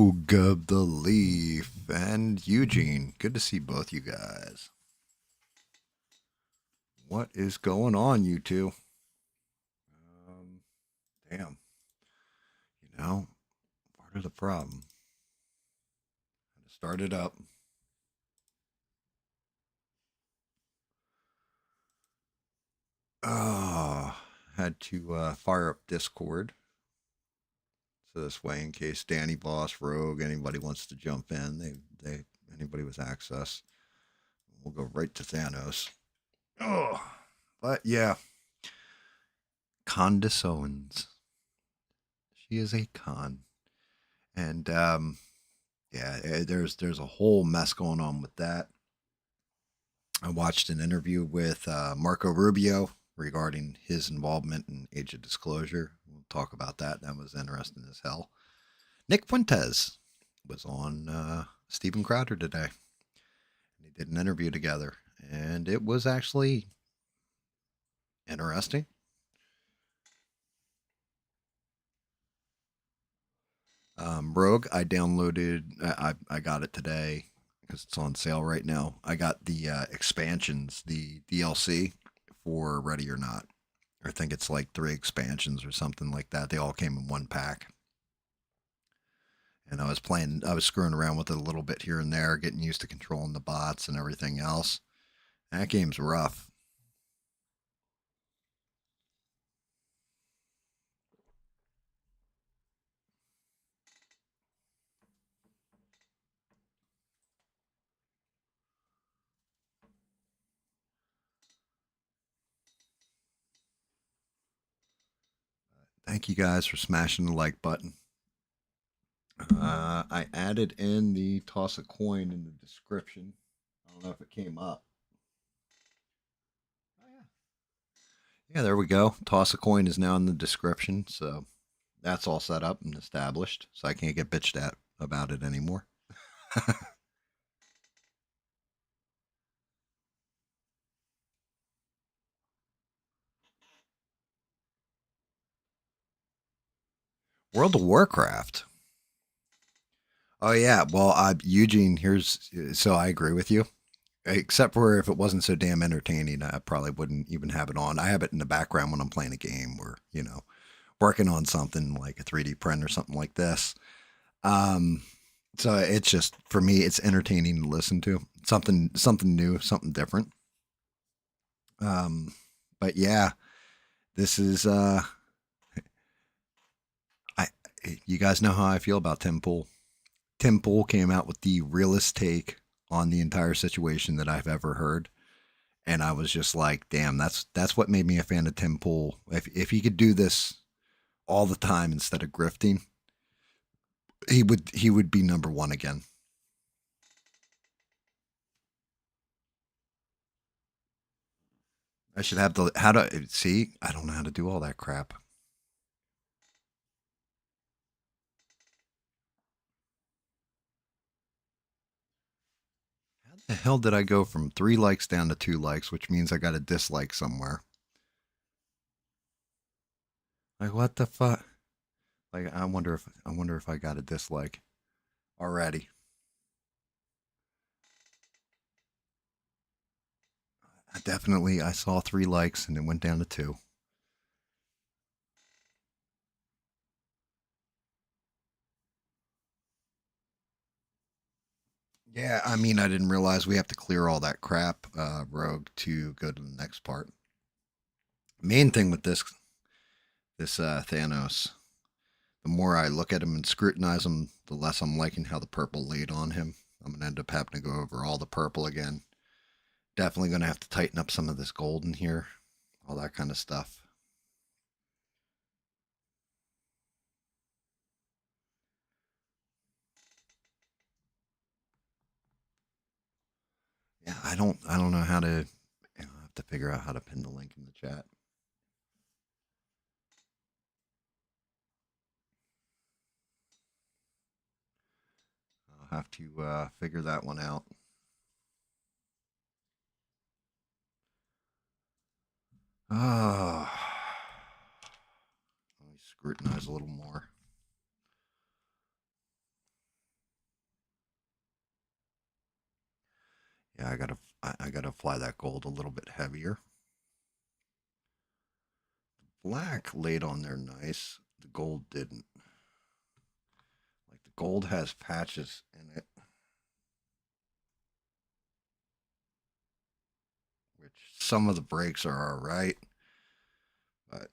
Rogue the Leaf and Eugene. Good to see both you guys. What is going on, you two? Damn. You know, part of the problem. Had to start it up. Had to fire up Discord. So this way, in case Danny Boss, Rogue, anybody wants to jump in, anybody with access, we'll go right to Thanos. Oh, but yeah, Condace Owens. She is a con, and yeah, there's a whole mess going on with that. I watched an interview with Marco Rubio regarding his involvement in Age of Disclosure. We'll talk about that. That was interesting as hell. Nick Fuentes was on Steven Crowder today. They did an interview together, and it was actually interesting. Rogue, I downloaded. I got it today because it's on sale right now. I got the expansions, the DLC for Ready or Not. I think it's like 3 expansions or something like that. They all came in one pack. And I was screwing around with it a little bit here and there, getting used to controlling the bots and everything else. That game's rough. Thank you guys for smashing the like button. I added in the toss a coin in the description. I don't know if it came up. Oh, yeah. Yeah, there we go. Toss a coin is now in the description, so that's all set up and established. So I can't get bitched at about it anymore. World of Warcraft. Oh yeah, well, Eugene, here's so I agree with you. Except for if it wasn't so damn entertaining, I probably wouldn't even have it on. I have it in the background when I'm playing a game or, working on something like a 3D print or something like this. Um, so it's just for me, it's entertaining to listen to. Something new, something different. Um, but yeah, this is I you guys know how I feel about Tim Pool. Tim Pool came out with the realest take on the entire situation that I've ever heard. And I was just like, damn, that's what made me a fan of Tim Pool. If he could do this all the time instead of grifting, he would be number one again. I should have the how to see. I don't know how to do all that crap. How the hell did I go from 3 likes down to 2 likes, which means I got a dislike somewhere? Like what the fuck? Like I wonder if I got a dislike already. I saw 3 likes and it went down to 2. Yeah, I mean, I didn't realize we have to clear all that crap, Rogue, to go to the next part. Main thing with this Thanos, the more I look at him and scrutinize him, the less I'm liking how the purple laid on him. I'm gonna end up having to go over all the purple again. Definitely gonna have to tighten up some of this gold in here, all that kind of stuff. Yeah, I don't know how to. I have to figure out how to pin the link in the chat. I'll have to figure that one out. Oh, let me scrutinize a little more. Yeah, I gotta fly that gold a little bit heavier. Black laid on there nice. The gold didn't. Like the gold has patches in it, which some of the breaks are all right, but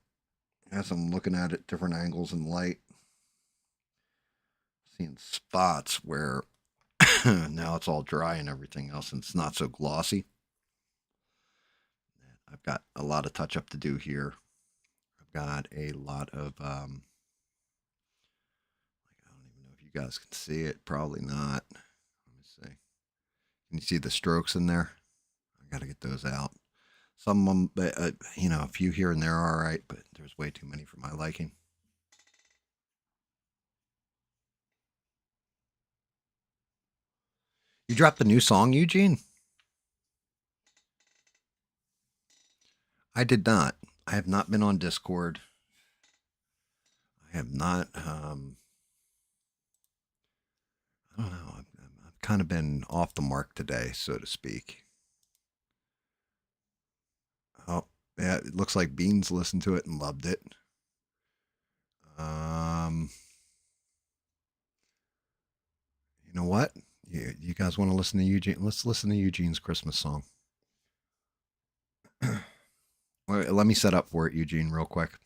as I'm looking at it, different angles in light, seeing spots where now it's all dry and everything else, and it's not so glossy. I've got a lot of touch up to do here. I've got a lot of I don't even know if you guys can see it. Probably not. Let me see. Can you see the strokes in there? I got to get those out. Some of them, a few here and there are all right, but there's way too many for my liking. You dropped the new song, Eugene? I did not. I have not been on Discord. I have not. I don't know. I've kind of been off the mark today, so to speak. Oh, yeah. It looks like Beans listened to it and loved it. You know what? You guys want to listen to Eugene? Let's listen to Eugene's Christmas song. Let me set up for it, Eugene, real quick.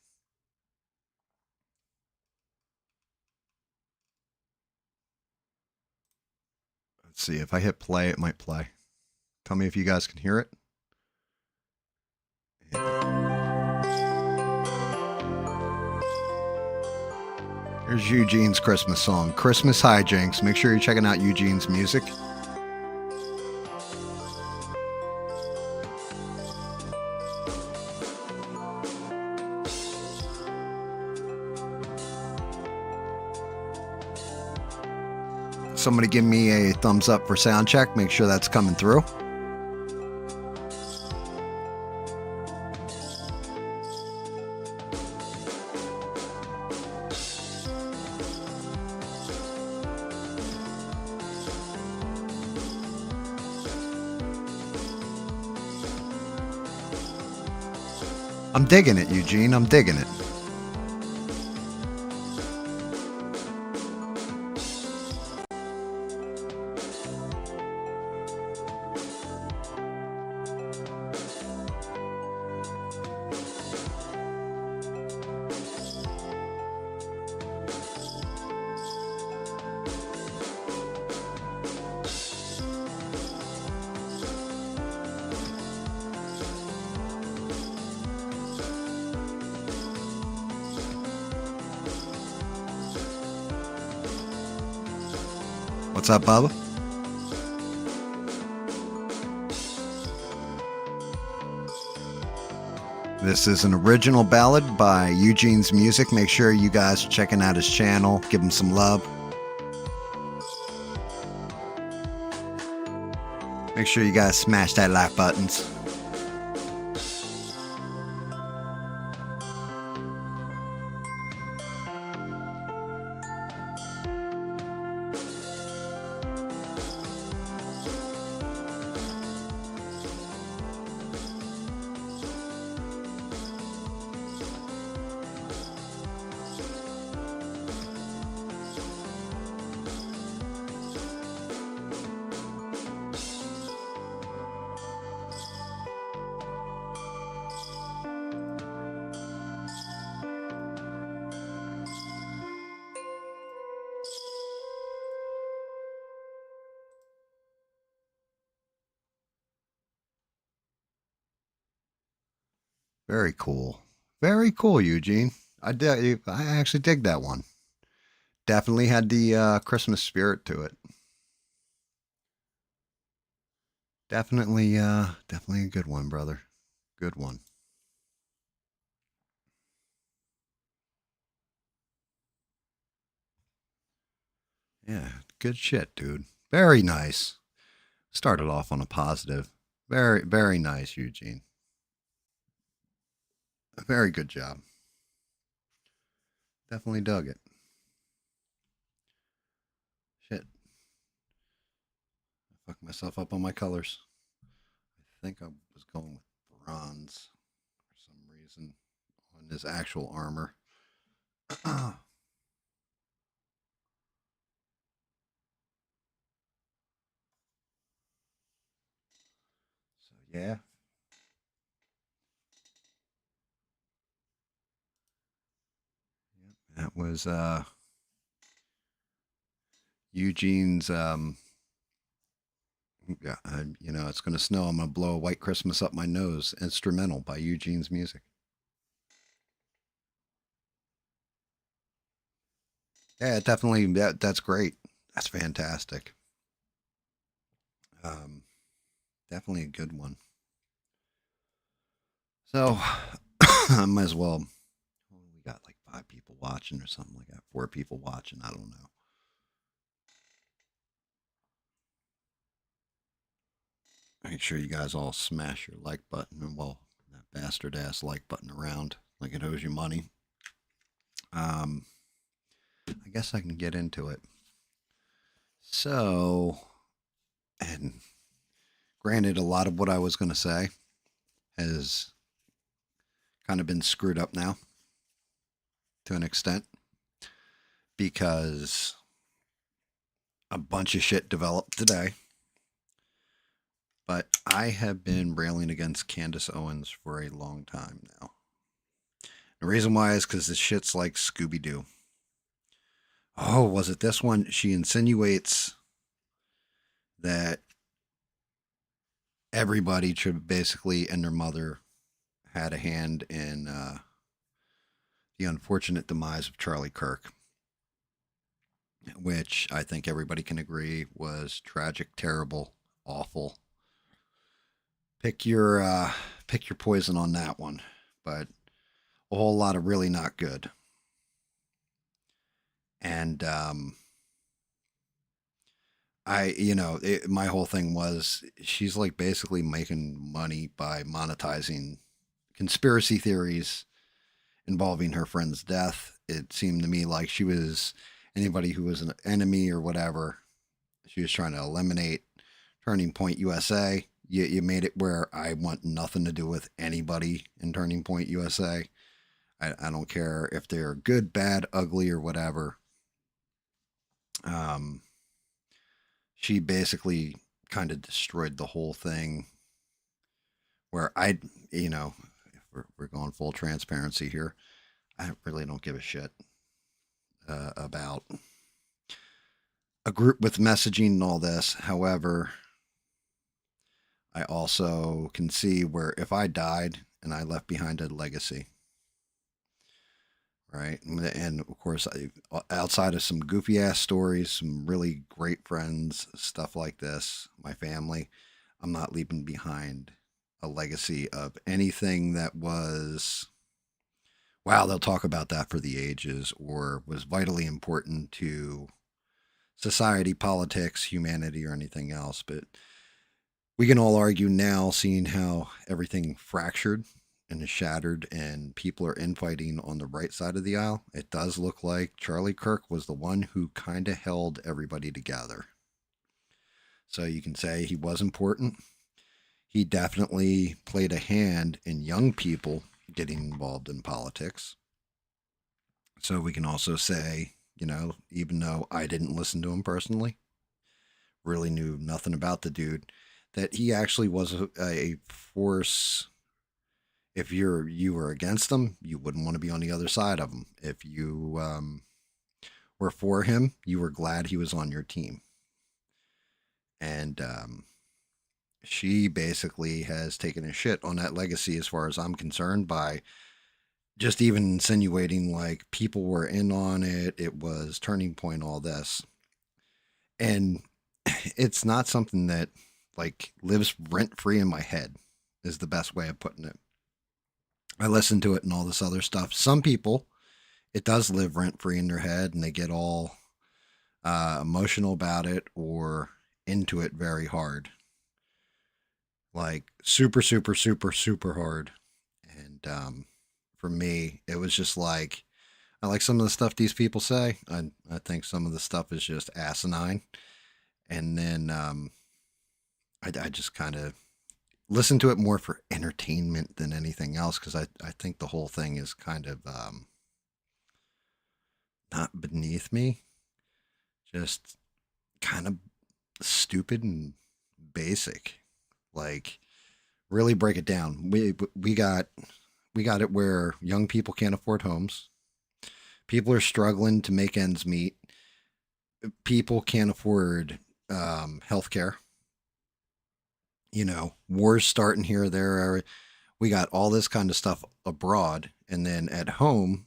Let's see. If I hit play, it might play. Tell me if you guys can hear it. Here's Eugene's Christmas song, Christmas Hijinks. Make sure you're checking out Eugene's music. Somebody give me a thumbs up for sound check. Make sure that's coming through. I'm digging it, Eugene. I'm digging it. What's up, Bubba? This is an original ballad by Eugene's Music. Make sure you guys are checking out his channel. Give him some love. Make sure you guys smash that like buttons. Very cool. Very cool, Eugene. I actually dig that one. Definitely had the Christmas spirit to it. Definitely a good one, brother. Good one. Yeah, good shit, dude. Very nice. Started off on a positive. Very, very nice, Eugene. A very good job. Definitely dug it. Shit. I fucked myself up on my colors. think I was going with bronze for some reason on his actual armor. So yeah, that was Eugene's. Yeah, it's gonna snow. I'm gonna blow a white Christmas up my nose. Instrumental by Eugene's music. Yeah, definitely. That's great. That's fantastic. Um, Definitely a good one. So I might as well. We got like 5 people watching or something like that. 4 people watching. I don't know. Make sure you guys all smash your like button and well that bastard ass like button around like it owes you money. Um, I guess I can get into it. So, and granted, a lot of what I was going to say has kind of been screwed up now to an extent because a bunch of shit developed today. But I have been railing against Candace Owens for a long time now. The reason why is because this shit's like Scooby Doo. Oh, was it this one? She insinuates that everybody should basically and their mother had a hand in the unfortunate demise of Charlie Kirk, which I think everybody can agree was tragic, terrible, awful. Pick your pick your poison on that one, but a whole lot of really not good. And my whole thing was she's like basically making money by monetizing conspiracy theories involving her friend's death. It seemed to me like she was anybody who was an enemy or whatever. She was trying to eliminate Turning Point USA. You made it where I want nothing to do with anybody in Turning Point USA. I don't care if they're good, bad, ugly, or whatever. Um, she basically kind of destroyed the whole thing. Where if we're going full transparency here, I really don't give a shit about a group with messaging and all this. However, I also can see where if I died and I left behind a legacy, right? And of course, outside of some goofy ass stories, some really great friends, stuff like this, my family, I'm not leaving behind a legacy of anything that was, wow, they'll talk about that for the ages or was vitally important to society, politics, humanity, or anything else. But we can all argue now, seeing how everything fractured and is shattered and people are infighting on the right side of the aisle, it does look like Charlie Kirk was the one who kind of held everybody together. So you can say he was important. He definitely played a hand in young people getting involved in politics. So we can also say, even though I didn't listen to him personally, really knew nothing about the dude, that he actually was a force. If you were against him, you wouldn't want to be on the other side of him. If you were for him, you were glad he was on your team. And she basically has taken a shit on that legacy, as far as I'm concerned, by just even insinuating like people were in on it. It was Turning Point, all this. And it's not something that like lives rent free in my head, is the best way of putting it. I listen to it and all this other stuff. Some people, it does live rent free in their head and they get all emotional about it or into it very hard. Like super, super, super, super hard. And for me, it was just like, I like some of the stuff these people say. I think some of the stuff is just asinine. And then I just kind of listen to it more for entertainment than anything else because I think the whole thing is kind of not beneath me, just kind of stupid and basic. Like really break it down. We got it where young people can't afford homes. People are struggling to make ends meet. People can't afford health care. Wars starting here or there. We got all this kind of stuff abroad. And then at home,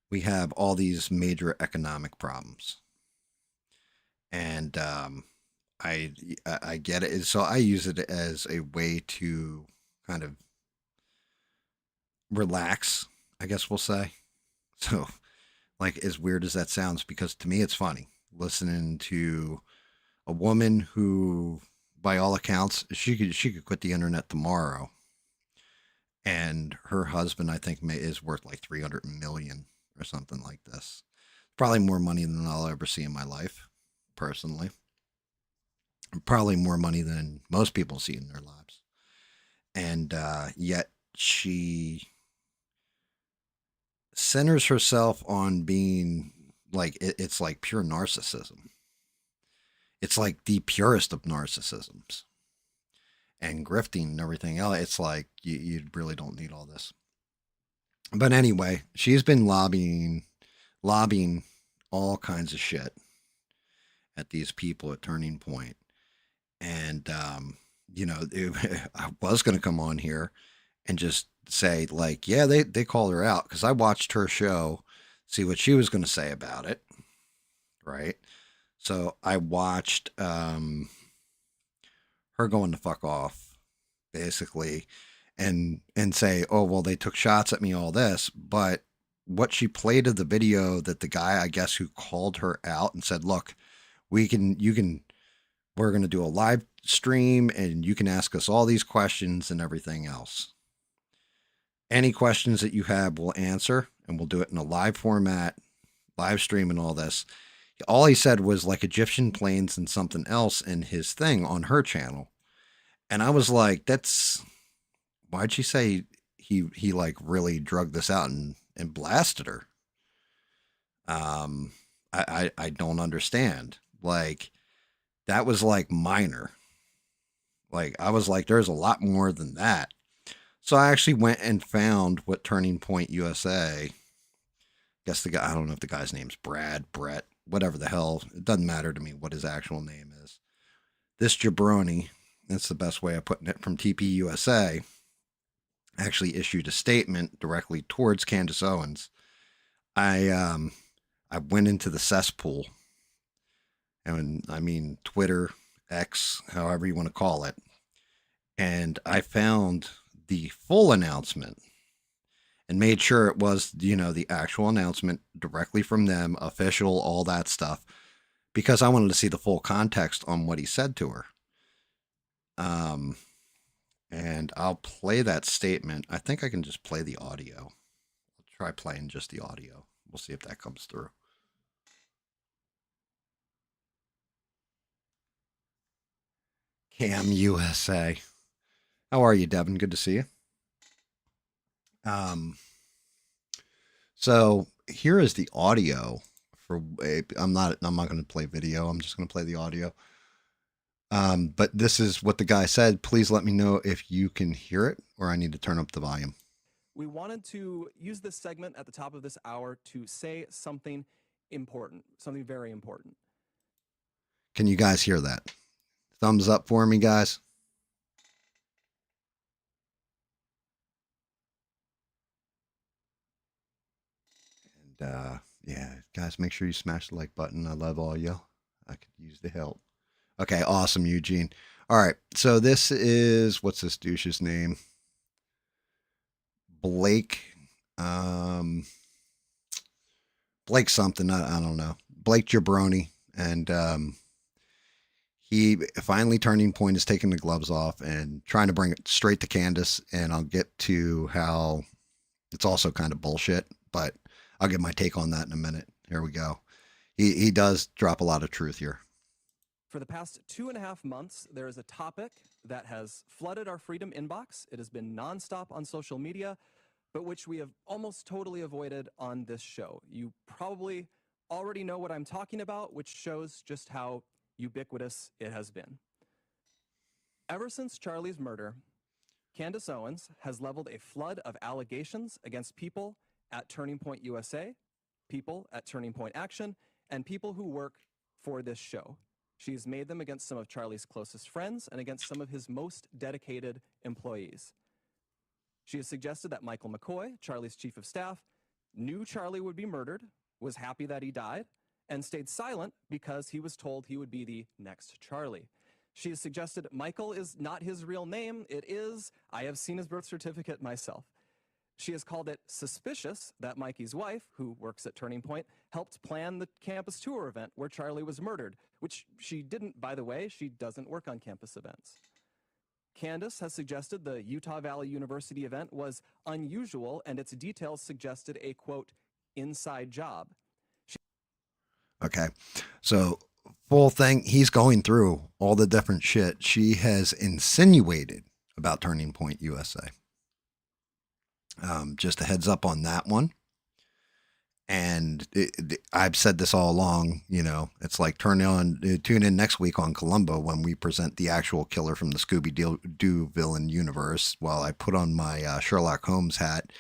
we have all these major economic problems. And I, I get it. So I use it as a way to kind of relax, I guess we'll say. So, like, as weird as that sounds, because to me it's funny listening to a woman who, by all accounts, she could quit the internet tomorrow, and her husband, I think, is worth like 300 million or something like this. Probably more money than I'll ever see in my life, personally. Probably more money than most people see in their lives, and yet she centers herself on being like it's like pure narcissism. It's like the purest of narcissisms and grifting and everything else. It's like you really don't need all this. But anyway, she's been lobbying all kinds of shit at these people at Turning Point. And I was going to come on here and just say like, yeah, they called her out because I watched her show, see what she was going to say about it, right? So I watched her going to fuck off, basically, and say, oh well, they took shots at me, all this, but what she played of the video that the guy, I guess, who called her out and said, look, we're going to do a live stream and you can ask us all these questions and everything else. Any questions that you have, we'll answer and we'll do it in a live format, live stream and all this. All he said was like Egyptian planes and something else in his thing on her channel. And I was like, that's why'd she say he like really drugged this out and blasted her? I don't understand. Like that was like minor. Like I was like, there's a lot more than that. So I actually went and found what Turning Point USA. Guess the guy. I don't know if the guy's name's Brad, Brett, whatever the hell. It doesn't matter to me what his actual name is. This jabroni, that's the best way of putting it, from TPUSA, actually issued a statement directly towards Candace Owens. I went into the cesspool, and I mean Twitter, X, however you want to call it, and I found the full announcement and made sure it was, the actual announcement directly from them, official, all that stuff, because I wanted to see the full context on what he said to her. Um, and I'll play that statement. I think I can just play the audio. I'll try playing just the audio. We'll see if that comes through. Cam USA. How are you, Devin? Good to see you. Um, so here is the audio for. I'm not going to play video. I'm just going to play the audio. But this is what the guy said. Please let me know if you can hear it or I need to turn up the volume. We wanted to use this segment at the top of this hour to say something important, something very important. Can you guys hear that? Thumbs up for me, guys. And yeah, guys, make sure you smash the like button. I love all you. I could use the help. Okay, awesome, Eugene. All right, so this is, what's this douche's name? Blake. Um, Blake something. I don't know. Blake Jabroni, and he finally, Turning Point is taking the gloves off and trying to bring it straight to Candace. And I'll get to how it's also kind of bullshit, but I'll get my take on that in a minute. Here we go. He does drop a lot of truth here. For the past 2.5 months, there is a topic that has flooded our Freedom inbox. It has been nonstop on social media, but which we have almost totally avoided on this show. You probably already know what I'm talking about, which shows just how ubiquitous it has been. Ever since Charlie's murder, Condace Owens has leveled a flood of allegations against people at Turning Point USA, people at Turning Point Action, and people who work for this show. She's made them against some of Charlie's closest friends and against some of his most dedicated employees. She has suggested that Michael McCoy, Charlie's chief of staff, knew Charlie would be murdered, was happy that he died, and stayed silent because he was told he would be the next Charlie. She has suggested Michael is not his real name. It is. I have seen his birth certificate myself. She has called it suspicious that Mikey's wife, who works at Turning Point, helped plan the campus tour event where Charlie was murdered, which she didn't, by the way. She doesn't work on campus events. Condace has suggested the Utah Valley University event was unusual and its details suggested a, quote, inside job. Okay. So, full thing, he's going through all the different shit she has insinuated about Turning Point USA. Just a heads up on that one. And I've said this all along, you know, it's like tune in next week on Columbo when we present the actual killer from the Scooby-Doo villain universe while I put on my Sherlock Holmes hat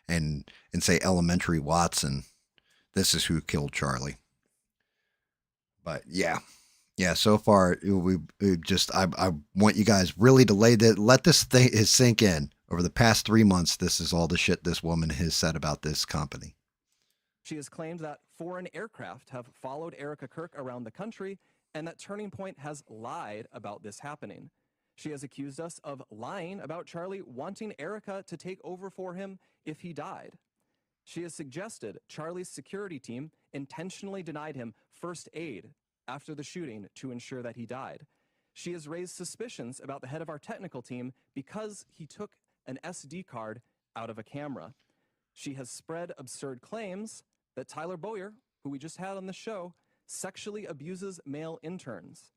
and say Elementary Watson, this is who killed Charlie. But yeah, so far I want you guys really to let this thing sink in. Over the past 3 months, this is all the shit this woman has said about this company. She has claimed that foreign aircraft have followed Erica Kirk around the country and that Turning Point has lied about this happening. She has accused us of lying about Charlie wanting Erica to take over for him if he died. She has suggested Charlie's security team intentionally denied him first aid after the shooting to ensure that he died. She has raised suspicions about the head of our technical team because he took an SD card out of a camera. She has spread absurd claims that Tyler Boyer, who we just had on the show, sexually abuses male interns.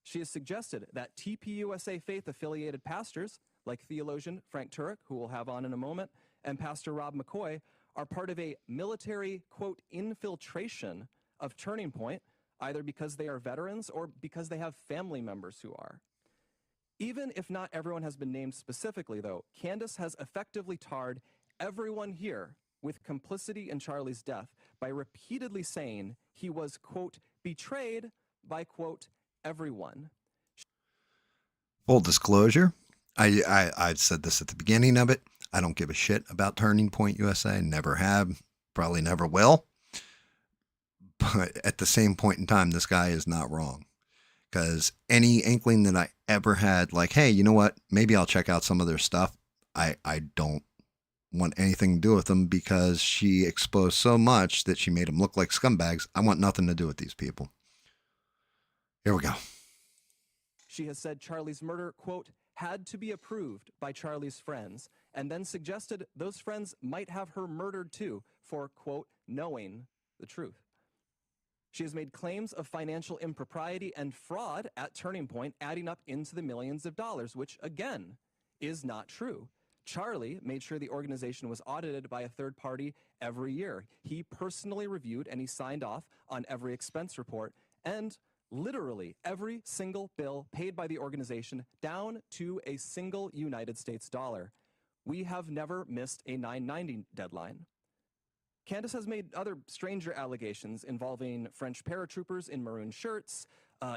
She has suggested that TPUSA faith-affiliated pastors, like theologian Frank Turek, who we'll have on in a moment, and Pastor Rob McCoy, are part of a military, quote, infiltration of Turning Point, either because they are veterans or because they have family members who are. Even if not everyone has been named specifically, though, Condace has effectively tarred everyone here with complicity in Charlie's death by repeatedly saying he was, quote, betrayed by, quote, everyone. Full disclosure, I said this at the beginning of it. I don't give a shit about Turning Point USA. Never have, probably never will. But at the same point in time, this guy is not wrong. Because any inkling that I ever had, like, hey, you know what? Maybe I'll check out some of their stuff. I don't want anything to do with them because she exposed so much that she made them look like scumbags. I want nothing to do with these people. Here we go. She has said Charlie's murder, quote, had to be approved by Charlie's friends, and then suggested those friends might have her murdered too for, quote, knowing the truth. She has made claims of financial impropriety and fraud at Turning Point, adding up into the millions of dollars, which, again, is not true. Charlie made sure the organization was audited by a third party every year. He personally reviewed and he signed off on every expense report, and literally every single bill paid by the organization down to a single United States dollar. We have never missed a 990 deadline. Condace has made other stranger allegations involving French paratroopers in maroon shirts,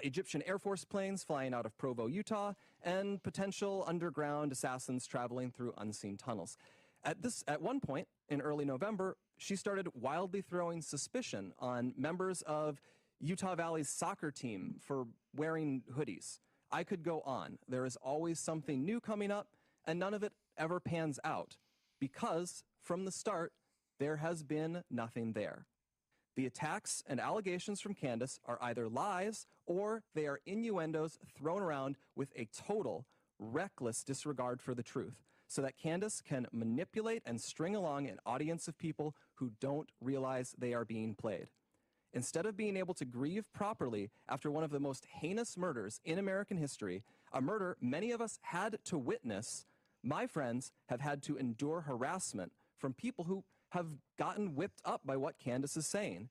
Egyptian Air Force planes flying out of Provo, Utah, and potential underground assassins traveling through unseen tunnels. At one point in early November, she started wildly throwing suspicion on members of Utah Valley's soccer team for wearing hoodies. I could go on. There is always something new coming up, and none of it ever pans out because, from the start, there has been nothing there. The attacks and allegations from Condace are either lies or they are innuendos thrown around with a total, reckless disregard for the truth so that Condace can manipulate and string along an audience of people who don't realize they are being played. Instead of being able to grieve properly after one of the most heinous murders in American history, a murder many of us had to witness, my friends have had to endure harassment from people who have gotten whipped up by what Condace is saying.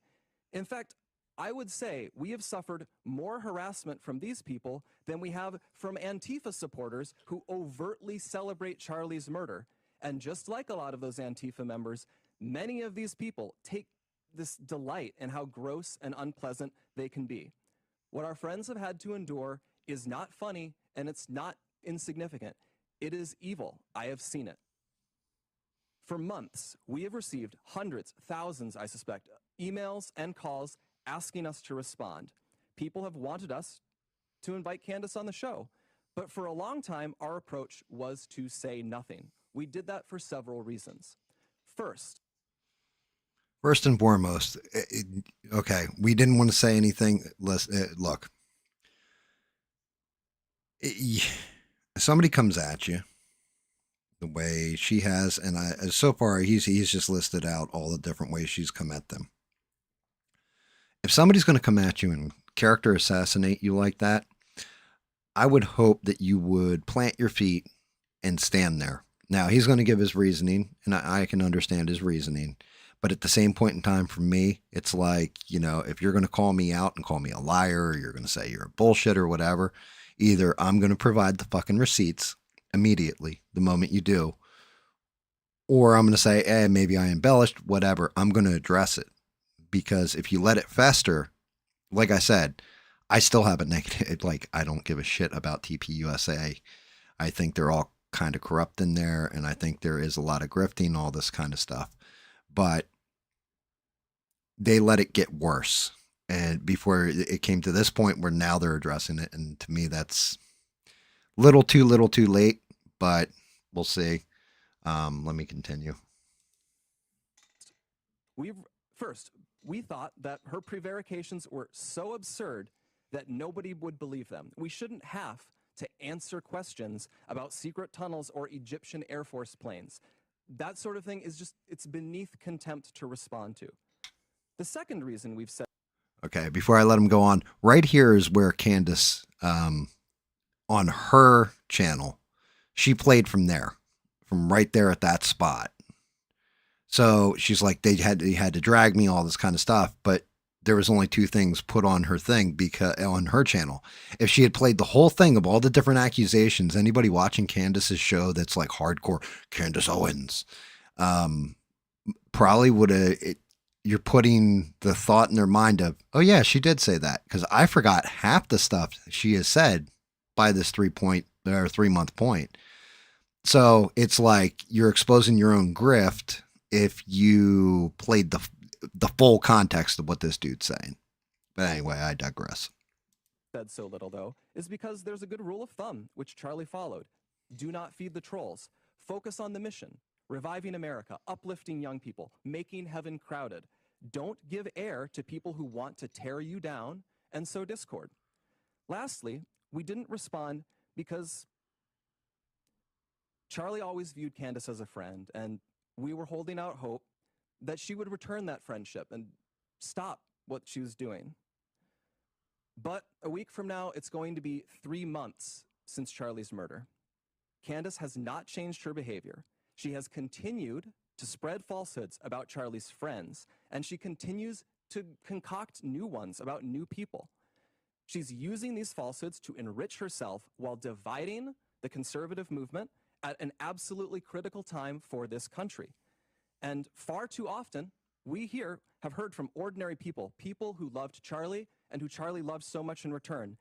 In fact, I would say we have suffered more harassment from these people than we have from Antifa supporters who overtly celebrate Charlie's murder. And just like a lot of those Antifa members, many of these people take this delight in how gross and unpleasant they can be. What our friends have had to endure is not funny, and it's not insignificant. It is evil. I have seen it. For months, we have received hundreds, thousands, I suspect, emails and calls asking us to respond. People have wanted us to invite Condace on the show. But for a long time, our approach was to say nothing. We did that for several reasons. First and foremost, okay, we didn't want to say anything. Look, somebody comes at you the way she has, and so far he's just listed out all the different ways she's come at them. If somebody's going to come at you and character assassinate you like that, I would hope that you would plant your feet and stand there. Now, he's going to give his reasoning, and I can understand his reasoning. But at the same point in time, for me, it's like, if you're going to call me out and call me a liar, or you're going to say you're a bullshit or whatever, either I'm going to provide the fucking receipts immediately the moment you do, or I'm going to say, hey, maybe I embellished, whatever. I'm going to address it. Because if you let it fester, like I said, I still have a negative, like, I don't give a shit about TPUSA. I think they're all kind of corrupt in there, and I think there is a lot of grifting, all this kind of stuff. But they let it get worse. And before it came to this point where now they're addressing it. And to me, that's little too late, but we'll see. Let me continue. We thought that her prevarications were so absurd that nobody would believe them. We shouldn't have to answer questions about secret tunnels or Egyptian Air Force planes. That sort of thing is just, it's beneath contempt to respond to. The second reason we've said... Okay, before I let him go on, right here is where Condace, on her channel, she played from there, from right there at that spot. So she's like, they had to drag me, all this kind of stuff, but there was only two things put on her thing, because on her channel. If she had played the whole thing of all the different accusations, anybody watching Candace's show that's like hardcore Candace Owens, probably would have. You're putting the thought in their mind of, oh yeah, she did say that, because I forgot half the stuff she has said by this 3 month point. So it's like you're exposing your own grift if you played the full context of what this dude's saying. But anyway, I digress. Said so little, though, is because there's a good rule of thumb, which Charlie followed. Do not feed the trolls. Focus on the mission. Reviving America, uplifting young people, making heaven crowded. Don't give air to people who want to tear you down and sow discord. Lastly, we didn't respond because Charlie always viewed Condace as a friend, and we were holding out hope that she would return that friendship and stop what she was doing. But a week from now, it's going to be 3 months since Charlie's murder. Condace has not changed her behavior. She has continued to spread falsehoods about Charlie's friends, and she continues to concoct new ones about new people. She's using these falsehoods to enrich herself while dividing the conservative movement at an absolutely critical time for this country. And far too often, we here have heard from ordinary people, people who loved Charlie and who Charlie loved so much in return.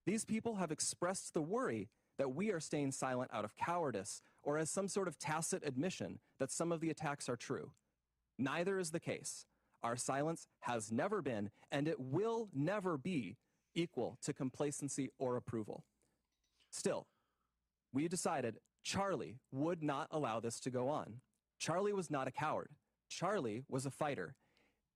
These people have expressed the worry that we are staying silent out of cowardice or as some sort of tacit admission that some of the attacks are true. Neither is the case. Our silence has never been, and it will never be, equal to complacency or approval. Still, we decided Charlie would not allow this to go on. Charlie was not a coward. Charlie was a fighter.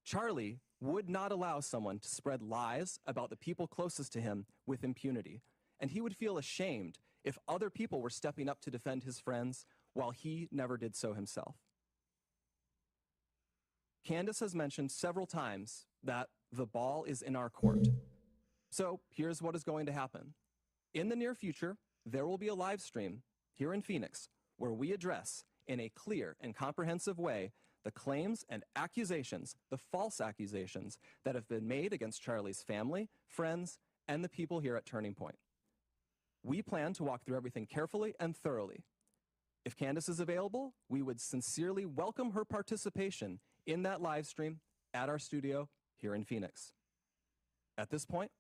Charlie would not allow someone to spread lies about the people closest to him with impunity. And he would feel ashamed if other people were stepping up to defend his friends while he never did so himself. Condace has mentioned several times that the ball is in our court. So here's what is going to happen. In the near future, there will be a live stream here in Phoenix where we address in a clear and comprehensive way the claims and accusations, the false accusations that have been made against Charlie's family, friends, and the people here at Turning Point. We plan to walk through everything carefully and thoroughly. If Condace is available, we would sincerely welcome her participation in that live stream at our studio here in Phoenix. At this point,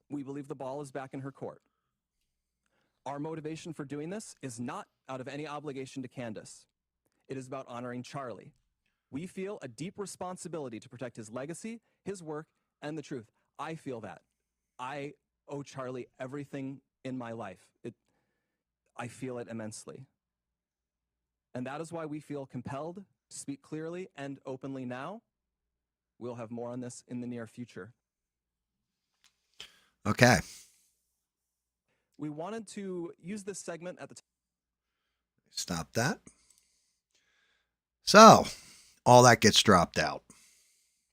we believe the ball is back in her court. Our motivation for doing this is not out of any obligation to Condace. It is about honoring Charlie. We feel a deep responsibility to protect his legacy, his work, and the truth. I feel that. I owe Charlie everything in my life. I feel it immensely. And that is why we feel compelled to speak clearly and openly now. We'll have more on this in the near future. Okay. We wanted to use this segment at the time. Stop that. So, all that gets dropped out,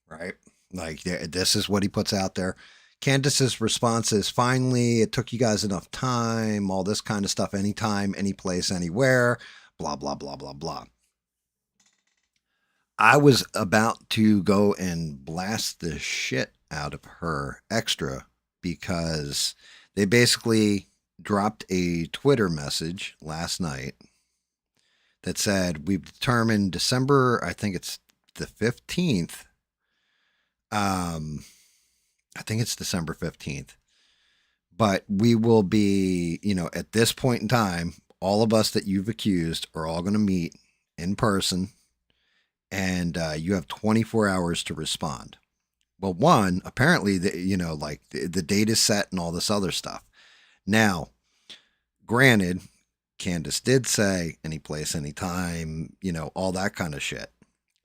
right? Like, this is what he puts out there. Condace's response is, finally, it took you guys enough time, all this kind of stuff, anytime, any place, anywhere, blah, blah, blah, blah, blah. I was about to go and blast the shit out of her extra because they basically dropped a Twitter message last night that said, we've determined December, I think it's the 15th. I think it's December 15th. But we will be, at this point in time, all of us that you've accused are all going to meet in person. And you have 24 hours to respond. Well, one, apparently, the date is set and all this other stuff. Now, granted, Condace did say any place, anytime, all that kind of shit.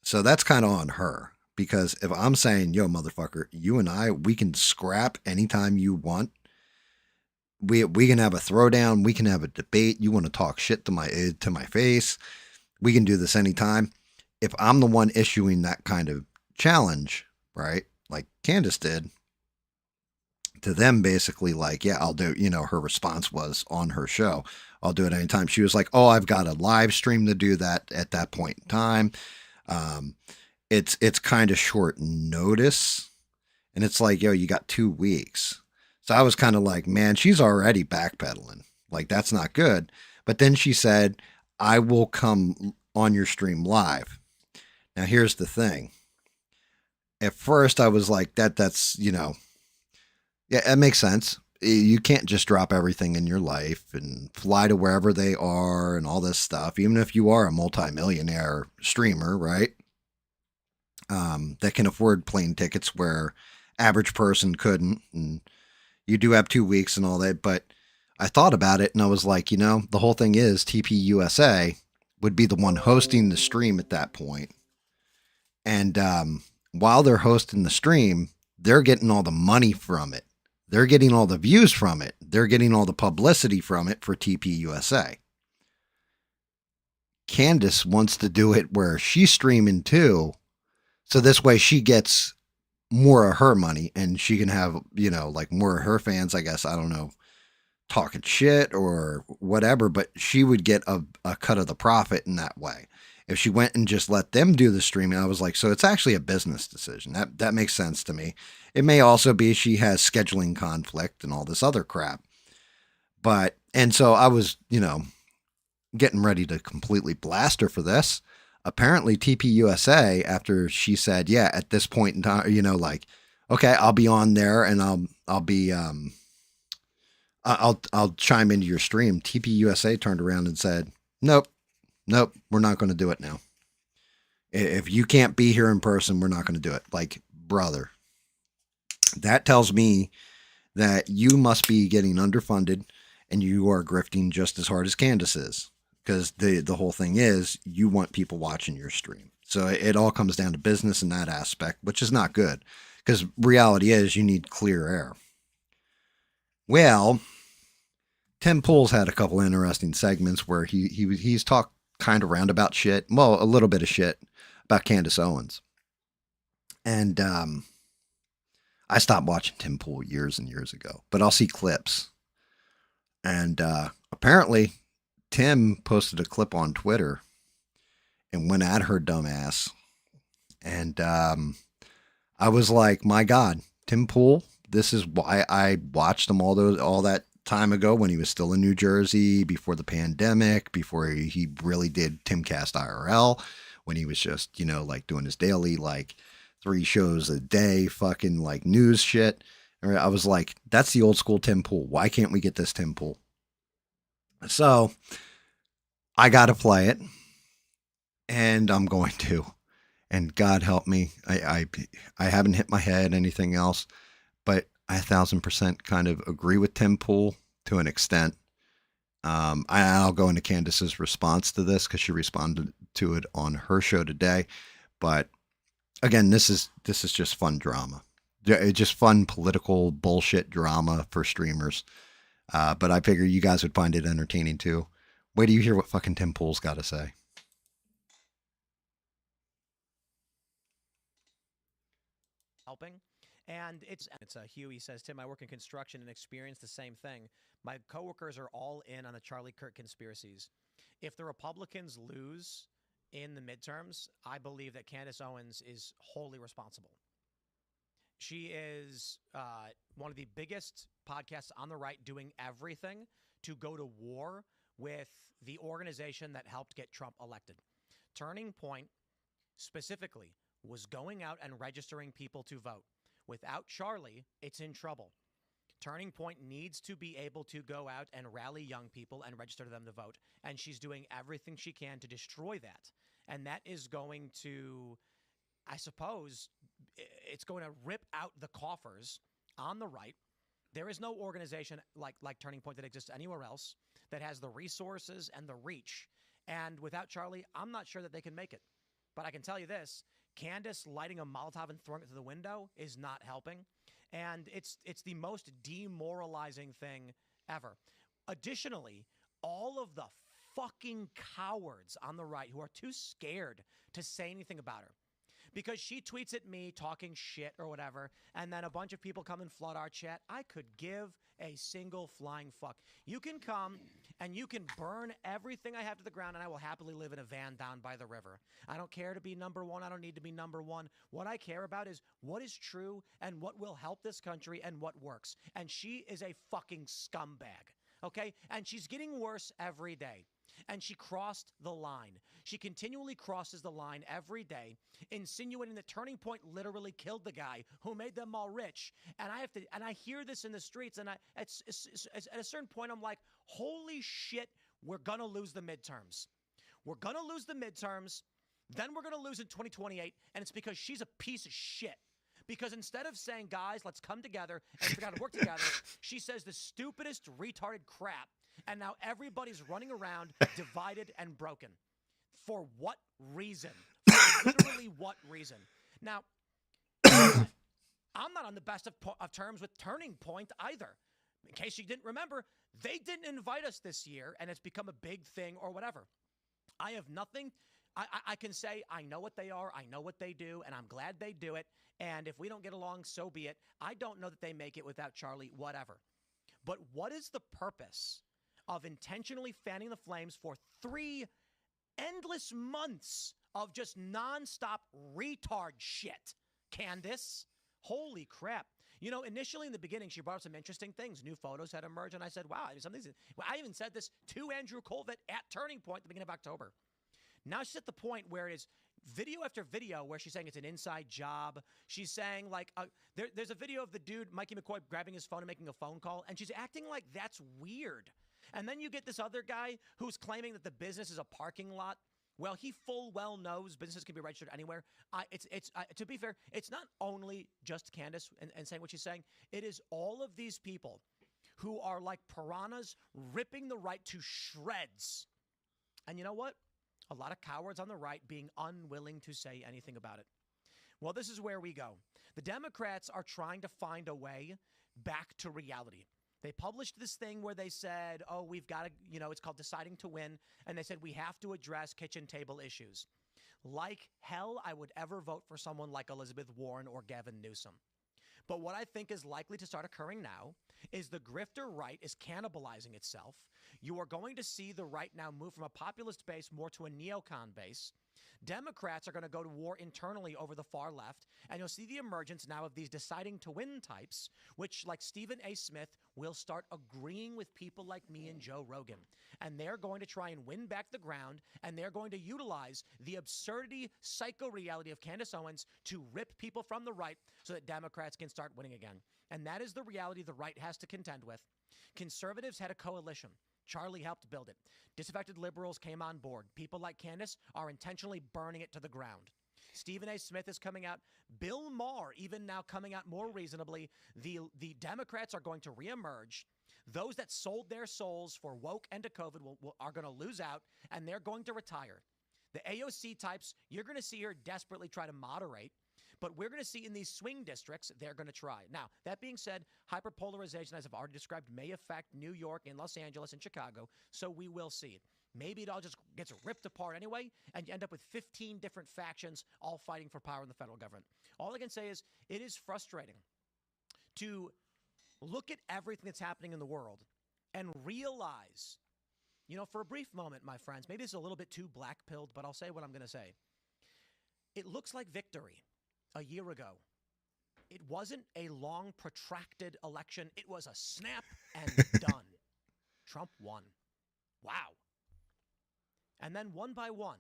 So that's kind of on her. Because if I'm saying, yo, motherfucker, you and I, we can scrap anytime you want. We can have a throwdown. We can have a debate. You want to talk shit to my face. We can do this anytime. If I'm the one issuing that kind of challenge, right, like Condace did, to them basically like, yeah, I'll do, her response was on her show, I'll do it anytime. She was like, oh, I've got a live stream to do that at that point in time. It's kind of short notice. And it's like, yo, you got 2 weeks. So I was kind of like, man, she's already backpedaling. Like, that's not good. But then she said, I will come on your stream live. Now, here's the thing. At first, I was like, that's, yeah, it makes sense. You can't just drop everything in your life and fly to wherever they are and all this stuff, even if you are a multimillionaire streamer, right? That can afford plane tickets where average person couldn't. And you do have 2 weeks and all that. But I thought about it and I was like, the whole thing is TPUSA would be the one hosting the stream at that point. And while they're hosting the stream, they're getting all the money from it. They're getting all the views from it. They're getting all the publicity from it for TPUSA. Condace wants to do it where she's streaming too. So this way she gets more of her money and she can have, like more of her fans, I guess, I don't know, talking shit or whatever, but she would get a cut of the profit in that way. If she went and just let them do the streaming, I was like, so it's actually a business decision. That makes sense to me. It may also be she has scheduling conflict and all this other crap. And so I was, getting ready to completely blast her for this. Apparently TPUSA, after she said, yeah, at this point in time, like, okay, I'll be on there and I'll be, I'll chime into your stream. TPUSA turned around and said, nope, we're not going to do it now. If you can't be here in person, we're not going to do it. Like, brother, that tells me that you must be getting underfunded and you are grifting just as hard as Condace is. Because the whole thing is you want people watching your stream. So it all comes down to business in that aspect, which is not good. Because reality is you need clear air. Well, Tim Pool's had a couple interesting segments where he's talked kind of roundabout shit. Well, a little bit of shit about Candace Owens. And I stopped watching Tim Pool years and years ago, but I'll see clips. And apparently, Tim posted a clip on Twitter and went at her dumbass. And I was like, my God, Tim Pool. This is why I watched him all that time ago when he was still in New Jersey before the pandemic, before he really did Timcast IRL, when he was just like doing his daily like 3 shows a day, fucking like news shit. I was like, that's the old school Tim Pool. Why can't we get this Tim Pool? So I got to play it, and I'm going to. And God help me, I haven't hit my head anything else, but I 1,000% kind of agree with Tim Pool to an extent. I'll go into Candace's response to this because she responded to it on her show today. But again, this is just fun drama. It's just fun political bullshit drama for streamers. But I figure you guys would find it entertaining too. Wait till you hear what fucking Tim Pool's got to say. Helping. And it's Huey says, Tim, I work in construction and experience the same thing. My coworkers are all in on the Charlie Kirk conspiracies. If the Republicans lose in the midterms, I believe that Candace Owens is wholly responsible. She is one of the biggest podcasts on the right doing everything to go to war with the organization that helped get Trump elected. Turning Point, specifically, was going out and registering people to vote. Without Charlie, it's in trouble. Turning Point needs to be able to go out and rally young people and register them to vote. And she's doing everything she can to destroy that. And that is going to, I suppose, it's going to rip out the coffers on the right. There is no organization like Turning Point that exists anywhere else that has the resources and the reach. And without Charlie, I'm not sure that they can make it. But I can tell you this, Candace lighting a Molotov and throwing it through the window is not helping. And it's the most demoralizing thing ever. Additionally, all of the fucking cowards on the right who are too scared to say anything about her, because she tweets at me talking shit or whatever, and then a bunch of people come and flood our chat. I could give a single flying fuck. You can come and you can burn everything I have to the ground, and I will happily live in a van down by the river. I don't care to be number one. I don't need to be number one. What I care about is what is true and what will help this country and what works. And she is a fucking scumbag, okay? And she's getting worse every day. And she crossed the line. She continually crosses the line every day, insinuating that Turning Point literally killed the guy who made them all rich. And I hear this in the streets, and at a certain point, I'm like, holy shit, we're gonna lose the midterms. We're gonna lose the midterms, then we're gonna lose in 2028, and it's because she's a piece of shit. Because instead of saying, guys, let's come together and figure out how to work together, she says the stupidest retarded crap. And now everybody's running around divided and broken. For what reason? For literally what reason? Now, I'm not on the best of terms with Turning Point either. In case you didn't remember, they didn't invite us this year, and it's become a big thing or whatever. I have nothing. I can say I know what they are, I know what they do, and I'm glad they do it. And if we don't get along, so be it. I don't know that they make it without Charlie, whatever. But what is the purpose of intentionally fanning the flames for 3 endless months of just nonstop retard shit? Candace, holy crap. You know, initially in the beginning, she brought up some interesting things. New photos had emerged, and I said, wow, I even said this to Andrew Colvett at Turning Point at the beginning of October. Now she's at the point where it is video after video where she's saying it's an inside job. She's saying, like, there's a video of the dude, Mikey McCoy, grabbing his phone and making a phone call, and she's acting like that's weird. And then you get this other guy who's claiming that the business is a parking lot. Well, he full well knows businesses can be registered anywhere. To be fair, it's not only just Candace and saying what she's saying. It is all of these people who are like piranhas ripping the right to shreds. And you know what? A lot of cowards on the right being unwilling to say anything about it. Well, this is where we go. The Democrats are trying to find a way back to reality. They published this thing where they said, oh, we've got to, it's called Deciding to Win. And they said, we have to address kitchen table issues. Like hell, I would ever vote for someone like Elizabeth Warren or Gavin Newsom. But what I think is likely to start occurring now is the grifter right is cannibalizing itself. You are going to see the right now move from a populist base more to a neocon base. Democrats are going to go to war internally over the far left, and you'll see the emergence now of these deciding to win types, which, like Stephen A. Smith, will start agreeing with people like me and Joe Rogan. And they're going to try and win back the ground, and they're going to utilize the absurdity, psycho-reality of Candace Owens to rip people from the right so that Democrats can start winning again. And that is the reality the right has to contend with. Conservatives had a coalition. Charlie helped build it. Disaffected liberals came on board. People like Candace are intentionally burning it to the ground. Stephen A. Smith is coming out. Bill Maher even now coming out more reasonably. The Democrats are going to reemerge. Those that sold their souls for woke and to COVID are going to lose out, and they're going to retire. The AOC types, you're going to see her desperately try to moderate. But we're going to see in these swing districts, they're going to try. Now, that being said, hyperpolarization, as I've already described, may affect New York and Los Angeles and Chicago, so we will see it. Maybe it all just gets ripped apart anyway, and you end up with 15 different factions all fighting for power in the federal government. All I can say is it is frustrating to look at everything that's happening in the world and realize, for a brief moment, my friends, maybe this is a little bit too black-pilled, but I'll say what I'm going to say. It looks like victory. A year ago, it wasn't a long, protracted election. It was a snap and done. Trump won. Wow. And then one by one,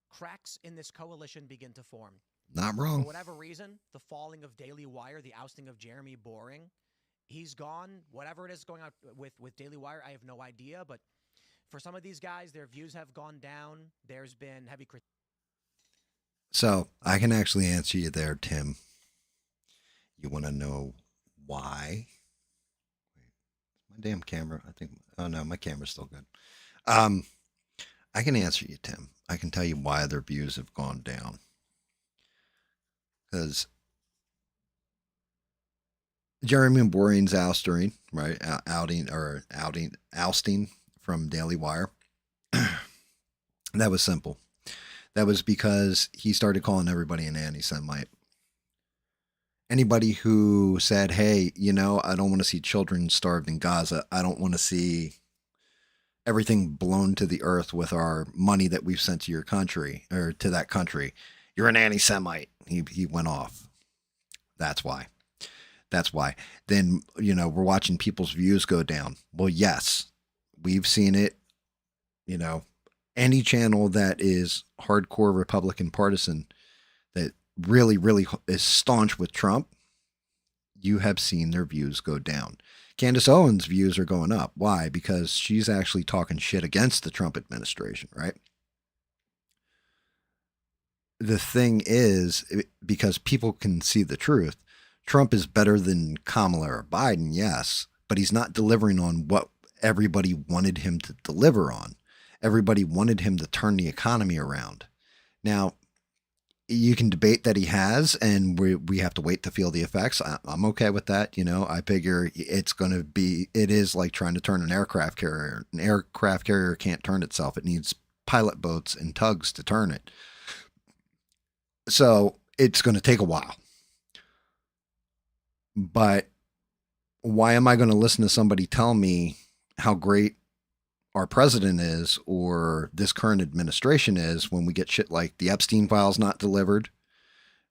cracks in this coalition begin to form. Not For wrong. whatever reason, the falling of Daily Wire, the ousting of Jeremy Boring, he's gone. Whatever it is going on with Daily Wire, I have no idea. But for some of these guys, their views have gone down. There's been heavy criticism. So I can actually answer you there, Tim. You want to know why? Wait, my damn camera. I think. Oh no, my camera's still good. I can answer you, Tim. I can tell you why their views have gone down. Because Jeremy Boring's ousting, right? Ousting from Daily Wire. That was simple. That was because he started calling everybody an anti-Semite. Anybody who said, hey, I don't want to see children starved in Gaza. I don't want to see everything blown to the earth with our money that we've sent to your country or to that country. You're an anti-Semite. He went off. That's why. Then, we're watching people's views go down. Well, yes, we've seen it, any channel that is hardcore Republican partisan that really, really is staunch with Trump, you have seen their views go down. Candace Owens' views are going up. Why? Because she's actually talking shit against the Trump administration, right? The thing is, because people can see the truth, Trump is better than Kamala or Biden, yes, but he's not delivering on what everybody wanted him to deliver on. Everybody wanted him to turn the economy around. Now, you can debate that he has, and we have to wait to feel the effects. I'm okay with that. I figure it is like trying to turn an aircraft carrier. An aircraft carrier can't turn itself. It needs pilot boats and tugs to turn it. So it's going to take a while. But why am I going to listen to somebody tell me how great our president is or this current administration is when we get shit like the Epstein files not delivered?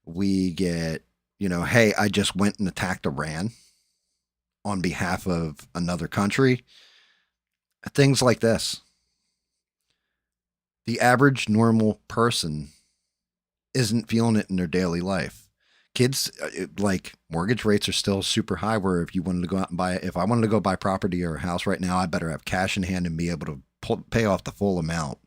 We get, hey, I just went and attacked Iran on behalf of another country. Things like this. The average normal person isn't feeling it in their daily life. Kids, like mortgage rates are still super high where if you wanted to go out and if I wanted to go buy property or a house right now, I better have cash in hand and be able to pay off the full amount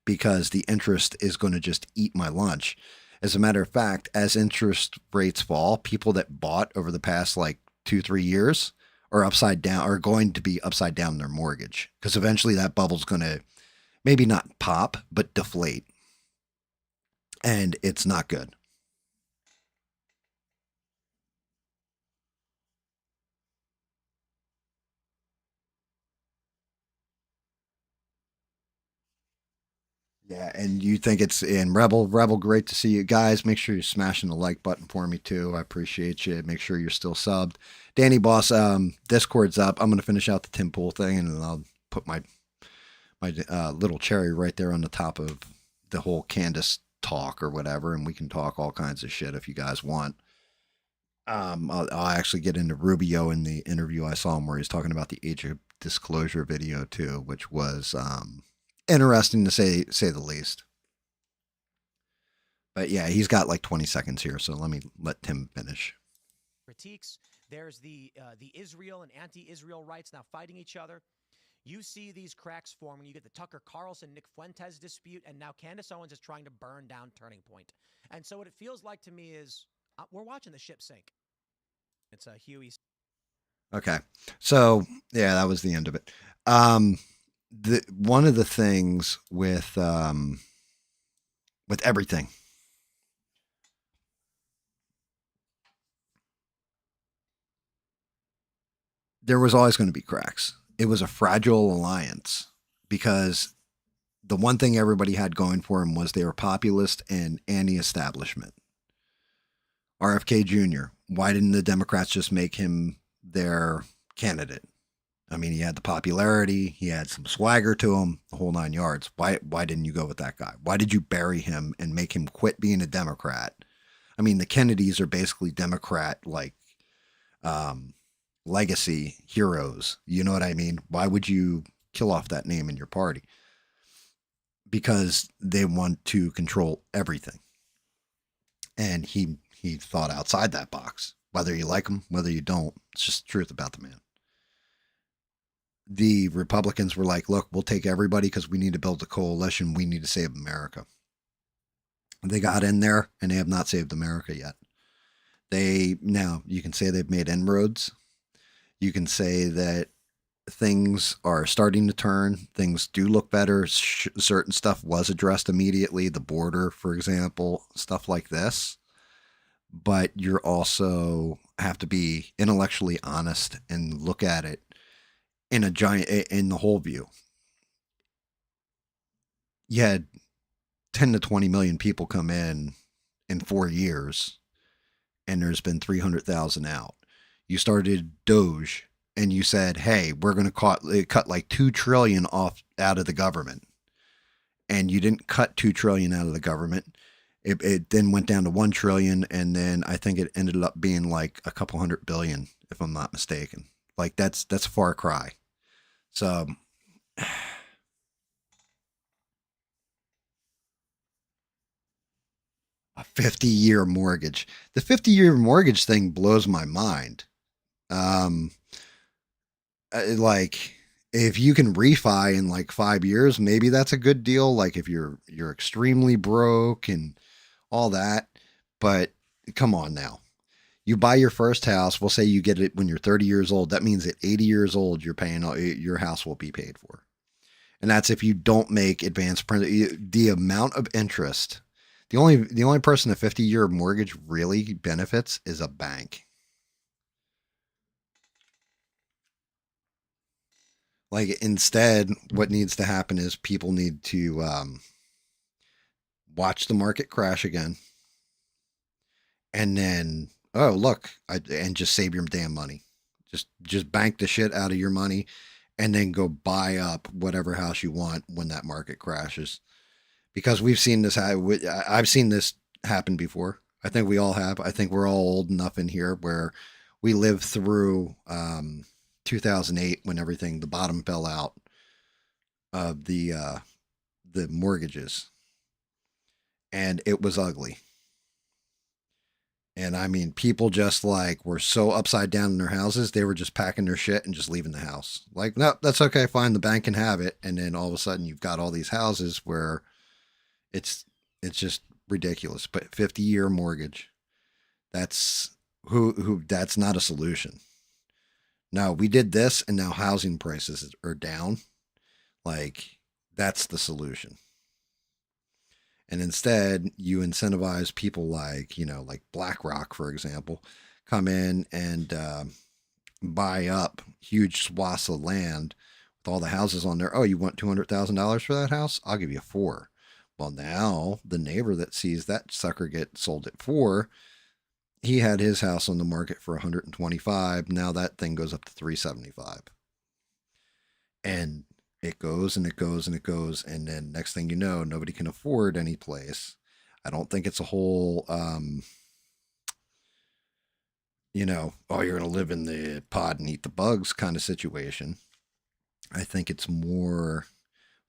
because the interest is going to just eat my lunch. As a matter of fact, as interest rates fall, people that bought over the past 2-3 years are going to be upside down in their mortgage because eventually that bubble's going to maybe not pop, but deflate. And it's not good. Yeah, and you think it's in Rebel, great to see you guys. Make sure you're smashing the like button for me too. I appreciate you. Make sure you're still subbed. Danny Boss, Discord's up. I'm gonna finish out the Tim Pool thing, and then I'll put my little cherry right there on the top of the whole Candace talk or whatever, and we can talk all kinds of shit if you guys want. I'll actually get into Rubio in the interview I saw him where he's talking about the age of disclosure video too, which was interesting to say the least. But yeah, he's got like 20 seconds here, so let Tim finish. Critiques. There's the Israel and anti-Israel rights now fighting each other. You see these cracks forming. You get the Tucker Carlson, Nick Fuentes dispute, and now Candace Owens is trying to burn down Turning Point. And so what it feels like to me is we're watching the ship sink. It's a Huey. Okay, so yeah, that was the end of it. One of the things with everything, there was always going to be cracks. It was a fragile alliance because the one thing everybody had going for them was they were populist and anti-establishment. RFK Jr., why didn't the Democrats just make him their candidate? I mean, he had the popularity, he had some swagger to him, the whole 9 yards. Why didn't you go with that guy? Why did you bury him and make him quit being a Democrat? I mean, the Kennedys are basically Democrat legacy heroes. You know what I mean? Why would you kill off that name in your party? Because they want to control everything. And he thought outside that box. Whether you like him, whether you don't, it's just the truth about the man. The Republicans were like, look, we'll take everybody because we need to build a coalition. We need to save America. They got in there and they have not saved America yet. Now you can say they've made inroads. You can say that things are starting to turn. Things do look better. Certain stuff was addressed immediately. The border, for example, stuff like this. But you're also have to be intellectually honest and look at it in the whole view. You had 10 to 20 million people come in 4 years, and there's been 300,000 out. You started Doge, and you said, hey, we're going to cut like $2 trillion out of the government. And you didn't cut $2 trillion out of the government. It then went down to 1 trillion, and then I think it ended up being like a couple $100 billion, if I'm not mistaken. Like that's a far cry. So a 50-year mortgage. The 50-year mortgage thing blows my mind. Like if you can refi in like 5 years, maybe that's a good deal. Like if you're extremely broke and all that, but come on now. You buy your first house. We'll say you get it when you're 30 years old. That means at 80 years old, your house will be paid for. And that's if you don't make advanced the amount of interest. The only person a 50-year mortgage really benefits is a bank. Like instead, what needs to happen is people need to watch the market crash again, and then look, and just save your damn money. Just bank the shit out of your money, and then go buy up whatever house you want when that market crashes. Because we've seen this. I've seen this happen before. I think we all have. I think we're all old enough in here where we lived through 2008 when the bottom fell out of the mortgages, and it was ugly. And I mean, people just like were so upside down in their houses, they were just packing their shit and just leaving the house. Like, no, that's okay, fine, the bank can have it. And then all of a sudden, you've got all these houses where it's just ridiculous. But 50-year mortgage, that's that's not a solution. No, we did this, and now housing prices are down. Like, that's the solution. And instead, you incentivize people like BlackRock, for example, come in and buy up huge swaths of land with all the houses on there. Oh, you want $200,000 for that house? I'll give you 4. Well, now the neighbor that sees that sucker get sold at 4, he had his house on the market for 125. Now that thing goes up to 375. And it goes and it goes and it goes. And then next thing you know, nobody can afford any place. I don't think it's a whole, oh, you're going to live in the pod and eat the bugs kind of situation. I think it's more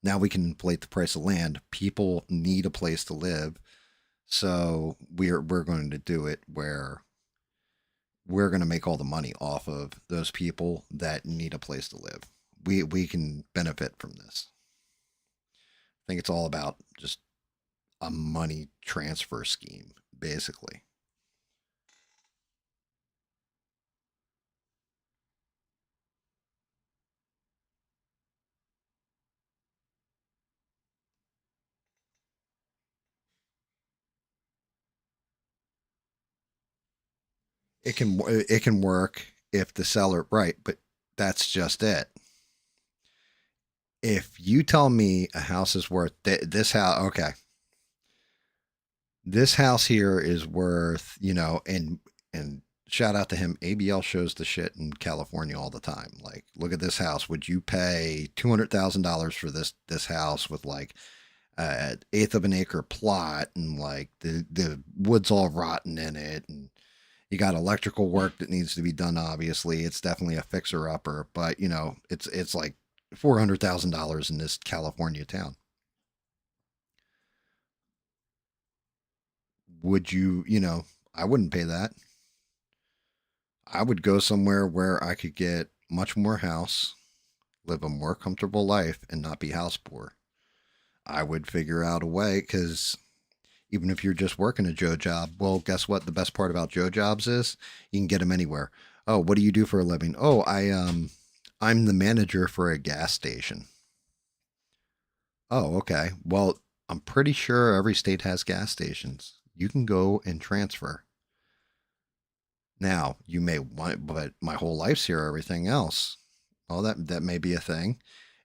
now we can inflate the price of land. People need a place to live. So we're going to do it where we're going to make all the money off of those people that need a place to live. We can benefit from this. I think it's all about just a money transfer scheme, basically. It can work if the seller right, but that's just it. If you tell me a house is worth this house, okay, this house here is worth, and shout out to him. ABL shows the shit in California all the time. Like, look at this house. Would you pay $200,000 for this house with like an eighth of an acre plot and like the wood's all rotten in it, and you got electrical work that needs to be done. Obviously, it's definitely a fixer upper, but it's like $400,000 in this California town. Would you, I wouldn't pay that. I would go somewhere where I could get much more house, live a more comfortable life, and not be house poor. I would figure out a way because even if you're just working a Joe job, well, guess what? The best part about Joe jobs is you can get them anywhere. Oh, what do you do for a living? Oh, I'm the manager for a gas station. Oh, okay. Well, I'm pretty sure every state has gas stations. You can go and transfer. Now, you may want, but my whole life's here, everything else. Well, that may be a thing.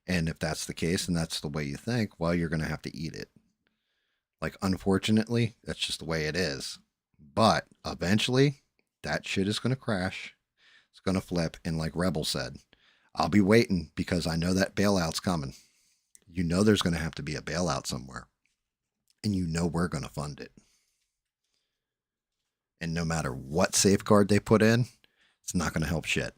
And if that's the case and that's the way you think, well, you're going to have to eat it. Like, unfortunately, that's just the way it is. But eventually, that shit is going to crash. It's going to flip. And like Rebel said, I'll be waiting because I know that bailout's coming. You know there's going to have to be a bailout somewhere. And you know we're going to fund it. And no matter what safeguard they put in, it's not going to help shit.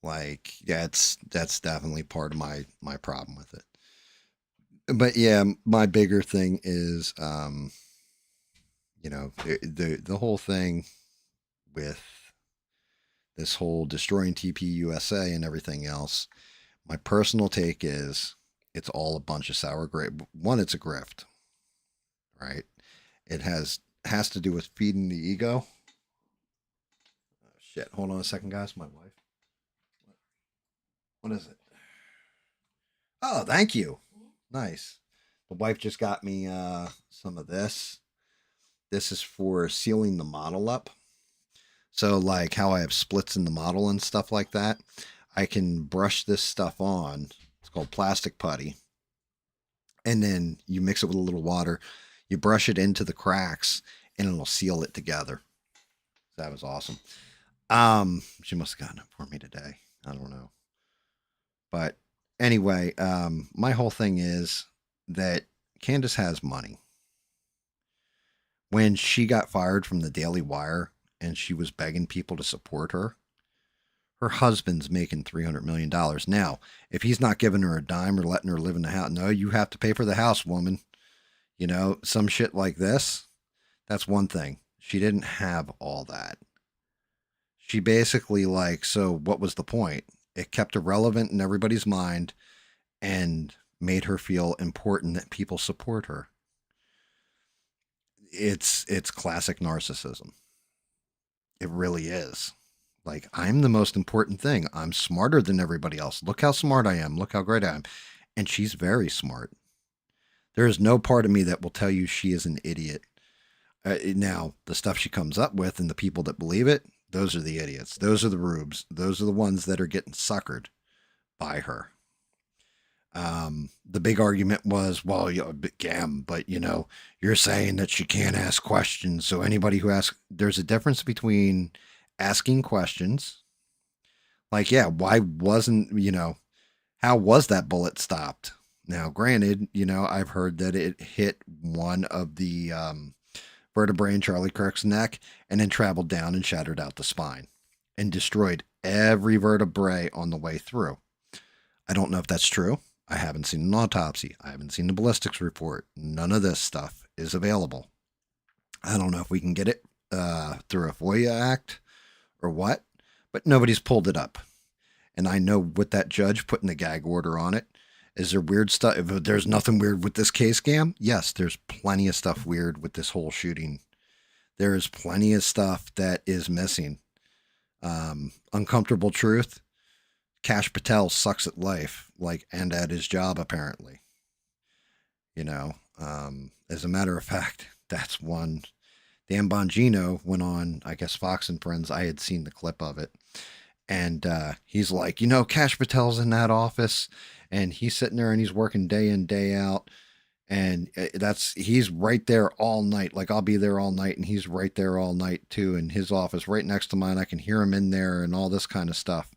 Like that's definitely part of my problem with it. But yeah, my bigger thing is the whole thing with this whole destroying TP USA and everything else. My personal take is it's all a bunch of sour grape. One, it's a grift, right? It has to do with feeding the ego. Oh, shit, hold on a second, guys. My wife. What is it? Oh, thank you. Nice. The wife just got me some of this. This is for sealing the model up. So, like how I have splits in the model and stuff like that, I can brush this stuff on. It's called plastic putty. And then you mix it with a little water. You brush it into the cracks, and it'll seal it together. That was awesome. She must have gotten it for me today. I don't know. But anyway, my whole thing is that Candace has money. When she got fired from the Daily Wire and she was begging people to support her, her husband's making $300 million. Now, if he's not giving her a dime or letting her live in the house, no, you have to pay for the house, woman. Some shit like this, that's one thing. She didn't have all that. She basically, so what was the point? It kept her relevant in everybody's mind and made her feel important that people support her. It's classic narcissism. It really is. Like, I'm the most important thing. I'm smarter than everybody else. Look how smart I am. Look how great I am. And she's very smart. There is no part of me that will tell you she is an idiot. Now, the stuff she comes up with and the people that believe it, Those are the idiots. Those are the rubes. Those are the ones that are getting suckered by her. The big argument was, well, GAM, but you're saying that she can't ask questions. So anybody who asks, there's a difference between asking questions. Like, yeah, why wasn't, how was that bullet stopped? Now, granted, I've heard that it hit one of the vertebrae in Charlie Kirk's neck and then traveled down and shattered out the spine and destroyed every vertebrae on the way through. I don't know if that's true. I haven't seen an autopsy. I haven't seen the ballistics report. None of this stuff is available. I don't know if we can get it through a FOIA act or what, but nobody's pulled it up. And I know with that judge putting the gag order on it, is there weird stuff? If there's nothing weird with this case, GAM, yes, there's plenty of stuff weird with this whole shooting. There is plenty of stuff that is missing. Uncomfortable truth. Cash Patel sucks at life, and at his job apparently. As a matter of fact, that's one. Dan Bongino went on, I guess, Fox and Friends. I had seen the clip of it. And he's like, Cash Patel's in that office and he's sitting there and he's working day in, day out. And he's right there all night. Like, I'll be there all night and he's right there all night too in his office right next to mine. I can hear him in there and all this kind of stuff.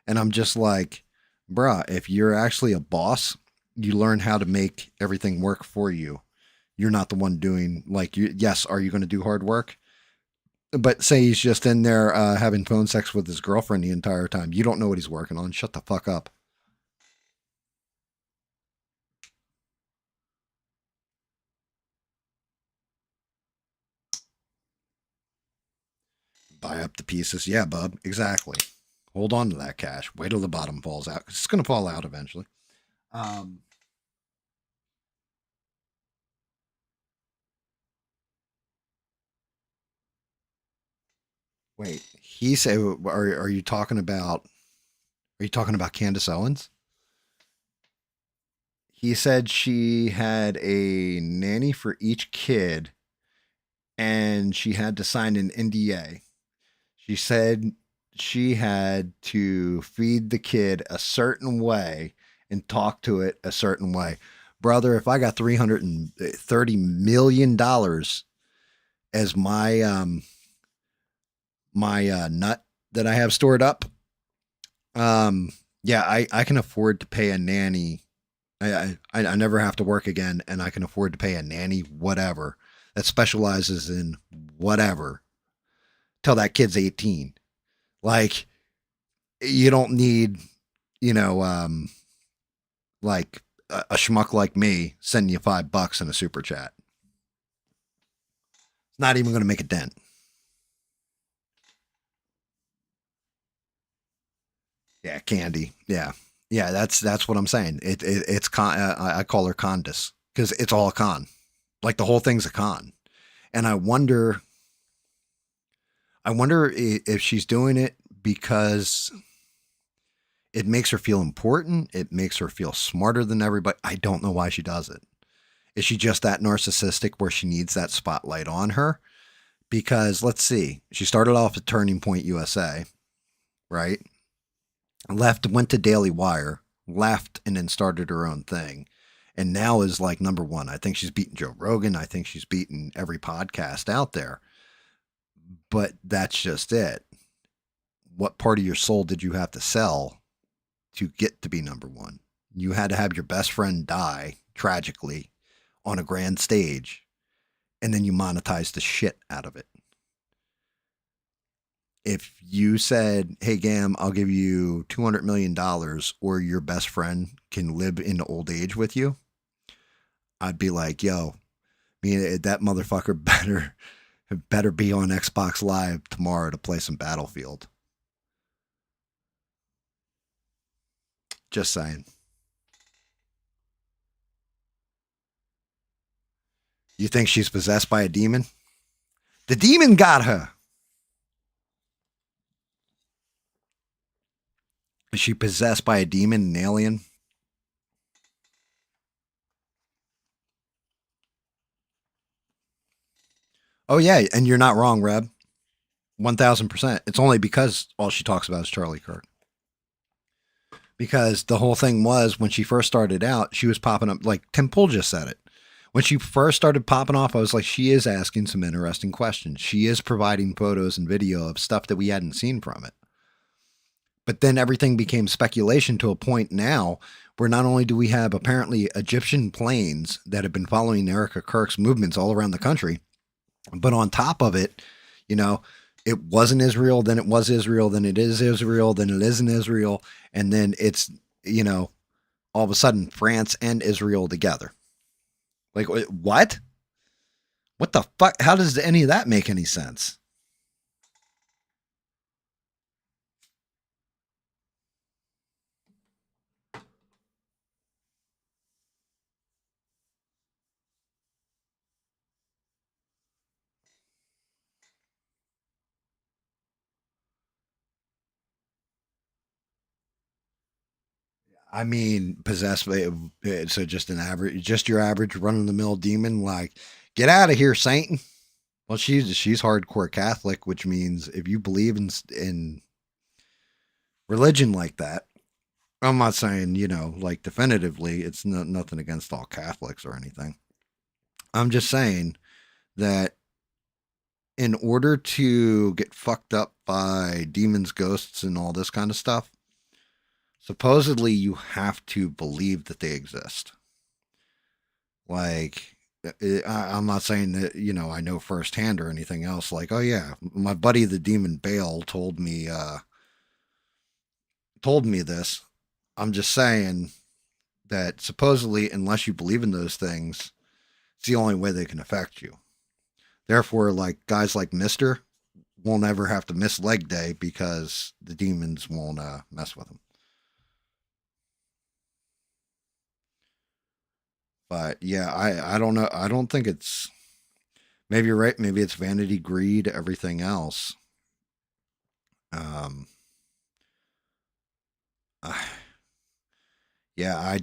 And I'm just like, bruh, if you're actually a boss, you learn how to make everything work for you. You're not the one doing, yes, are you going to do hard work? But say he's just in there having phone sex with his girlfriend the entire time. You don't know what he's working on. Shut the fuck up. Buy up the pieces. Yeah, bub. Exactly. Hold on to that cash. Wait till the bottom falls out. It's going to fall out eventually. Wait. He said, are you talking about? Are you talking about Candace Owens? He said she had a nanny for each kid, and she had to sign an NDA. She said she had to feed the kid a certain way and talk to it a certain way. Brother, if I got $330 million as my nut that I have stored up, yeah, I can afford to pay a nanny. I never have to work again, and I can afford to pay a nanny, whatever, that specializes in whatever, till that kid's 18. Like, you don't need, you know, like a schmuck like me sending you $5 in a super chat. It's not even going to make a dent. Yeah, Candy. Yeah, yeah. That's what I'm saying. It's con. I call her Condace because it's all a con. Like, the whole thing's a con. And I wonder if she's doing it because it makes her feel important. It makes her feel smarter than everybody. I don't know why she does it. Is she just that narcissistic where she needs that spotlight on her? Because let's see, she started off at Turning Point USA, right? Left, went to Daily Wire, left, and then started her own thing. And now is like number one. I think she's beaten Joe Rogan. I think she's beaten every podcast out there. But that's just it. What part of your soul did you have to sell to get to be number one? You had to have your best friend die tragically on a grand stage, and then you monetized the shit out of it. If you said, hey, GAM, I'll give you $200 million or your best friend can live into old age with you, I'd be like, yo, that motherfucker better be on Xbox Live tomorrow to play some Battlefield. Just saying. You think she's possessed by a demon? The demon got her. Is she possessed by a demon, an alien? Oh, yeah, and you're not wrong, Reb. 1000%. It's only because all she talks about is Charlie Kirk. Because the whole thing was when she first started out, she was popping up like Tim Pool just said it. When she first started popping off, I was like, she is asking some interesting questions. She is providing photos and video of stuff that we hadn't seen from it. But then everything became speculation to a point now where not only do we have apparently Egyptian planes that have been following Erica Kirk's movements all around the country, but on top of it, you know, it wasn't Israel, then it was Israel, then it is Israel, then it isn't Israel, and then it's, you know, all of a sudden France and Israel together. Like, what? What the fuck? How does any of that make any sense? I mean, possessed by so just an average, just your average run of the mill demon. Like, get out of here, Satan. Well, she's hardcore Catholic, which means if you believe in religion like that, I'm not saying like definitively. It's nothing against all Catholics or anything. I'm just saying that in order to get fucked up by demons, ghosts, and all this kind of stuff, supposedly you have to believe that they exist. Like, I'm not saying that, I know firsthand or anything else. Like, oh yeah, my buddy the demon Bale told me this. I'm just saying that supposedly, unless you believe in those things, it's the only way they can affect you. Therefore, like guys like Mister won't ever have to miss leg day because the demons won't mess with them. But yeah, I don't know. I don't think it's, maybe you're right. Maybe it's vanity, greed, everything else. Um, I, yeah, I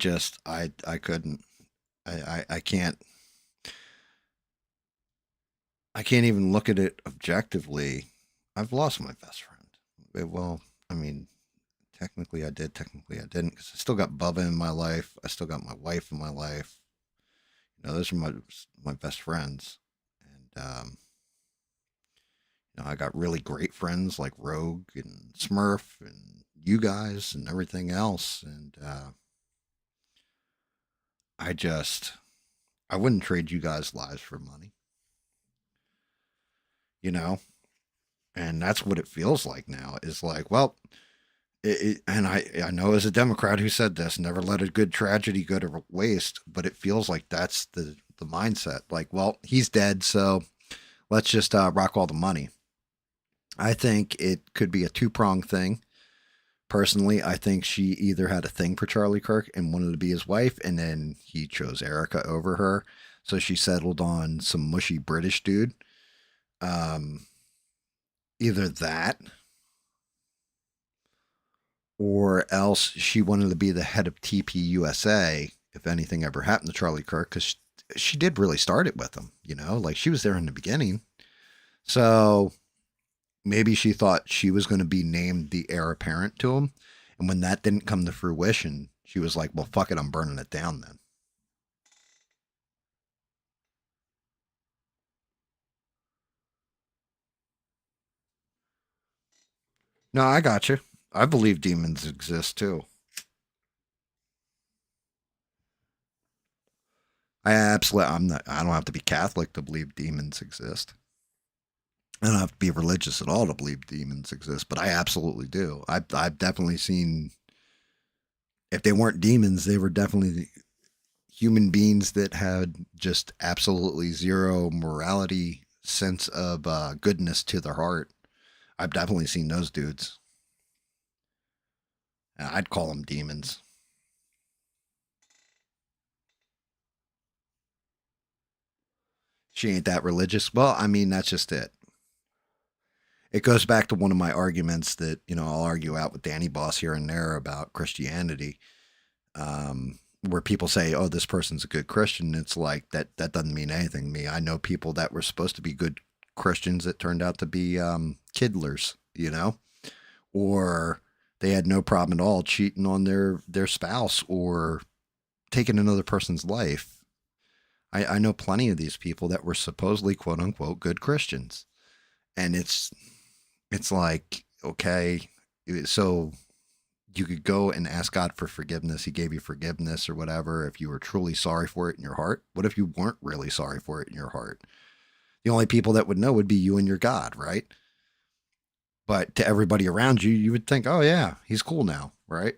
couldn't. I can't. I can't even look at it objectively. I've lost my best friend. Well, I mean, technically I did. Technically I didn't, because I still got Bubba in my life. I still got my wife in my life. Those are my best friends, and I got really great friends like Rogue and Smurf and you guys and everything else, and I just I wouldn't trade you guys' lives for money, you know, and that's what it feels like now. Is like, well, and I know as a Democrat who said this, never let a good tragedy go to waste, but it feels like that's the mindset. Like, well, he's dead, so let's just rock all the money. I think it could be a two-pronged thing. Personally, I think she either had a thing for Charlie Kirk and wanted to be his wife, and then he chose Erica over her. So she settled on some mushy British dude. Um, Either that, or else she wanted to be the head of TPUSA if anything ever happened to Charlie Kirk, because she did really start it with him, like she was there in the beginning. So maybe she thought she was going to be named the heir apparent to him. And when that didn't come to fruition, she was like, well, fuck it, I'm burning it down then. No, I got you. I believe demons exist too. I don't have to be Catholic to believe demons exist. I don't have to be religious at all to believe demons exist, but I absolutely do. I've definitely seen, if they weren't demons, they were definitely human beings that had just absolutely zero morality, sense of goodness to their heart. I've definitely seen those dudes. I'd call them demons. She ain't that religious. Well, I mean, that's just it. It goes back to one of my arguments that, I'll argue out with Danny Boss here and there about Christianity, where people say, "Oh, this person's a good Christian." It's like that doesn't mean anything to me. I know people that were supposed to be good Christians that turned out to be kidlers, you know, or they had no problem at all cheating on their spouse or taking another person's life. I know plenty of these people that were supposedly quote unquote good Christians, and it's like, okay, so you could go and ask God for forgiveness. He gave you forgiveness or whatever if you were truly sorry for it in your heart. What if you weren't really sorry for it in your heart? The only people that would know would be you and your God, right? But to everybody around you, you would think, oh, yeah, he's cool now, right?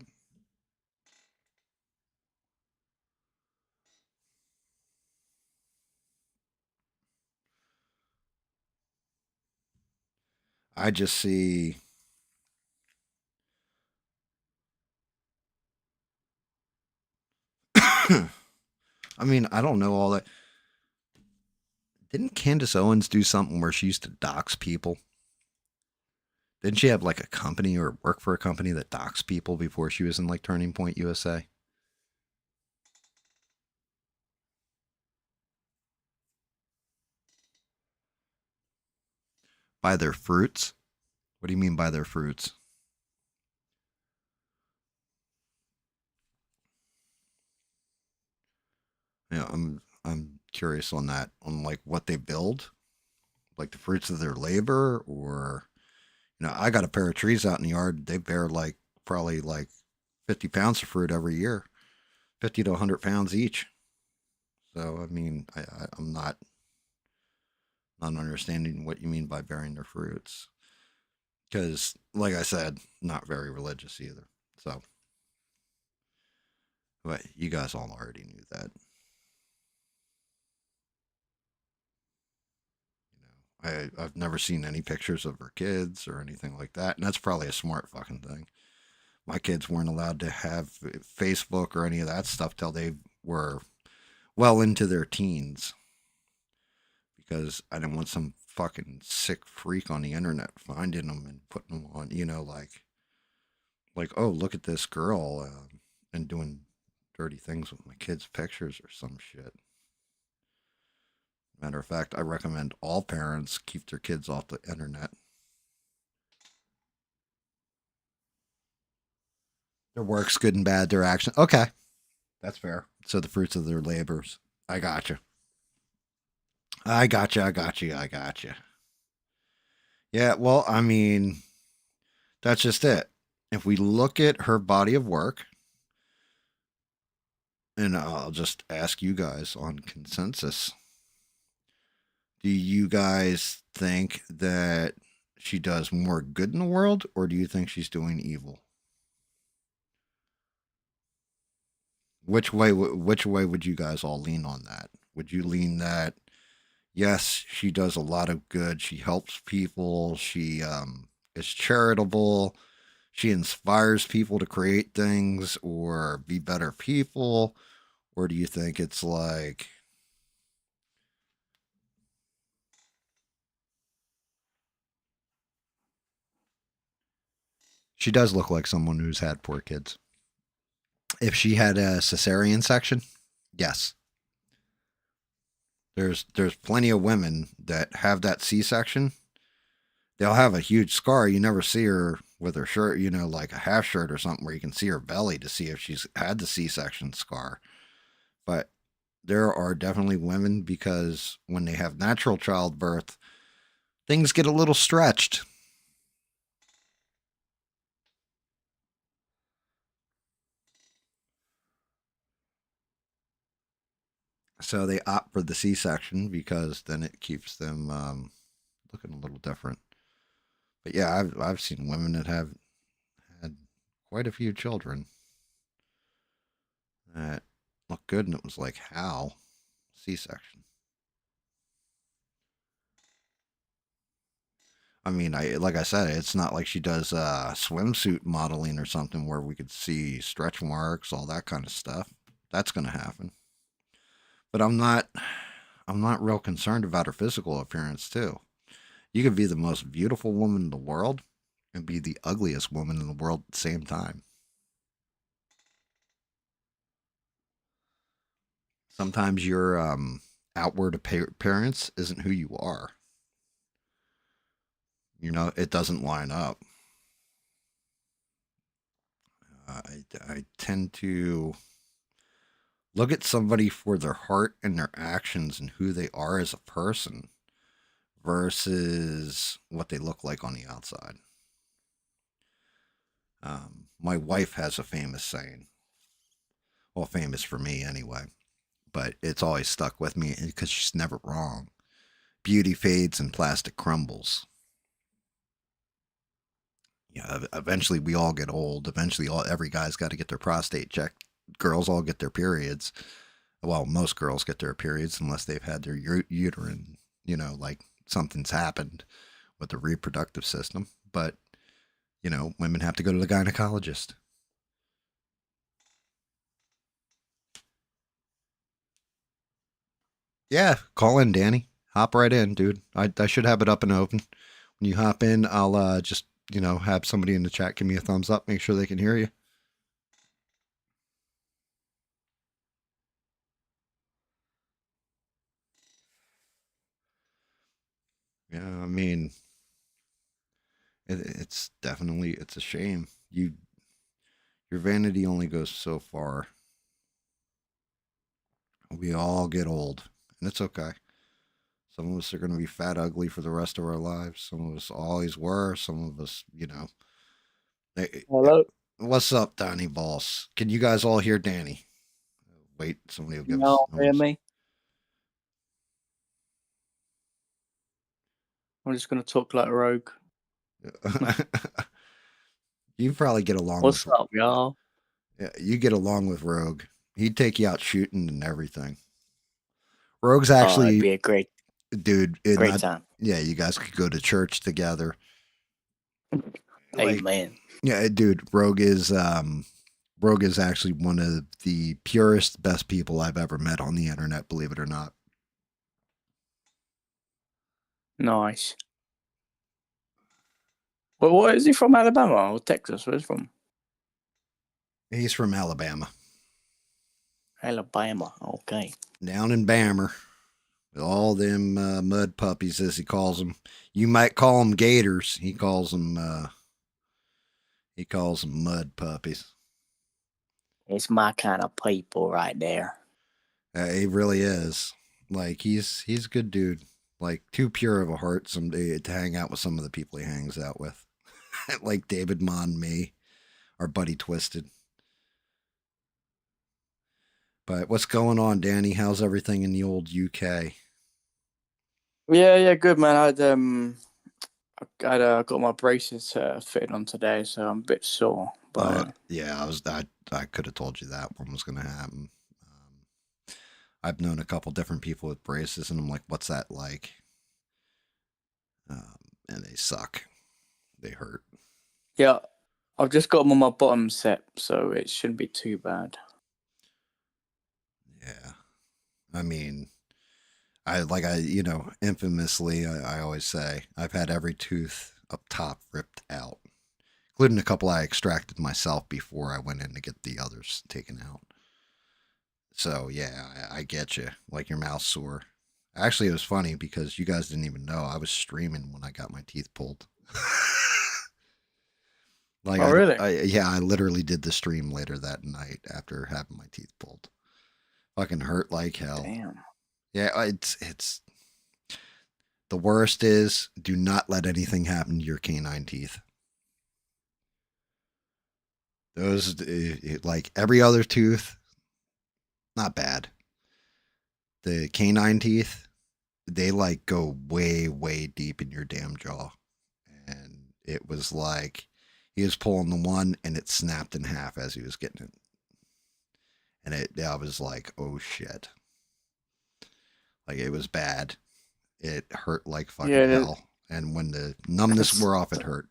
I just see. I mean, I don't know all that. Didn't Candace Owens do something where she used to dox people? Didn't she have like a company or work for a company that dox people before she was in like Turning Point USA? By their fruits? What do you mean by their fruits? Yeah, I'm curious on that, on like what they build, like the fruits of their labor, or I got a pair of trees out in the yard. They bear like probably like 50 pounds of fruit every year, 50 to 100 pounds each. So I mean, I'm not understanding what you mean by bearing their fruits, because like I said, not very religious either. So, but you guys all already knew that. I've never seen any pictures of her kids or anything like that, and that's probably a smart fucking thing. My kids weren't allowed to have Facebook or any of that stuff till they were well into their teens because I didn't want some fucking sick freak on the internet finding them and putting them on, like oh look at this girl and doing dirty things with my kids' pictures or some shit. Matter of fact, I recommend all parents keep their kids off the internet. Their work's good and bad, their action. Okay, that's fair. So the fruits of their labors. I gotcha. I gotcha. I gotcha. I gotcha. Yeah, well, I mean, that's just it. If we look at her body of work, and I'll just ask you guys on consensus, do you guys think that she does more good in the world, or do you think she's doing evil? Which way would you guys all lean on that? Would you lean that yes, she does a lot of good. She helps people. She is charitable. She inspires people to create things or be better people. Or do you think it's like she does look like someone who's had poor kids? If she had a cesarean section, yes. There's plenty of women that have that C-section. They'll have a huge scar. You never see her with her shirt, like a half shirt or something where you can see her belly to see if she's had the C-section scar. But there are definitely women because when they have natural childbirth, things get a little stretched. So they opt for the C section because then it keeps them looking a little different. But yeah, I've seen women that have had quite a few children that look good, and it was like, how? C section. I mean, I like I said, it's not like she does swimsuit modeling or something where we could see stretch marks, all that kind of stuff. That's gonna happen. But I'm not real concerned about her physical appearance too. You could be the most beautiful woman in the world and be the ugliest woman in the world at the same time. Sometimes your outward appearance isn't who you are. It doesn't line up. I tend to look at somebody for their heart and their actions and who they are as a person versus what they look like on the outside. My wife has a famous saying, well, famous for me anyway, but it's always stuck with me because she's never wrong. Beauty fades and plastic crumbles. Yeah, eventually we all get old. Eventually, every guy's got to get their prostate checked. Girls all get their periods. Well, most girls get their periods unless they've had their uterine, like something's happened with the reproductive system. But, women have to go to the gynecologist. Yeah, call in, Danny. Hop right in, dude. I should have it up and open. When you hop in, I'll just, have somebody in the chat give me a thumbs up, make sure they can hear you. Yeah, I mean, it's definitely it's a shame. Your vanity only goes so far. We all get old, and it's okay. Some of us are going to be fat ugly for the rest of our lives. Some of us always were. Some of us, Hello? What's up, Donnie Boss? Can you guys all hear Danny? Wait, somebody will give us No, hear numbers. me? I'm just going to talk like a rogue. You probably get along What's with. up, y'all? Yeah, you get along with Rogue. He'd take you out shooting and everything. Rogue's Oh, it'd actually, be a great dude. In great that, time. yeah, you guys could go to church together. Like, Amen. yeah, dude. Rogue is actually one of the purest, best people I've ever met on the internet. Believe it or not. Nice. Well, what is he from? Alabama or Texas? Where's he from? He's from Alabama, Alabama. Okay. down in Bammer. With all them mud puppies, as he calls them. You might call them gators. He calls them. He calls them mud puppies. It's my kind of people right there. He really is. Like he's a good dude. Like too pure of a heart someday to hang out with some of the people he hangs out with, like David Mon, me, our buddy Twisted. But what's going on, Danny? How's everything in the old UK? Yeah, good man. I got my braces fitted on today, so I'm a bit sore. But Yeah, I could have told you that one was going to happen. I've known a couple different people with braces, and I'm like, what's that like? And they suck. They hurt. yeah, I've just got them on my bottom set, so it shouldn't be too bad. Yeah. I mean, infamously, I always say I've had every tooth up top ripped out, including a couple I extracted myself before I went in to get the others taken out. So yeah, I get you. Like your mouth's sore. Actually, it was funny because you guys didn't even know I was streaming when I got my teeth pulled. Like Oh, really? I literally did the stream later that night after having my teeth pulled. Fucking hurt like hell. Damn. Yeah, it's the worst is do not let anything happen to your canine teeth. Those like every other tooth, not bad. The canine teeth, they like go way way deep in your damn jaw, and it was like he was pulling the one and it snapped in half as he was getting it, and I was like, oh shit, like it was bad. It hurt like fucking hell, and when the numbness wore off, it hurt.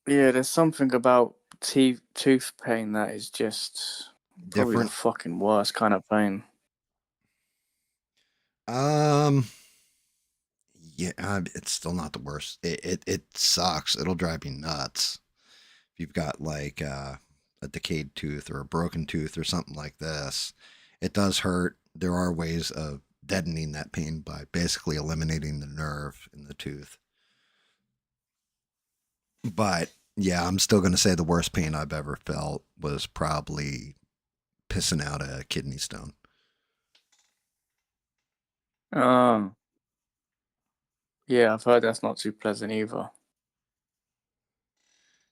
Yeah, there's something about tooth pain that is just probably Different. the fucking worst kind of pain. Yeah, it's still not the worst. It sucks. It'll drive you nuts if you've got like a decayed tooth or a broken tooth or something like this. It does hurt. There are ways of deadening that pain by basically eliminating the nerve in the tooth. But yeah, I'm still going to say the worst pain I've ever felt was probably pissing out a kidney stone. Oh, yeah, I've heard that's not too pleasant either.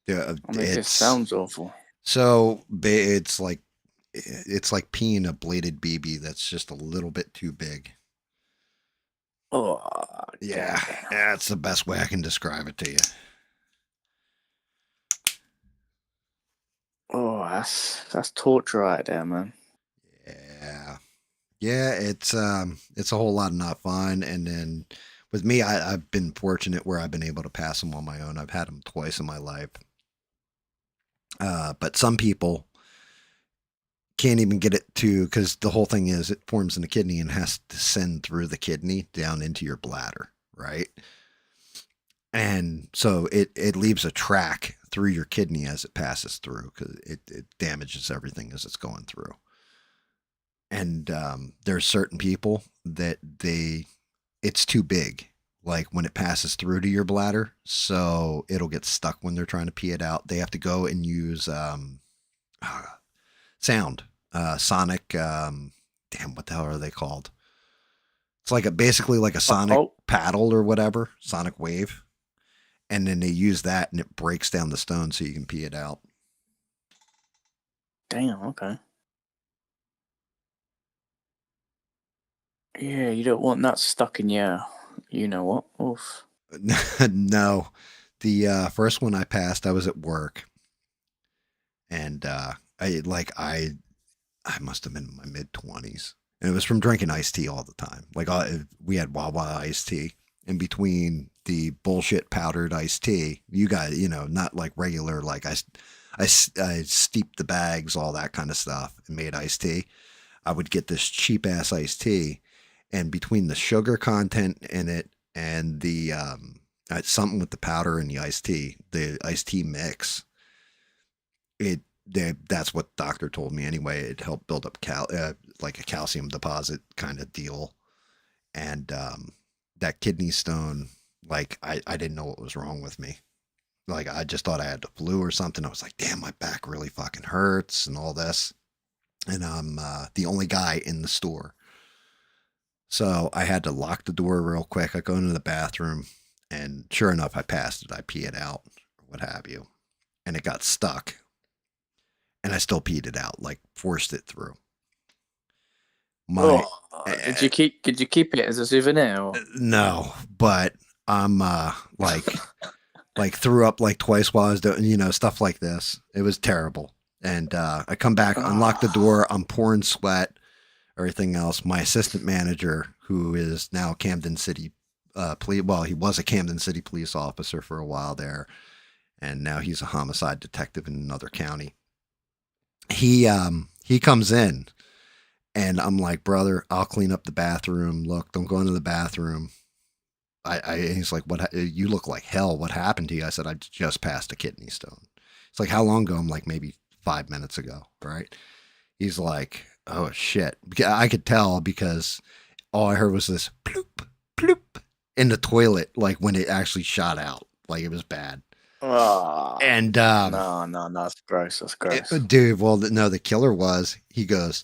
Yeah, I mean, it just sounds awful. so it's like peeing a bladed BB that's just a little bit too big. Oh, Yeah, damn. that's the best way I can describe it to you. Oh, that's torture right there, man. Yeah. Yeah, it's a whole lot of not fun. And then with me, I've been fortunate where I've been able to pass them on my own. I've had them twice in my life. But some people can't even get it to, because the whole thing is it forms in the kidney and has to send through the kidney down into your bladder, right? And so it leaves a track through your kidney as it passes through, because it damages everything as it's going through. And there's certain people that it's too big, like when it passes through to your bladder, so it'll get stuck when they're trying to pee it out. They have to go and use sound, sonic. Damn, what the hell are they called? It's like basically like a sonic paddle or whatever, sonic wave, and then they use that and it breaks down the stone so you can pee it out. Damn, okay. Yeah, you don't want that stuck in your, you know what? Oof. No, the first one I passed, I was at work, and I must have been in my mid-20s, and it was from drinking iced tea all the time. Like we had Wawa iced tea in between the bullshit powdered iced tea. You guys, not like regular, like I steeped the bags, all that kind of stuff, and made iced tea. I would get this cheap ass iced tea, and between the sugar content in it and the something with the powder and the iced tea mix, that's what the doctor told me anyway. It helped build up like a calcium deposit kind of deal, and that kidney stone. Like I didn't know what was wrong with me. Like I just thought I had the flu or something. I was like, damn, my back really fucking hurts and all this. And I'm the only guy in the store. So I had to lock the door real quick. I go into the bathroom, and sure enough, I passed it. I pee it out, or what have you. And it got stuck. And I still peed it out, like forced it through. Did you keep it as a souvenir? Or? No, but I'm like threw up like twice while I was doing, stuff like this. It was terrible. And I come back, unlock the door. I'm pouring sweat, everything else. My assistant manager, who is now Camden City he was a Camden City police officer for a while there, and now he's a homicide detective in another county. He comes in, and I'm like, brother, I'll clean up the bathroom. Look, don't go into the bathroom. He's like, what? You look like hell. What happened to you? I said, I just passed a kidney stone. It's like, how long ago? I'm like, maybe 5 minutes ago. Right. He's like, oh shit. I could tell because all I heard was this bloop, bloop in the toilet. Like when it actually shot out, like it was bad. And no, that's gross. That's gross. Dude, well, no, the killer was, he goes,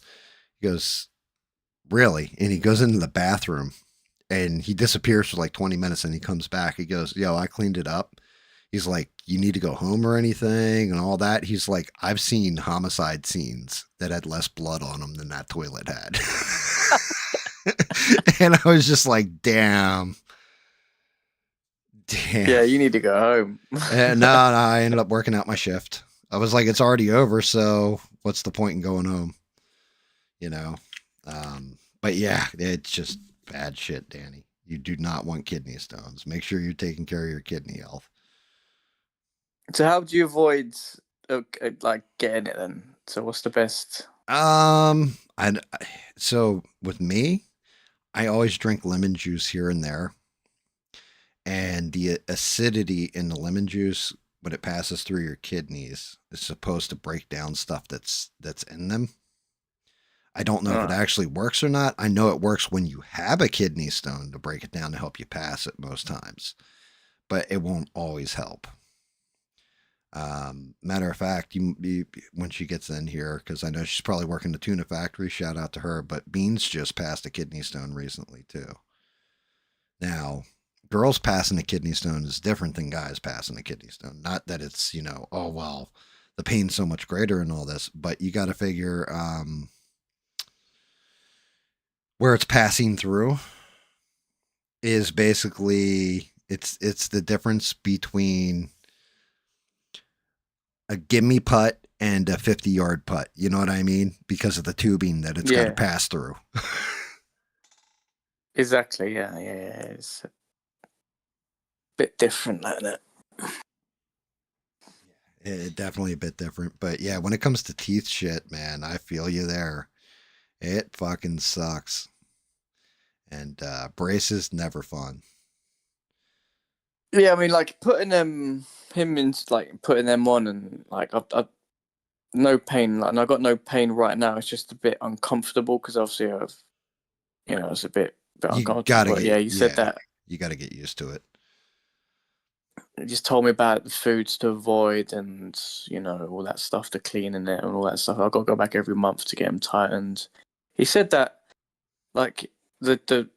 really? And he goes into the bathroom and he disappears for like 20 minutes and he comes back. He goes, yo, I cleaned it up. He's like, you need to go home or anything and all that. He's like, I've seen homicide scenes that had less blood on them than that toilet had. And I was just like, damn. Yeah, you need to go home. No, I ended up working out my shift. I was like, it's already over, so what's the point in going home? But yeah, it's just bad shit, Danny. You do not want kidney stones. Make sure you're taking care of your kidney health. So how do you avoid like getting it then? So what's the best? So with me, I always drink lemon juice here and there, and the acidity in the lemon juice when it passes through your kidneys is supposed to break down stuff that's in them. I don't know if it Ah, actually works or not. I know it works when you have a kidney stone to break it down to help you pass it most times, but it won't always help. Matter of fact, when she gets in here, because I know she's probably working the tuna factory. Shout out to her. But Beans just passed a kidney stone recently too. Now, girls passing a kidney stone is different than guys passing a kidney stone. Not that it's oh well, the pain's so much greater and all this, but you got to figure where it's passing through is basically it's the difference between a gimme putt and a 50-yard putt. You know what I mean? Because of the tubing that it's got to yeah, pass through. exactly. Yeah, yeah, yeah. It's a bit different, isn't it? Definitely a bit different. But yeah, when it comes to teeth shit, man, I feel you there. It fucking sucks. And braces, never fun. Yeah, I mean, like putting him in, like putting them on, and like I've no pain. Like, and I got no pain right now. It's just a bit uncomfortable because obviously it's a bit You uncomfortable. gotta But yeah, get, you said yeah, that. you gotta get used to it. You just told me about the foods to avoid and all that stuff, the cleaning it and all that stuff. I've got to go back every month to get them tightened. He said that like the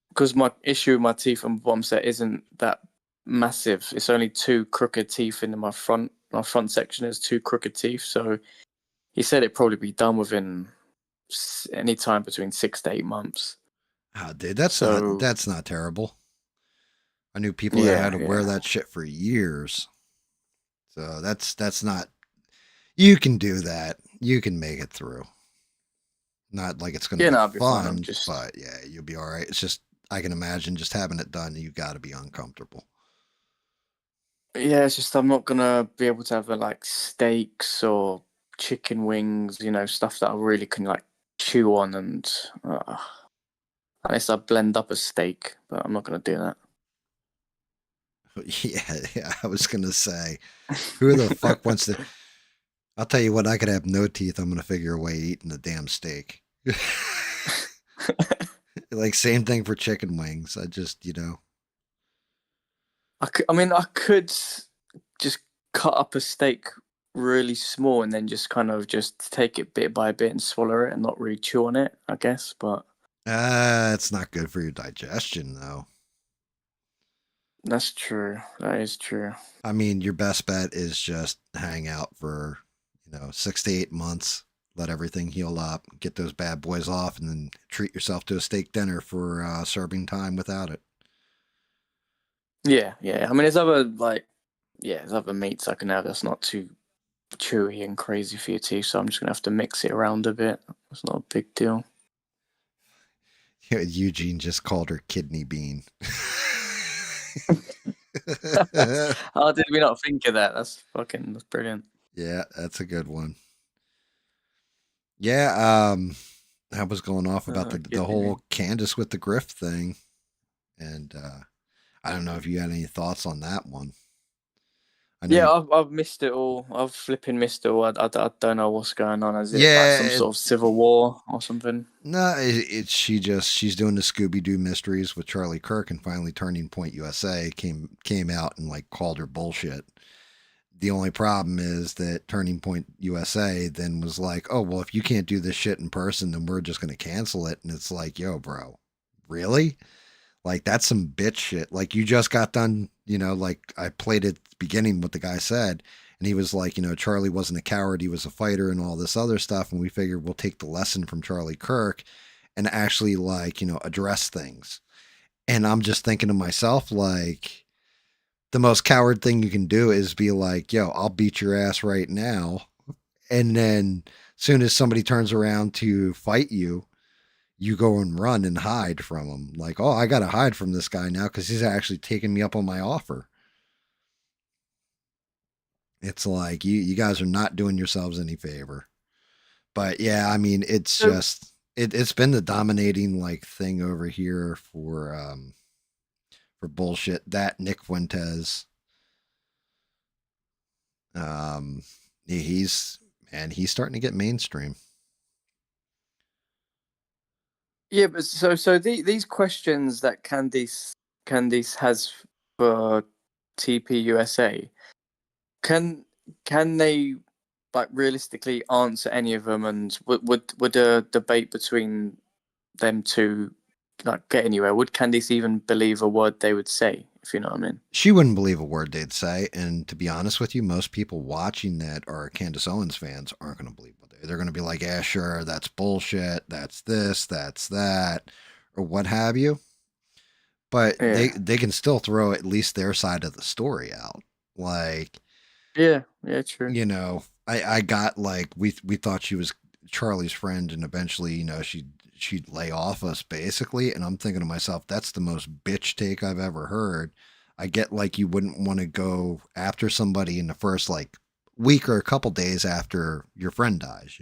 because my issue with my teeth and bottom set isn't that massive. It's only two crooked teeth in my front. My front section is two crooked teeth. So he said it'd probably be done within any time between 6 to 8 months. Oh, dude, that's not So that's not terrible. I knew people that had yeah, to wear yeah, that shit for years. So that's not. You can do that. You can make it through. Not like it's going to yeah. be No, I'll be fine. I'm fun, just but yeah, you'll be all right. It's just I can imagine just having it done. You got to be uncomfortable. yeah. It's just I'm not gonna be able to have like steaks or chicken wings. Stuff that I really can like chew on and unless I blend up a steak, but I'm not gonna do that. Yeah, I was going to say, who the fuck wants to? I'll tell you what, I could have no teeth. I'm going to figure a way eating the damn steak. Like, same thing for chicken wings. I just, I mean, I could just cut up a steak really small and then just kind of just take it bit by bit and swallow it and not really chew on it, I guess. But it's not good for your digestion, though. that's true. That is true. I mean, your best bet is just hang out for, 6 to 8 months, let everything heal up, get those bad boys off, and then treat yourself to a steak dinner for serving time without it. Yeah, yeah. I mean, there's other meats I can have that's not too chewy and crazy for your teeth. So I'm just gonna have to mix it around a bit. It's not a big deal. Eugene just called her kidney bean. Oh, did we not think of that? That's brilliant. Yeah, that's a good one. Yeah, I was going off about the Kidney bean. whole Candace with the grift thing, and I don't know if you had any thoughts on that one. I know. Yeah, I've missed it all. I've flipping missed it all. I don't know what's going on. Is it like Yeah, some sort of civil war or something? no, it's she's doing the Scooby Doo mysteries with Charlie Kirk, and finally Turning Point USA came out and like called her bullshit. The only problem is that Turning Point USA then was like, oh well, if you can't do this shit in person, then we're just gonna cancel it. And it's like, yo, bro, really? Like that's some bitch shit. Like you just got done, like I played at the beginning what the guy said, and he was like, Charlie wasn't a coward, he was a fighter and all this other stuff, and we figured we'll take the lesson from Charlie Kirk and actually like, address things. And I'm just thinking to myself, like, the most coward thing you can do is be like, yo, I'll beat your ass right now. And then soon as somebody turns around to fight you, you go and run and hide from him. Like, oh, I got to hide from this guy now because he's actually taking me up on my offer. It's like you guys are not doing yourselves any favor. But yeah, I mean, it's So, just it's been the dominating like thing over here for bullshit. That Nick Fuentes, um, he's starting to get mainstream. Yeah, but these questions that Candice has for TPUSA, can they like realistically answer any of them, and would a debate between them two like get anywhere? Would Candice even believe a word they would say, if you know what I mean? She wouldn't believe a word they'd say, and to be honest with you, most people watching that are Candace Owens fans aren't going to believe what they're going to be like. Yeah, sure, that's bullshit. That's this. That's that, or what have you. But Yeah, they can still throw at least their side of the story out. Like, yeah, true. I got like we thought she was Charlie's friend, and eventually, she'd lay off us basically. And I'm thinking to myself, that's the most bitch take I've ever heard. I get like you wouldn't want to go after somebody in the first like week or a couple days after your friend dies.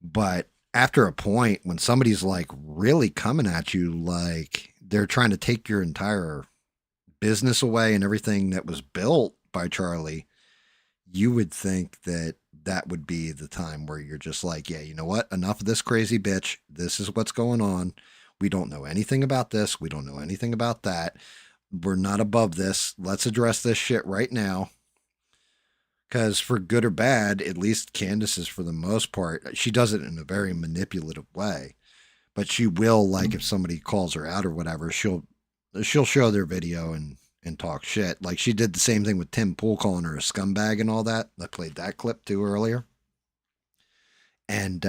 But after a point, when somebody's like really coming at you, like they're trying to take your entire business away and everything that was built by Charlie, you would think that that would be the time where you're just like, yeah, you know what? Enough of this crazy bitch. This is what's going on. We don't know anything about this. We don't know anything about that. We're not above this. Let's address this shit right now. Because for good or bad, at least Candace is for the most part, she does it in a very manipulative way. But she will, like, if somebody calls her out or whatever, she'll show their video and talk shit. Like she did the same thing with Tim Pool calling her a scumbag and all that. I played that clip too earlier. And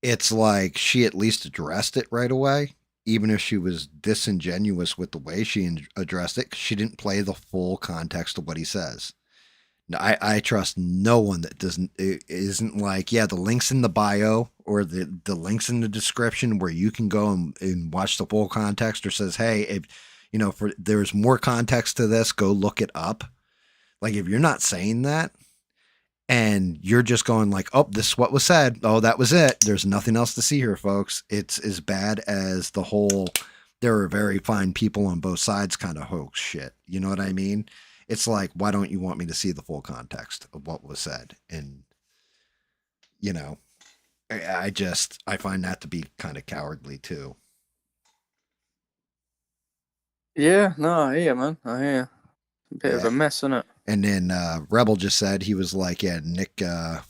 it's like she at least addressed it right away, even if she was disingenuous with the way she addressed it. She didn't play the full context of what he says. No, I trust no one that isn't like, yeah, the links in the bio or the links in the description where you can go and watch the full context, or says, hey, if for there's more context to this, go look it up. Like if you're not saying that and you're just going like, oh, this is what was said. Oh, that was it. There's nothing else to see here, folks. It's as bad as the whole there are very fine people on both sides kind of hoax shit. You know what I mean? It's like, why don't you want me to see the full context of what was said? And, you know, I find that to be kind of cowardly too. Yeah, no, I hear, man. I hear. A bit of Yeah. a mess, isn't it? And then Rebel just said, he was like, yeah, Nick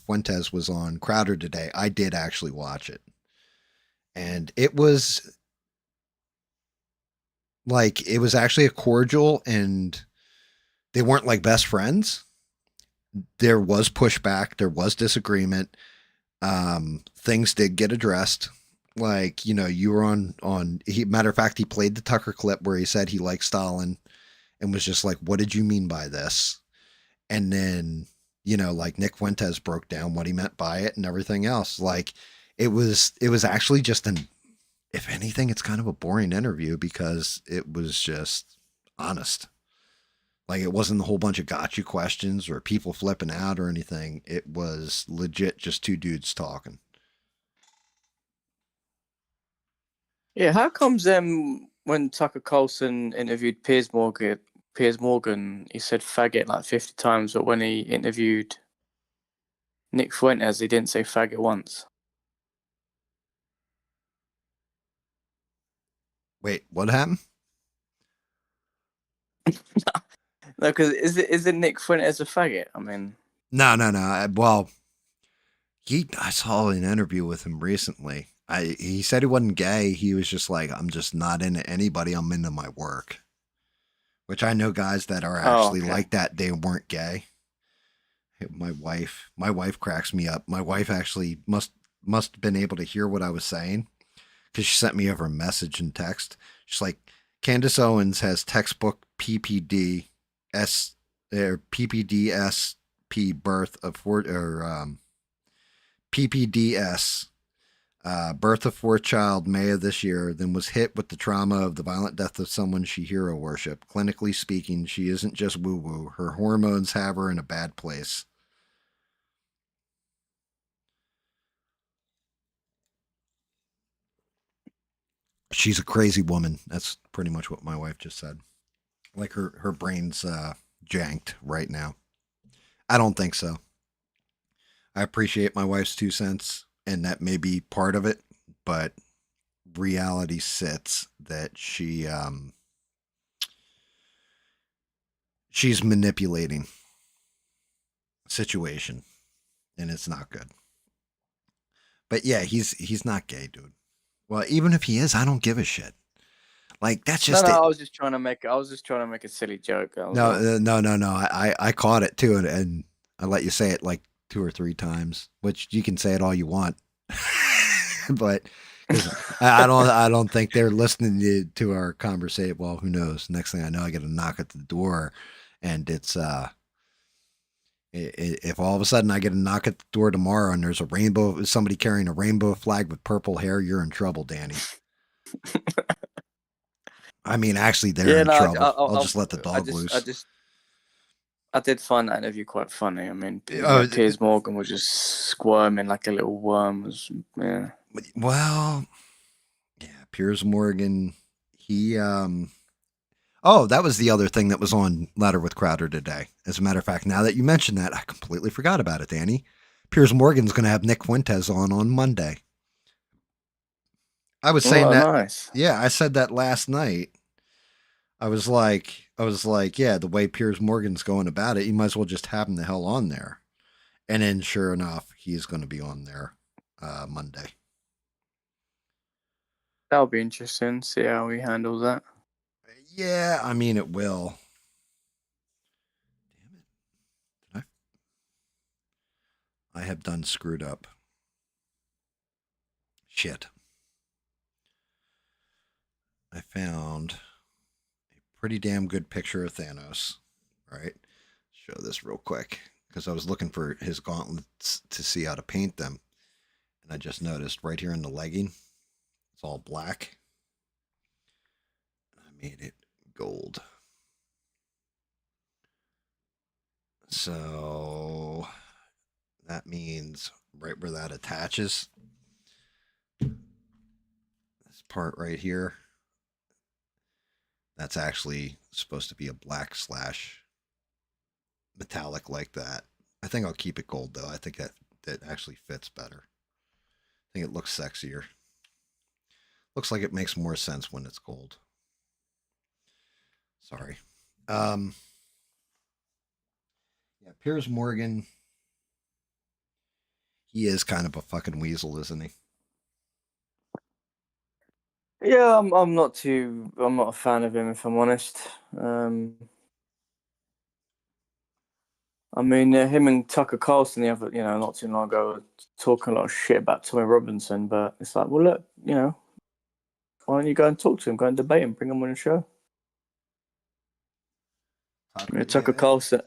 Fuentes was on Crowder today. I did actually watch it. And it was like, it was actually a cordial, and they weren't like best friends. There was pushback, there was disagreement. Things did get addressed. Like, you were matter of fact, he played the Tucker clip where he said he liked Stalin and was just like, what did you mean by this? And then, like Nick Fuentes broke down what he meant by it and everything else. Like it was actually just if anything, it's kind of a boring interview because it was just honest. Like it wasn't a whole bunch of gotcha questions or people flipping out or anything. It was legit just two dudes talking. Yeah, how comes when Tucker Carlson interviewed Piers Morgan, he said faggot like 50 times, but when he interviewed Nick Fuentes, he didn't say faggot once. Wait, what happened? No, because isn't Nick Fuentes a faggot? I mean, No. Well, I saw an interview with him recently. He said he wasn't gay. He was just like, I'm just not into anybody. I'm into my work. Which I know guys that are actually okay. like that. They weren't gay. My wife cracks me up. My wife actually must have been able to hear what I was saying because she sent me over a message in text. She's like, Candace Owens has textbook PPDS or PPDSP birth of PPDS birth of fourth child May of this year, then was hit with the trauma of the violent death of someone she hero worshiped. Clinically speaking, she isn't just woo woo. Her hormones have her in a bad place. She's a crazy woman. That's pretty much what my wife just said. Like her brain's janked right now. I don't think so. I appreciate my wife's 2 cents. and that may be part of it, but reality sits that she's manipulating a situation, and it's not good. But yeah, he's not gay, dude. Well, even if he is, I don't give a shit. Like that's No, just no, it. I was just trying to make a silly joke. That was No, all. no. I caught it too, and I let you say it like 2 or 3 times, which you can say it all you want, but because I don't think they're listening to our conversation. Well, who knows? Next thing I know, I get a knock at the door, and it's if all of a sudden I get a knock at the door tomorrow and there's a rainbow, somebody carrying a rainbow flag with purple hair, you're in trouble, Danny. I mean, actually, they're Yeah, in no, trouble. I'll just let the I dog just, loose. I did find that interview quite funny. I mean, Oh, Piers Morgan was just squirming like a little worm. Yeah. well, yeah, Piers Morgan. He Oh, that was the other thing that was on Ladder with Crowder today. As a matter of fact, now that you mentioned that, I completely forgot about it, Danny. Piers Morgan's going to have Nick Fuentes on Monday. I was saying Oh, that. nice. Yeah, I said that last night. I was like, yeah, the way Piers Morgan's going about it, you might as well just have him the hell on there. And then, sure enough, he's going to be on there Monday. That'll be interesting. See how he handles that. Yeah, I mean, it will. Damn it. I have done screwed up. Shit. I found a pretty damn good picture of Thanos. Right? Show this real quick because I was looking for his gauntlets to see how to paint them. And I just noticed right here in the legging, it's all black. I made it gold. So that means right where that attaches, this part right here, that's actually supposed to be a black slash metallic like that. I think I'll keep it gold though. I think that actually fits better. I think it looks sexier. Looks like it makes more sense when it's gold. Sorry. Um, yeah, Piers Morgan. He is kind of a fucking weasel, isn't he? Yeah, I'm not a fan of him, if I'm honest. I mean, him and Tucker Carlson the other, not too long ago, were talking a lot of shit about Tommy Robinson, but it's like, well, look, why don't you go and talk to him, go and debate him, bring him on the show? Tucker Carlson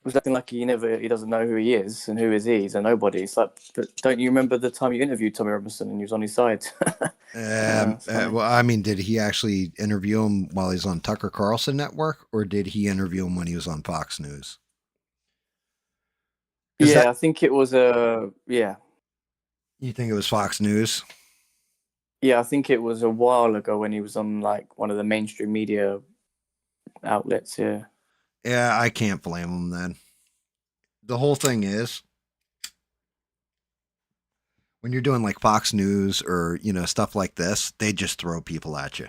was acting like he doesn't know who he is, and who is he? He's a nobody. It's like, but don't you remember the time you interviewed Tommy Robinson and he was on his side? Well, I mean, did he actually interview him while he's on Tucker Carlson Network, or did he interview him when he was on Fox News? Yeah, I think it was yeah. You think it was Fox News? Yeah, I think it was a while ago when he was on like one of the mainstream media outlets. Yeah. Yeah, I can't blame him then. The whole thing is when you're doing like Fox News or, stuff like this, they just throw people at you.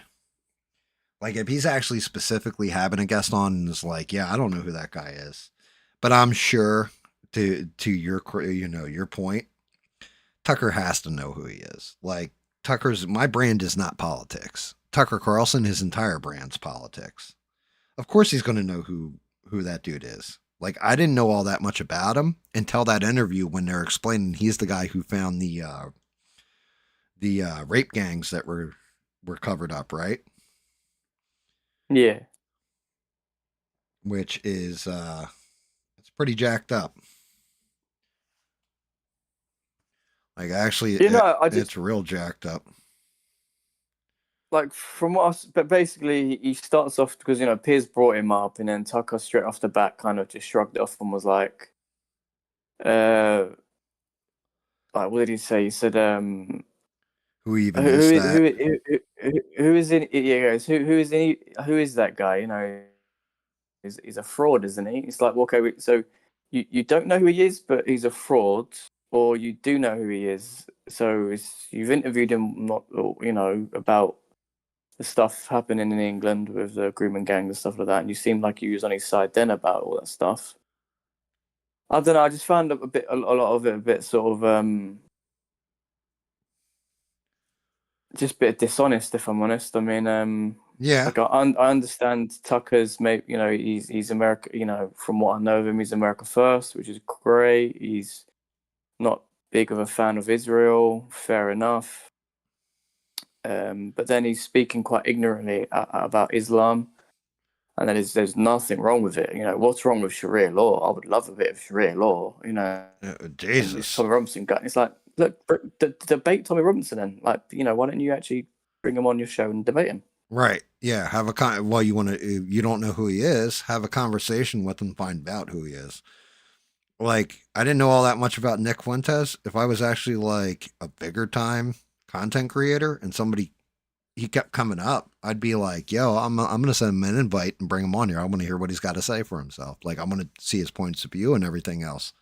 Like if he's actually specifically having a guest on and is like, yeah, I don't know who that guy is. But I'm sure to your point, Tucker has to know who he is. Like my brand is not politics. Tucker Carlson, his entire brand's politics. Of course he's going to know who that dude is. Like I didn't know all that much about him until that interview when they're explaining he's the guy who found the rape gangs that were covered up, right? Yeah. Which is it's pretty jacked up. Like actually it's real jacked up. Like from but basically he starts off because Piers brought him up, and then Tucker straight off the bat kind of just shrugged it off and was like, what did he say? He said, Who even is that? who is in? Yeah, goes, who is that guy? He's a fraud, isn't he? It's like, okay, so you don't know who he is, but he's a fraud. or you do know who he is. So you've interviewed him, not about the stuff happening in England with the grooming gang and stuff like that, and you seemed like you was on his side then about all that stuff. I don't know. I just found a lot of it a bit sort of just a bit dishonest, if I'm honest. I mean, Yeah. like I understand Tucker's he's America. From what I know of him, he's America first, which is great. He's not big of a fan of Israel. Fair enough. But then he's speaking quite ignorantly about Islam, and then there's nothing wrong with it. What's wrong with Sharia law? I would love a bit of Sharia law. And this Jesus. Tommy Robinson guy. It's like, look, debate Tommy Robinson then. Like, why don't you actually bring him on your show and debate him? Right. Yeah. you want to, you don't know who he is, have a conversation with him, find out who he is. Like, I didn't know all that much about Nick Fuentes. If I was actually like a bigger time content creator and he kept coming up, I'd be like, yo, I'm going to send him an invite and bring him on here. I want to hear what he's got to say for himself. Like, I want to see his points of view and everything else.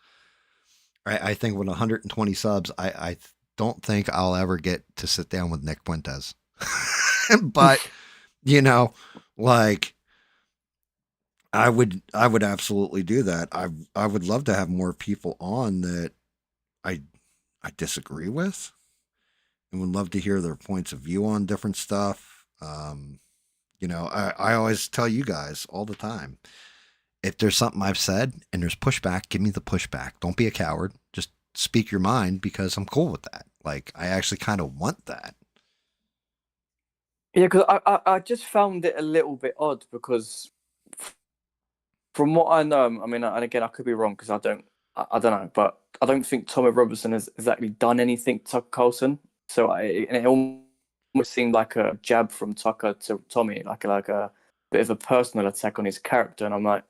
I think with 120 subs, I don't think I'll ever get to sit down with Nick Fuentes. But, like, I would absolutely do that. I would love to have more people on that I disagree with, and would love to hear their points of view on different stuff. I always tell you guys all the time, if there's something I've said and there's pushback, give me the pushback. Don't be a coward. Just speak your mind, because I'm cool with that. Like, I actually kind of want that. Yeah, because I just found it a little bit odd, because from what I know, I mean, and again, I could be wrong because I don't know, but I don't think Tommy Robinson has exactly done anything to Tucker Carlson. So it almost seemed like a jab from Tucker to Tommy, like a bit of a personal attack on his character. And I'm like,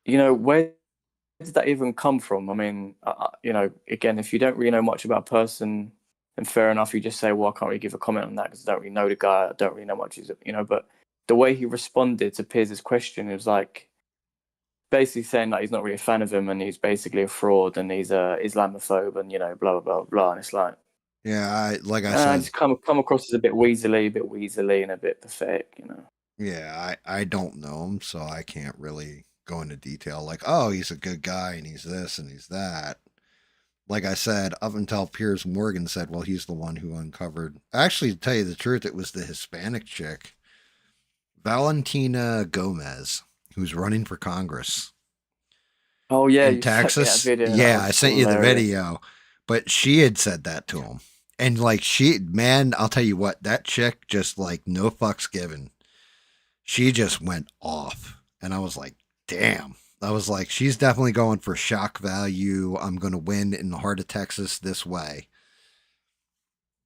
where did that even come from? I mean, again, if you don't really know much about a person, then fair enough, you just say, well, I can't really give a comment on that because I don't really know the guy. I don't really know much, but the way he responded to Piers' question, it was like, basically saying that he's not really a fan of him and he's basically a fraud and he's a Islamophobe and blah blah blah blah. And it's like, Yeah, I I said, just come across as a bit weaselly and a bit pathetic. yeah, I don't know him, so I can't really go into detail. Like, oh, he's a good guy and he's this and he's that. Like I said, up until Piers Morgan said, well, he's the one who uncovered. Actually, to tell you the truth, it was the Hispanic chick, Valentina Gomez, who's running for Congress. Oh yeah, in you Texas. sent me that video. Yeah, That I was sent you the hilarious. video, but she had said that to him, and like man, I'll tell you what, that chick just like no fucks given. She just went off, and I was like, damn. I was like, she's definitely going for shock value. I'm going to win in the heart of Texas this way.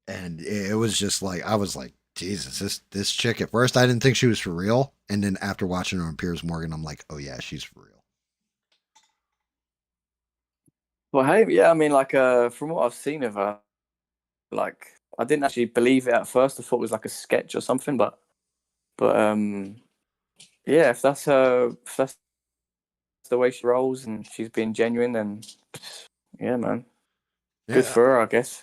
And it was just like, I was like, Jesus, this chick. At first, I didn't think she was for real, and then after watching her on Piers Morgan, I'm like, oh yeah, she's for real. Well, hey, yeah, I mean, like, from what I've seen of her, like, I didn't actually believe it at first. I thought it was like a sketch or something, but yeah, if that's the way she rolls and she's being genuine, then yeah, man, good Yeah, for her, I guess.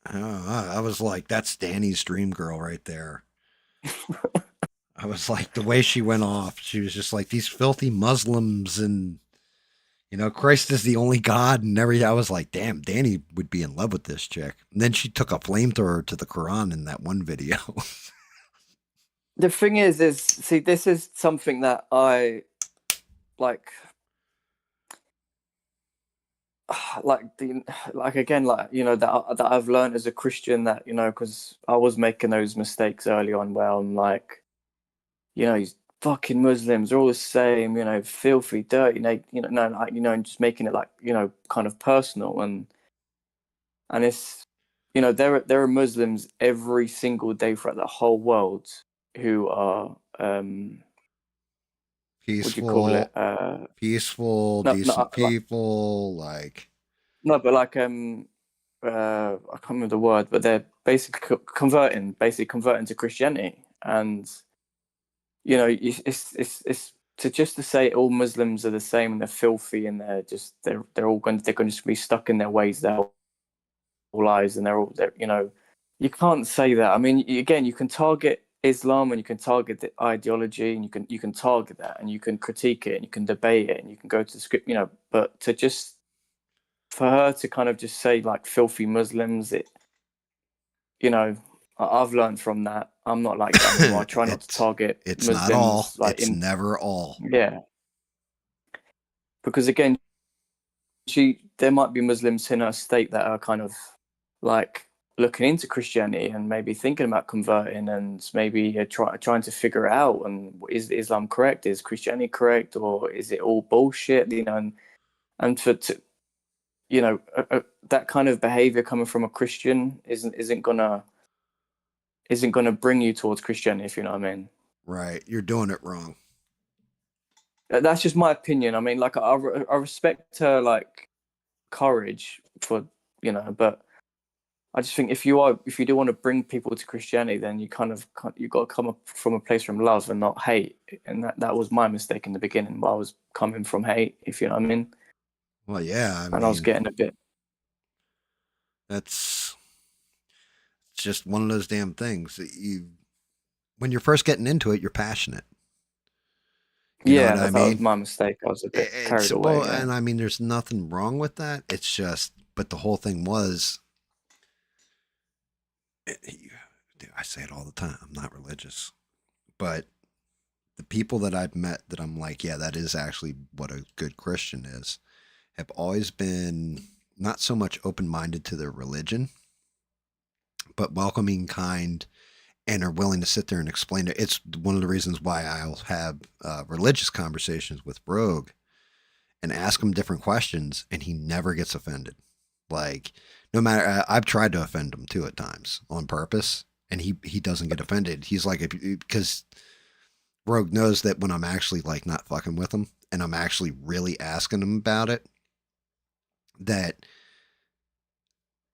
I was like, that's Danny's dream girl right there. I was like, the way she went off, she was just like, these filthy Muslims and, Christ is the only God and everything. I was like, damn, Danny would be in love with this chick. And then she took a flamethrower to the Quran in that one video. The thing is, see, this is something that I like. Like again, like that I've learned as a Christian, that because I was making those mistakes early on where I'm like, these fucking Muslims are all the same, filthy, dirty, no, like, and just making it like kind of personal, and it's there are Muslims every single day throughout the whole world who are what do you call it? Peaceful, No, no, decent people. Like, no, but like I can't remember the word, but they're basically converting to Christianity, and it's to say all Muslims are the same and they're filthy and they're all going to just be stuck in their ways their whole lives and they're you can't say that. I mean, again, you can target Islam and you can target the ideology and you can target that and you can critique it and you can debate it and you can go to the script, but to just for her to kind of just say like filthy Muslims, I've learned from that. I'm not like that anymore. I try not to target it's not all. Muslims like It's never all. yeah, because again, there might be Muslims in her state that are kind of like looking into Christianity and maybe thinking about converting and maybe trying to figure it out. And is Islam correct? Is Christianity correct? Or is it all bullshit? And that kind of behavior coming from a Christian isn't gonna bring you towards Christianity, if you know what I mean. Right. You're doing it wrong. That's just my opinion. I mean, like I respect her like courage for but I just think if you do want to bring people to Christianity, then you got to come up from a place from love and not hate. And that was my mistake in the beginning. I was coming from hate, if you know what I mean. Well, yeah. I was getting a bit. It's just one of those damn things. When you're first getting into it, you're passionate. You know what I That mean? was my mistake. I was a bit carried away. Well, and I mean, there's nothing wrong with that. It's just, but the whole thing was, I say it all the time. I'm not religious, but the people that I've met that I'm like, yeah, that is actually what a good Christian is, have always been not so much open-minded to their religion, but welcoming, kind, and are willing to sit there and explain it. It's one of the reasons why I'll have religious conversations with Rogue and ask him different questions, and he never gets offended. Like, no matter, I've tried to offend him too at times on purpose, and he doesn't get offended. He's like, because Rogue knows that when I'm actually like not fucking with him, and I'm actually really asking him about it, that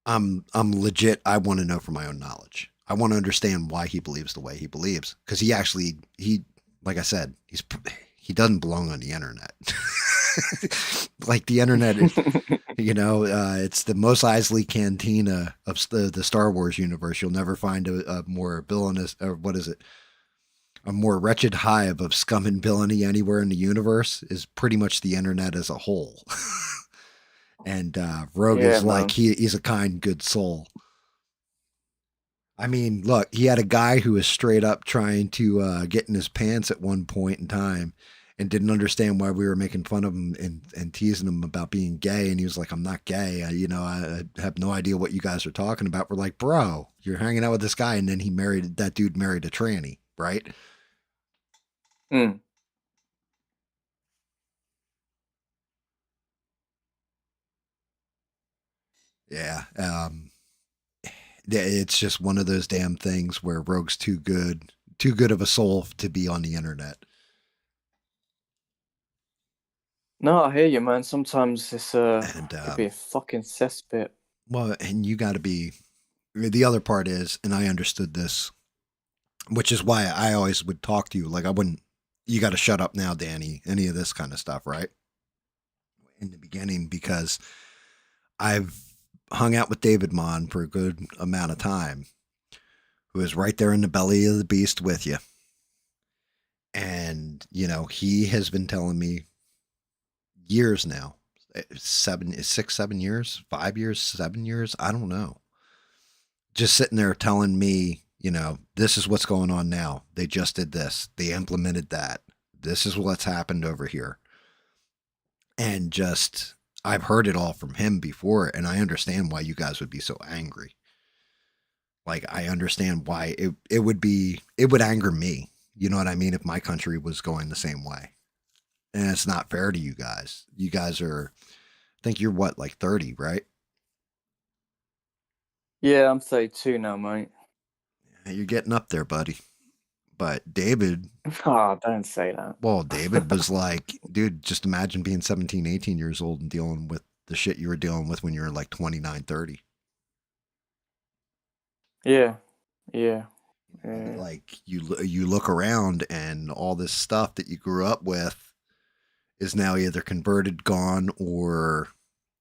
I'm legit. I want to know for my own knowledge. I want to understand why he believes the way he believes, because he like I said, he doesn't belong on the internet. Like the internet, it's the Mos Eisley cantina of the Star Wars universe. You'll never find a more villainous, or what is it? A more wretched hive of scum and villainy anywhere in the universe is pretty much the internet as a whole. And Rogue is like, he's a kind, good soul. I mean, look, he had a guy who was straight up trying to get in his pants at one point in time and didn't understand why we were making fun of him and teasing him about being gay. And he was like, I'm not gay. I have no idea what you guys are talking about. We're like, bro, you're hanging out with this guy. And then that dude married a tranny, right? Mm. Yeah. It's just one of those damn things where Rogue's too good of a soul to be on the internet. No, I hear you, man. Sometimes it could be a fucking cesspit. Well, and you got to be. The other part is, and I understood this, which is why I always would talk to you. Like I wouldn't. You got to shut up now, Danny. Any of this kind of stuff, right? In the beginning, because I've hung out with David Mon for a good amount of time, who is right there in the belly of the beast with you. And, he has been telling me years now, 6, 7 years, 5 years, 7 years. I don't know. Just sitting there telling me, this is what's going on now. They just did this. They implemented that. This is what's happened over here. And just, I've heard it all from him before, and I understand why you guys would be so angry. Like, I understand why it would anger me. You know what I mean? If my country was going the same way. And it's not fair to you guys. You guys are, I think you're what, like 30, right? Yeah, I'm 32 now, mate. You're getting up there, buddy. But David. Oh, don't say that. Well, David was like, dude, just imagine being 17, 18 years old and dealing with the shit you were dealing with when you were like 29, 30. Yeah. Yeah. Yeah. Like you look around and all this stuff that you grew up with is now either converted, gone, or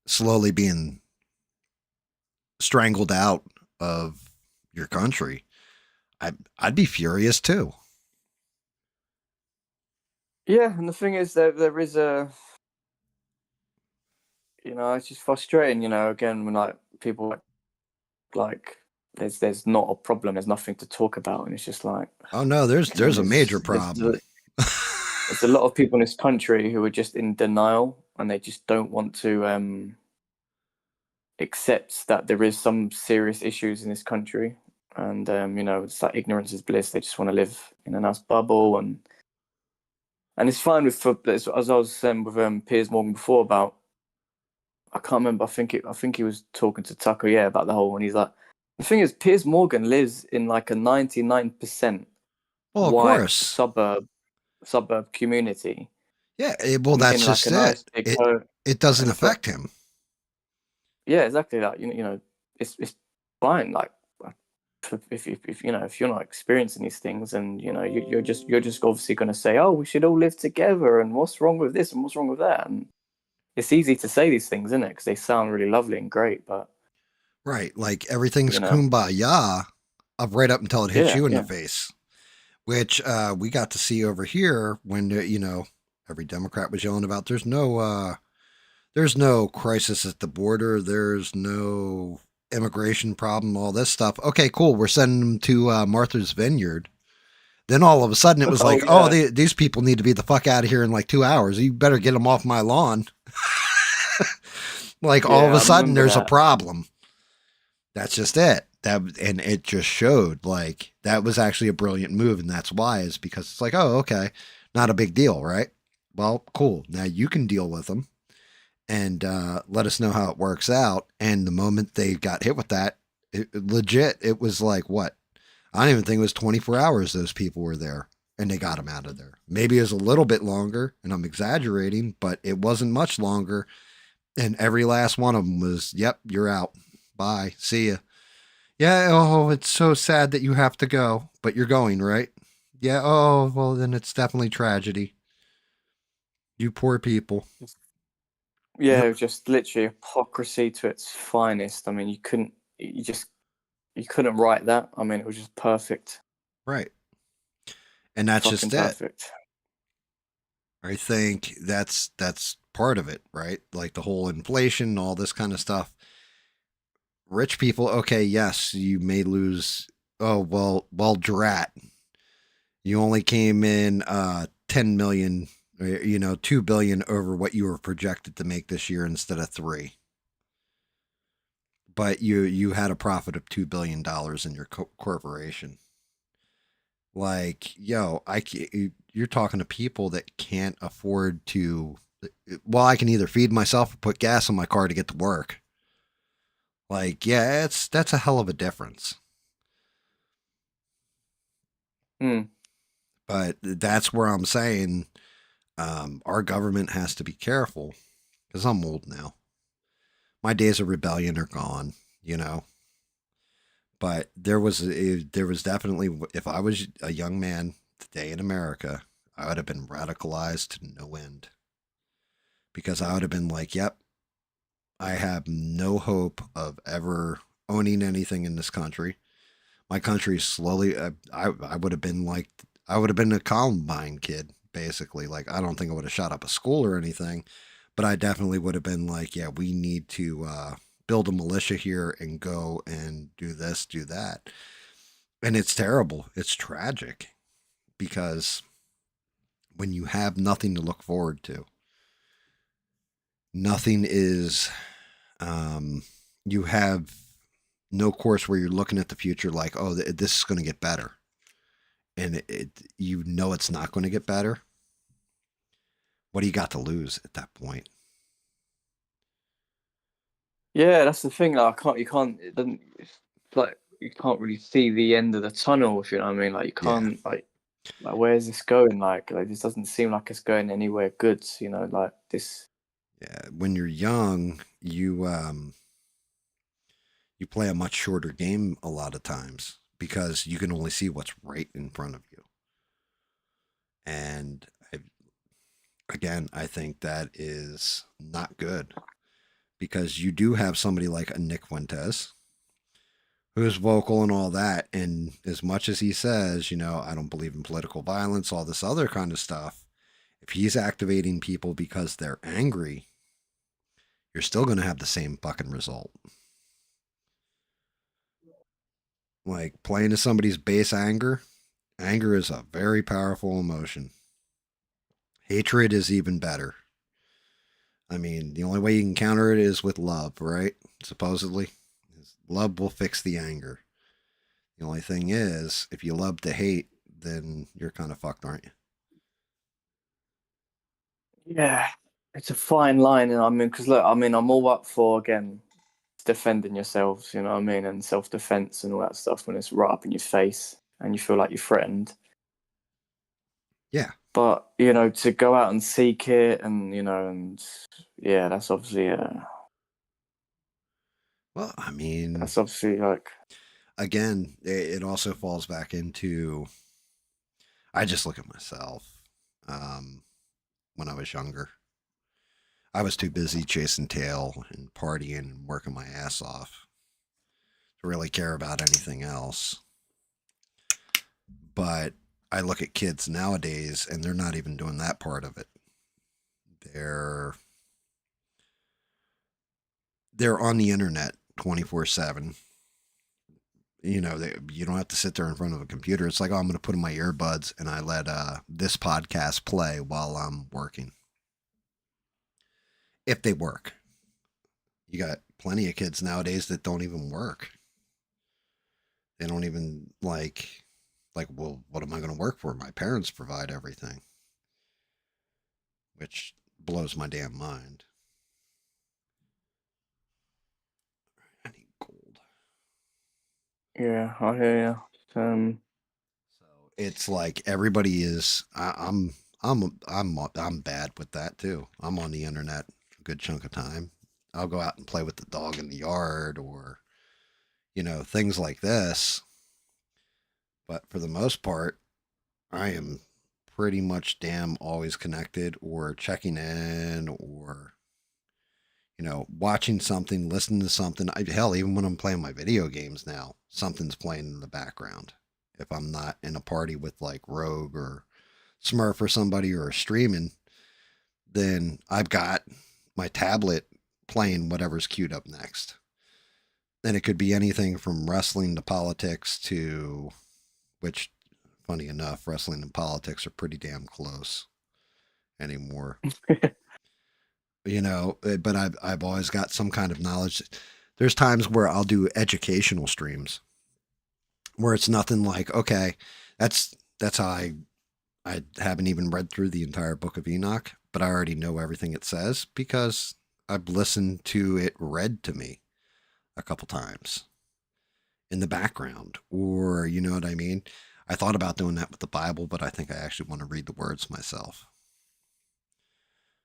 slowly being strangled out of your country. I'd be furious too. Yeah, and the thing is that there is a, it's just frustrating, again, when like people like there's not a problem, there's nothing to talk about, and it's just like, Oh no, I mean, there's a major there's problem. there's a lot of people in this country who are just in denial, and they just don't want to accept that there is some serious issues in this country, and it's like ignorance is bliss. They just want to live in a nice bubble, and it's fine with, as I was saying with Piers Morgan before about, I can't remember. I think he was talking to Tucker, yeah, about the whole. And he's like, the thing is, Piers Morgan lives in like a 99% Well, of white course. suburb community. Yeah, well, that's In like just a it. nice big It doesn't and for affect him. yeah, exactly that. It's fine. Like if you're not experiencing these things, and you're just obviously going to say, oh, we should all live together, and what's wrong with this and what's wrong with that, and it's easy to say these things, isn't it? Because they sound really lovely and great, but Right, like everything's you know, kumbaya up right up until it hits yeah, you in the yeah. face, which we got to see over here when every Democrat was yelling about there's no crisis at the border, there's no immigration problem, all this stuff. Okay, cool, we're sending them to Martha's Vineyard. Then all of a sudden it was Oh like, oh, yeah, these people need to be the fuck out of here in like 2 hours. You better get them off my lawn. Like all of yeah. a I sudden remember there's a that. problem. That's just it. And it just showed like that was actually a brilliant move, and that's why is because it's like, oh, okay, not a big deal, right? Well, cool. Now you can deal with them and let us know how it works out. And the moment they got hit with that, legit, it was like what? I don't even think it was 24 hours those people were there, and they got them out of there. Maybe it was a little bit longer, and I'm exaggerating, but it wasn't much longer. And every last one of them was, yep, you're out. Bye. See ya. Yeah, oh, it's so sad that you have to go, but you're going, right? Yeah, oh, well, then it's definitely tragedy. You poor people. Yeah, Yep, it was just literally hypocrisy to its finest. I mean, you couldn't write that. I mean, it was just perfect, right. And that's fucking just it. perfect. I think that's part of it, right? Like the whole inflation, all this kind of stuff. Rich people, okay, yes, you may lose. Oh, drat. You only came in 10 million, 2 billion over what you were projected to make this year instead of 3. But you had a profit of $2 billion in your corporation. Like, yo, you're talking to people that can't afford to. Well, I can either feed myself or put gas in my car to get to work. Like, yeah, that's a hell of a difference. Mm. But that's where I'm saying our government has to be careful because I'm old now. My days of rebellion are gone, you know. But there was definitely, if I was a young man today in America, I would have been radicalized to no end because I would have been like, yep, I have no hope of ever owning anything in this country. My country is slowly. I would have been like, I would have been a Columbine kid, basically. Like, I don't think I would have shot up a school or anything, but I definitely would have been like, yeah, we need to build a militia here and go and do this, do that. And it's terrible. It's tragic because when you have nothing to look forward to, nothing is, um, you have no course where you're looking at the future like, oh, this is going to get better. And you know it's not going to get better. What do you got to lose at that point? Yeah, that's the thing. Like, you can't. It doesn't. It's like you can't really see the end of the tunnel. If you know what I mean. Like you Yeah. can't. Like where's this going? Like this doesn't seem like it's going anywhere good. Like this. Yeah. When you're young, you play a much shorter game a lot of times because you can only see what's right in front of you. And again, I think that is not good, because you do have somebody like a Nick Fuentes who's vocal and all that. And as much as he says, I don't believe in political violence, all this other kind of stuff, if he's activating people because they're angry, you're still going to have the same fucking result. Like, playing to somebody's base anger is a very powerful emotion. Hatred is even better. I mean, the only way you can counter it is with love, right? Supposedly. Love will fix the anger. The only thing is, if you love to hate, then you're kind of fucked, aren't you? Yeah, it's a fine line, and I mean, because look, I mean, I'm all up for, again, defending yourselves, you know what I mean, and self-defense and all that stuff when it's right up in your face and you feel like you're threatened. Yeah. But, to go out and seek it and yeah, that's obviously Well, I mean, that's obviously like, again, it also falls back into, I just look at myself. When I was younger, I was too busy chasing tail and partying and working my ass off to really care about anything else. But I look at kids nowadays, and they're not even doing that part of it. They're on the internet 24/7. You don't have to sit there in front of a computer. It's like, oh, I'm going to put in my earbuds and I let this podcast play while I'm working. If they work. You got plenty of kids nowadays that don't even work. They don't even like, well, what am I going to work for? My parents provide everything, which blows my damn mind. I need gold. yeah, I hear you. So it's like everybody is. I'm bad with that too. I'm on the internet a good chunk of time. I'll go out and play with the dog in the yard, or things like this. But for the most part, I am pretty much damn always connected, or checking in, or watching something, listening to something. Hell, even when I'm playing my video games now, something's playing in the background. If I'm not in a party with like Rogue or Smurf or somebody, or streaming, then I've got my tablet playing whatever's queued up next. And it could be anything from wrestling to politics to, which, funny enough, wrestling and politics are pretty damn close anymore. But I've always got some kind of knowledge. There's times where I'll do educational streams where it's nothing like, okay, that's how I haven't even read through the entire book of Enoch, but I already know everything it says because I've listened to it read to me a couple times in the background, or you know what I mean? I thought about doing that with the Bible, but I think I actually want to read the words myself,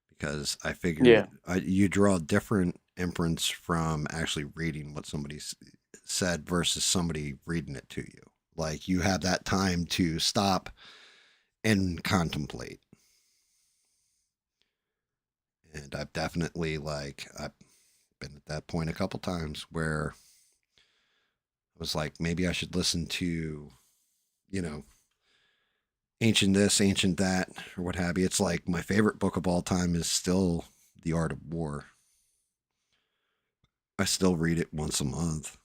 because I figure you draw a different inference from actually reading what somebody said versus somebody reading it to you. Like, you have that time to stop and contemplate. And I've definitely, I've been at that point a couple times where I was like, maybe I should listen to, ancient this, ancient that, or what have you. It's like my favorite book of all time is still The Art of War. I still read it once a month.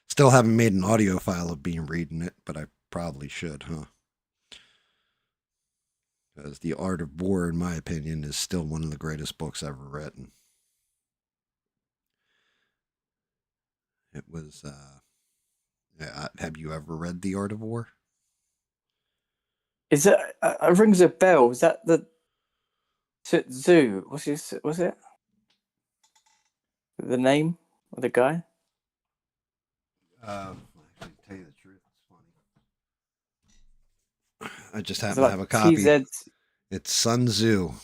Still haven't made an audio file of me reading it, but I probably should, huh? Because The Art of War, in my opinion, is still one of the greatest books ever written. It was, have you ever read The Art of War? Is it? It rings a bell. Is that the Zoo? Was it the name of the guy? Actually, to tell you the truth, it's funny. I just happen Like to have a copy. TZ It's Sun Tzu,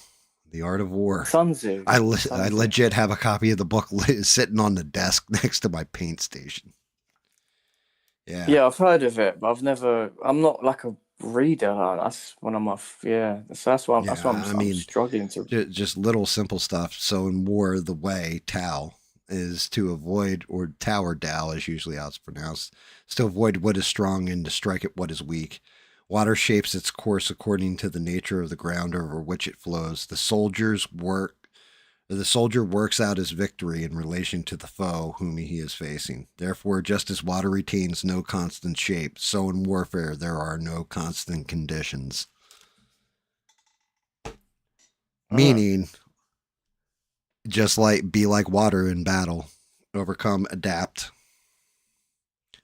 The Art of War. Sun Tzu. I legit have a copy of the book sitting on the desk next to my paint station. Yeah, I've heard of it, but I've never. I'm not like a reader. That's one of my. Yeah, so that's why. That's why Yeah, I I'm mean, struggling to. just little simple stuff. So in war, the way Tao is to avoid, or Tao or Tao is usually how it's pronounced, is to avoid what is strong and to strike at what is weak. Water shapes its course according to the nature of the ground over which it flows. The soldier works out his victory in relation to the foe whom he is facing. Therefore, just as water retains no constant shape, so in warfare there are no constant conditions. Oh, Meaning, just like be like water in battle, overcome, adapt,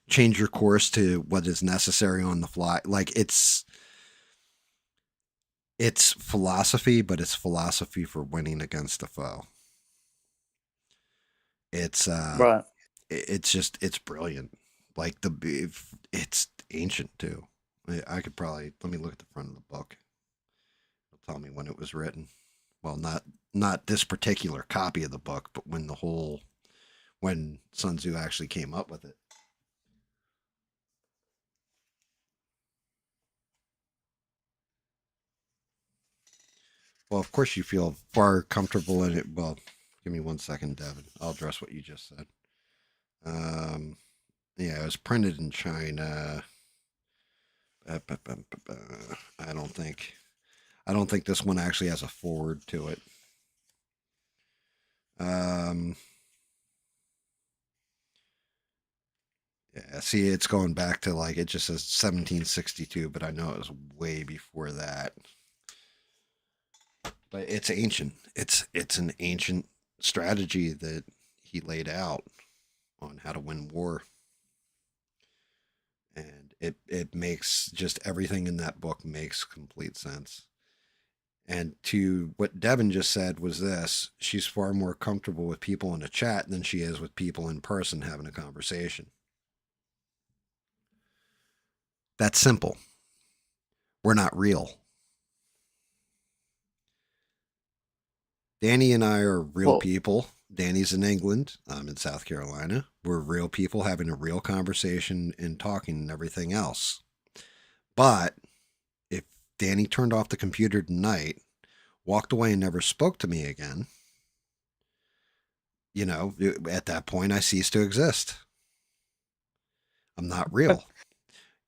change your course to what is necessary on the fly. Like it's philosophy, but it's philosophy for winning against the foe. It's right. it's just it's brilliant. Like it's ancient too. I could probably let me look at the front of the book. It'll tell me when it was written. Well, not this particular copy of the book, but when Sun Tzu actually came up with it. Well, of course you feel far comfortable in it. Well, give me 1 second, Devin. I'll address what you just said. Um, yeah, it was printed in China. I don't think. I don't think this one actually has a forward to it. Um, yeah, see, it's going back to like it just says 1762, but I know it was way before that. But it's ancient. It's an ancient strategy that he laid out on how to win war, and it makes just everything in that book makes complete sense. And to what Devin just said was this: she's far more comfortable with people in a chat than she is with people in person having a conversation. That's simple. We're not real. Danny and I are real Well, people. Danny's in England. I'm in South Carolina. We're real people having a real conversation and talking and everything else. But if Danny turned off the computer tonight, walked away and never spoke to me again, at that point I cease to exist. I'm not real.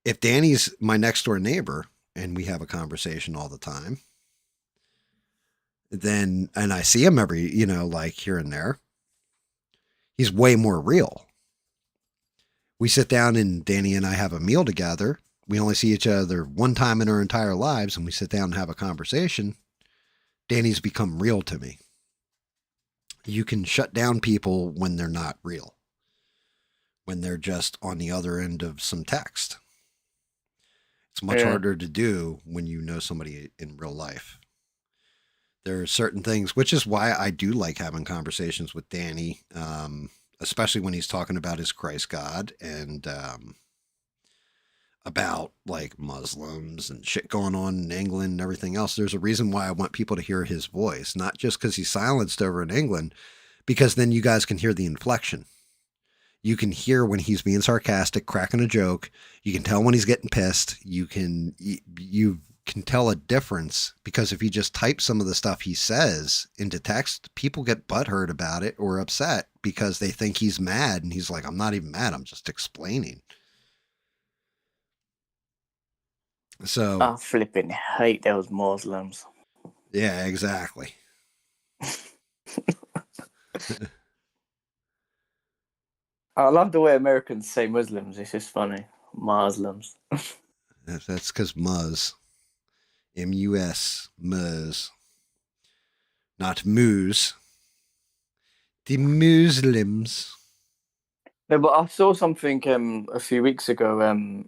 If Danny's my next door neighbor and we have a conversation all the time, then and I see him every, like here and there, he's way more real. We sit down and Danny and I have a meal together. We only see each other one time in our entire lives and we sit down and have a conversation. Danny's become real to me. You can shut down people when they're not real, when they're just on the other end of some text. It's much yeah. harder to do when you know somebody in real life. There are certain things, which is why I do like having conversations with Danny, especially when he's talking about his Christ God and about like Muslims and shit going on in England and everything else. There's a reason why I want people to hear his voice, not just because he's silenced over in England, because then you guys can hear the inflection. You can hear when he's being sarcastic, cracking a joke. You can tell when he's getting pissed. You can tell a difference because if you just type some of the stuff he says into text, people get butthurt about it or upset because they think he's mad and he's like, I'm not even mad, I'm just explaining. So I flipping hate those Muslims. yeah, exactly. I love the way Americans say Muslims. It's just funny. Muslims. That's because Muzz, M-U-S, Muzz, not Moose. The Muslims. No, but I saw something a few weeks ago.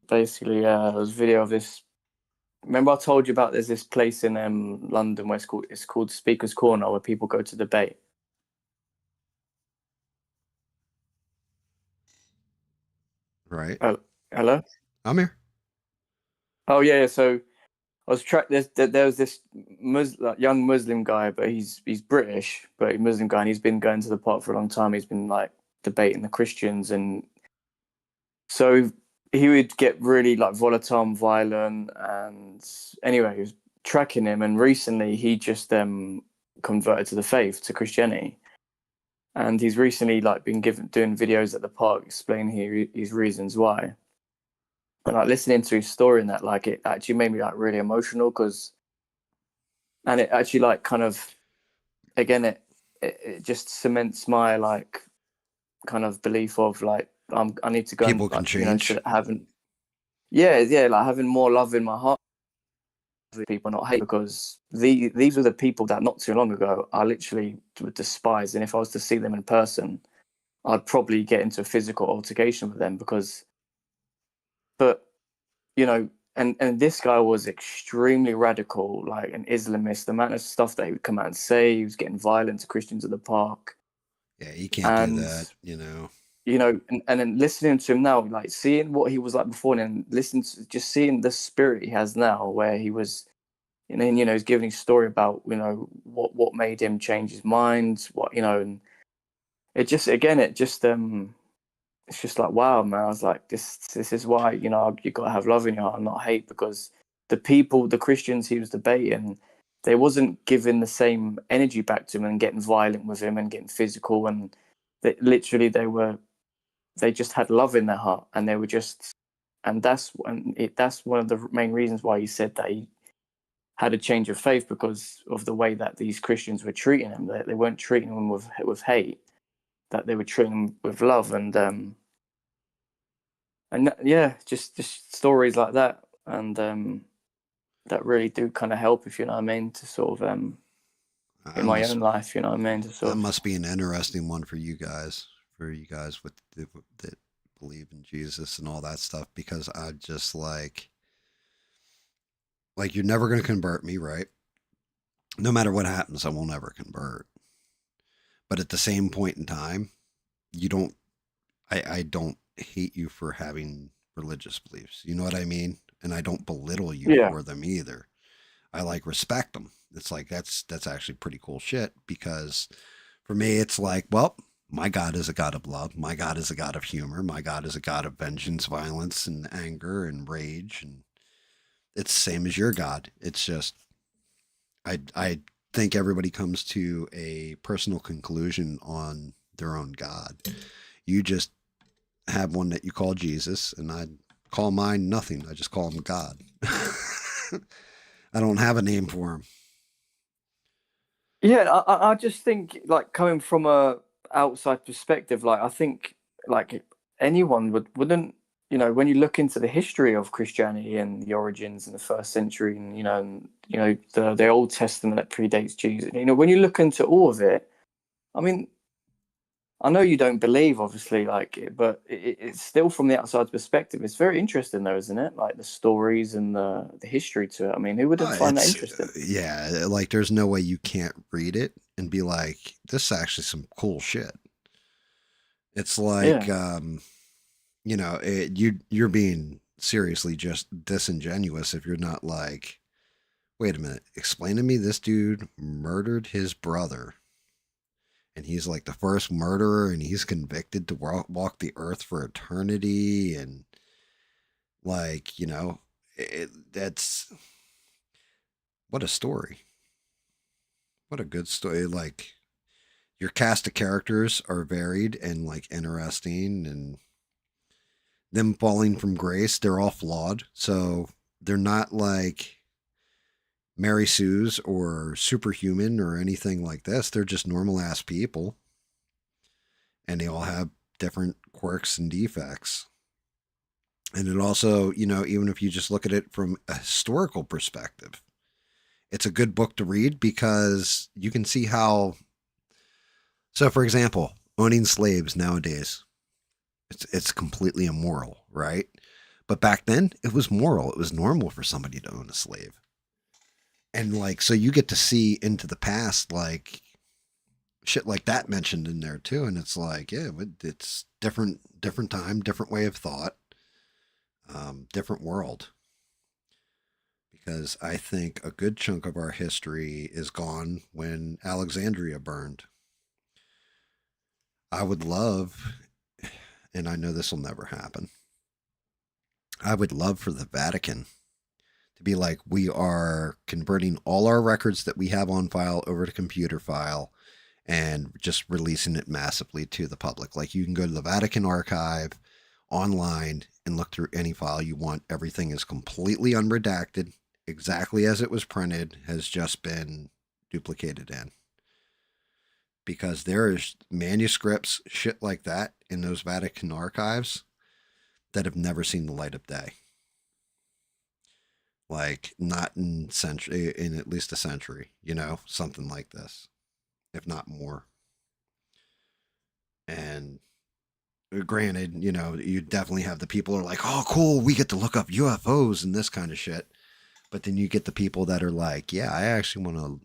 Basically, it was a video of this. Remember, I told you about there's this place in London where it's called Speaker's Corner where people go to debate. Right. Oh, hello. I'm here. Oh yeah. So I was there was this young Muslim guy, but he's British, but he's a Muslim guy, and he's been going to the park for a long time. He's been like debating the Christians, and So he would get really like volatile and violent, and anyway, he was tracking him, and recently he just converted to the faith, to Christianity. And he's recently like been doing videos at the park explaining his reasons why. And like listening to his story and that, like it actually made me like really emotional and it actually like kind of, again, it just cements my like kind of belief of like I need to go and People can like, you know, change. having yeah, like having more love in my heart for people, not hate, because these were the people that not too long ago I literally would despise, and if I was to see them in person, I'd probably get into a physical altercation with them because, but you know, and this guy was extremely radical, like an Islamist. The amount of stuff that he would come out and say, he was getting violent to Christians at the park, Yeah, you can't do and that, you know. you know, and then listening to him now, like seeing what he was like before, and then listening to just seeing the spirit he has now, where he was, and then you know, he's giving his story about you know what made him change his mind, what you know, and it just again, it's just like wow, man. I was like, this is why you know you got to have love in your heart and not hate, because the Christians he was debating, they wasn't giving the same energy back to him and getting violent with him and getting physical, and literally they just had love in their heart, and they were just, and that's one of the main reasons why he said that he had a change of faith, because of the way that these Christians were treating him. They weren't treating him with hate, that they were treating him with love, and yeah, just stories like that, and that really do kind of help, if you know what I mean, to sort of I in my must own life, you know what I mean, to that sort of must be an interesting one for you guys that believe in Jesus and all that stuff, because I just like you're never going to convert me, right? No matter what happens, I won't ever convert. But at the same point in time, you don't I don't hate you for having religious beliefs. You know what I mean? And I don't belittle you yeah, for them either. I like respect them. It's like that's actually pretty cool shit, because for me it's like, well, my God is a God of love. My God is a God of humor. My God is a God of vengeance, violence, and anger and rage, and it's the same as your God. It's just I think everybody comes to a personal conclusion on their own God. You just have one that you call Jesus, and I call mine nothing. I just call him God. I don't have a name for him. yeah. I just think like coming from a outside perspective, like I think like anyone wouldn't, you know, when you look into the history of Christianity and the origins in the first century, and you know the Old Testament that predates Jesus, you know, when you look into all of it, I mean, I know you don't believe, obviously, like, but it's still from the outside perspective. It's very interesting, though, isn't it? Like the stories and the history to it. I mean, who wouldn't find that It's interesting? yeah, like there's no way you can't read it and be like, this is actually some cool shit. It's like, Yeah, you're being seriously just disingenuous if you're not like, wait a minute, explain to me this dude murdered his brother, and he's like the first murderer, and he's convicted to walk the earth for eternity, and like that's what a story, what a good story. Like your cast of characters are varied and like interesting, and them falling from grace, they're all flawed, so they're not like Mary Sue's or superhuman or anything like this. They're just normal ass people, and they all have different quirks and defects. And it also, even if you just look at it from a historical perspective, it's a good book to read because you can see how. So, for example, owning slaves nowadays, it's completely immoral, right? But back then, it was moral. It was normal for somebody to own a slave, and like, so you get to see into the past, like shit like that mentioned in there too. And it's like, yeah, it's different time, different way of thought, different world. Because I think a good chunk of our history is gone when Alexandria burned. I would love, and I know this will never happen, I would love for the Vatican to be like, we are converting all our records that we have on file over to computer file and just releasing it massively to the public. Like, you can go to the Vatican archive online and look through any file you want. Everything is completely unredacted, exactly as it was printed, has just been duplicated in. Because there is manuscripts, shit like that, in those Vatican archives that have never seen the light of day. Like, not in century, in at least a century, something like this, if not more. And granted, you definitely have the people who are like, oh, cool, we get to look up UFOs and this kind of shit. But then you get the people that are like, yeah, I actually want to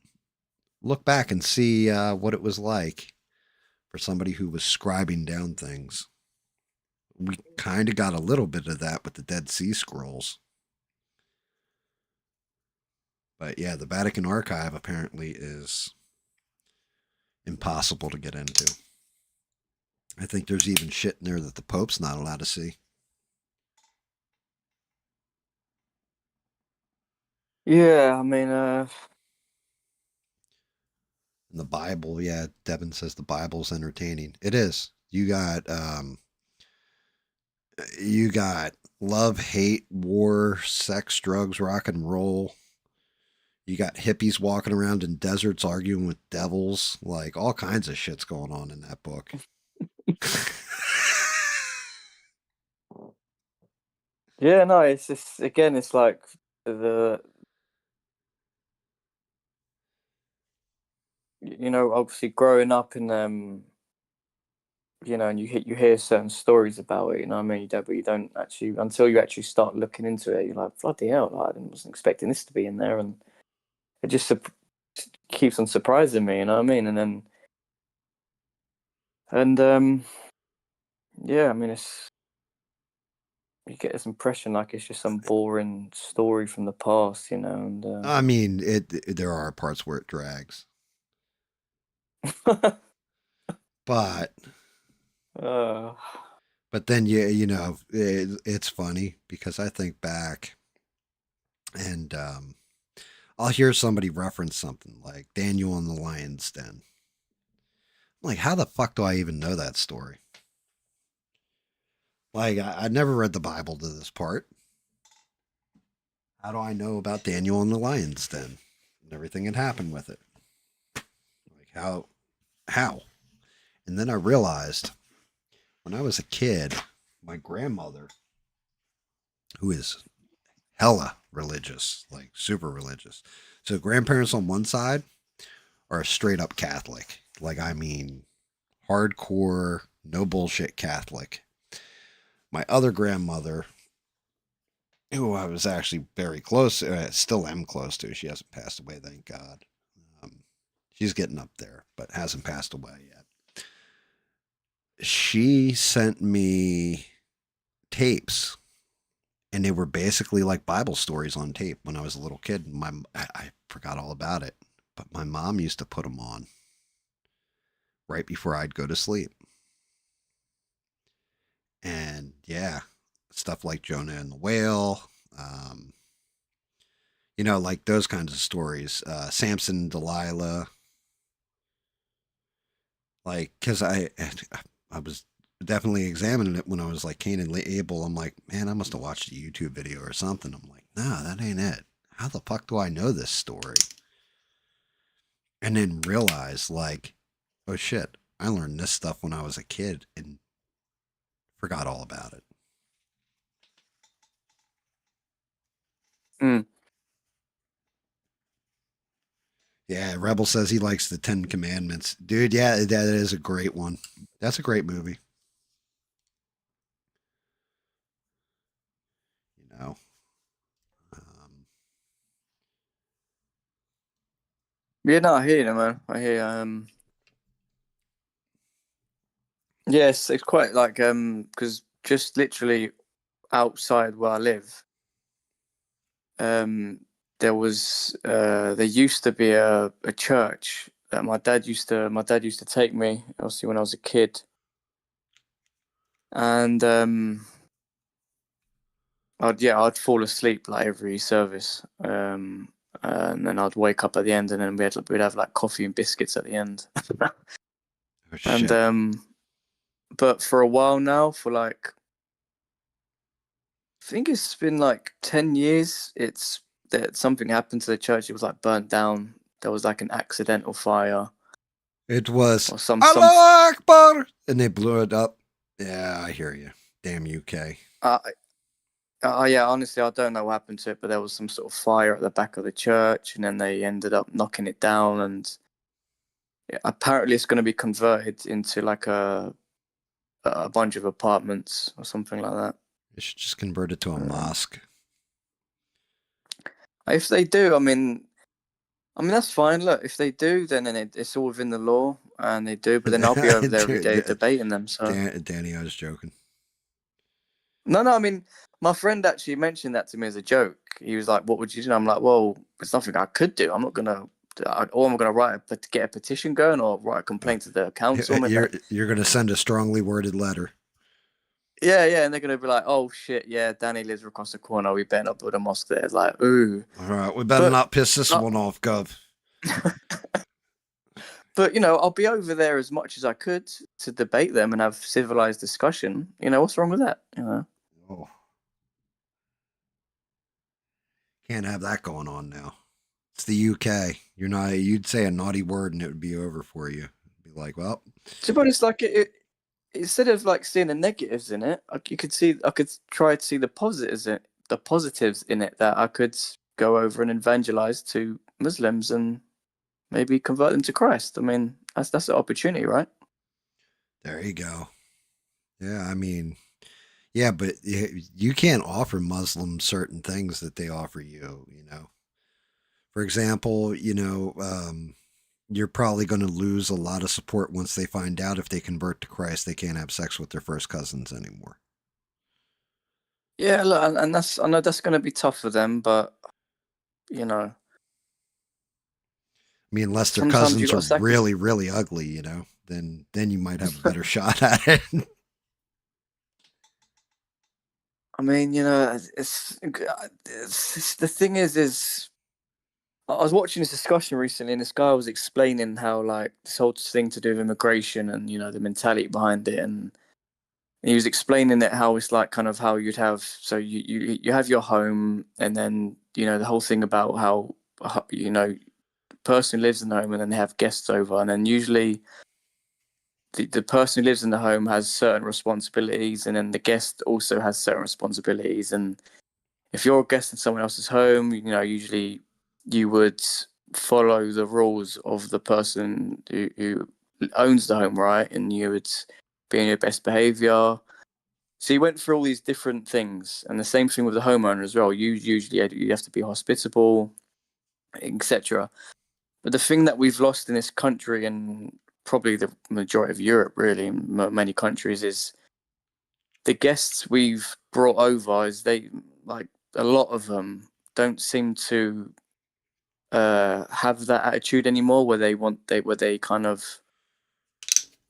look back and see what it was like for somebody who was scribing down things. We kind of got a little bit of that with the Dead Sea Scrolls. But yeah, the Vatican archive apparently is impossible to get into. I think there's even shit in there that the Pope's not allowed to see. Yeah, I mean, And the Bible, yeah, Devin says the Bible's entertaining. It is. You got love, hate, war, sex, drugs, rock and roll. You got hippies walking around in deserts arguing with devils. Like, all kinds of shit's going on in that book. yeah, no, it's just, again, it's like the, obviously growing up in and you hear certain stories about it, what I mean? But you don't actually, until you actually start looking into it, you're like, bloody hell, like, I wasn't expecting this to be in there, and it just keeps on surprising me, what I mean? And yeah, I mean, you get this impression like it's just some boring story from the past, and I mean, there are parts where it drags. But uh, but then it's funny because I think back and I'll hear somebody reference something like Daniel and the Lion's Den. I'm like, how the fuck do I even know that story? Like, I never read the Bible to this part. How do I know about Daniel and the Lion's Den and everything that happened with it? Like, how? And then I realized when I was a kid, my grandmother, who is hella religious, like super religious. So grandparents on one side are straight up Catholic. Like, I mean, hardcore, no bullshit Catholic. My other grandmother, who I was actually very close, still am close to. She hasn't passed away, thank God. She's getting up there, but hasn't passed away yet. She sent me tapes, and they were basically like Bible stories on tape when I was a little kid. I forgot all about it, but my mom used to put them on right before I'd go to sleep. And yeah, stuff like Jonah and the whale, um, like those kinds of stories. Samson and Delilah, like, because I was definitely examining it when I was like Cain and Abel. I'm like, man, I must have watched a YouTube video or something. I'm like, no, that ain't it. How the fuck do I know this story? And then realize, like, oh shit, I learned this stuff when I was a kid and forgot all about it. mm. Yeah, Rebel says he likes the Ten Commandments. Dude, yeah, that is a great one. That's a great movie. You know, um, Yeah, no, I hear you, man. I hear. Yes, it's quite like because just literally outside where I live, um, there used to be a church that my dad used to take me, obviously, when I was a kid, and I'd fall asleep like every service, and then I'd wake up at the end, and then we'd have like coffee and biscuits at the end. Oh And shit. but for a while now, for like I think it's been like 10 years. It's that something happened to the church. It was like burnt down. There was like an accidental fire It was or some. Allah Akbar, and they blew it up. Yeah, I hear you. Damn UK. Uh, yeah, honestly, I don't know what happened to it, but there was some sort of fire at the back of the church, and then they ended up knocking it down. And apparently, it's going to be converted into like a bunch of apartments or something like that. It should just convert it to a mosque. If they do, I mean that's fine. Look, if they do, then it's all within the law, and they do. But then I'll be over there every day debating them. So Danny, I was joking. no, I mean my friend actually mentioned that to me as a joke. He was like, "What would you do?" And I'm like, "Well, it's nothing I could do. I'm not gonna, or I'm gonna get a petition going, or write a complaint to the council." You're going to send a strongly worded letter. Yeah, and they're gonna be like, "Oh shit, yeah, Danny lives across the corner. We better not build a mosque there." It's like, ooh. All right, we better not piss this one off, Gov. But I'll be over there as much as I could to debate them and have civilized discussion. What's wrong with that? Oh. Can't have that going on now. It's the UK. You'd say a naughty word and it would be over for you. It'd be like, well. To be honest, like instead of like seeing the negatives in it, I could try to see the positives in it, that I could go over and evangelize to Muslims and maybe convert them to Christ. I mean, that's an opportunity, right? There you go. Yeah, I mean, yeah, but you can't offer Muslims certain things that they offer you, For example, you're probably going to lose a lot of support once they find out if they convert to Christ, they can't have sex with their first cousins anymore. Yeah, look, and I know that's going to be tough for them, but I mean, unless their sometimes you cousins got are to sacrifice. really, really ugly, then you might have a better shot at it. I mean, it's the thing is I was watching this discussion recently, and this guy was explaining how like this whole thing to do with immigration and the mentality behind it, and he was explaining it how it's like kind of how you'd have you have your home, and then the whole thing about how the person who lives in the home, and then they have guests over, and then usually the person who lives in the home has certain responsibilities, and then the guest also has certain responsibilities. And if you're a guest in someone else's home, usually you would follow the rules of the person who owns the home, right? And you would be in your best behavior. So you went through all these different things, and the same thing with the homeowner as well. You have to be hospitable, etc. But the thing that we've lost in this country, and probably the majority of Europe, really, in many countries, is the guests we've brought over. Is they like a lot of them don't seem to have that attitude anymore, where they kind of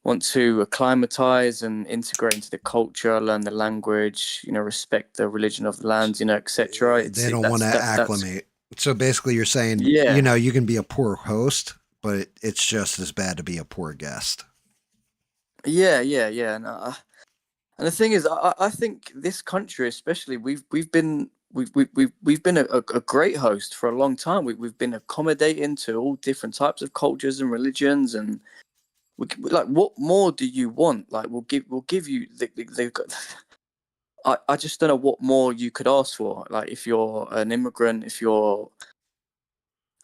want to acclimatize and integrate into the culture, learn the language, respect the religion of the land, etc. They don't want to acclimate. So basically, you're saying, yeah, you can be a poor host, but it's just as bad to be a poor guest. yeah. And the thing is, I think this country, especially, we've been a great host for a long time. We've been accommodating to all different types of cultures and religions, and like, what more do you want? Like, we'll give you I just don't know what more you could ask for. Like, if you're an immigrant, if you're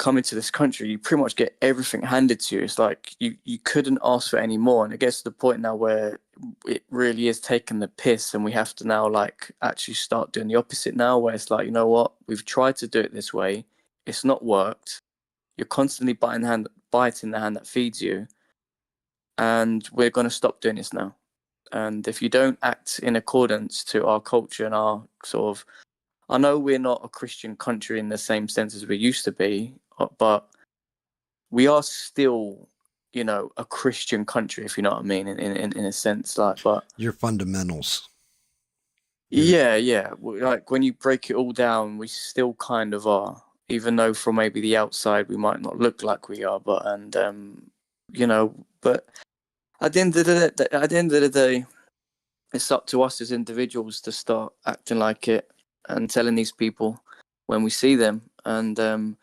coming to this country, you pretty much get everything handed to you. It's like you couldn't ask for any more. And it gets to the point now where it really is taking the piss, and we have to now like actually start doing the opposite now, where it's like, you know what, we've tried to do it this way, it's not worked. You're constantly biting the hand that feeds you, and we're going to stop doing this now. And if you don't act in accordance to our culture and our sort of, I know we're not a Christian country in the same sense as we used to be, but we are still, a Christian country, if you know what I mean, in a sense. Like, but Your fundamentals. Yeah. Like when you break it all down, we still kind of are, even though from maybe the outside we might not look like we are. But at the end of the day, it's up to us as individuals to start acting like it and telling these people when we see them. And the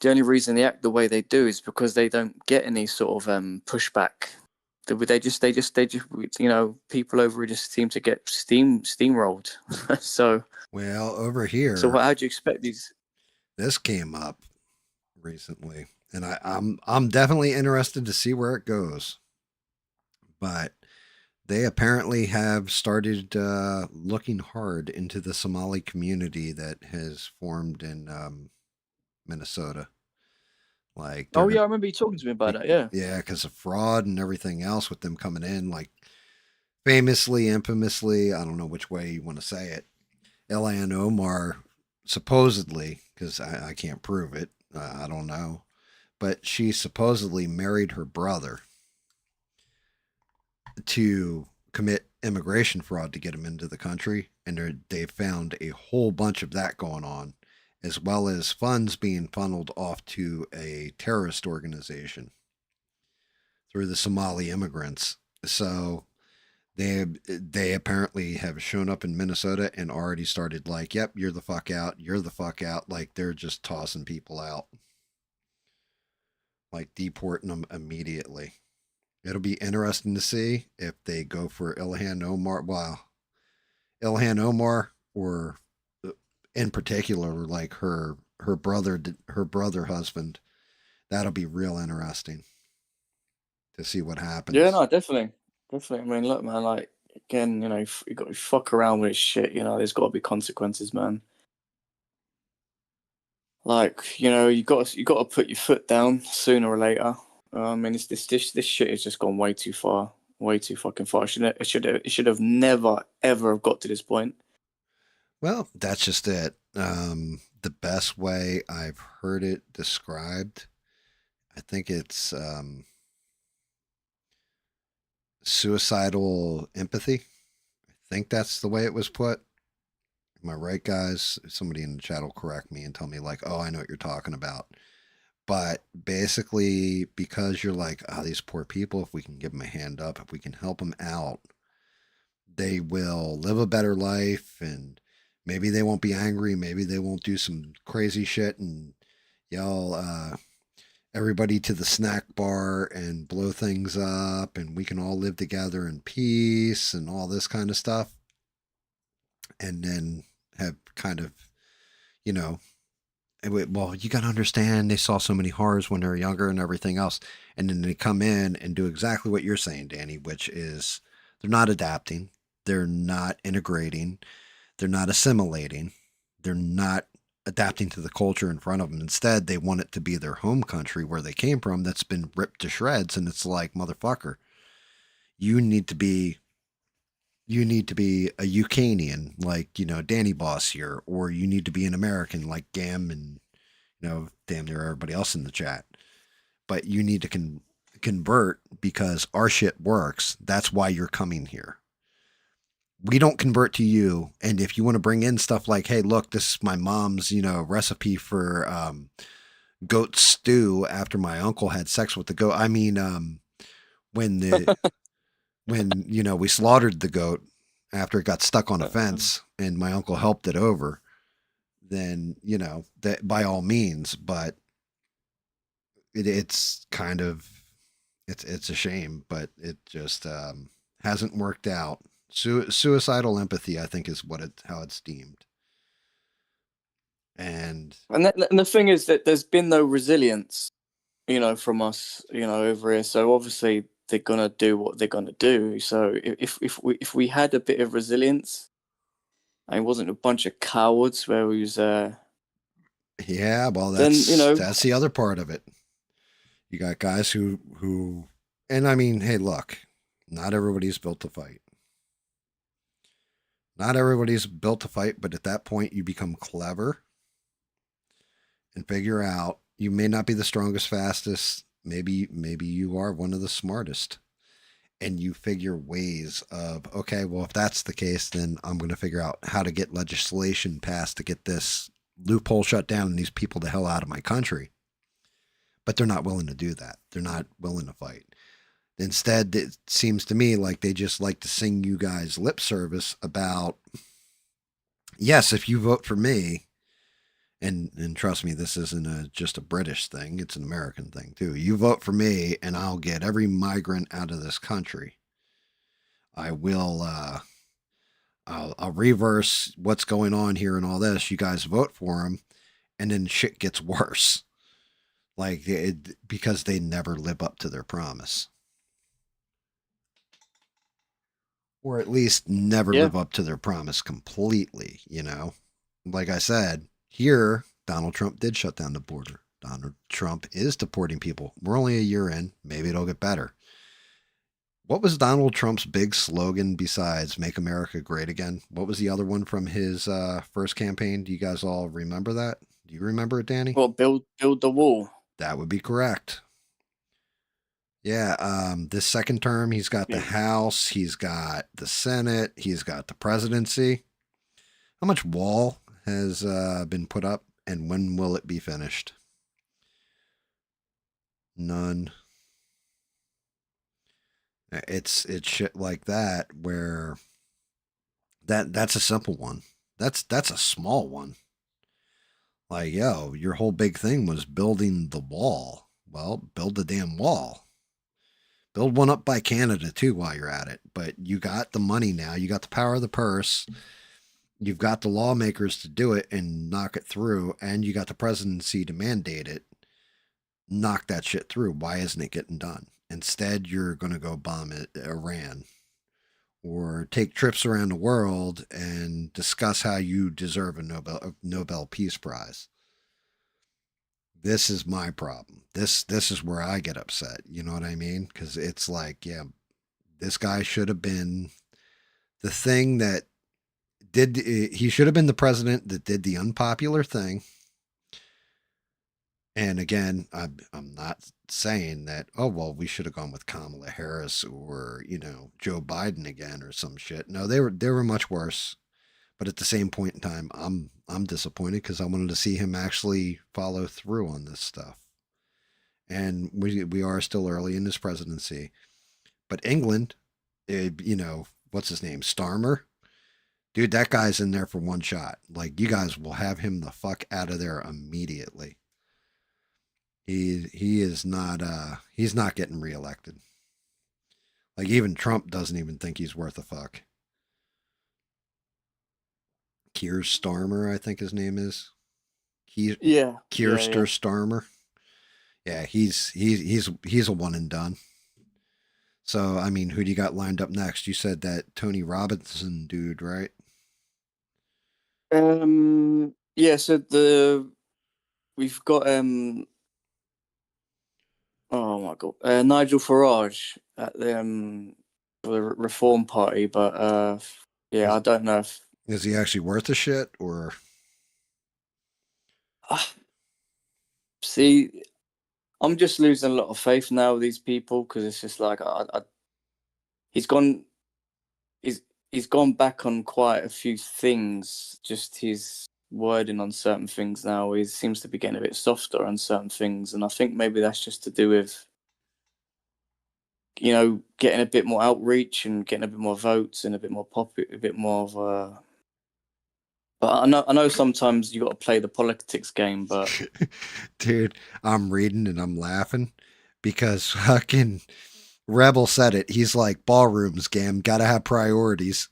only reason they act the way they do is because they don't get any sort of pushback. People over here just seem to get steamrolled. so Well, over so here, how do you expect these? this came up recently, and I'm definitely interested to see where it goes. But they apparently have started looking hard into the Somali community that has formed in Minnesota. Like they're Oh gonna, yeah, I remember you talking to me about that. Yeah. yeah, because of fraud and everything else with them coming in, like famously, infamously, I don't know which way you want to say it. Elian Omar supposedly, because I can't prove it, I don't know, but she supposedly married her brother to commit immigration fraud to get him into the country, and they found a whole bunch of that going on, as well as funds being funneled off to a terrorist organization through the Somali immigrants. So they apparently have shown up in Minnesota and already started like, yep, you're the fuck out, you're the fuck out. Like they're just tossing people out, like deporting them immediately. It'll be interesting to see if they go for Ilhan Omar. Well, Ilhan Omar, or in particular, like her brother husband. That'll be real interesting to see what Yeah, happens. no, definitely. I mean, look, man. Like again, you got to fuck around with shit. There's got to be consequences, man. Like, you got to put your foot down sooner or later. I mean, this shit has just gone way too far, way too fucking far. It should have never ever have got to this point. Well, that's just it. The best way I've heard it described, I think it's suicidal empathy. I think that's the way it was put. Am I right, guys? Somebody in the chat will correct me and tell me, like, oh, I know what you're talking about. But basically, because you're like, oh, these poor people, if we can give them a hand up, if we can help them out, they will live a better life, and maybe they won't be angry. Maybe they won't do some crazy shit and yell everybody to the snack bar and blow things up, and we can all live together in peace and all this kind of stuff. And then have kind of, you know, well, you got to understand they saw so many horrors when they were younger and everything else. And then they come in and do exactly what you're saying, Danny, which is they're not adapting, they're not integrating, they're not assimilating, they're not adapting to the culture in front of them. Instead, they want it to be their home country where they came from that's been ripped to shreds. And it's like, motherfucker, you need to be. You need to be a Ukrainian, like, Danny Boss here, or you need to be an American, like GAM and, damn near everybody else in the chat. But you need to convert because our shit works. That's why you're coming here. We don't convert to you. And if you want to bring in stuff like, hey, look, this is my mom's, recipe for goat stew after my uncle had sex with the goat. I mean, when the when we slaughtered the goat after it got stuck on a fence and my uncle helped it over, then that by all means. But it's kind of it's a shame, but it just hasn't worked out. Suicidal empathy, I think, is how it's deemed. And And the thing is that there's been no resilience, from us, over here. So obviously they're gonna do what they're gonna do. So if we had a bit of resilience, and it wasn't a bunch of cowards where we was, yeah, well, then that's the other part of it. You got guys who, and I mean, hey, look, not everybody's built to fight. Not everybody's built to fight, but at that point, you become clever and figure out you may not be the strongest, fastest. Maybe you are one of the smartest, and you figure ways of, okay, well, if that's the case, then I'm going to figure out how to get legislation passed to get this loophole shut down and these people the hell out of my country. But they're not willing to do that. They're not willing to fight. Instead, it seems to me like they just like to sing you guys lip service about, yes, if you vote for me, and trust me, this isn't just a British thing, it's an American thing too. You vote for me, and I'll get every migrant out of this country. I will. I'll reverse what's going on here and all this. You guys vote for him, and then shit gets worse. Because they never live up to their promise. Or at least never Yeah. live up to their promise completely, you know? Like I said, here, Donald Trump did shut down the border. Donald Trump is deporting people. We're only a year in. Maybe it'll get better. What was Donald Trump's big slogan besides Make America Great Again? What was the other one from his first campaign? Do you guys all remember that? Do you remember it, Danny? Well, build the wall. That would be correct. Yeah, this second term, he's got the House, he's got the Senate, he's got the presidency. How much wall has been put up, and when will it be finished? None. It's shit like that where that's a simple one. That's a small one. Like, yo, your whole big thing was building the wall. Well, build the damn wall. Build one up by Canada too while you're at it. But you got the money now. You got the power of the purse. You've got the lawmakers to do it and knock it through. And you got the presidency to mandate it. Knock that shit through. Why isn't it getting done? Instead, you're going to go bomb Iran or take trips around the world and discuss how you deserve a Nobel Peace Prize. This is my problem. This is where I get upset. You know what I mean? Because it's like, yeah, this guy should have been the thing that did. He should have been the president that did the unpopular thing. And again, I'm not saying that, oh, well, we should have gone with Kamala Harris or, Joe Biden again or some shit. No, they were much worse. But at the same point in time, I'm disappointed because I wanted to see him actually follow through on this stuff. And we are still early in his presidency. But England, what's his name? Starmer? Dude, that guy's in there for one shot. Like, you guys will have him the fuck out of there immediately. He is not he's not getting reelected. Like, even Trump doesn't even think he's worth a fuck. Keir Starmer, I think his name is. Keir Starmer. Yeah, he's a one and done. So, I mean, who do you got lined up next? You said that Tony Robinson dude, right? Yeah, so we've got oh my god, Nigel Farage at the Reform Party, but yeah, I don't know if Is he actually worth a shit or? See, I'm just losing a lot of faith now with these people because it's just like he's gone back on quite a few things. Just his wording on certain things now. He seems to be getting a bit softer on certain things, and I think maybe that's just to do with getting a bit more outreach and getting a bit more votes and a bit more a bit more of a. But I know sometimes you got to play the politics game, but dude, I'm reading and I'm laughing because fucking Rebel said it. He's like, ballrooms, GAM, gotta have priorities.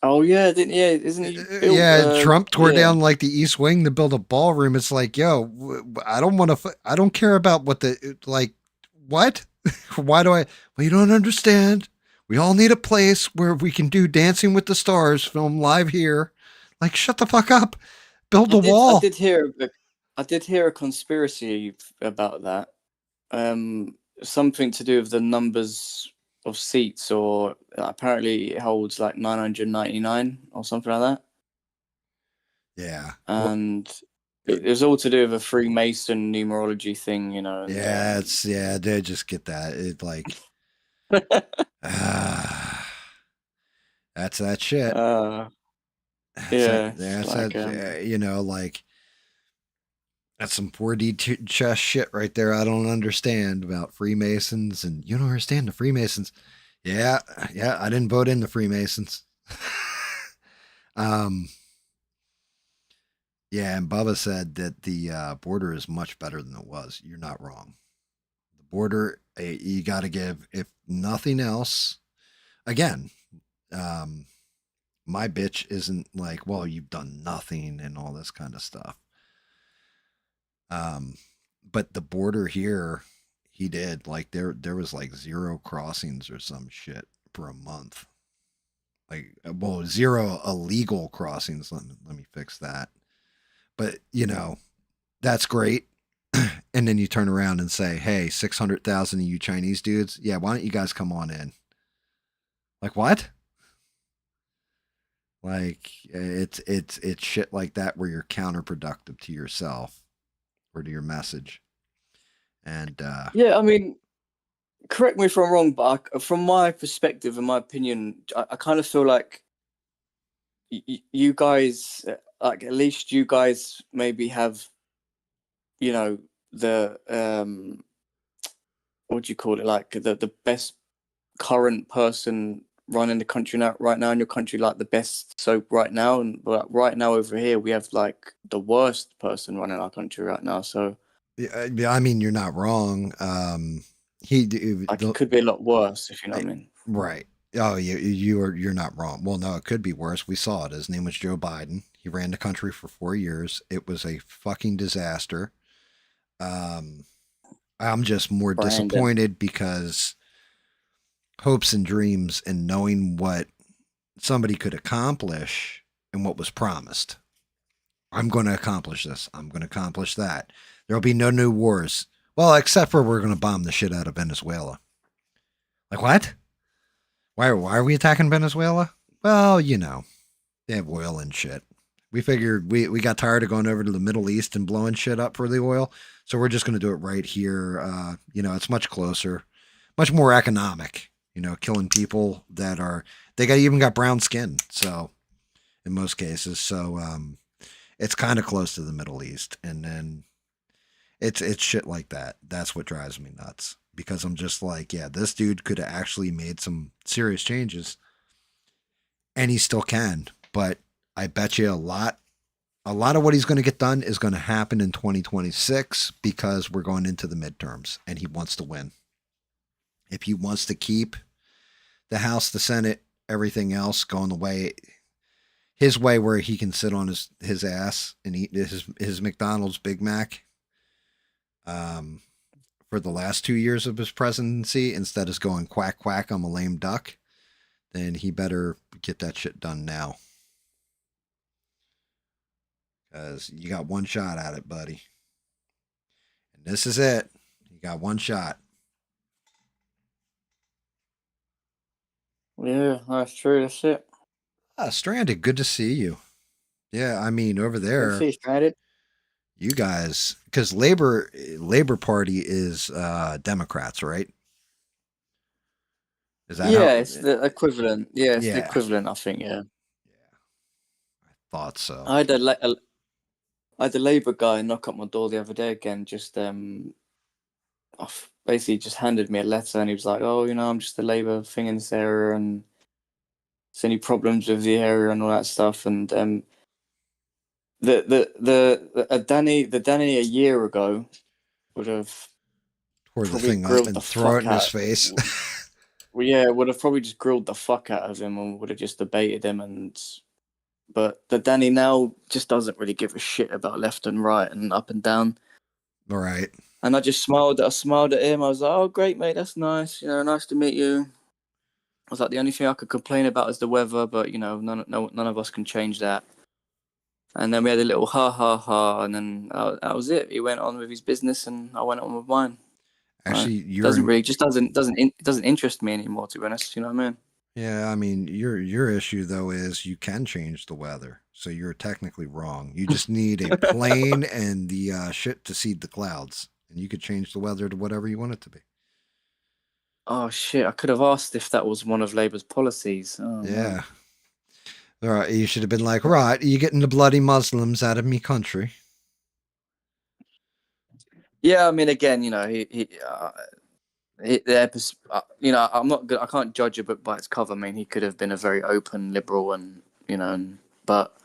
oh yeah, isn't he? Trump tore down like the East Wing to build a ballroom. It's like, yo, I don't want to. I don't care about what what? Why do I? Well, you don't understand. We all need a place where we can do Dancing with the Stars, film live here. Like, shut the fuck up. Build the wall. I did hear a conspiracy about that. Something to do with the numbers of seats, or apparently it holds like 999 or something like that. Yeah. And it was all to do with a Freemason numerology thing, you know. And, Yeah, they just get that. It like, that's that shit. yeah, it's That's like that. You know, like that's some 4D chess shit right there. I don't understand about Freemasons, and you don't understand the Freemasons. Yeah, I didn't vote in the Freemasons. um, yeah, and Bubba said that the border is much better than it was. You're not wrong. The border, you got to give, if nothing else. Again, um, my bitch isn't like, well, you've done nothing and all this kind of stuff. Um, but the border here, he did like there was like 0 crossings or some shit for a month. Like, well, 0 illegal crossings. Let me fix that. But you know, that's great. And then you turn around and say, hey, 600,000 of you Chinese dudes, yeah, why don't you guys come on in? Like, what? Like, it's shit like that where you're counterproductive to yourself or to your message. And yeah. I mean, correct me if I'm wrong, but from my perspective and my opinion, I kind of feel like you guys, like at least you guys maybe have, you know, the what do you call it, like the best current person running the country now, right now in your country, like the best soap right now. And but right now over here we have like the worst person running our country right now. So yeah, I mean, you're not wrong. like it could be a lot worse, if you know what I mean. Right. Oh, you're not wrong. Well, no, it could be worse. We saw it. His name was Joe Biden. He ran the country for 4 years. It was a fucking disaster. Um, I'm just more Brandon. disappointed because hopes and dreams and knowing what somebody could accomplish and what was promised. I'm going to accomplish this. I'm going to accomplish that. There'll be no new wars. Well, except for we're going to bomb the shit out of Venezuela. Like, what? Why are we attacking Venezuela? Well, you know, they have oil and shit. We figured we got tired of going over to the Middle East and blowing shit up for the oil. So we're just going to do it right here. You know, it's much closer, much more economic, you know, killing people that are, they even got brown skin. So in most cases, so, it's kind of close to the Middle East. And then it's shit like that. That's what drives me nuts because I'm just like, yeah, this dude could have actually made some serious changes and he still can. But I bet you a lot of what he's going to get done is going to happen in 2026 because we're going into the midterms and he wants to win. If he wants to keep the House, the Senate, everything else going the way, his way, where he can sit on his ass and eat his McDonald's Big Mac, um, for the last 2 years of his presidency instead of going quack quack, I'm a lame duck, then he better get that shit done now. Because you got one shot at it, buddy. And this is it. You got one shot. Yeah, that's true. That's it. Stranded, good to see you. Yeah, I mean, over Let's there, see, stranded. you guys, because Labor Party is Democrats, right? Is that how? Yeah, it's the equivalent. Yeah, it's the Yeah, equivalent. I think. Yeah, yeah, I thought so. I had I had a Labour guy knock at my door the other day again. Just basically just handed me a letter, and he was like, "Oh, you know, I'm just the Labour thing in this area, and is any problems with the area and all that stuff." And the Danny a year ago would have Tore the probably thing up grilled and the throw it fuck in his out. face. Well, yeah, would have probably just grilled the fuck out of him and would have just debated him. And but the Danny now just doesn't really give a shit about left and right and up and down. All right. And I just smiled. I smiled at him. I was like, "Oh, great, mate. That's nice. You know, nice to meet you." I was like, "The only thing I could complain about is the weather, but you know, none of us can change that." And then we had a little ha ha ha, and then that was it. He went on with his business, and I went on with mine. Right? Actually, Doesn't really, just doesn't it doesn't interest me anymore, to be honest. You know what I mean? Yeah, I mean, your issue though is you can change the weather, so you're technically wrong. You just need a plane and the shit to seed the clouds, and you could change the weather to whatever you want it to be. Oh shit! I could have asked if that was one of Labour's policies. Oh man. Yeah. All right, you should have been like, right, are you getting the bloody Muslims out of me country? Yeah, I mean, again, you know, you know, I'm not good. I can't judge a book by its cover. I mean, he could have been a very open liberal, and you know, but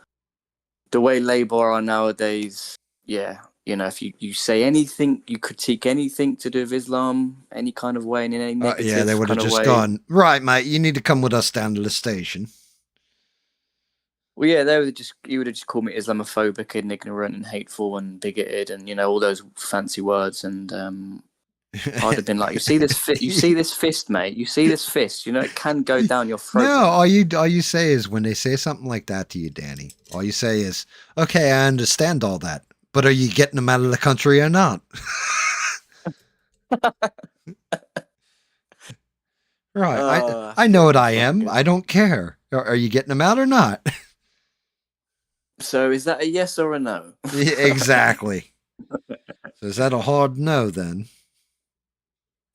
the way Labour are nowadays, yeah, you know, if you say anything, you critique anything to do with Islam, any kind of way, in any Yeah, they negative would have kind of just way. gone, right, mate, you need to come with us down to the station. Well, yeah, they would just you would have just called me Islamophobic and ignorant and hateful and bigoted and you know all those fancy words and I'd have been like, you see this fist, mate. You see this fist. You know it can go down your throat, No, you know. all you say is when they say something like that to you, Danny, all you say is, okay, I understand all that, but are you getting them out of the country or not? Right. I know Shit, what that's I fucking am. good. I don't care. Are you getting them out or not? So is that a yes or a no? Exactly. So is that a hard no then?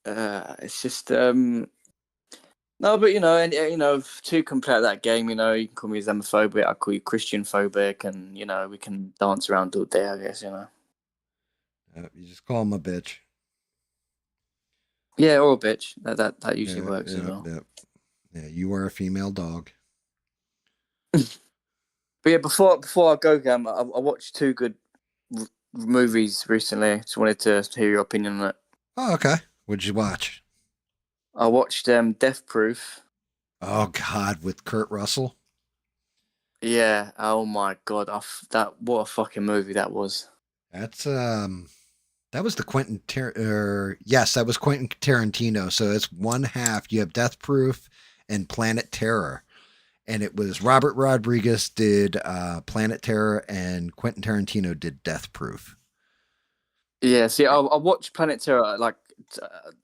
It's just no, but you know, and you know, to complete that game, you know, you can call me Islamophobic, I call you Christian phobic, and you know, we can dance around all day, I guess, you know. You just call them a bitch. Yeah, or a bitch. That usually Yeah, works as yeah, well. yeah. Yeah, you are a female dog. But yeah, before I go, Gam, I watched two good movies recently. Just wanted to hear your opinion on it. Oh, okay. What'd you watch? I watched Death Proof. Oh God, with Kurt Russell. Yeah. Oh my god. That what a fucking movie that was. That's that was the yes, that was Quentin Tarantino. So it's one half. You have Death Proof and Planet Terror. And it was Robert Rodriguez did Planet Terror and Quentin Tarantino did Death Proof. Yeah. See, I watched Planet Terror like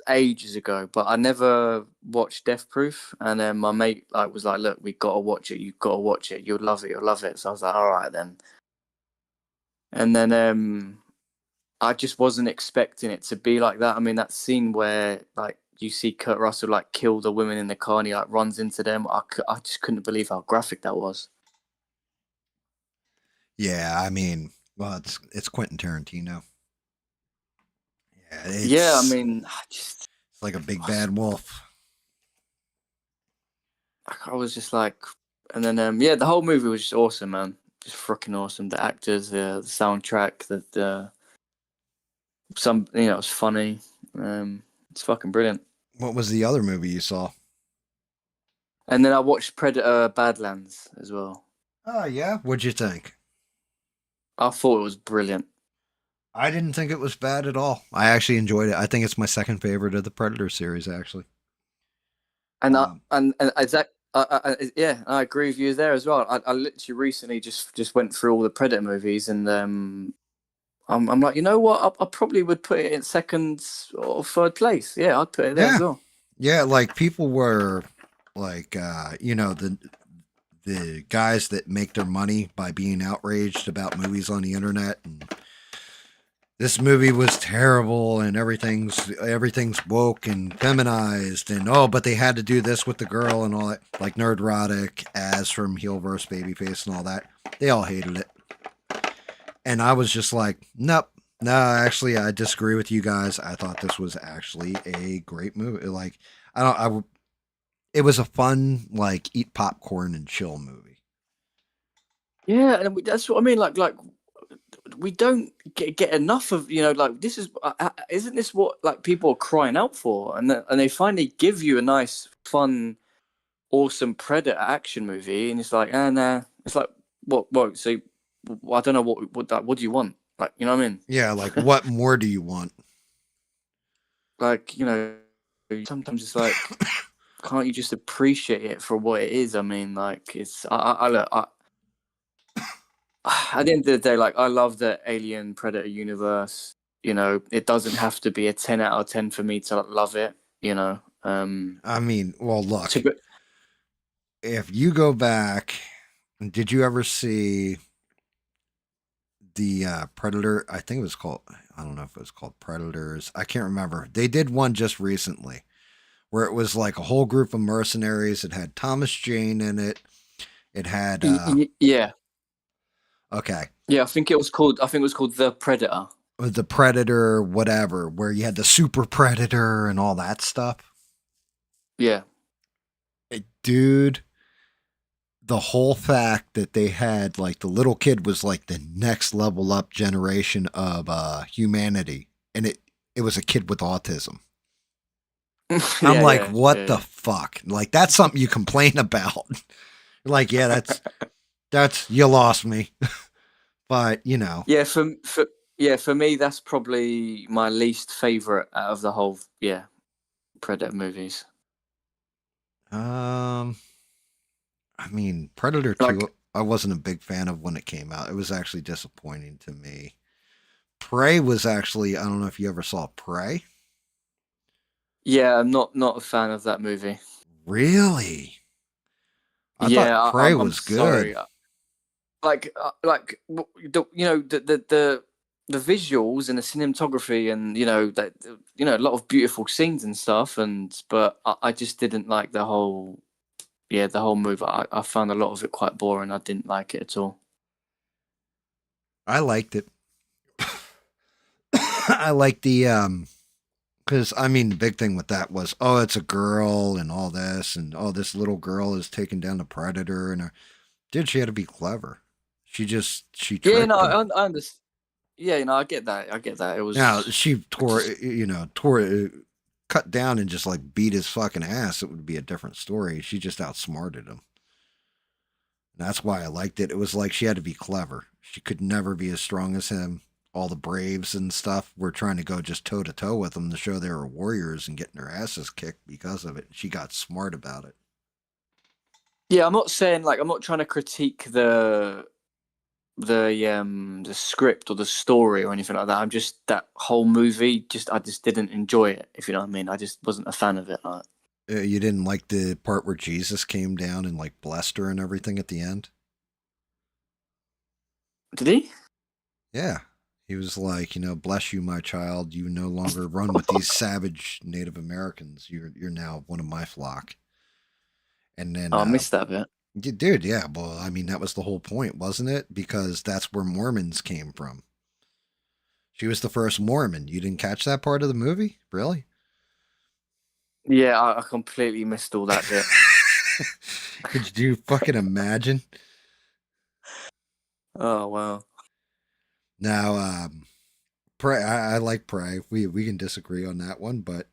ages ago, but I never watched Death Proof. And then my mate like was like, "Look, we gotta watch it. You've gotta watch it. You'll love it. You'll love it." So I was like, "All right then." And then I just wasn't expecting it to be like that. I mean, that scene where like you see Kurt Russell like kill the women in the car and he like runs into them. I just couldn't believe how graphic that was. Yeah, I mean, well, it's Quentin Tarantino. Yeah, Yeah, I it's mean, I just it's like a big bad wolf. I was just like, and then yeah, the whole movie was just awesome, man. Just freaking awesome. The actors, the soundtrack, the some you know, it's funny. It's fucking brilliant. What was the other movie you saw? And then I watched Predator Badlands as well. Oh yeah, what'd you think? I thought it was brilliant. I didn't think it was bad at all. I actually enjoyed it. I think it's my second favorite of the Predator series, actually. And Um, and exact, yeah, I agree with you there as well. I literally recently just went through all the Predator movies, and I'm like, you know what? I probably would put it in second or third place. Yeah, I'd put it there yeah, as well. yeah. Like people were like, the guys that make their money by being outraged about movies on the internet and this movie was terrible and everything's woke and feminized and oh but they had to do this with the girl and all that like Nerdrotic as from Heelverse Babyface and all that they all hated it and I was just like nope no actually I disagree with you guys I thought this was actually a great movie like I don't I it was a fun like eat popcorn and chill movie. Yeah, and that's what I mean. Like we don't get enough of you know like this is isn't this what like people are crying out for and they finally give you a nice fun awesome Predator action movie and it's like nah it's like what so I don't know what do you want like you know what I mean Yeah, like what more do you want? like you know sometimes it's like can't you just appreciate it for what it is I mean like it's I look at the end of the day, like I love the Alien Predator universe. You know, it doesn't have to be a 10 out of 10 for me to love it. You know, I mean, well, look, to go, if you go back, did you ever see the Predator? I think it was called. I don't know if it was called Predators. I can't remember. They did one just recently where it was like a whole group of mercenaries. It had Thomas Jane in it. It had Yeah, okay, yeah. I think it was called. I think it was called The Predator. the Predator, whatever, where you had the Super Predator and all that stuff. Yeah. Dude, the whole fact that they had like the little kid was like the next level up generation of humanity, and it was a kid with autism. I'm like, what the fuck? Like that's something you complain about. Like, yeah, that's you lost me. But you know, Yeah, for me, that's probably my least favorite out of the whole Predator movies. I mean, Predator Like, 2, I wasn't a big fan of when it came out. It was actually disappointing to me. Prey was actually, I don't know if you ever saw Prey. yeah, I'm not a fan of that movie. Really? I thought Yeah, Prey I'm was good. sorry. The visuals and the cinematography and that a lot of beautiful scenes and stuff, but I just didn't like the whole movie. I found a lot of it quite boring. I didn't like it at all. I liked it. I like the because I mean the big thing with that was, oh, it's a girl and all this, and oh, this little girl is taking down the predator, and dude, she had to be clever. She Yeah, no, tricked him. I understand. Yeah, I get that. I get that. It Now was she tore, just cut down and just like beat his fucking ass. It would be a different story. She just outsmarted him. And that's why I liked it. It was like she had to be clever. She could never be as strong as him. All the Braves and stuff were trying to go just toe to toe with him to show they were warriors and getting their asses kicked because of it. She got smart about it. yeah. I'm not saying like I'm not trying to critique the script or the story or anything like that. I'm just that whole movie. I just didn't enjoy it. If you know what I mean. I just wasn't a fan of it. You didn't like the part where Jesus came down and like blessed her and everything at the end? Did he? Yeah. He was like, bless you, my child. You no longer run with these savage Native Americans. You're now one of my flock. And then, Oh, I missed that bit. dude, yeah. Well, I mean, that was the whole point, wasn't it? Because that's where Mormons came from. She was the first Mormon. You didn't catch that part of the movie, really? Yeah, I completely missed all that bit. Could you fucking imagine? Oh wow. Now, Prey. I like Prey. We can disagree on that one, but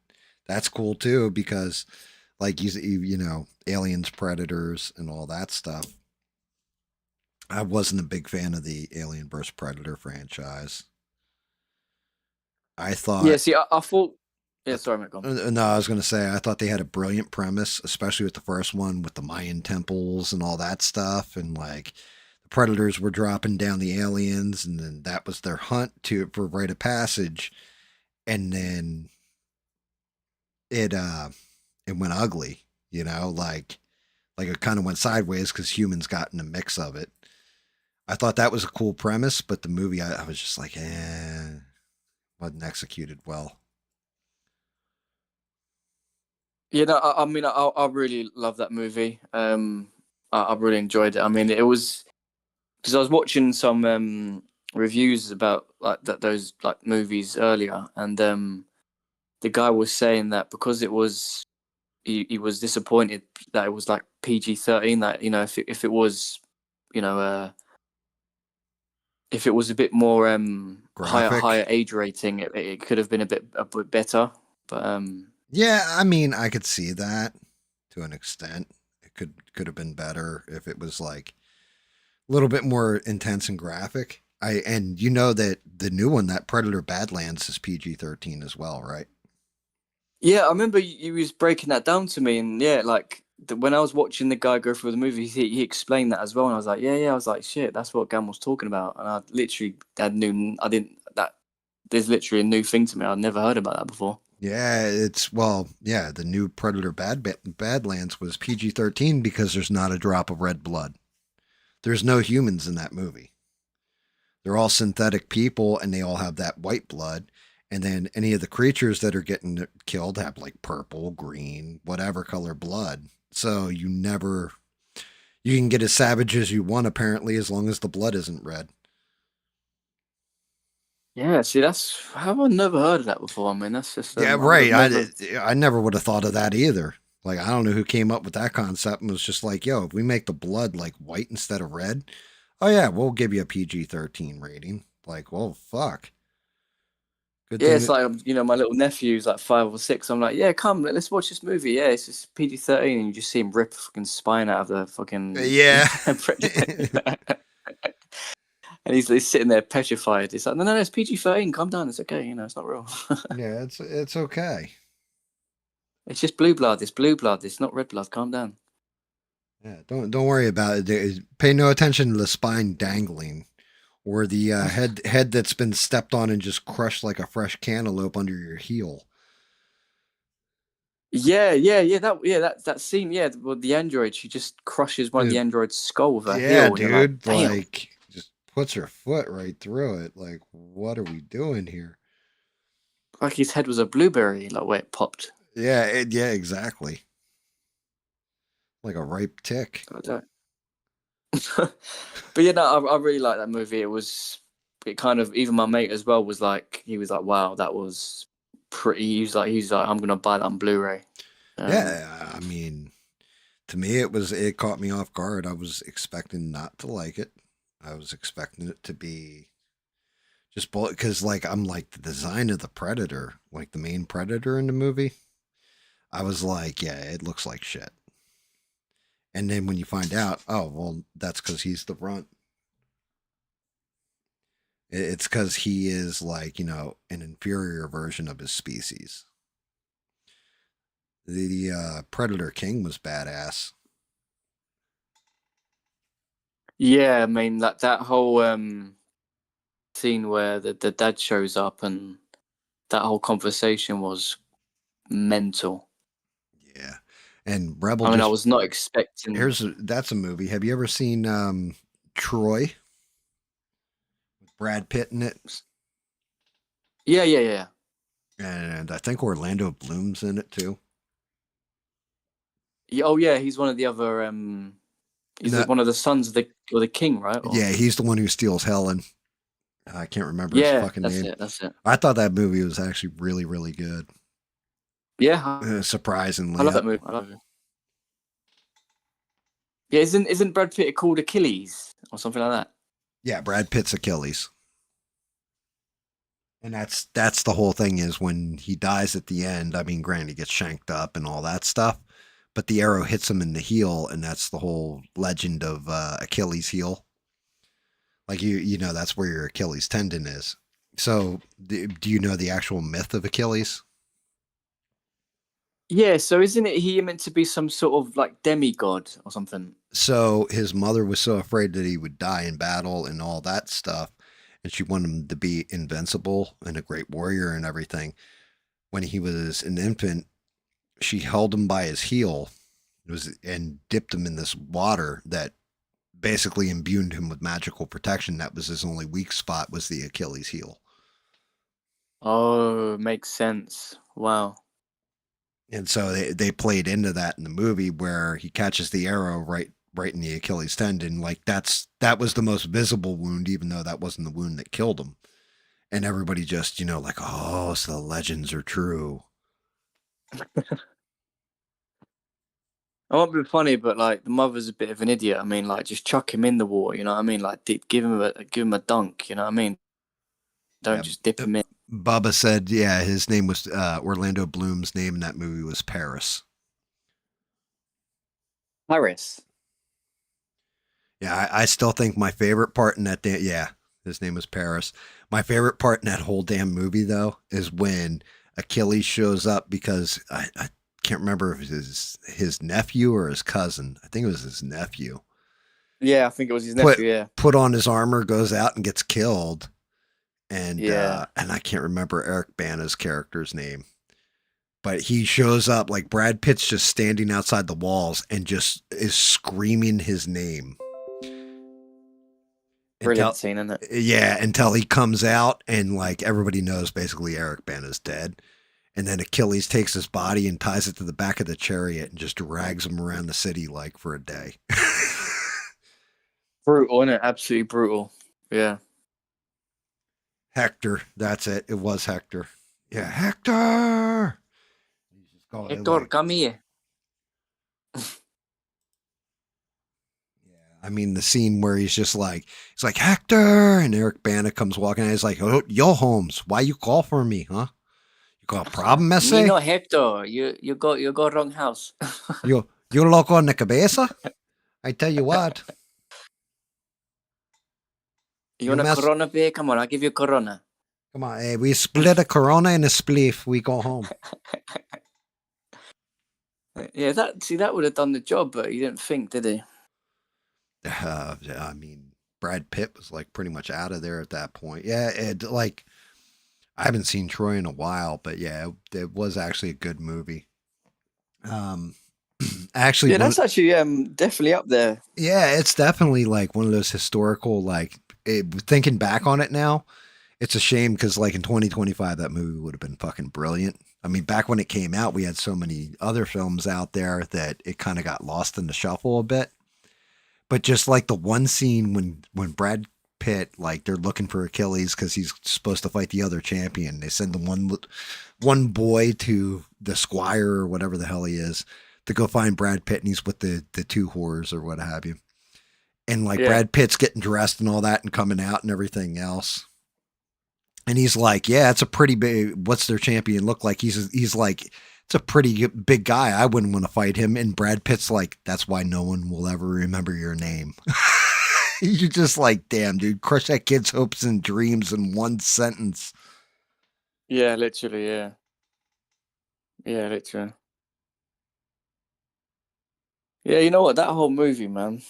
that's cool too because, like aliens, predators, and all that stuff. I wasn't a big fan of the Alien vs Predator franchise. I Yeah, thought. see, I thought. Yeah, sorry, Matt, go on. No, I was going to say I thought they had a brilliant premise, especially with the first one with the Mayan temples and all that stuff, and like the predators were dropping down the aliens, and then that was their hunt for rite of passage, and then it went ugly, like it kind of went sideways because humans got in the mix of it. I thought that was a cool premise, but the movie I was just like, wasn't executed well. Yeah, no, I mean, I really love that movie. I really enjoyed it. I mean, it was because I was watching some reviews about like those like movies earlier, and the guy was saying that because it was he was disappointed that it was like PG-13. That if it was you know if it was a bit more higher Graphic. age rating, it could have been a bit better. But Yeah, I mean, I could see that to an extent. It could have been better if it was like a little bit more intense and graphic. And you know that the new one, that Predator Badlands, is PG-13 as well, right? yeah, I remember you was breaking that down to me, and yeah, like when I was watching the guy go through the movie, he explained that as well, and I was like, yeah, I was like, shit, that's what Gam was talking about, and I didn't that there's literally a new thing to me. I'd never heard about that before. Yeah, the new Predator Badlands was PG-13 because there's not a drop of red blood. There's no humans in that movie. They're all synthetic people and they all have that white blood. And then any of the creatures that are getting killed have like purple, green, whatever color blood. So you can get as savage as you want apparently as long as the blood isn't red. Yeah, see, that's have I never heard of that before. I mean, that's just Yeah, I would have right. never. I never would have thought of that either. Like I don't know who came up with that concept and was just like, yo, if we make the blood like white instead of red, oh yeah, we'll give you a PG-13 rating. Like, well, fuck. Good Yeah, it's thing. like my little nephew's like 5 or 6. I'm like, yeah, come, let's watch this movie. Yeah, it's just PG-13, and you just see him rip fucking spine out of the fucking Yeah. and he's sitting there petrified. It's like, no, it's PG-13. Calm down. It's okay. It's not real. Yeah, it's okay. It's just blue blood. It's blue blood. It's not red blood. Calm down. Yeah, don't worry about it. Pay no attention to the spine dangling or the head that's been stepped on and just crushed like a fresh cantaloupe under your heel. Yeah. That scene. Yeah, well, the android. She just crushes one of the Dude, android's skull with her yeah, heel, and you're like, dude, damn. like just puts her foot right through it. Like, what are we doing here? Like his head was a blueberry, like where it popped. Yeah, yeah, exactly. Like a ripe tick. I don't. But yeah, no, I really like that movie. It kind of, even my mate as well was like, he was like, wow, that was pretty. He's like, I'm gonna buy that on Blu-ray. Yeah, I mean, to me, it caught me off guard. I was expecting not to like it. I was expecting it to be just because, like, I'm like the design of the predator, like the main predator in the movie. I was like, yeah, it looks like shit. And then when you find out, oh well, that's because he's the runt. It's because he is like an inferior version of his species. The Predator King was badass. Yeah, I mean that whole scene where the dad shows up and that whole conversation was mental. Yeah, and Rebel I mean, I just was not expecting. that's a movie. Have you ever seen Troy with Brad Pitt in it? Yeah. And I think Orlando Bloom's in it too. Oh yeah, he's one of the other. He's No, one of the sons of the king, right? yeah, he's the one who steals Helen. I can't remember his Yeah, fucking that's name. it. That's it. I thought that movie was actually really, really good. Yeah, I Surprisingly, love that movie. I love it. Yeah, isn't Brad Pitt called Achilles or something like that? yeah, Brad Pitt's Achilles, and that's the whole thing is when he dies at the end. I mean, granted, he gets shanked up and all that stuff, but the arrow hits him in the heel, and that's the whole legend of Achilles' heel. Like that's where your Achilles tendon is. So, do you know the actual myth of Achilles? Yeah, so isn't it he meant to be some sort of like demigod or something? So his mother was so afraid that he would die in battle and all that stuff, and she wanted him to be invincible and a great warrior and everything. When he was an infant, she held him by his heel, and dipped him in this water that basically imbued him with magical protection. That was his only weak spot was the Achilles heel. Oh, makes sense. Wow. And so they played into that in the movie where he catches the arrow right in the Achilles tendon. Like that was the most visible wound, even though that wasn't the wound that killed him. And everybody just, like, oh, so the legends are true. I won't be funny, but like the mother's a bit of an idiot. I mean, like just chuck him in the water. You know what I mean? Like give him a dunk. You know what I mean? Yeah. Don't just dip him in. Bubba said, yeah, his name was Orlando Bloom's name in that movie was Paris. Paris. Yeah, I still think my favorite part in that yeah, his name was Paris. My favorite part in that whole damn movie though is when Achilles shows up because I can't remember if it was his nephew or his cousin. I think it was his nephew. Yeah, I think it was his nephew. Yeah. Put on his armor, goes out and gets killed. And Yeah. and I can't remember Eric Bana's character's name. But he shows up like Brad Pitt's just standing outside the walls and just is screaming his name until Brilliant scene, isn't it? yeah, until he comes out and like everybody knows basically Eric Bana's dead. And then Achilles takes his body and ties it to the back of the chariot and just drags him around the city like for a day. Brutal, isn't it? Absolutely brutal. Yeah. Hector, that's it. It was Hector. Yeah, Hector. He's just going Hector, like, come here. I mean, the scene where he's like Hector, and Eric Bana comes walking, and he's like, "Oh, yo, Holmes, why you call for me, huh? You got a problem, Me Messi? no Hector. You go wrong house. You loco en la cabeza? I tell you what, You you want a mess. Corona beer? Come on, I'll give you a Corona. Come on, hey, we split a Corona and a spliff. We go home." Yeah, that would have done the job, but he didn't think, did he? I mean, Brad Pitt was like pretty much out of there at that point. Yeah, it like I haven't seen Troy in a while, but yeah, it was actually a good movie. Um, actually, Yeah, that's actually definitely up there. yeah, it's definitely like one of those historical like thinking back on it now. It's a shame because like in 2025 that movie would have been fucking brilliant. I mean, back when it came out, we had so many other films out there that it kind of got lost in the shuffle a bit. But just like the one scene when Brad Pitt, like they're looking for Achilles because he's supposed to fight the other champion. They send the one boy to the squire or whatever the hell he is to go find Brad Pitt, and he's with the two whores or what have you. And like Yeah. Brad Pitt's getting dressed and all that and coming out and everything else. And he's like, "Yeah, it's a pretty big. What's their champion look like?" He's like, "It's a pretty big guy. I wouldn't want to fight him." And Brad Pitt's like, "That's why no one will ever remember your name." You're just like, "Damn, dude, crush that kid's hopes and dreams in one sentence." Yeah, literally, yeah. Yeah, literally. Yeah, you know what? That whole movie, man,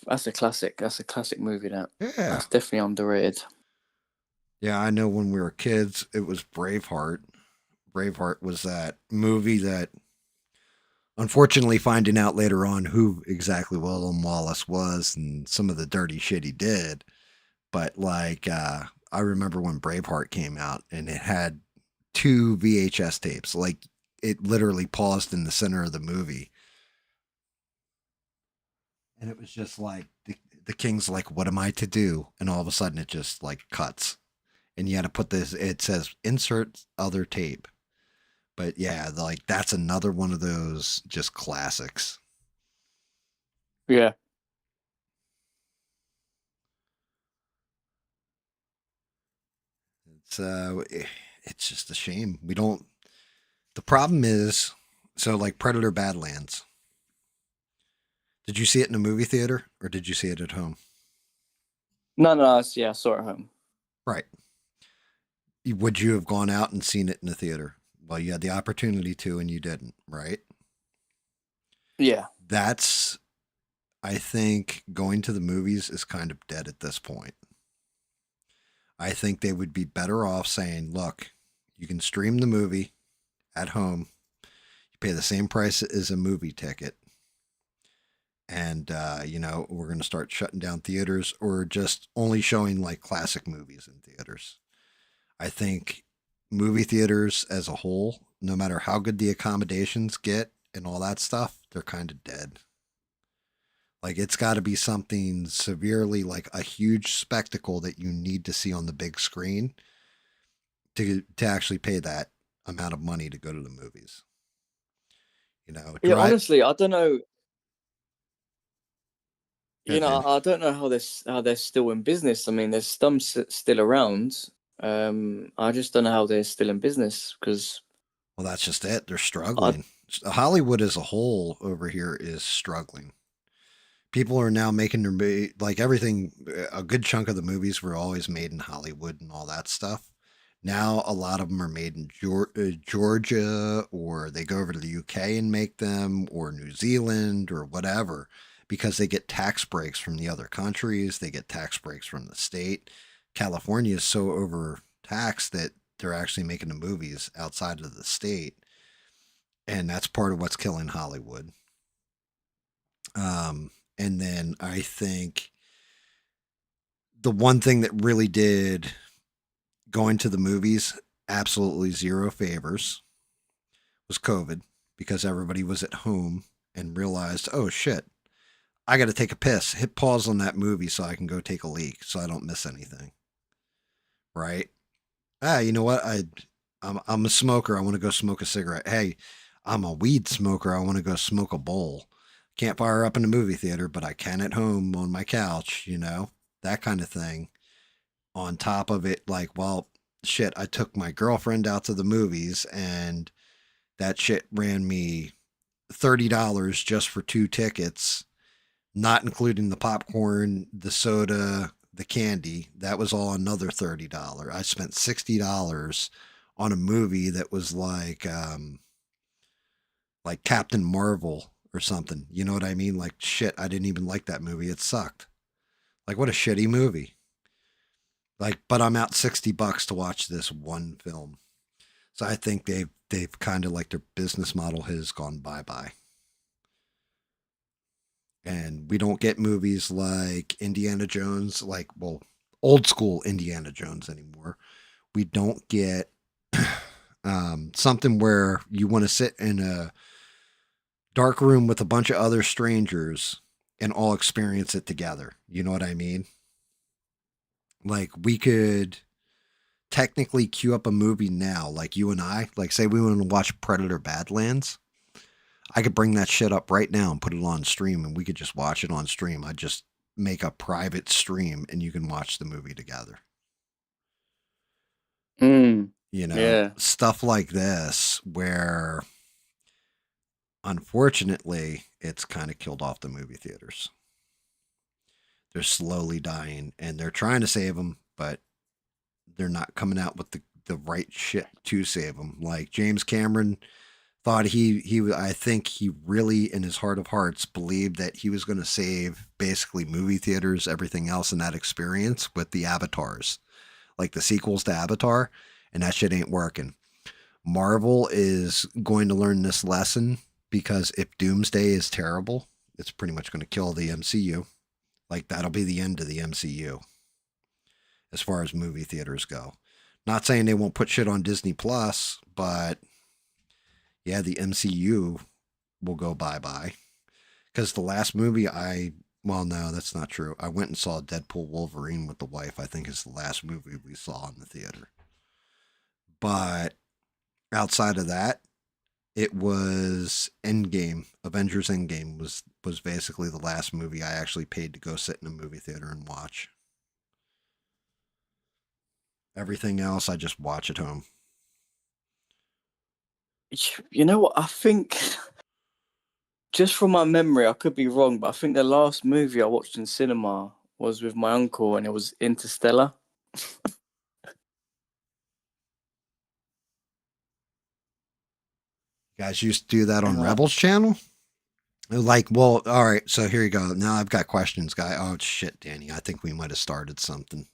that's a classic. That's a classic movie, that. Yeah, That's definitely underrated. yeah. I know when we were kids, it was Braveheart. Braveheart was that movie that, unfortunately, finding out later on who exactly William Wallace was and some of the dirty shit he did. But like, I remember when Braveheart came out and it had two VHS tapes. Like, it literally paused in the center of the movie, and it was just like the king's like, "What am I to do?" And all of a sudden, it just like cuts, and you had to put this. It says insert other tape. But yeah, like that's another one of those just classics. Yeah. It's it's just a shame we don't. The problem is, so like Predator Badlands. Did you see it in a movie theater or did you see it at home? No, yeah, I saw it at home. Right. Would you have gone out and seen it in a theater? Well, you had the opportunity to and you didn't, right? Yeah. That's, I think, going to the movies is kind of dead at this point. I think they would be better off saying, look, you can stream the movie at home. You pay the same price as a movie ticket. And, we're going to start shutting down theaters or just only showing like classic movies in theaters. I think movie theaters as a whole, no matter how good the accommodations get and all that stuff, they're kind of dead. Like it's got to be something severely like a huge spectacle that you need to see on the big screen to actually pay that amount of money to go to the movies. Yeah, honestly, I don't know. Good, man. I don't know how they're still in business. I mean, there's some still around. I just don't know how they're still in business because Well, that's just it. They're struggling. Hollywood as a whole over here is struggling. People are now making like everything. A good chunk of the movies were always made in Hollywood and all that stuff. Now a lot of them are made in Georgia, or they go over to the UK and make them, or New Zealand, or whatever, because they get tax breaks from the other countries. They get tax breaks from the state. California is so overtaxed that they're actually making the movies outside of the state. and that's part of what's killing Hollywood. And then I think the one thing that really did going to the movies absolutely zero favors was COVID, because everybody was at home and realized, oh shit, I got to take a piss. Hit pause on that movie so I can go take a leak so I don't miss anything. Right? You know what? I'm a smoker. I want to go smoke a cigarette. Hey, I'm a weed smoker. I want to go smoke a bowl. Can't fire up in the movie theater, but I can at home on my couch, that kind of thing. On top of it, like, well, shit, I took my girlfriend out to the movies and that shit ran me $30 just for 2 tickets, not including the popcorn, the soda, the candy. That was all another $30. I spent $60 on a movie that was like Captain Marvel or something. You know what I mean? Like shit, I didn't even like that movie. It sucked. Like what a shitty movie. Like, but I'm out $60 to watch this one film. So I think they've kind of like their business model has gone bye bye. And we don't get movies like Indiana Jones, like, well, old school Indiana Jones anymore. We don't get something where you want to sit in a dark room with a bunch of other strangers and all experience it together. You know what I mean? Like, we could technically queue up a movie now, like you and I, like, say we want to watch Predator Badlands. I could bring that shit up right now and put it on stream, and we could just watch it on stream. I'd just make a private stream and you can watch the movie together. Yeah. Stuff like this where unfortunately it's kind of killed off the movie theaters. They're slowly dying and they're trying to save them, but they're not coming out with the right shit to save them. Like James Cameron thought I think he really in his heart of hearts believed that he was going to save basically movie theaters, everything else in that experience with the avatars, like the sequels to Avatar, and that shit ain't working. Marvel is going to learn this lesson because if Doomsday is terrible, it's pretty much going to kill the MCU. Like that'll be the end of the MCU as far as movie theaters go. Not saying they won't put shit on Disney Plus, but yeah, the MCU will go bye bye. Because the last movie well, no, that's not true. I went and saw Deadpool Wolverine with the wife. I think is the last movie we saw in the theater. But outside of that, it was Endgame. Avengers Endgame was basically the last movie I actually paid to go sit in a movie theater and watch. Everything else I just watch at home. You know what? I think, just from my memory, I could be wrong, but I think the last movie I watched in cinema was with my uncle, and it was Interstellar. You guys used to do that on Rebels channel? Like, well, all right, so here you go. Now I've got questions, guy. Oh, shit, Danny. I think we might have started something.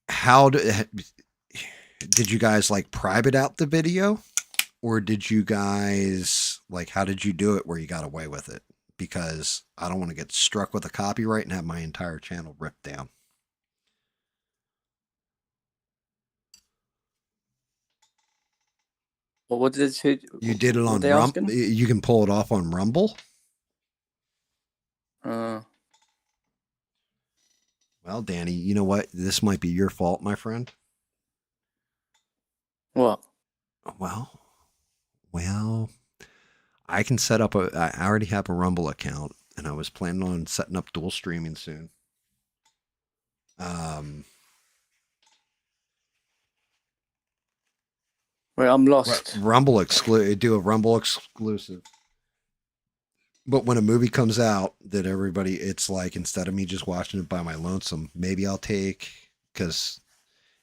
How did you guys like private out the video? Or did you guys, like, how did you do it where you got away with it? Because I don't want to get struck with a copyright and have my entire channel ripped down. What did it? You did it What on they Rumble? asking? You can pull it off on Rumble? Uh, Well, Danny, you know what? This might be your fault, my friend. what? Well, I can set up I already have a Rumble account, and I was planning on setting up dual streaming soon. Wait, I'm lost. Rumble do a Rumble exclusive. But when a movie comes out that everybody, it's like instead of me just watching it by my lonesome, maybe I'll take, because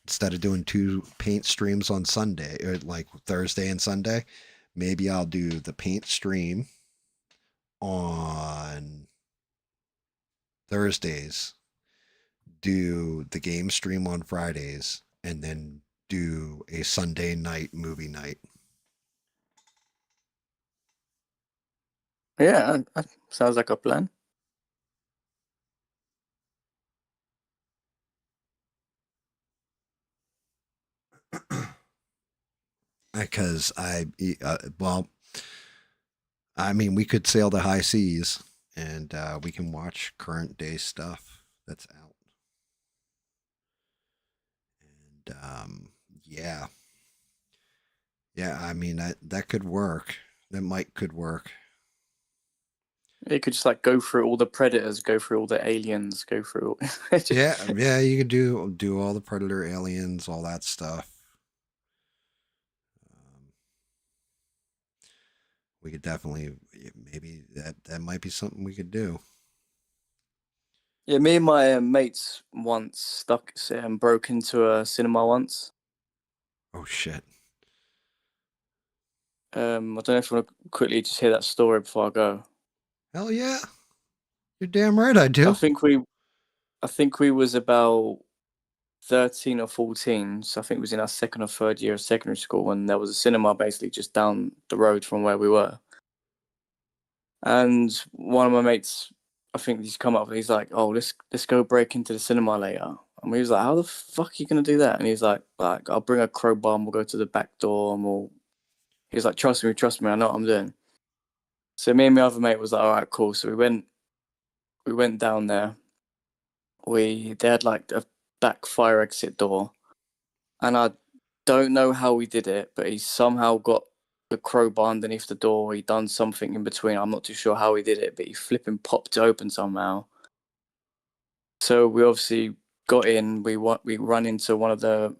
instead of doing 2 paint streams on Sunday, or like Thursday and Sunday, maybe I'll do the paint stream on Thursdays, do the game stream on Fridays, and then do a Sunday night movie night. Yeah, sounds like a plan. Because well, I mean, we could sail the high seas and we can watch current day stuff that's out. And yeah, yeah. I mean, that could work. That might could work. You could just like go through all the predators, go through all the aliens, go through. Just, Yeah, yeah. You could do all the predator, aliens, all that stuff. Um, we could definitely maybe that might be something we could do. yeah, me and my mates once broke into a cinema once. Oh shit. I don't know if you want to quickly just hear that story before I go. Hell yeah. You're damn right I I do. think we, I think we was about 13 or 14. So I think it was in our second or third year of secondary school, and there was a cinema basically just down the road from where we were. And one of my mates, I think he's come up and he's like, "Oh, let's go break into the cinema later." And we was like, "How the fuck are you gonna do that?" And he's like, I'll bring a crowbar and we'll go to the back door and we'll." He's like, trust me, I know what I'm doing." So me and my other mate was like, "All right, cool." So we went down there. They had like a back fire exit door, and I don't know how we did it, but he somehow got the crowbar underneath the door. He done something in between. I'm not too sure how he did it, but he flipping popped it open somehow. So we obviously got in. We run into one of the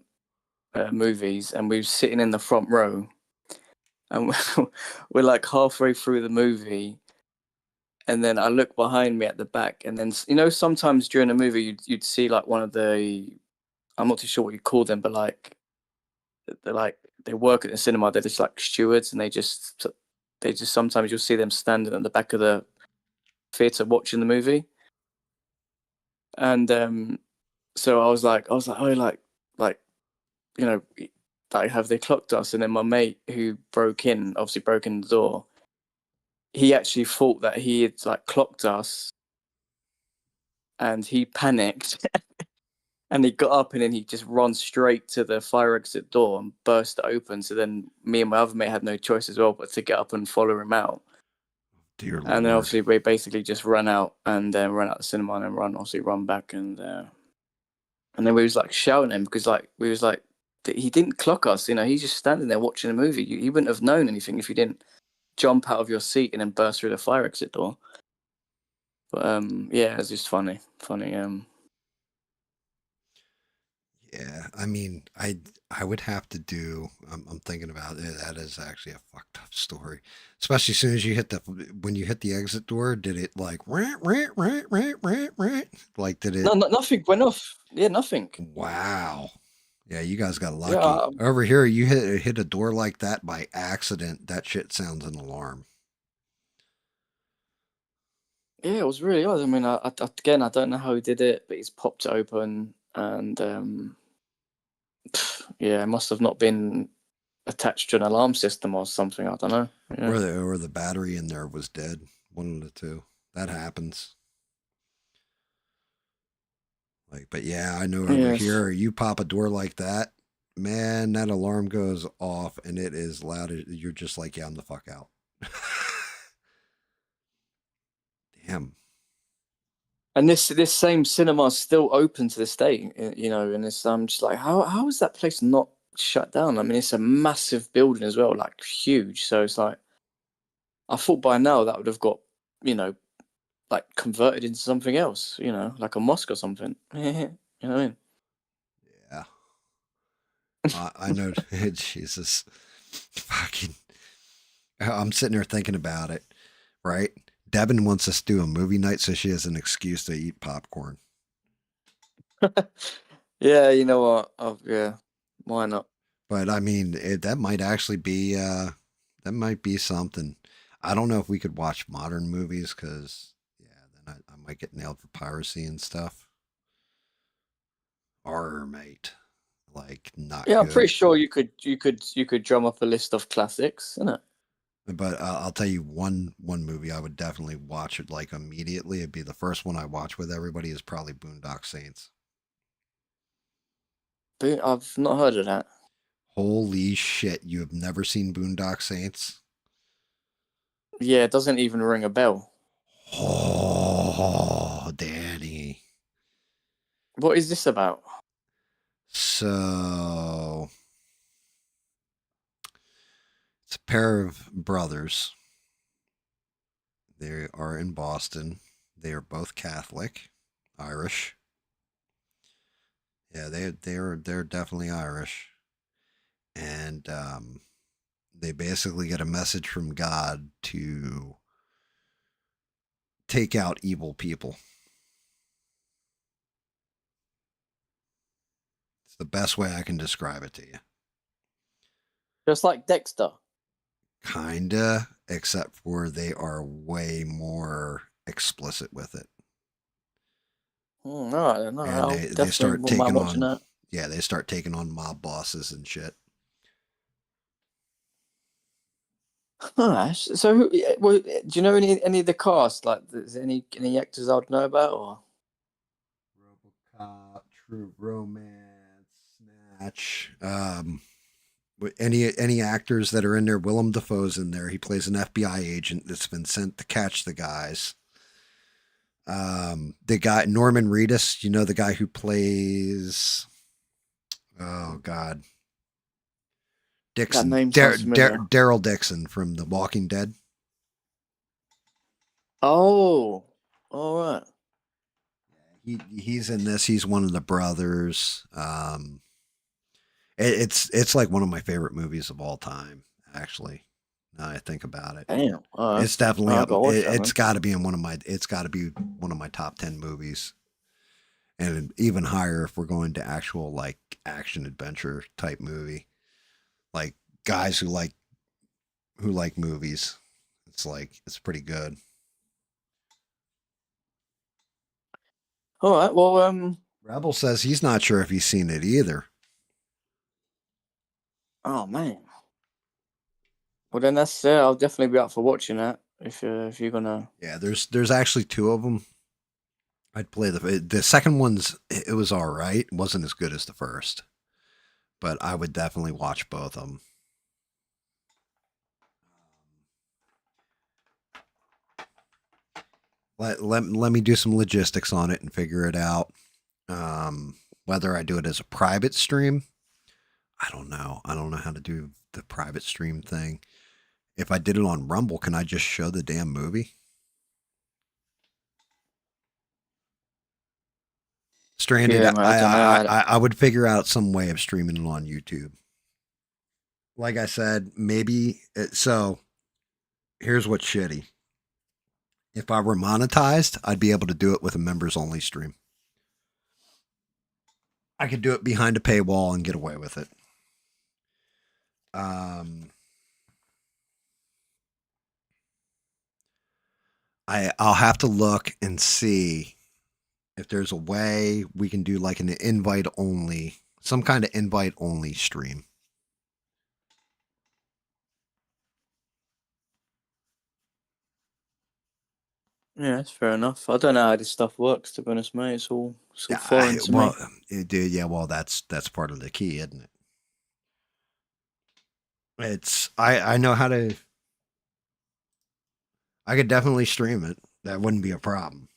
movies, and we were sitting in the front row, and we're like halfway through the movie, and then I look behind me at the back, and then sometimes during a movie you'd see like one of the, I'm not too sure what you call them, but like they work at the cinema. They're just like stewards, and they just sometimes you'll see them standing at the back of the theater watching the movie. And so I was like, oh, like you know, like have they clocked us? And then my mate who obviously broke in the door, he actually thought that he had like clocked us, and he panicked. And he got up and then he just ran straight to the fire exit door and burst it open. So then me and my other mate had no choice as well but to get up and follow him out. Dear And then Lord. obviously we basically just ran out and then ran out the cinema and then run back and then we was like shouting at him because like we was like he didn't clock us, he's just standing there watching a movie. You wouldn't have known anything if you didn't jump out of your seat and then burst through the fire exit door. But yeah, it's just funny. Yeah, I mean, I would have to do. I'm thinking about it. That is actually a fucked up story, especially as soon as you hit the when you hit the exit door. Did it like rant rant rant rant rant rant? Like did it? Nothing went off. Yeah, nothing. Wow. Yeah, you guys got Yeah, lucky. Over here, you hit a door like that by accident. That shit sounds an alarm. yeah, it was really odd. I mean, again, I don't know how he did it, but he's popped it open, and yeah, it must have not been attached to an alarm system or something. I don't know. Yeah. Or the battery in there was dead. One of the two. That happens. Like, but yeah, I know over Yes. here, you pop a door like that, man, that alarm goes off and it is loud. You're just like, yeah, I'm the fuck out. Damn. And this same cinema is still open to this day, and it's I'm just like, how is that place not shut down? I mean, it's a massive building as well, like huge. So it's like, I thought by now that would have got, you know, like converted into something else, like a mosque or something. You know what I mean? Yeah. I know. Jesus. Fucking. I'm sitting there thinking about it, right? Devin wants us to do a movie night so she has an excuse to eat popcorn. Yeah, you know what? Yeah, why not? But I mean, that might actually be that might be something. I don't know if we could watch modern movies because yeah, then I might get nailed for piracy and stuff. Arr, mate. like not Yeah, I'm good. pretty sure you could drum up a list of classics, isn't it? But I'll tell you one movie I would definitely watch it like immediately. It'd be the first one I watch with everybody is probably Boondock Saints. But I've not heard of that. Holy shit! You have never seen Boondock Saints? Yeah, it doesn't even ring a bell. Oh, Danny. What is this about? So it's a pair of brothers. They are in Boston. They are both Catholic, Irish. Yeah, they're definitely Irish, and they basically get a message from God to take out evil people. It's the best way I can describe it to you. Just like Dexter. Kinda, except for they are way more explicit with it. No, no, And I'll they definitely start wouldn't mind taking watching on, that. yeah, they start taking on mob bosses and shit. Nice. So, well, do you know any of the cast? Like, is there any actors I'd know about? Or RoboCop, True Romance, Snatch. Any actors that are in there? Willem Dafoe's in there. He plays an FBI agent that's been sent to catch the guys. The guy Norman Reedus, you know the guy who plays. Oh God, that Dixon, name sounds familiar. Daryl Dixon from The Walking Dead. Oh, all right. He's in this. He's one of the brothers. It's like one of my favorite movies of all time. Actually, now I think about it, Damn. All right. it's definitely I up. gotta watch that, It's man. got to be in one of my. It's got to be one of my top 10 movies, and even higher if we're going to actual like action adventure type movie, like guys who like movies. It's pretty good. All right. Well, Rebel says he's not sure if he's seen it either. oh man. Well, then that's I'll definitely be up for watching that if you're gonna. Yeah, there's actually two of them. I'd play the second one's. It was all right. It wasn't as good as the first, but I would definitely watch both of them. Let me do some logistics on it and figure it out. Whether I do it as a private stream, I don't know. I don't know how to do the private stream thing. If I did it on Rumble, can I just show the damn movie? Stranded, Yeah, man, I don't know. I would figure out some way of streaming it on YouTube. Like I said, maybe. So here's what's shitty. If I were monetized, I'd be able to do it with a members only stream. I could do it behind a paywall and get away with it. I'll have to look and see if there's a way we can do like an invite only, some kind of invite only stream. Yeah, that's fair enough. I don't know how this stuff works, to be honest, mate. It's all foreign to me. Yeah, well, that's part of the key, isn't it? I know how to. I could definitely stream it. That wouldn't be a problem.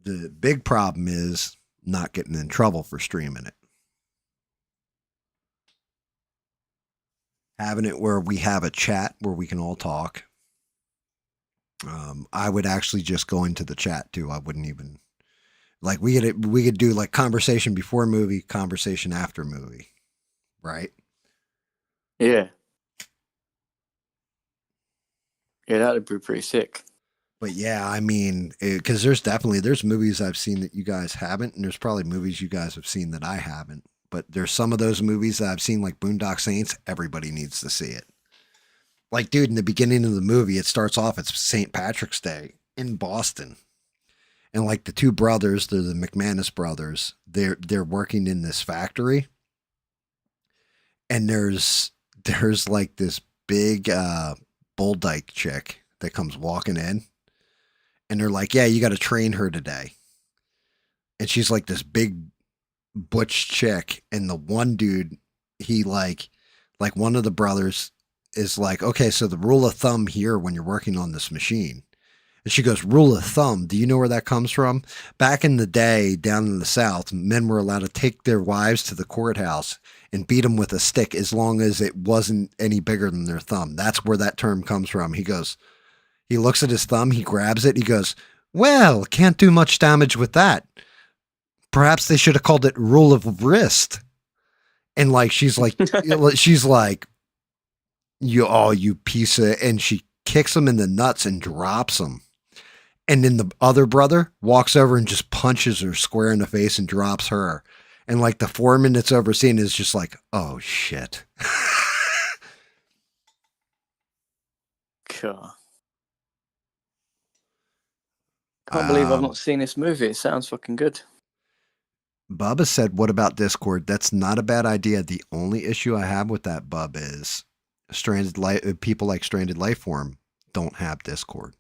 The big problem is not getting in trouble for streaming it. Having it where we have a chat where we can all talk. I would actually just go into the chat too. I wouldn't even like we could do like conversation before movie, conversation after movie, right? Yeah. Yeah, that'd be pretty sick. But yeah, I mean, because there's movies I've seen that you guys haven't, and there's probably movies you guys have seen that I haven't. But there's some of those movies that I've seen, like Boondock Saints. Everybody needs to see it. Like, dude, in the beginning of the movie, it starts off it's St. Patrick's Day in Boston, And like the two brothers, they're the McManus brothers. They're working in this factory, and there's like this big bull dyke chick that comes walking in, and they're like, "Yeah, you got to train her today." And she's like this big butch chick, and the one dude, he like one of the brothers is like, "Okay, so the rule of thumb here when you're working on this machine." And she goes, "Rule of thumb, do you know where that comes from? Back in the day, down in the South, men were allowed to take their wives to the courthouse and beat them with a stick as long as it wasn't any bigger than their thumb. That's where that term comes from." He goes, he looks at his thumb, he grabs it, he goes, "Well, can't do much damage with that. Perhaps they should have called it rule of wrist." And like, she's like, you piece of, and she kicks him in the nuts and drops him. And then the other brother walks over and just punches her square in the face and drops her. And like the foreman that's overseeing is just like, "Oh shit." Cool. Can't believe I've Um, not seen this movie. It sounds fucking good. Bubba said, "What about Discord? That's not a bad idea. The only issue I have with that, Bub, is people like Stranded Lifeform don't have Discord."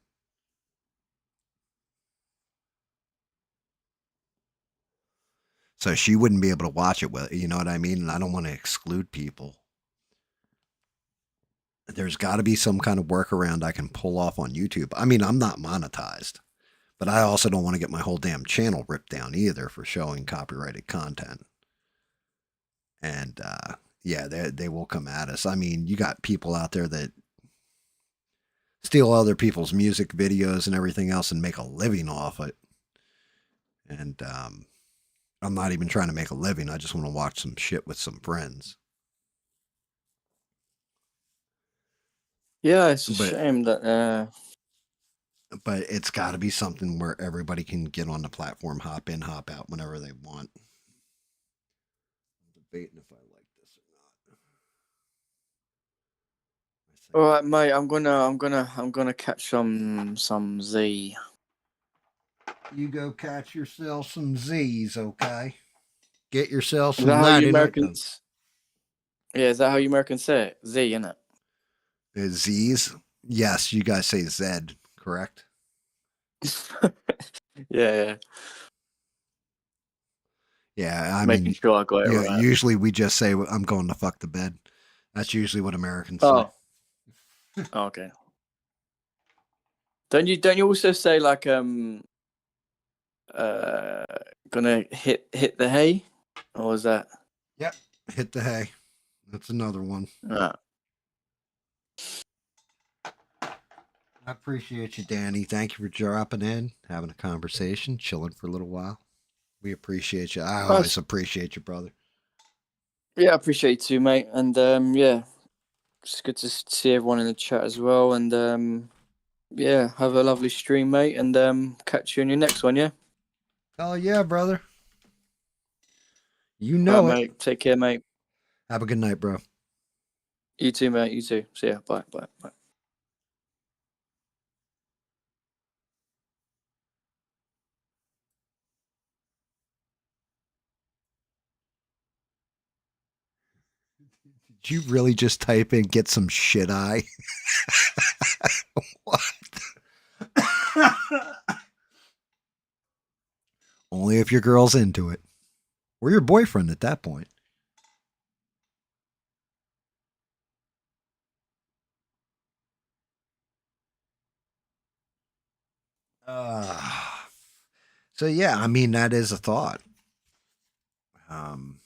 So she wouldn't be able to watch it with, you know what I mean? And I don't want to exclude people. There's got to be some kind of workaround I can pull off on YouTube. I mean, I'm not monetized, but I also don't want to get my whole damn channel ripped down either for showing copyrighted content. And yeah, they will come at us. I mean, you got people out there that steal other people's music videos and everything else and make a living off it. And I'm not even trying to make a living. I just want to watch some shit with some friends. Yeah, it's a But shame that. but it's got to be something where everybody can get on the platform, hop in, hop out whenever they want. I'm debating if I like this or not. All right, mate. I'm gonna catch some Z. You go catch yourself some Z's, okay? Get yourself Is some that how you 99 cents. Americans? Yeah, is that how you Americans say it? Z, innit? Z's? Yes, you guys say Zed, correct? Yeah. Yeah, I Making mean, sure I got it yeah, right. usually we just say, "I'm going to fuck the bed." That's usually what Americans say. Oh, okay. Don't you also say like gonna hit the hay, or was that? Yep. Hit the hay. That's another one. Ah. I appreciate you, Danny. Thank you for dropping in, having a conversation, chilling for a little while. We appreciate you. I always appreciate you, brother. Yeah, I appreciate you too, mate. And yeah, it's good to see everyone in the chat as well. And yeah, have a lovely stream, mate. And catch you in your next one. Yeah. Hell yeah, brother. You All right, know it. mate. Take care, mate. Have a good night, bro. You too, mate. You too. See ya. Bye. Bye. Bye. Did you really just type in "get some shit eye"? What? Only if your girl's into it. Or your boyfriend at that point. So yeah, I mean that is a thought. Um,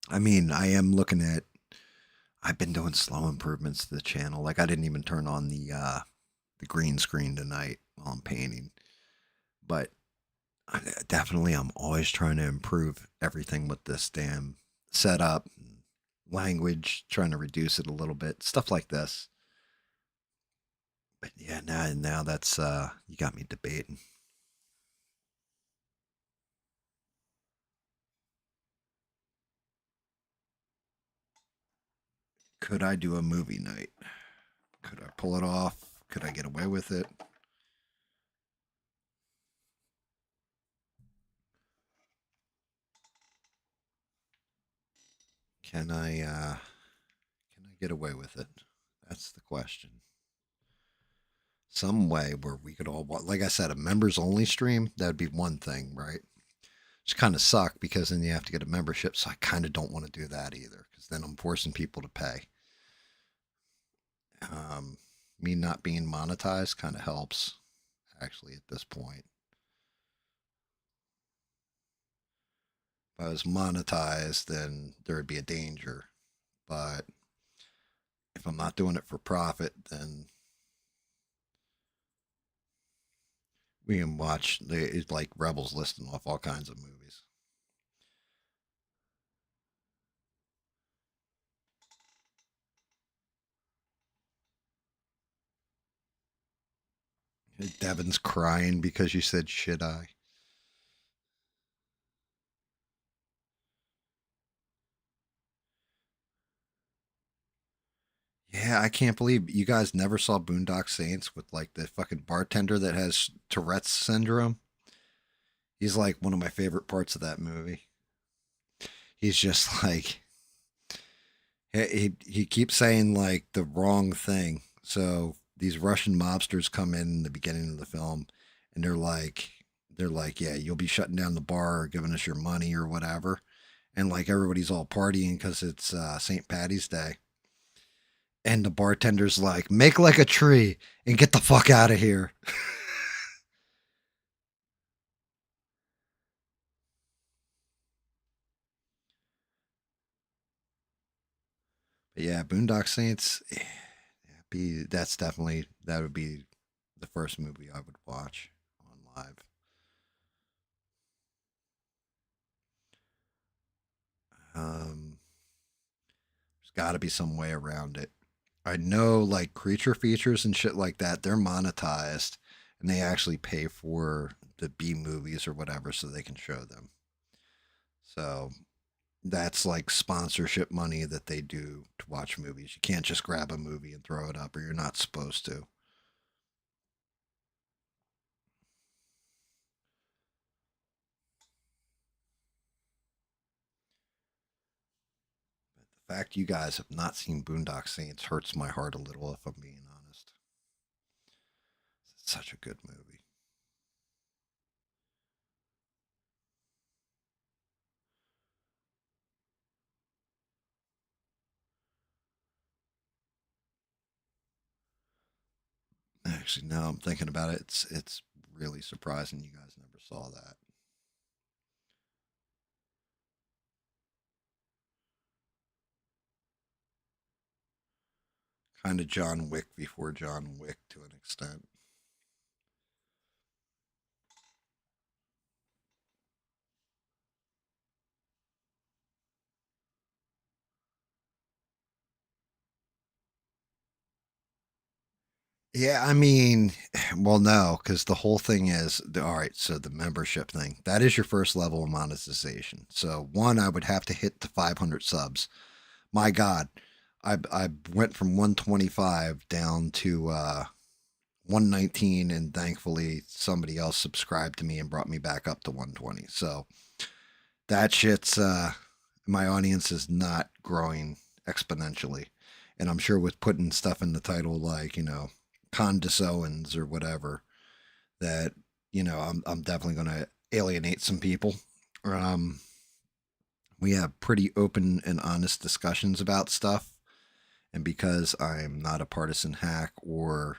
I mean, I am looking at. I've been doing slow improvements to the channel. Like I didn't even turn on the green screen tonight while I'm painting. But definitely, I'm always trying to improve everything with this damn setup, language, trying to reduce it a little bit, stuff like this. But yeah, now that's you got me debating. Could I do a movie night? Could I pull it off? Could I get away with it? Can I get away with it? That's the question. Some way where we could all, like I said, a members only stream, that would be one thing, right? Which kind of suck because then you have to get a membership. So I kind of don't want to do that either because then I'm forcing people to pay. Me not being monetized kind of helps actually at this point. If I was monetized, then there would be a danger. But if I'm not doing it for profit, then we can watch. It's like Rebels listing off all kinds of movies. Devin's crying because you said, should I? Yeah, I can't believe you guys never saw Boondock Saints with like the fucking bartender that has Tourette's syndrome. He's like one of my favorite parts of that movie. He's just like he keeps saying like the wrong thing. So these Russian mobsters come in the beginning of the film, and they're like, yeah, you'll be shutting down the bar or giving us your money or whatever, and like everybody's all partying because it's St. Patty's Day, and the bartender's like, make like a tree and get the fuck out of here. But yeah, Boondock Saints, that would be the first movie I would watch on live. Um, there's got to be some way around it. I know like creature features and shit like that, they're monetized and they actually pay for the B movies or whatever so they can show them. So that's like sponsorship money that they do to watch movies. You can't just grab a movie and throw it up, or you're not supposed to. But the fact you guys have not seen Boondock Saints hurts my heart a little, if I'm being honest. It's such a good movie. Actually, now I'm thinking about it. It's really surprising you guys never saw that. Kind of John Wick before John Wick to an extent. Yeah, I mean, well, no, because the whole thing is all right. So the membership thing, that is your first level of monetization. So one, I would have to hit the 500 subs. My God, I went from 125 down to 119, and thankfully somebody else subscribed to me and brought me back up to 120. So that shit's my audience is not growing exponentially, and I'm sure with putting stuff in the title like Condace Owens or whatever, that I'm definitely going to alienate some people. Um, we have pretty open and honest discussions about stuff, and because I'm not a partisan hack or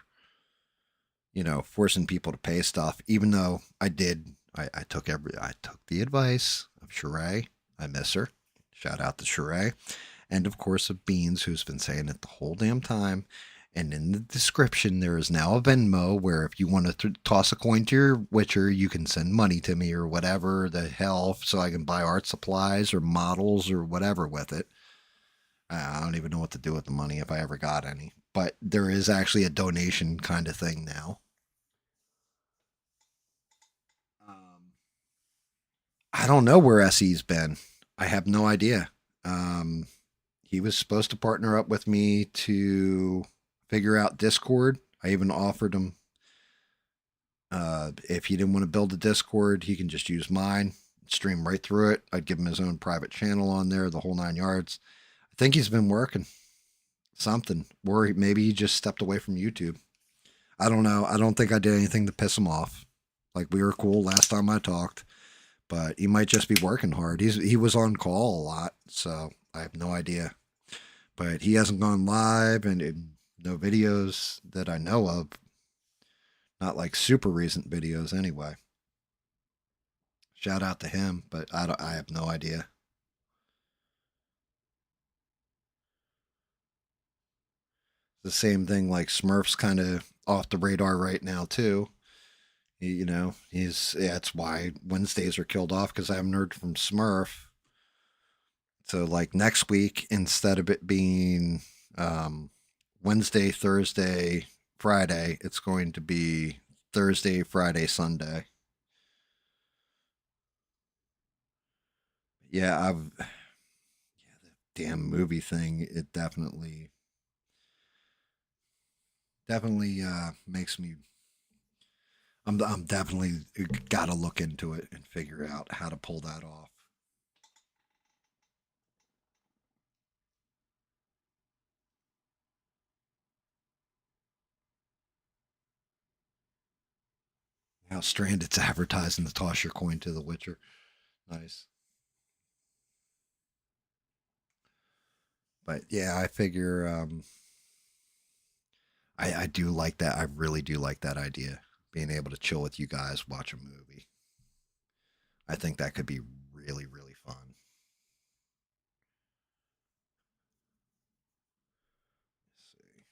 forcing people to pay stuff, even though I took the advice of Sheree. I miss her. Shout out to Sheree. And of course of Beans, who's been saying it the whole damn time. And in the description, there is now a Venmo where if you want to toss a coin to your Witcher, you can send money to me or whatever the hell so I can buy art supplies or models or whatever with it. I don't even know what to do with the money if I ever got any. But there is actually a donation kind of thing now. I don't know where SE's been. I have no idea. Um, he was supposed to partner up with me to figure out Discord. I even offered him if he didn't want to build a Discord, he can just use mine, stream right through it. I'd give him his own private channel on there, the whole 9 yards. think he's been working something, or maybe he just stepped away from YouTube. I don't know. I don't think I did anything to piss him off. Like, we were cool last time I talked, but he might just be working hard. He was on call a lot, so I have no idea. But he hasn't gone live, and no videos that I know of. Not like super recent videos, anyway. Shout out to him, but I have no idea. The same thing, like Smurf's kind of off the radar right now too. You know, that's why Wednesdays are killed off, because I haven't heard from Smurf. So like next week, instead of it being Wednesday, Thursday, Friday, it's going to be Thursday, Friday, Sunday. Yeah, the damn movie thing, it definitely makes me. I'm definitely got to look into it and figure out how to pull that off. How strange it's advertising to toss your coin to the Witcher. Nice. But yeah, I figure I do like that. I really do like that idea. Being able to chill with you guys, watch a movie. I think that could be really, really fun. Let's see.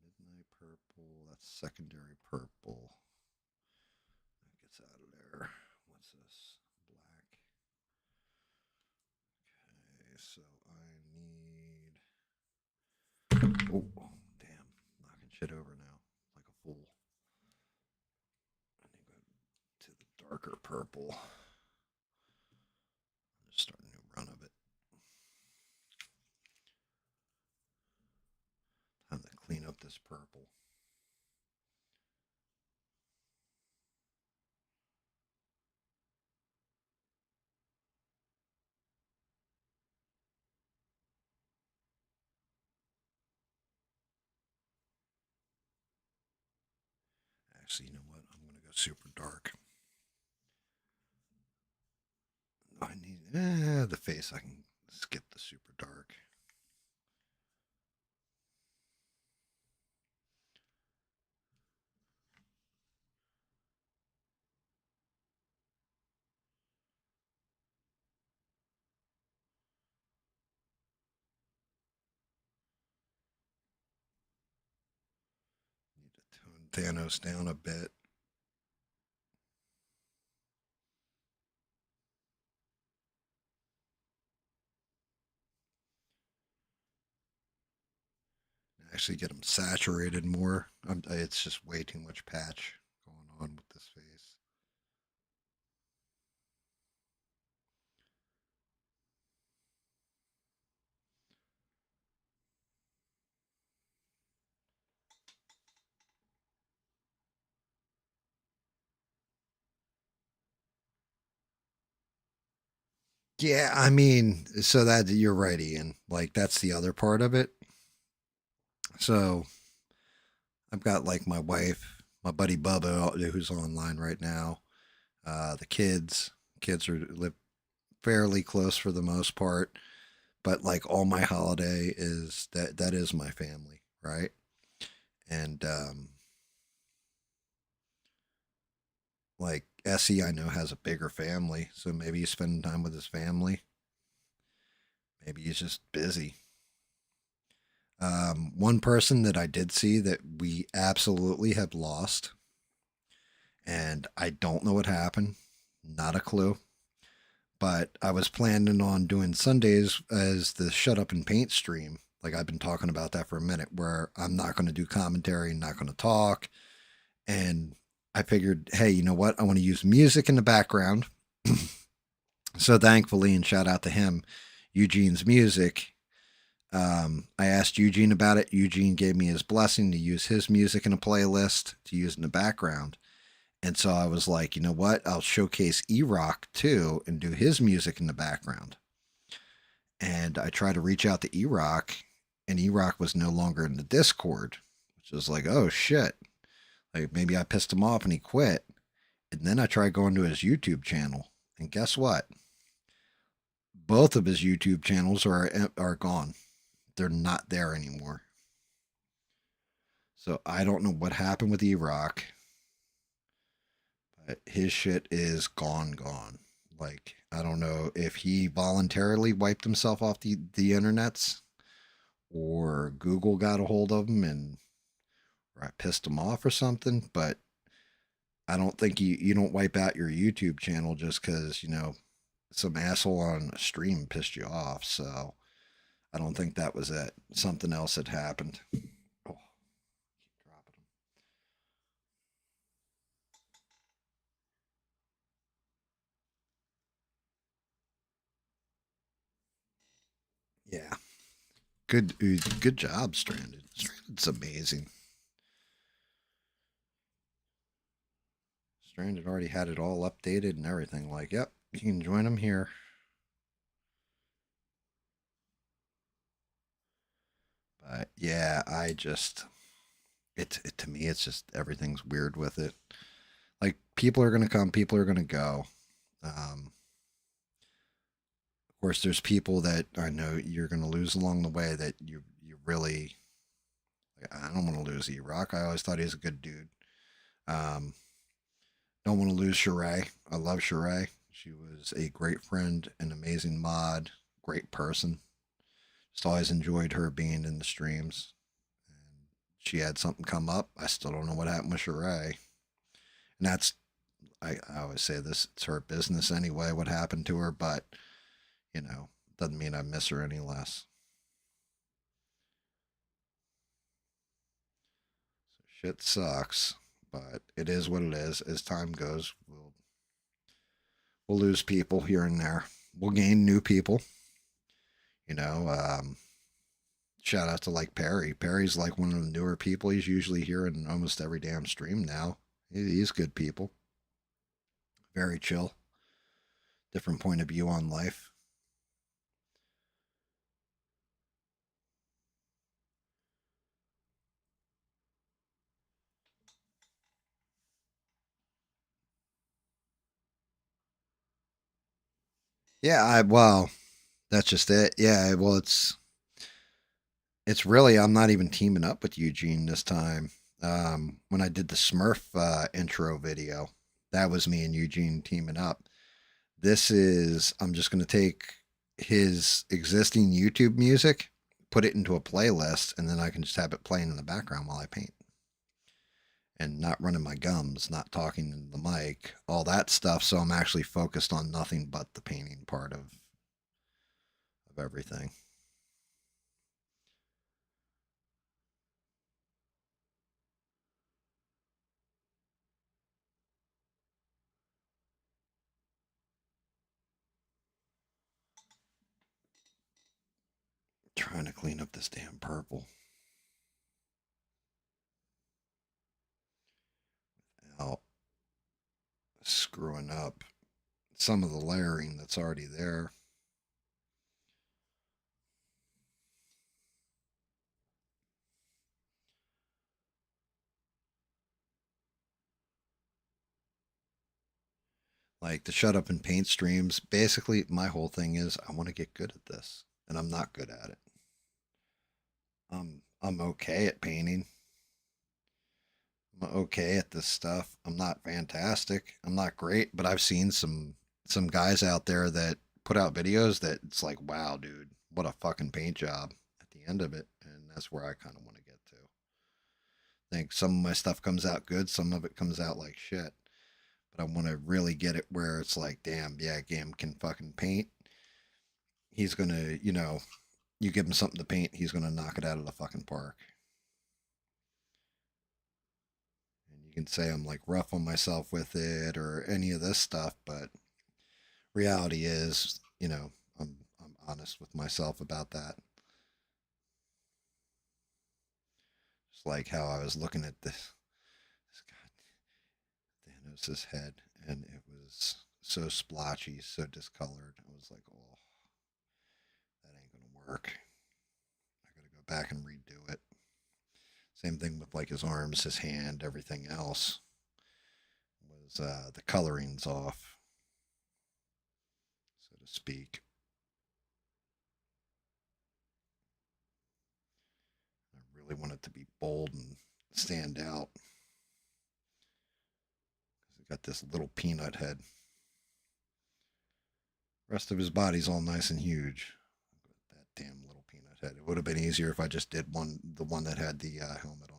Midnight purple. That's secondary purple. That gets out of there. What's this? Black. Okay, so I need. Oh, damn. Knocking shit over now. Like a fool. I need to go to the darker purple. Just start a new run of it. Time to clean up this purple. Actually, you know what? I'm going to go super dark. I need the face. I can skip the super dark. Need to tone Thanos down a bit. Actually, get him saturated more. It's just way too much patch going on with this face. Yeah, I mean, so that you're right, Ian. Like, that's the other part of it. So I've got like my wife, my buddy Bubba, who's online right now. The kids. Kids are live fairly close for the most part, but like all my holiday is that is my family, right? And like Essie, I know has a bigger family, so maybe he's spending time with his family. Maybe he's just busy. One person that I did see that we absolutely have lost, and I don't know what happened. Not a clue. But I was planning on doing Sundays as the Shut Up and Paint stream. Like, I've been talking about that for a minute, where I'm not going to do commentary, not going to talk. And I figured, hey, you know what? I want to use music in the background. So thankfully, and shout out to him, Eugene's music. I asked Eugene about it. Eugene gave me his blessing to use his music in a playlist to use in the background. And so I was like, you know what? I'll showcase E Rock too and do his music in the background. and I tried to reach out to E-Rock, and E-Rock was no longer in the Discord, which was like, oh shit. Like maybe I pissed him off and he quit. And then I tried going to his YouTube channel, and guess what? Both of his YouTube channels are gone. They're not there anymore. So I don't know what happened with E-Rock, but his shit is gone. Like I don't know if he voluntarily wiped himself off the internets, or Google got a hold of him and or I pissed him off or something. But I don't think you don't wipe out your YouTube channel just because some asshole on a stream pissed you off. So I don't think that was it. Something else had happened. Oh, keep dropping them. Yeah. Good job, Stranded. Stranded's amazing. Stranded already had it all updated and everything. Like, yep, you can join them here. But yeah, I just it to me it's just everything's weird with it. Like people are gonna come, people are gonna go. Of course, there's people that I know you're gonna lose along the way that you really. Like, I don't want to lose E-Rock. I always thought he was a good dude. Um, don't want to lose Sheree. I love Sheree. She was a great friend, an amazing mod, great person. Just always enjoyed her being in the streams. And she had something come up. I still don't know what happened with Sheree. And that's I always say this, it's her business anyway, what happened to her, but doesn't mean I miss her any less. So shit sucks, but it is what it is. As time goes, we'll lose people here and there. We'll gain new people. You know, shout out to like Perry. Perry's like one of the newer people. He's usually here in almost every damn stream now. He's good people. Very chill. Different point of view on life. Yeah, well, that's just it. Yeah, well, it's really I'm not even teaming up with Eugene this time. When I did the Smurf intro video, that was me and Eugene teaming up. This is I'm just going to take his existing YouTube music, put it into a playlist, and then I can just have it playing in the background while I paint. And not running my gums, not talking in the mic, all that stuff. So I'm actually focused on nothing but the painting part of everything. Trying to clean up this damn purple. Out screwing up some of the layering that's already there. Like the shut up and paint streams, basically my whole thing is I want to get good at this, and I'm not good at it. I'm okay at painting. I'm okay at this stuff. I'm not fantastic. I'm not great, but I've seen some guys out there that put out videos that it's like, wow, dude, what a fucking paint job at the end of it, and that's where I kind of want to get to. I think some of my stuff comes out good, some of it comes out like shit. But I want to really get it where it's like, damn, yeah, GAM can fucking paint. He's gonna, you give him something to paint, he's gonna knock it out of the fucking park. And you can say I'm like rough on myself with it or any of this stuff, but reality is, I'm honest with myself about that. Just like how I was looking at this Thanos' head, and it was so splotchy, so discolored. I was like, oh, that work. I gotta go back and redo it. Same thing with like his arms, his hand, everything else was the coloring's off, so to speak. I really want it to be bold and stand out. He's got this little peanut head. The rest of his body's all nice and huge. That damn little peanut head. It would have been easier if I just did the one that had the helmet on.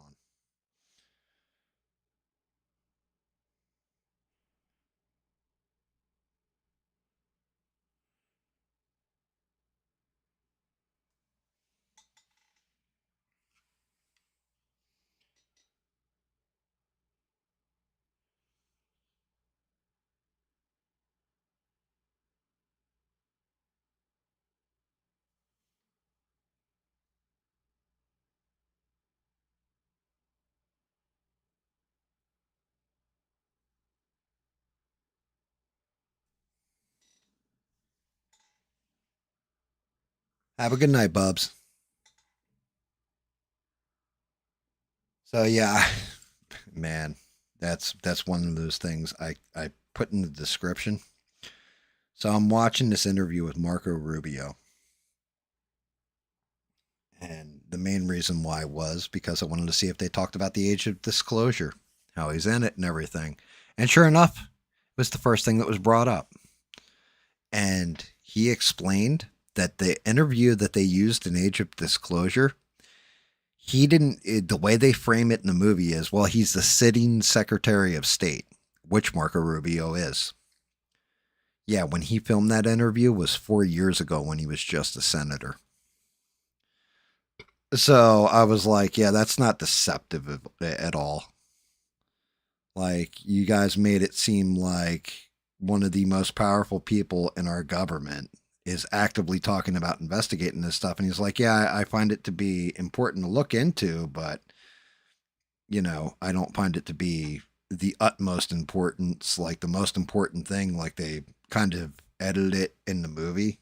Have a good night, Bubs. So yeah, man, that's one of those things I put in the description. So I'm watching this interview with Marco Rubio, and the main reason why was because I wanted to see if they talked about the age of disclosure, how he's in it, and everything. And sure enough, it was the first thing that was brought up. And he explained that the interview that they used in Age of Disclosure, he didn't, the way they frame it in the movie is, well, he's the sitting Secretary of State, which Marco Rubio is. Yeah, when he filmed that interview was 4 years ago when he was just a senator. So I was like, yeah, that's not deceptive at all. Like, you guys made it seem like one of the most powerful people in our government is actively talking about investigating this stuff. And he's like, yeah, I find it to be important to look into, but, I don't find it to be the utmost importance, like the most important thing, like they kind of edited it in the movie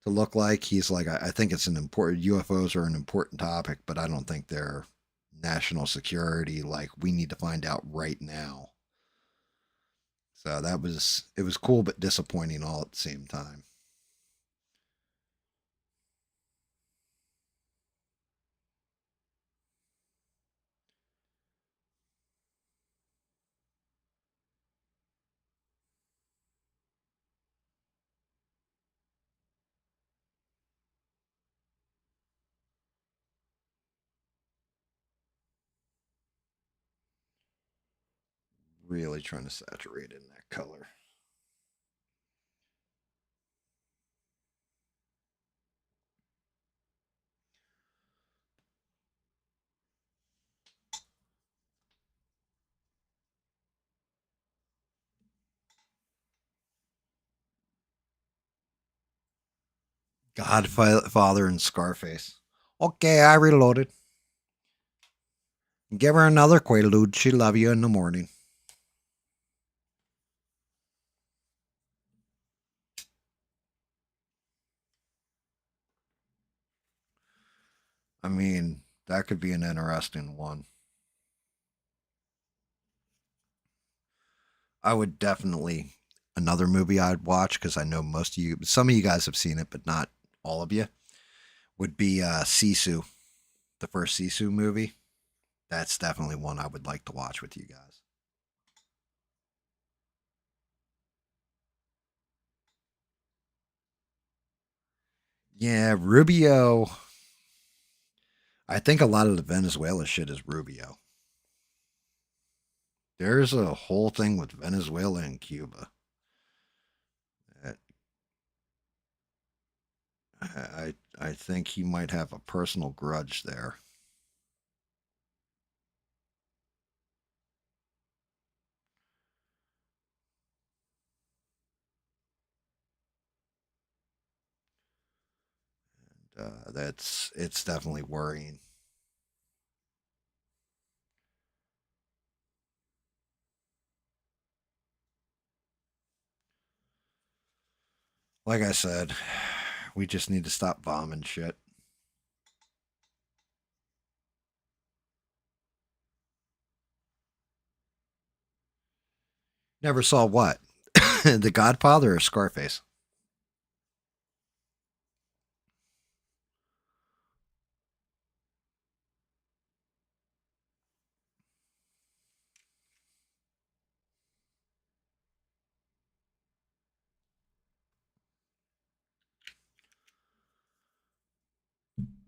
to look like. He's like, I think it's an important, UFOs are an important topic, but I don't think they're national security. Like, we need to find out right now. So it was cool, but disappointing all at the same time. Really trying to saturate in that color. Godfather and Scarface. Okay, I reloaded. Give her another Quaalude. She'll love you in the morning. I mean, that could be an interesting one. I would definitely another movie I'd watch because I know some of you guys have seen it, but not all of you. Would be Sisu, the first Sisu movie. That's definitely one I would like to watch with you guys. Yeah, Rubio. I think a lot of the Venezuela shit is Rubio. There's a whole thing with Venezuela and Cuba. That I think he might have a personal grudge there. That's it's definitely worrying. Like I said, We just need to stop bombing shit. Never saw what? The Godfather or Scarface?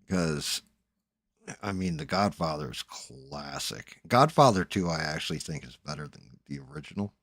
Because I mean, The Godfather is classic. Godfather 2, I actually think is better than the original.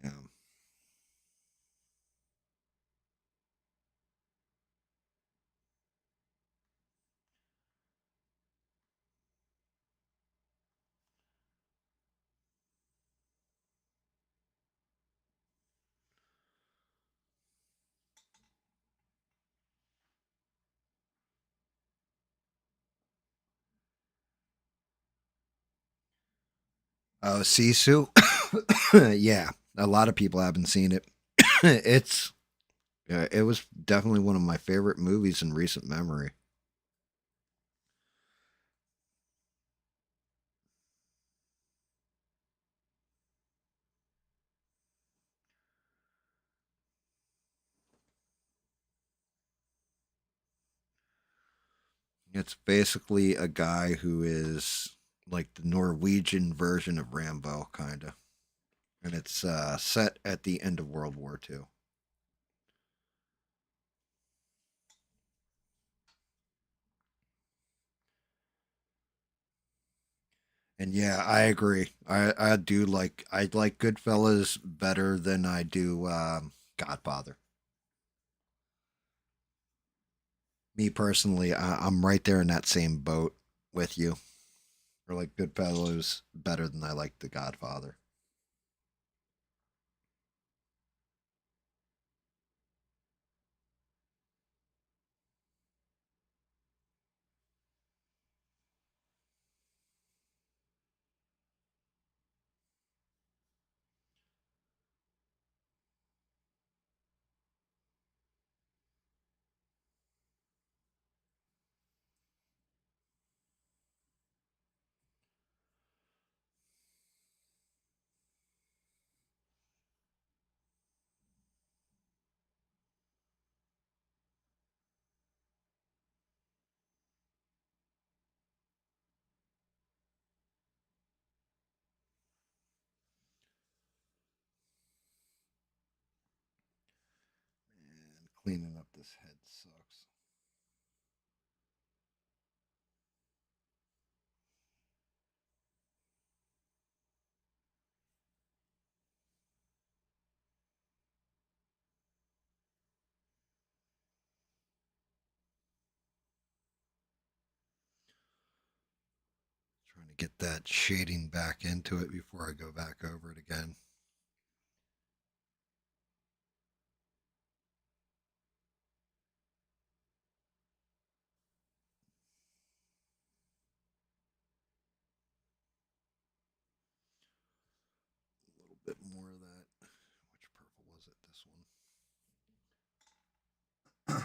Damn. Oh, Sisu? Yeah, a lot of people haven't seen it. It's it was definitely one of my favorite movies in recent memory. It's basically a guy who is like the Norwegian version of Rambo, kind of, and it's set at the end of World War II. And yeah, I agree. I like Goodfellas better than I do Godfather. Me personally, I'm right there in that same boat with you. Or like Goodfellas better than I like The Godfather. And cleaning up this head sucks. Trying me get that shading back into it before I go back over it again. A little bit more of that. Which purple was it? This one.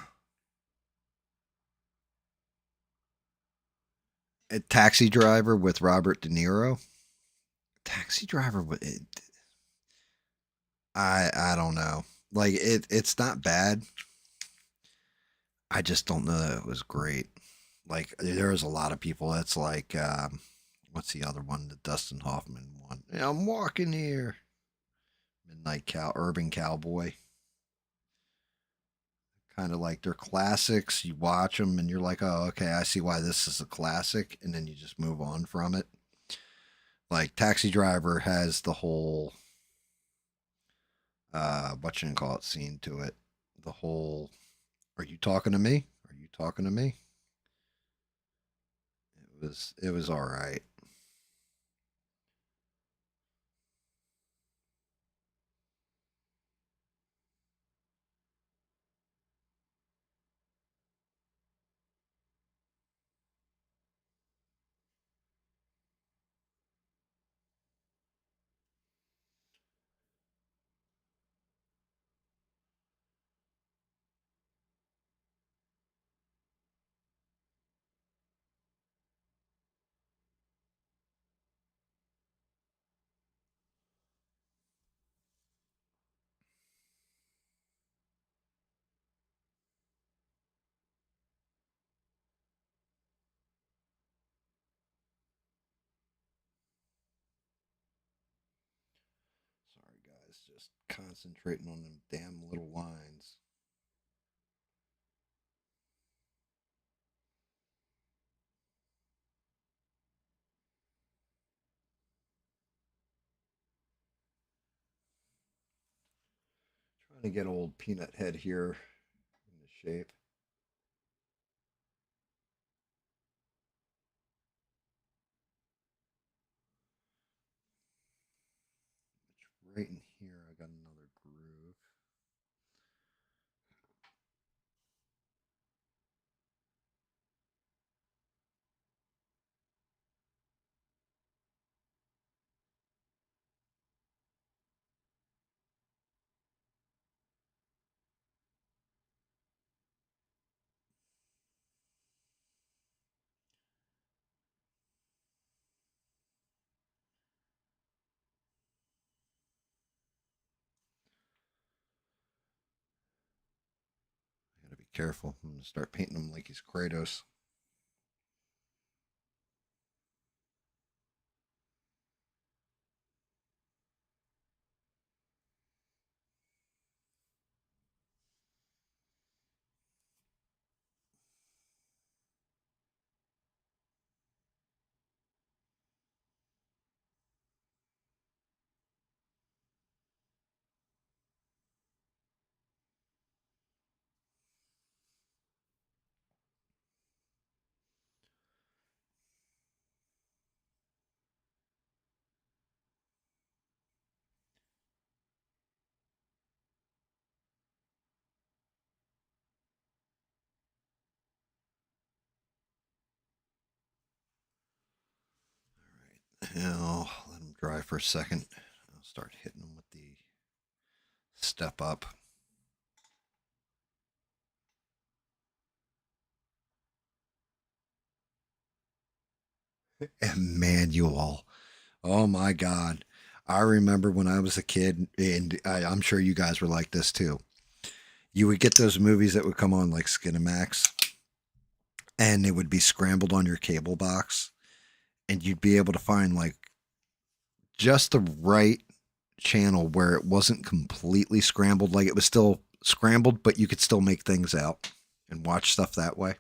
A Taxi Driver with Robert De Niro. Taxi Driver with it. I don't know. Like it's not bad. I just don't know that it was great. Like there's a lot of people that's like what's the other one? The Dustin Hoffman one. Yeah, I'm walking here. Urban Cowboy. Kind of like they're classics. You watch them and you're like, oh, okay, I see why this is a classic, and then you just move on from it. Like Taxi Driver has the whole what you call it scene to it. The whole, are you talking to me? Are you talking to me? It was all right. Sorry guys, just concentrating on them damn little lines. Trying to get old Peanut Head here in the shape. Right in here, I got another groove. I gotta be careful. I'm gonna start painting him like he's Kratos. I'll let them dry for a second. I'll start hitting them with the step up. Emmanuel. Oh my God. I remember when I was a kid, and I'm sure you guys were like this too. You would get those movies that would come on like Skinamax, and it would be scrambled on your cable box, and you'd be able to find like just the right channel where it wasn't completely scrambled. Like it was still scrambled, but you could still make things out and watch stuff that way.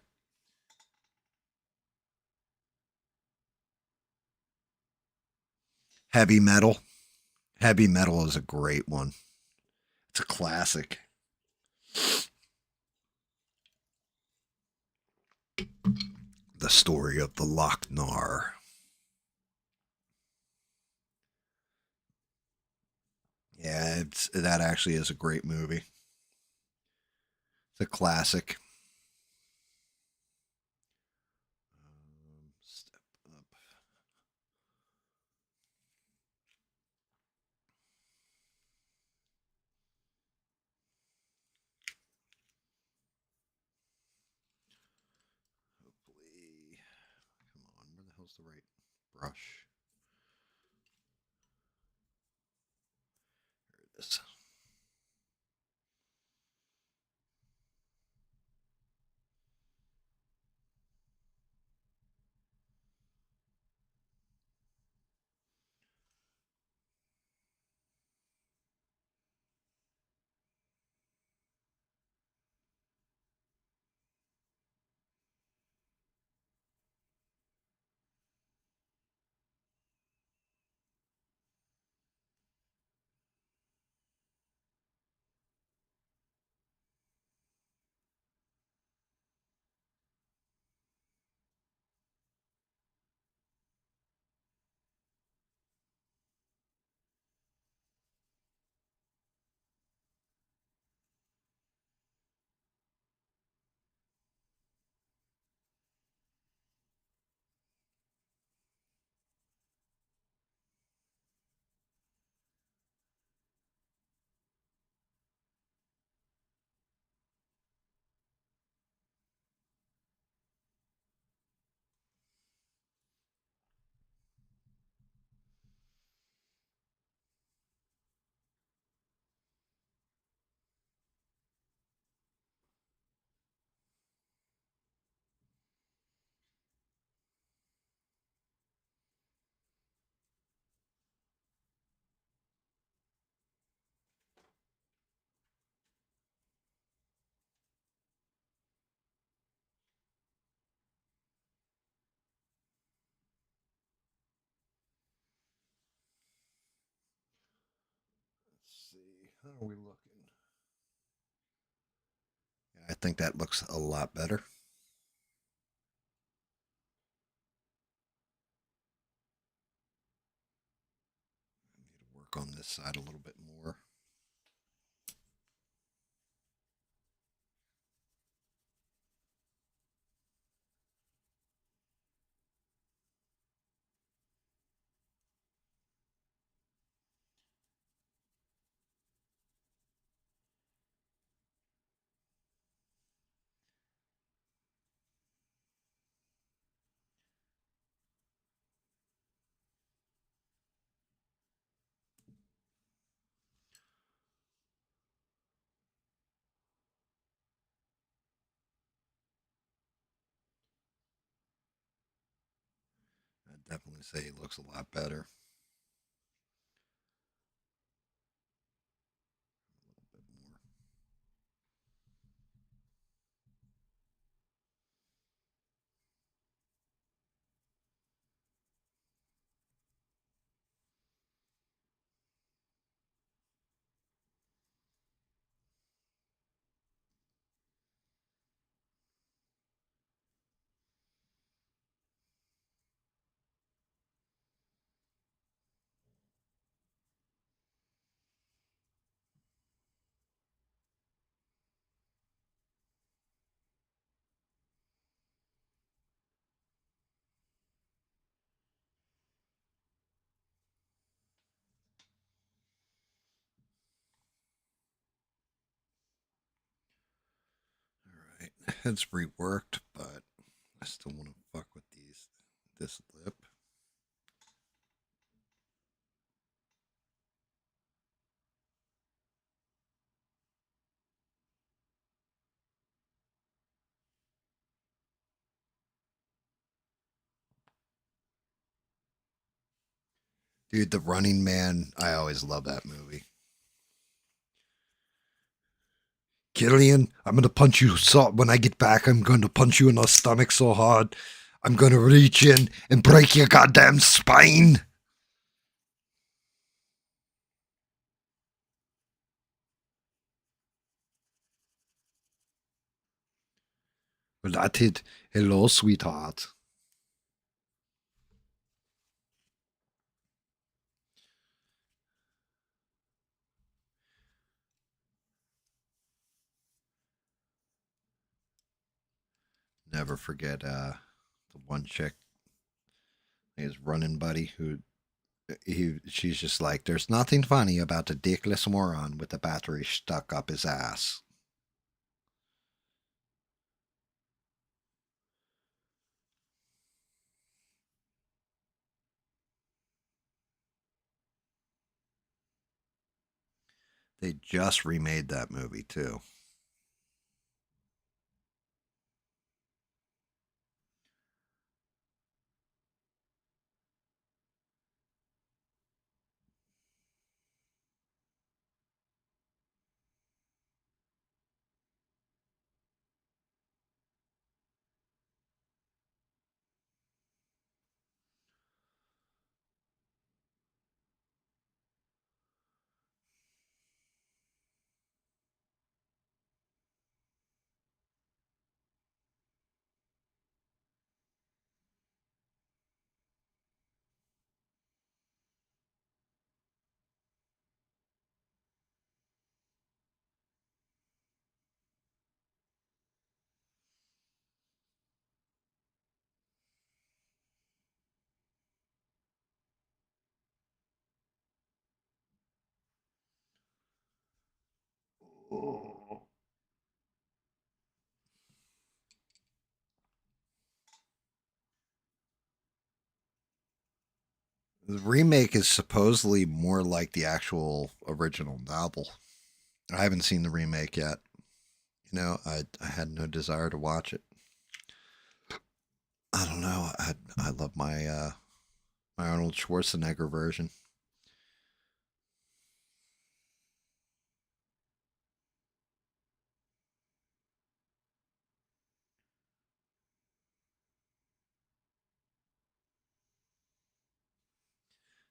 Heavy Metal. Heavy Metal is a great one. It's a classic. The story of the Loch Nar. Yeah, that actually is a great movie. It's a classic. Step up. Hopefully, come on. Where the hell's the right brush? Here it is. Let's see. How are we looking? Yeah, I think that looks a lot better. I need to work on this side a little bit more. I'd definitely say it looks a lot better. A little bit more. All right, it's reworked, but I still want to fuck with this lip. Dude, The Running Man, I always love that movie. Killian, I'm gonna punch you so when I get back, I'm gonna punch you in the stomach so hard. I'm gonna reach in and break your goddamn spine. Well, that it. Hello, sweetheart. Never forget the one chick, his running buddy, who she's just like, there's nothing funny about the dickless moron with the battery stuck up his ass. They just remade that movie too. The remake is supposedly more like the actual original novel. I haven't seen the remake yet. I had no desire to watch it. I don't know. I love my Arnold Schwarzenegger version.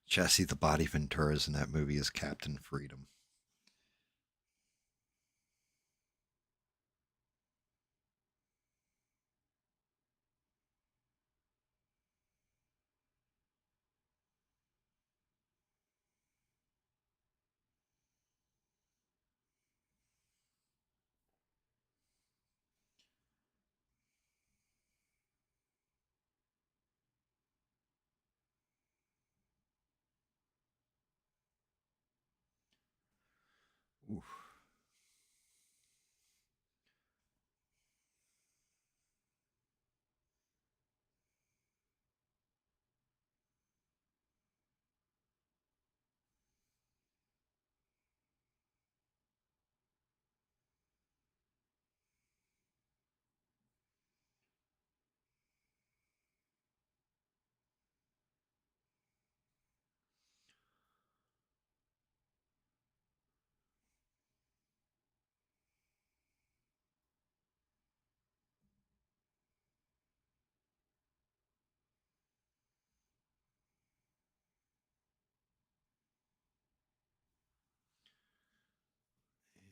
Jesse the Body Venturas in that movie is Captain Freedom. Oof.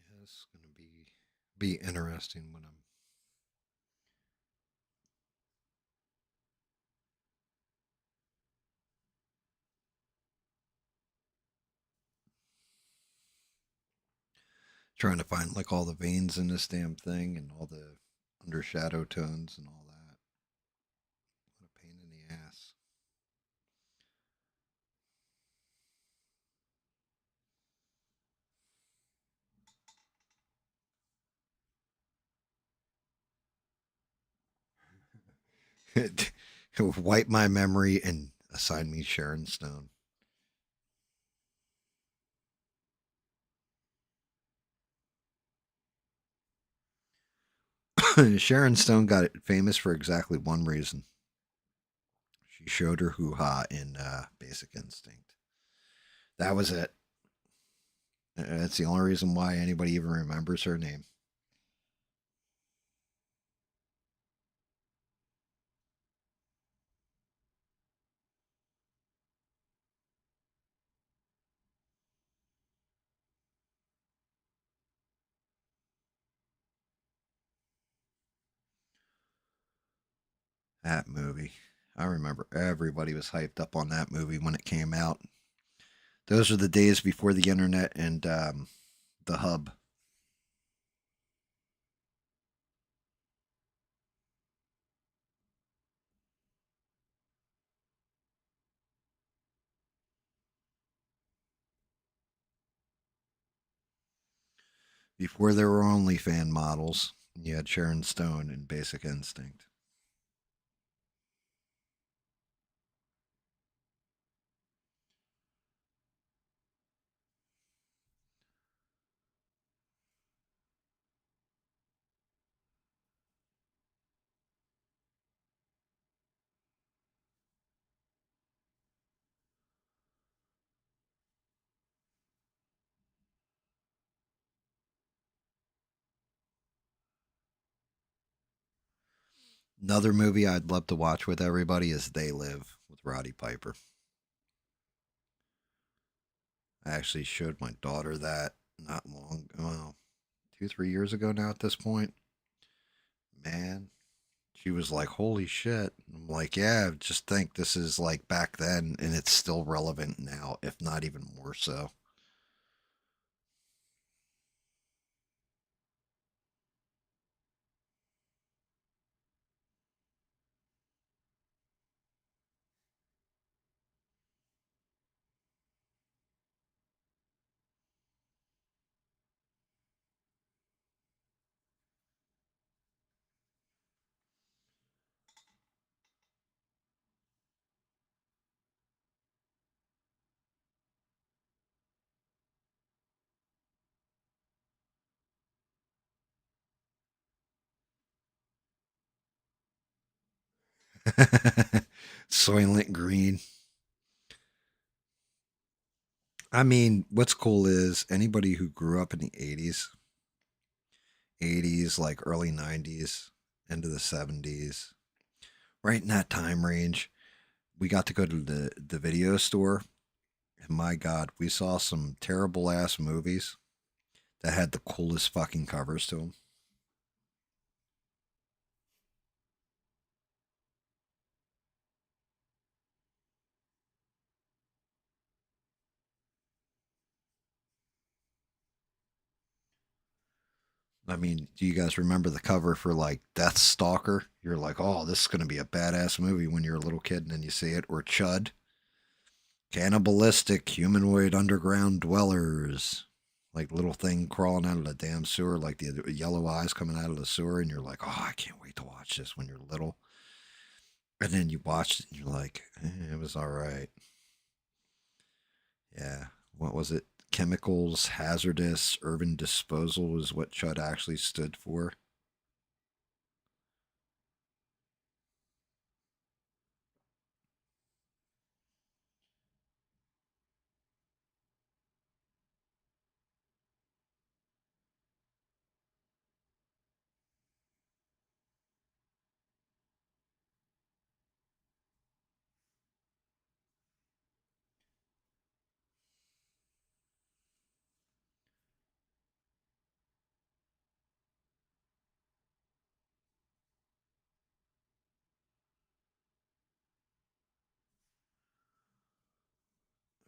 Yeah, it's gonna be interesting when I'm trying to find like all the veins in this damn thing and all the undershadow tones and all that. What a pain in the ass. Wipe my memory and assign me Sharon Stone. Sharon Stone got famous for exactly one reason. She showed her hoo ha in Basic Instinct. That was it. That's the only reason why anybody even remembers her name. That movie. I remember everybody was hyped up on that movie when it came out. Those are the days before the internet and the hub. Before there were only fan models, you had Sharon Stone in Basic Instinct. Another movie I'd love to watch with everybody is They Live with Roddy Piper. I actually showed my daughter that not long, well, 2, 3 years ago now at this point. Man, she was like, holy shit. I'm like, yeah, just think this is like back then and it's still relevant now, if not even more so. Soylent Green. I mean, what's cool is anybody who grew up in the 80s, like early 90s, into the 70s, right in that time range, we got to go to the video store. And my God, we saw some terrible ass movies that had the coolest fucking covers to them. I mean, do you guys remember the cover for like Death Stalker? You're like, oh, this is going to be a badass movie when you're a little kid, and then you see it. Or Chud, cannibalistic humanoid underground dwellers. Like little thing crawling out of the damn sewer, like the yellow eyes coming out of the sewer, and you're like, oh, I can't wait to watch this when you're little. And then you watch it, and you're like, it was all right. Yeah. What was it? Chemicals, hazardous, urban disposal is what Chud actually stood for.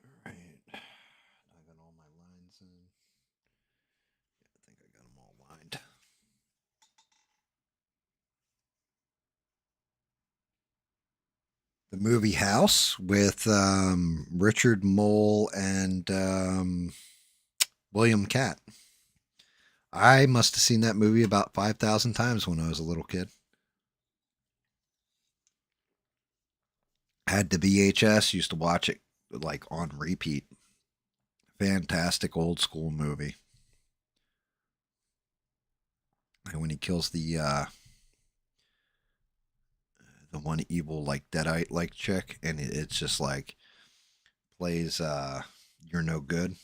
All right. I got all my lines in. Yeah, I think I got them all lined. The movie House with Richard Mole and William Catt. I must have seen that movie about 5,000 times when I was a little kid. Had the VHS, used to watch it like on repeat. Fantastic old school movie. And when he kills the one evil like deadite like chick, and it's just like plays "You're No Good."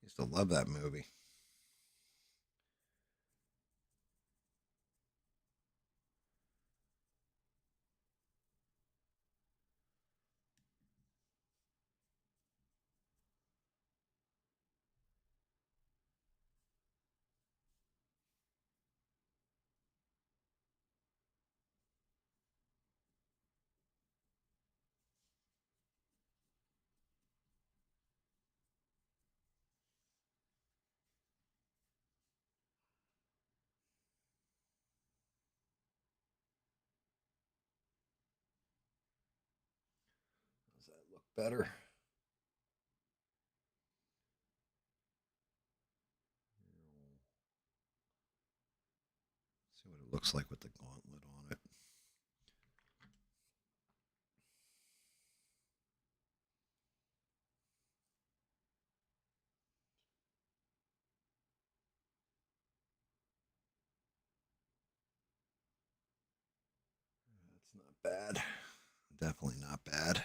Used to love that movie. Does that look better? See what it looks like with the gauntlet on it. That's not bad. Definitely not bad.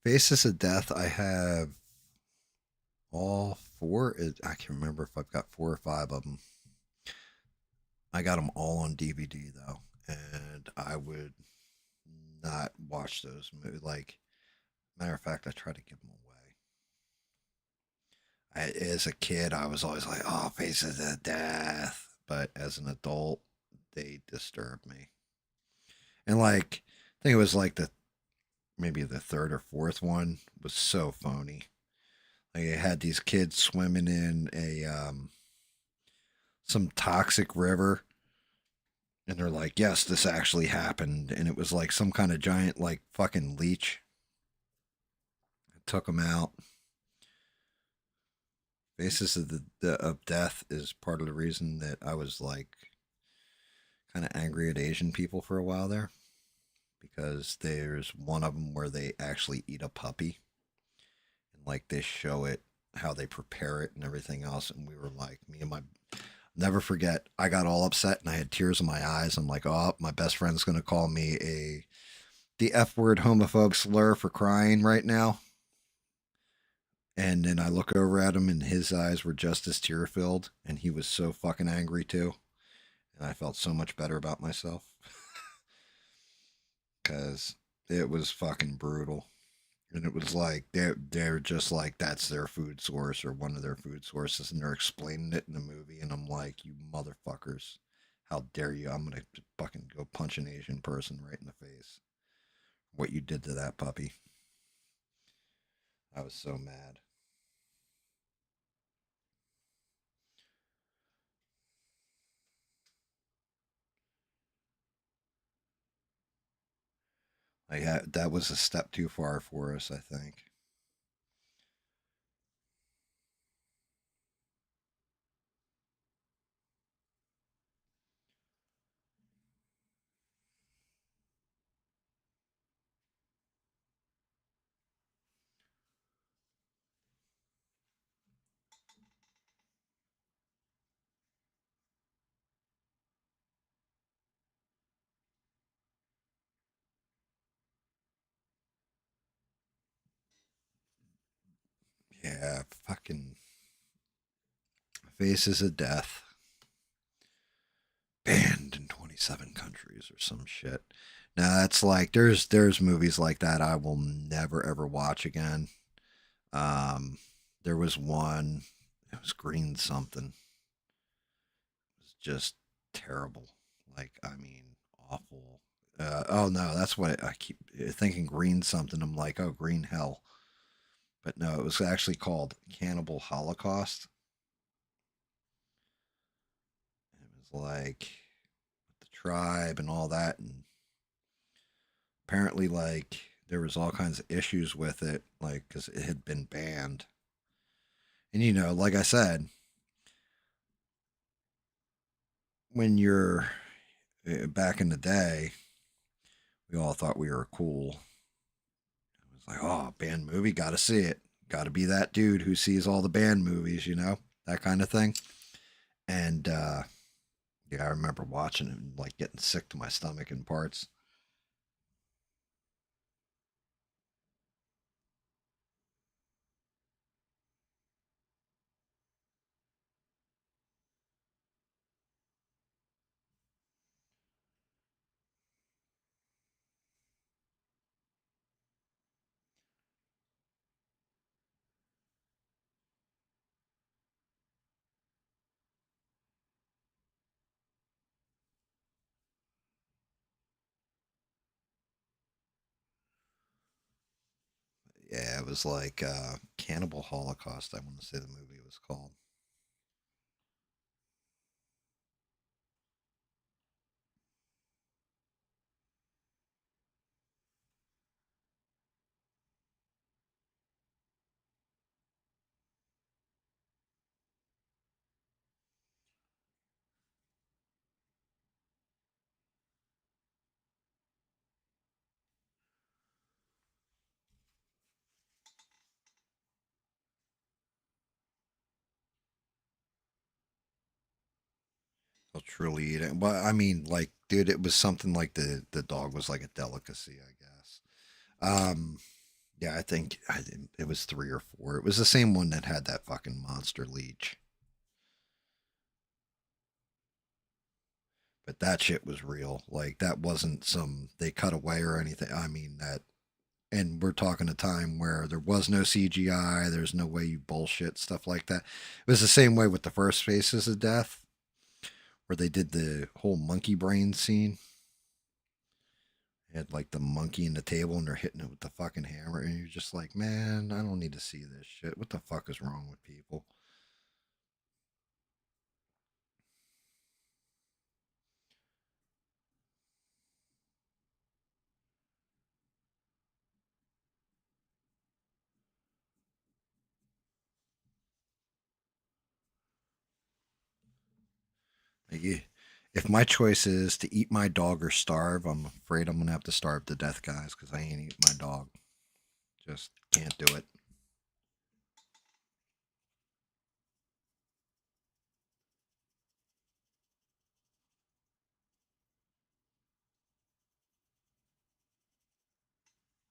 Faces of Death, I have all four. I can't remember if I've got 4 or 5 of them. I got them all on DVD though, and I would not watch those movies. Like, matter of fact, I try to give them away. As a kid, I was always like, "Oh, Faces of Death," but as an adult, they disturbed me. And like, I think it was like the maybe the third or fourth one was so phony. Like, it had these kids swimming in a some toxic river, and they're like, "Yes, this actually happened," and it was like some kind of giant like fucking leech. It took them out. Faces of of Death is part of the reason that I was like kind of angry at Asian people for a while there, because there's one of them where they actually eat a puppy, and like they show it how they prepare it and everything else, and we were like, me and my never forget, I got all upset and I had tears in my eyes. I'm like, oh, my best friend's gonna call me a the F word homophobe slur for crying right now. And then I look over at him and his eyes were just as tear filled, and he was so fucking angry too. And I felt so much better about myself because it was fucking brutal. And it was like they're just like that's their food source or one of their food sources, and they're explaining it in the movie, and I'm like, you motherfuckers, how dare you? I'm gonna fucking go punch an Asian person right in the face. What you did to that puppy, I was so mad. That was a step too far for us, I think. Yeah, fucking Faces of Death, banned in 27 countries or some shit. Now that's like there's movies like that I will never ever watch again. Um, there was one. It was green something. It was just terrible. Like, I mean, awful. Oh no, that's what I keep thinking. Green something. I'm like, oh, green hell. But no, it was actually called Cannibal Holocaust. It was like the tribe and all that, and apparently, like there was all kinds of issues with it, like because it had been banned. And like I said, when you're back in the day, we all thought we were cool. It was like, oh, band movie, got to see it. Got to be that dude who sees all the band movies, that kind of thing. And yeah, I remember watching it and like getting sick to my stomach in parts. Yeah, it was like Cannibal Holocaust. I want to say the movie was called. I'll truly eat it. But I mean, like, dude, it was something like the dog was like a delicacy, I guess. Yeah, I think it was three or four. It was the same one that had that fucking monster leech. But that shit was real. Like that wasn't some they cut away or anything. I mean that, and we're talking a time where there was no CGI. There's no way you bullshit stuff like that. It was the same way with the first Faces of Death, where they did the whole monkey brain scene. They had like the monkey in the table and they're hitting it with the fucking hammer, and you're just like, man, I don't need to see this shit. What the fuck is wrong with people? Like, if my choice is to eat my dog or starve, I'm afraid I'm gonna have to starve to death, guys, because I ain't eating my dog. Just can't do it.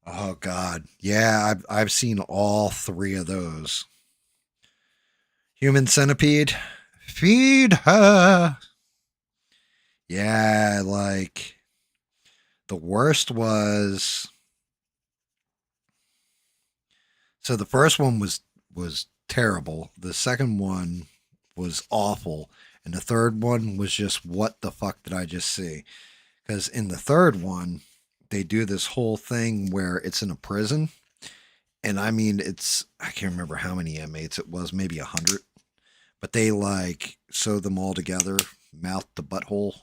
Oh God, yeah, I've seen all three of those. Human centipede, feed her. Yeah, like the worst was so the first one was terrible. The second one was awful, and the third one was just what the fuck did I just see? Because in the third one, they do this whole thing where it's in a prison, and I mean it's I can't remember how many inmates it was, maybe 100, but they like sew them all together, mouth to butthole.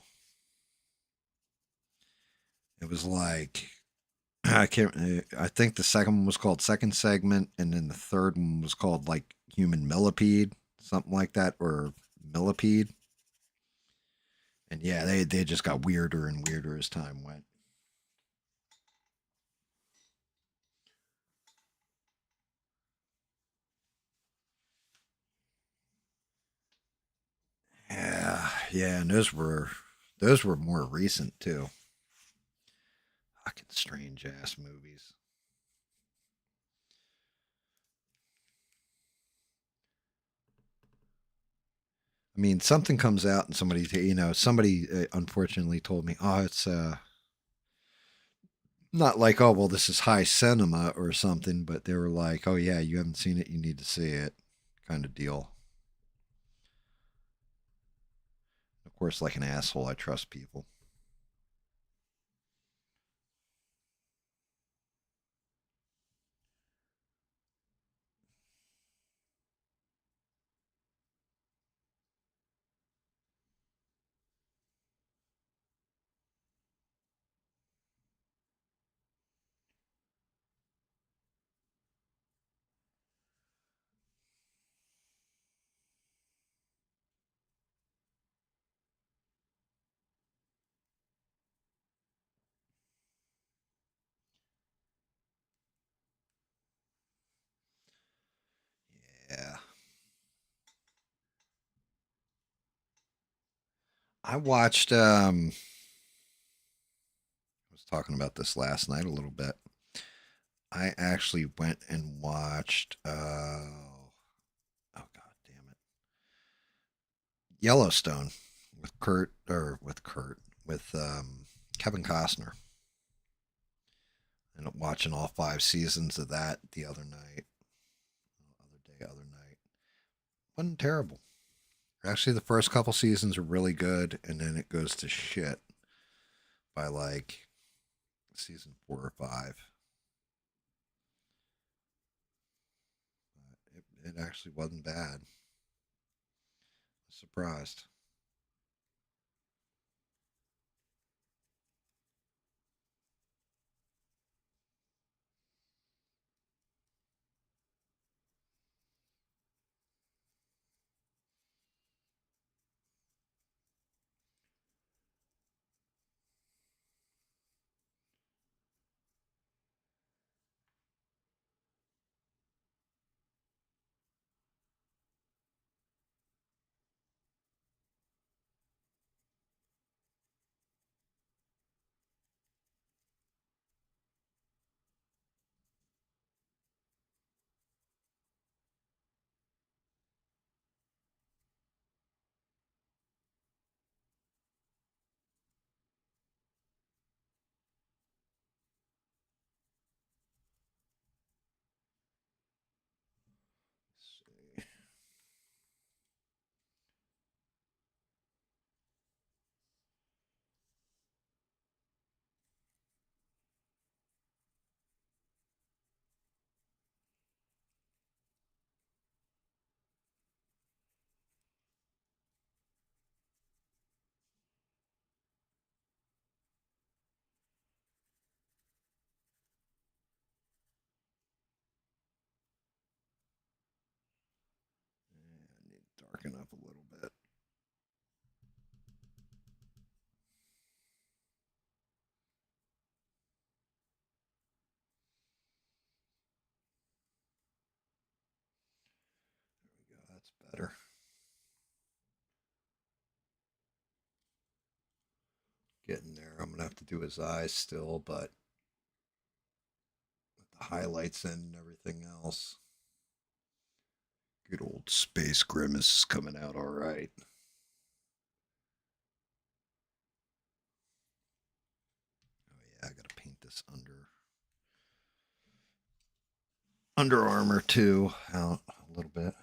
It was like I can't. I think the second one was called Second Segment, and then the third one was called like Human Millipede, something like that, or Millipede. And yeah, they just got weirder and weirder as time went. Yeah, yeah, and those were more recent too. Fucking strange ass movies. I mean, something comes out and somebody unfortunately told me, oh, it's not like, oh, well, this is high cinema or something, but they were like, oh yeah, you haven't seen it, you need to see it, kind of deal. Of course, like an asshole, I trust people. Yeah, I watched. I was talking about this last night a little bit. I actually went and watched. Oh god damn it, Yellowstone with Kevin Costner. And watching all 5 seasons of that the other night, other night, wasn't terrible. Actually, the first couple seasons are really good, and then it goes to shit by like season 4 or 5. It actually wasn't bad. Surprised. a little bit. There we go. That's better. Getting there. I'm gonna have to do his eyes still, but with the highlights in and everything else. Good old Space Grimace is coming out all right. Oh yeah, I gotta paint this Under Armour too out a little bit.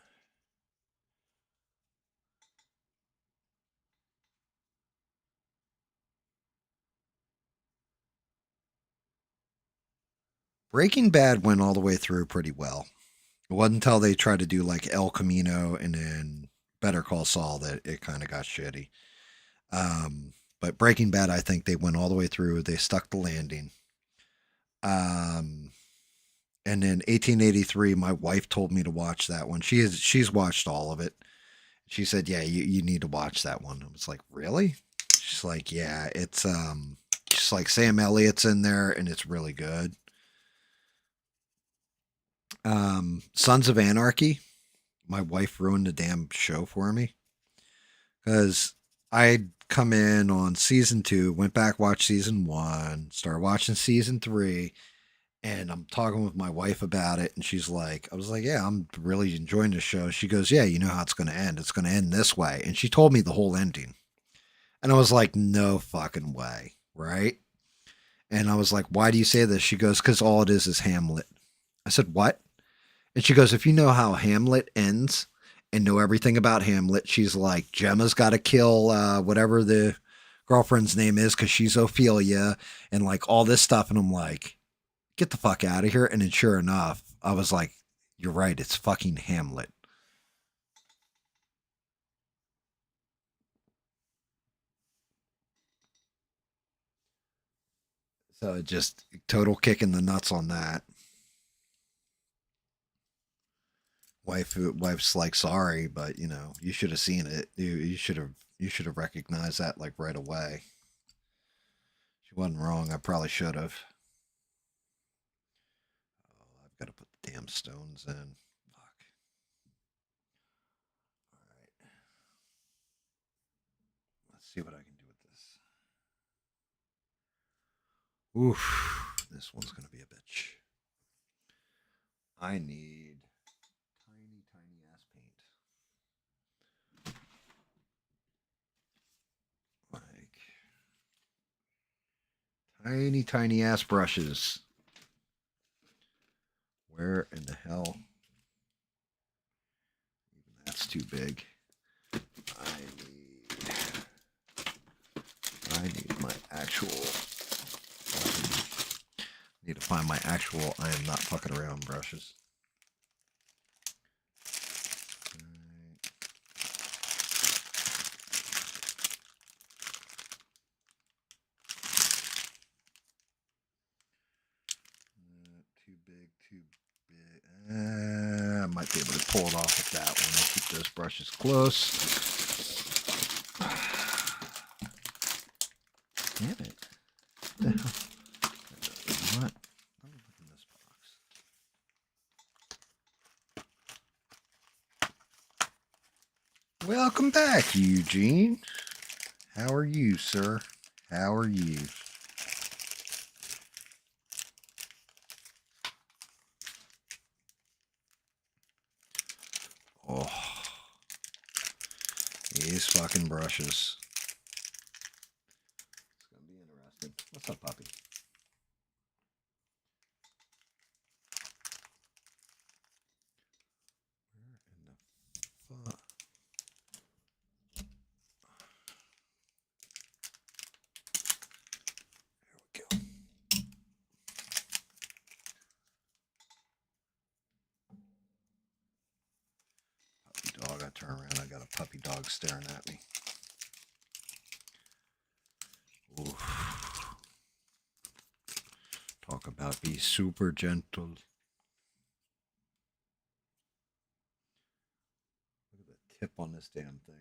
Breaking Bad went all the way through pretty well. It wasn't until they tried to do like El Camino and then Better Call Saul that it kind of got shitty. But Breaking Bad, I think they went all the way through. They stuck the landing. Um, and then 1883, my wife told me to watch that one. She's watched all of it. She said, "Yeah, you need to watch that one." I was like, "Really?" She's like, "Yeah, it's just like Sam Elliott's in there, and it's really good." Sons of Anarchy. My wife ruined the damn show for me because I'd come in on season 2, went back, watched season 1, started watching season 3, and I'm talking with my wife about it, and she's like, I was like, "Yeah, I'm really enjoying the show." She goes, "Yeah, you know how it's going to end. It's going to end this way." And she told me the whole ending. And I was like, "No fucking way." Right. And I was like, "Why do you say this?" She goes, "Because all it is Hamlet." I said, "What?" And she goes, "If you know how Hamlet ends and know everything about Hamlet," she's like, "Gemma's got to kill whatever the girlfriend's name is because she's Ophelia and like all this stuff." And I'm like, "Get the fuck out of here." And then sure enough, I was like, "You're right. It's fucking Hamlet." So just total kick in the nuts on that. Wife's like, "Sorry, but you should have seen it. You should have recognized that like right away." She wasn't wrong. I probably should have. Oh, I've got to put the damn stones in. Fuck. All right. Let's see what I can do with this. Oof. This one's gonna be a bitch. I need tiny, tiny ass paint. Like tiny, tiny ass brushes. Where in the hell? Even that's too big. I need. I need my actual. Need to find my actual. I am not fucking around brushes. Too big, too big. I might be able to pull it off with that one. I'll keep those brushes close. Damn it. What the hell? What? Let me look in this box. Welcome back, Eugene. How are you, sir? How are you? Oh, these fucking brushes. It's gonna be interesting. What's up, puppy? Where in the fuck? There we go. Puppy dog. I turn around. I got a puppy dog staring at me. Oof. Talk about be super gentle. Look at the tip on this damn thing.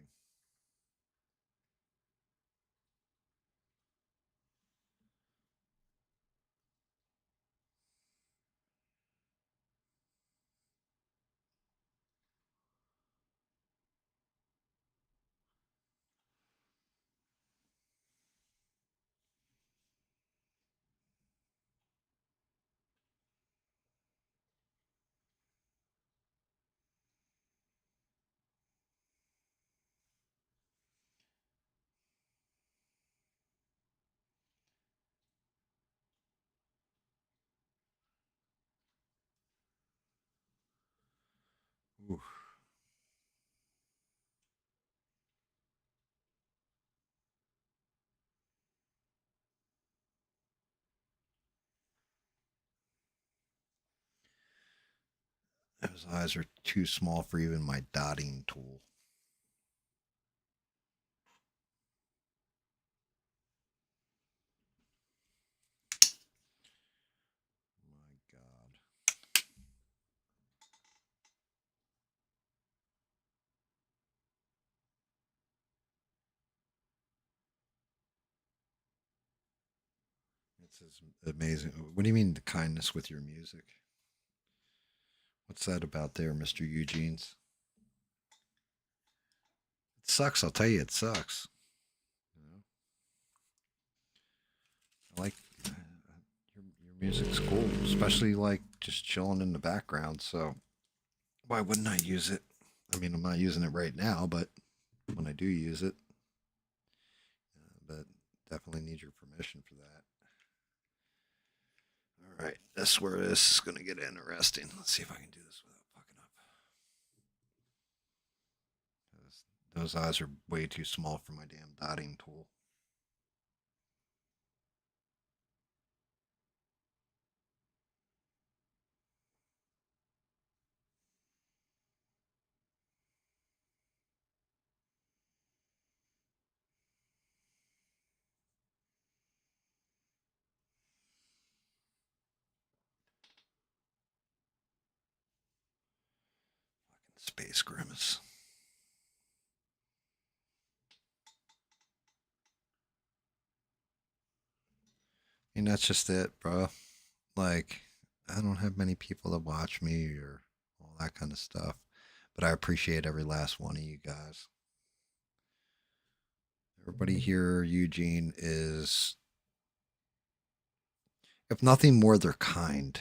Oof. Those eyes are too small for even my dotting tool. My God. It's amazing. What do you mean the kindness with your music? What's that about there, Mr. Eugene's? It sucks. I'll tell you, it sucks. You know? I like your music's cool, especially like just chilling in the background. So why wouldn't I use it? I mean, I'm not using it right now, but when I do use it, but definitely need your permission for that. All right, that's where this is going to get interesting. Let's see if I can do this without fucking up. Those eyes are way too small for my damn dotting tool. Fucking space grimace. And that's just it, bro. Like, I don't have many people that watch me or all that kind of stuff, but I appreciate every last one of you guys. Everybody here, Eugene, is, if nothing more, they're kind.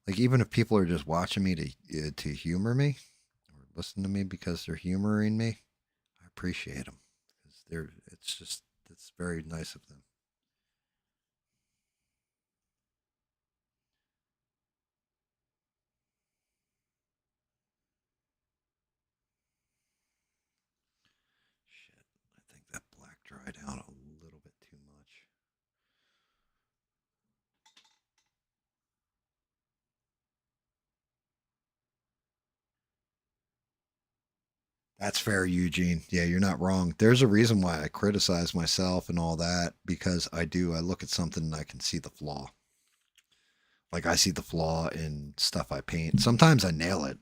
Like, even if people are just watching me to humor me or listen to me because they're humoring me, I appreciate them because it's very nice of them. Shit, I think that black dried out a little bit too much. That's fair, Eugene. Yeah, you're not wrong. There's a reason why I criticize myself and all that because I do. I look at something and I can see the flaw. Like I see the flaw in stuff I paint. Sometimes I nail it,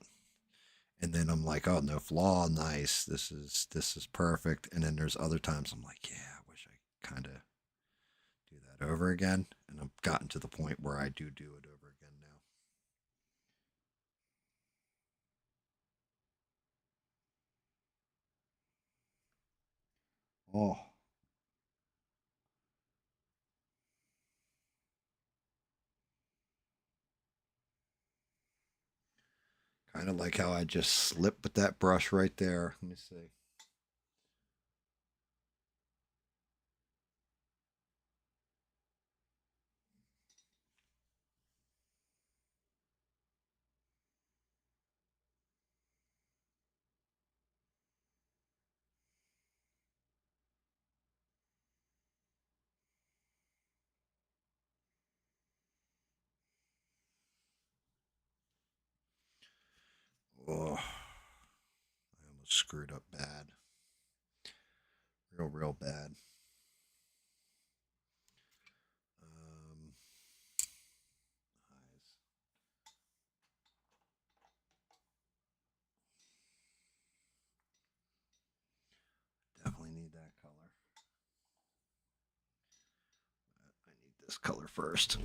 and then I'm like, "Oh, no flaw, nice. This is perfect." And then there's other times I'm like, "Yeah, I wish I kind of do that over again." And I've gotten to the point where I do it over again now. Oh, kind of like how I just slip with that brush right there. Let me see. Oh, I almost screwed up bad. Real bad. Eyes. this color first.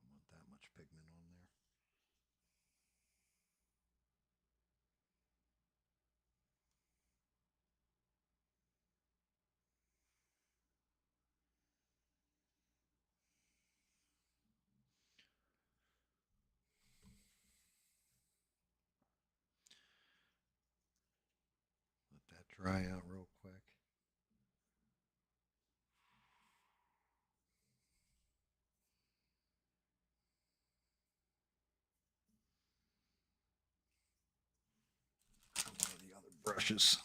Want that much pigment on there. Let that dry out real quick. One of the other brushes.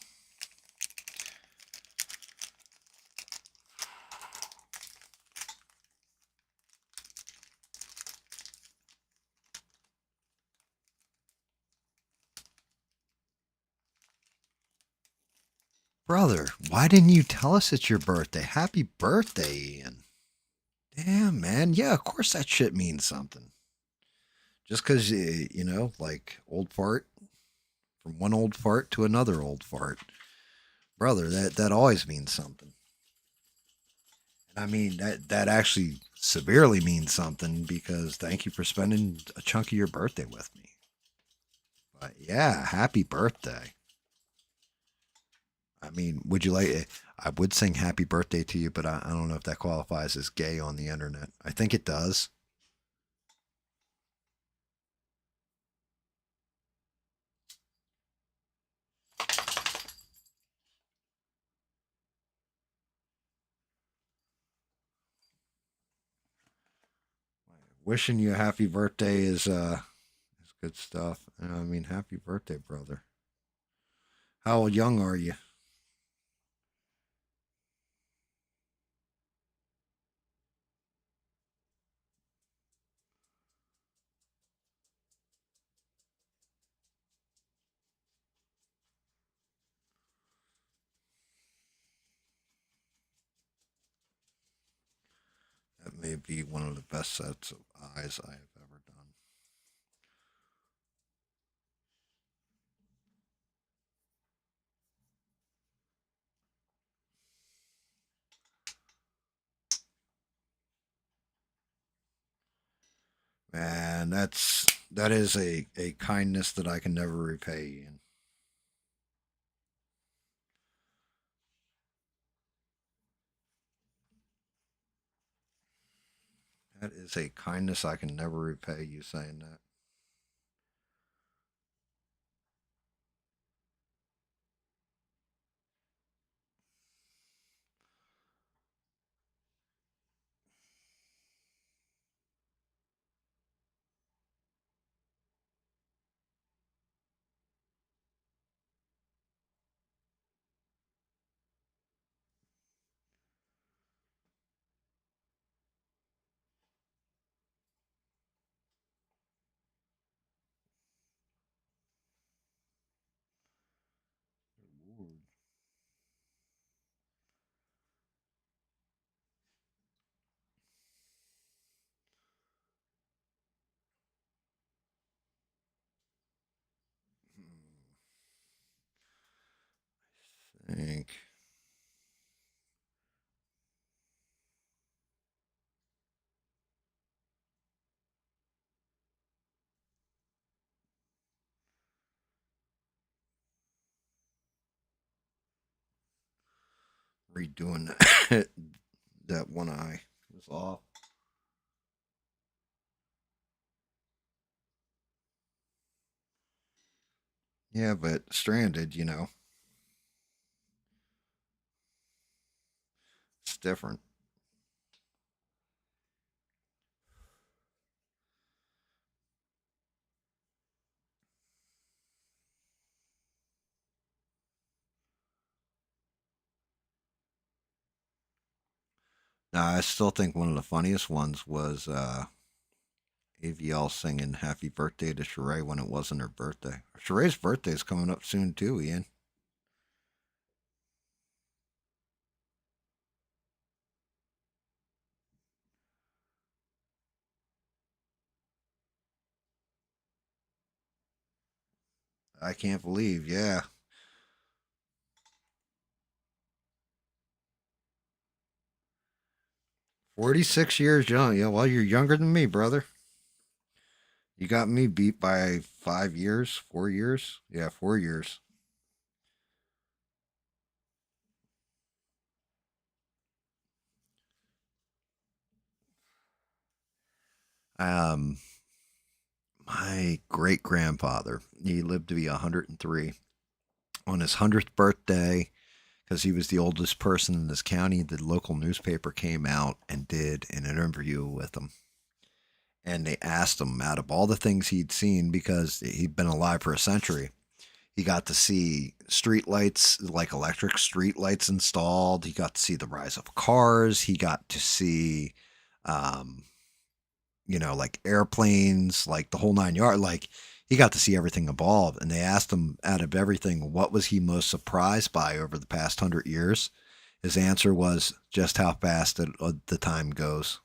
Brother, why didn't you tell us it's your birthday? Happy birthday, Ian. Damn, man. Yeah, of course that shit means something. Just because, you know, like old fart, from one old fart to another old fart. Brother, that always means something. And I mean, that actually severely means something because thank you for spending a chunk of your birthday with me. But yeah, happy birthday. I mean, would you like? I would sing happy birthday to you, but I don't know if that qualifies as gay on the internet. I think it does. Wishing you a happy birthday is good stuff. I mean, happy birthday, brother. How young are you? That may be one of the best sets of eyes I have ever done. Man, that is a kindness that I can never repay, Ian. That is a kindness I can never repay, you saying that. Think. Redoing that, that one eye was off. Yeah, but stranded, you know, it's different. Now, I still think one of the funniest ones was AVL singing "Happy Birthday" to Sheree when it wasn't her birthday. Sheree's birthday is coming up soon too, Ian. I can't believe. Yeah. 46 years young. Yeah, well, you're younger than me, brother. You got me beat by 5 years, 4 years. Yeah, 4 years. Um, my great grandfather, he lived to be 103. On his 100th birthday, because he was the oldest person in this county, the local newspaper came out and did an interview with him. And they asked him, out of all the things he'd seen, because he'd been alive for a century, he got to see street lights, like electric street lights installed. He got to see the rise of cars. He got to see, um, like airplanes, like the whole 9 yard. Like he got to see everything evolve. And they asked him, out of everything, what was he most surprised by over the past 100 years? His answer was just how fast the time goes.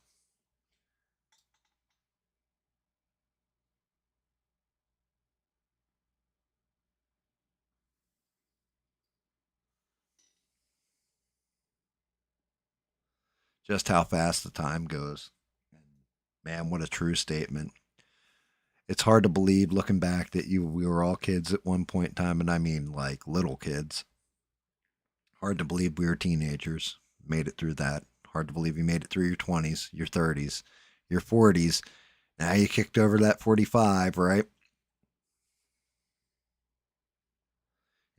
Just how fast the time goes. Man, what a true statement. It's hard to believe looking back that we were all kids at one point in time, and I mean like little kids. Hard to believe we were teenagers, made it through that. Hard to believe you made it through your 20s, your 30s, your 40s. Now you kicked over that 45, right?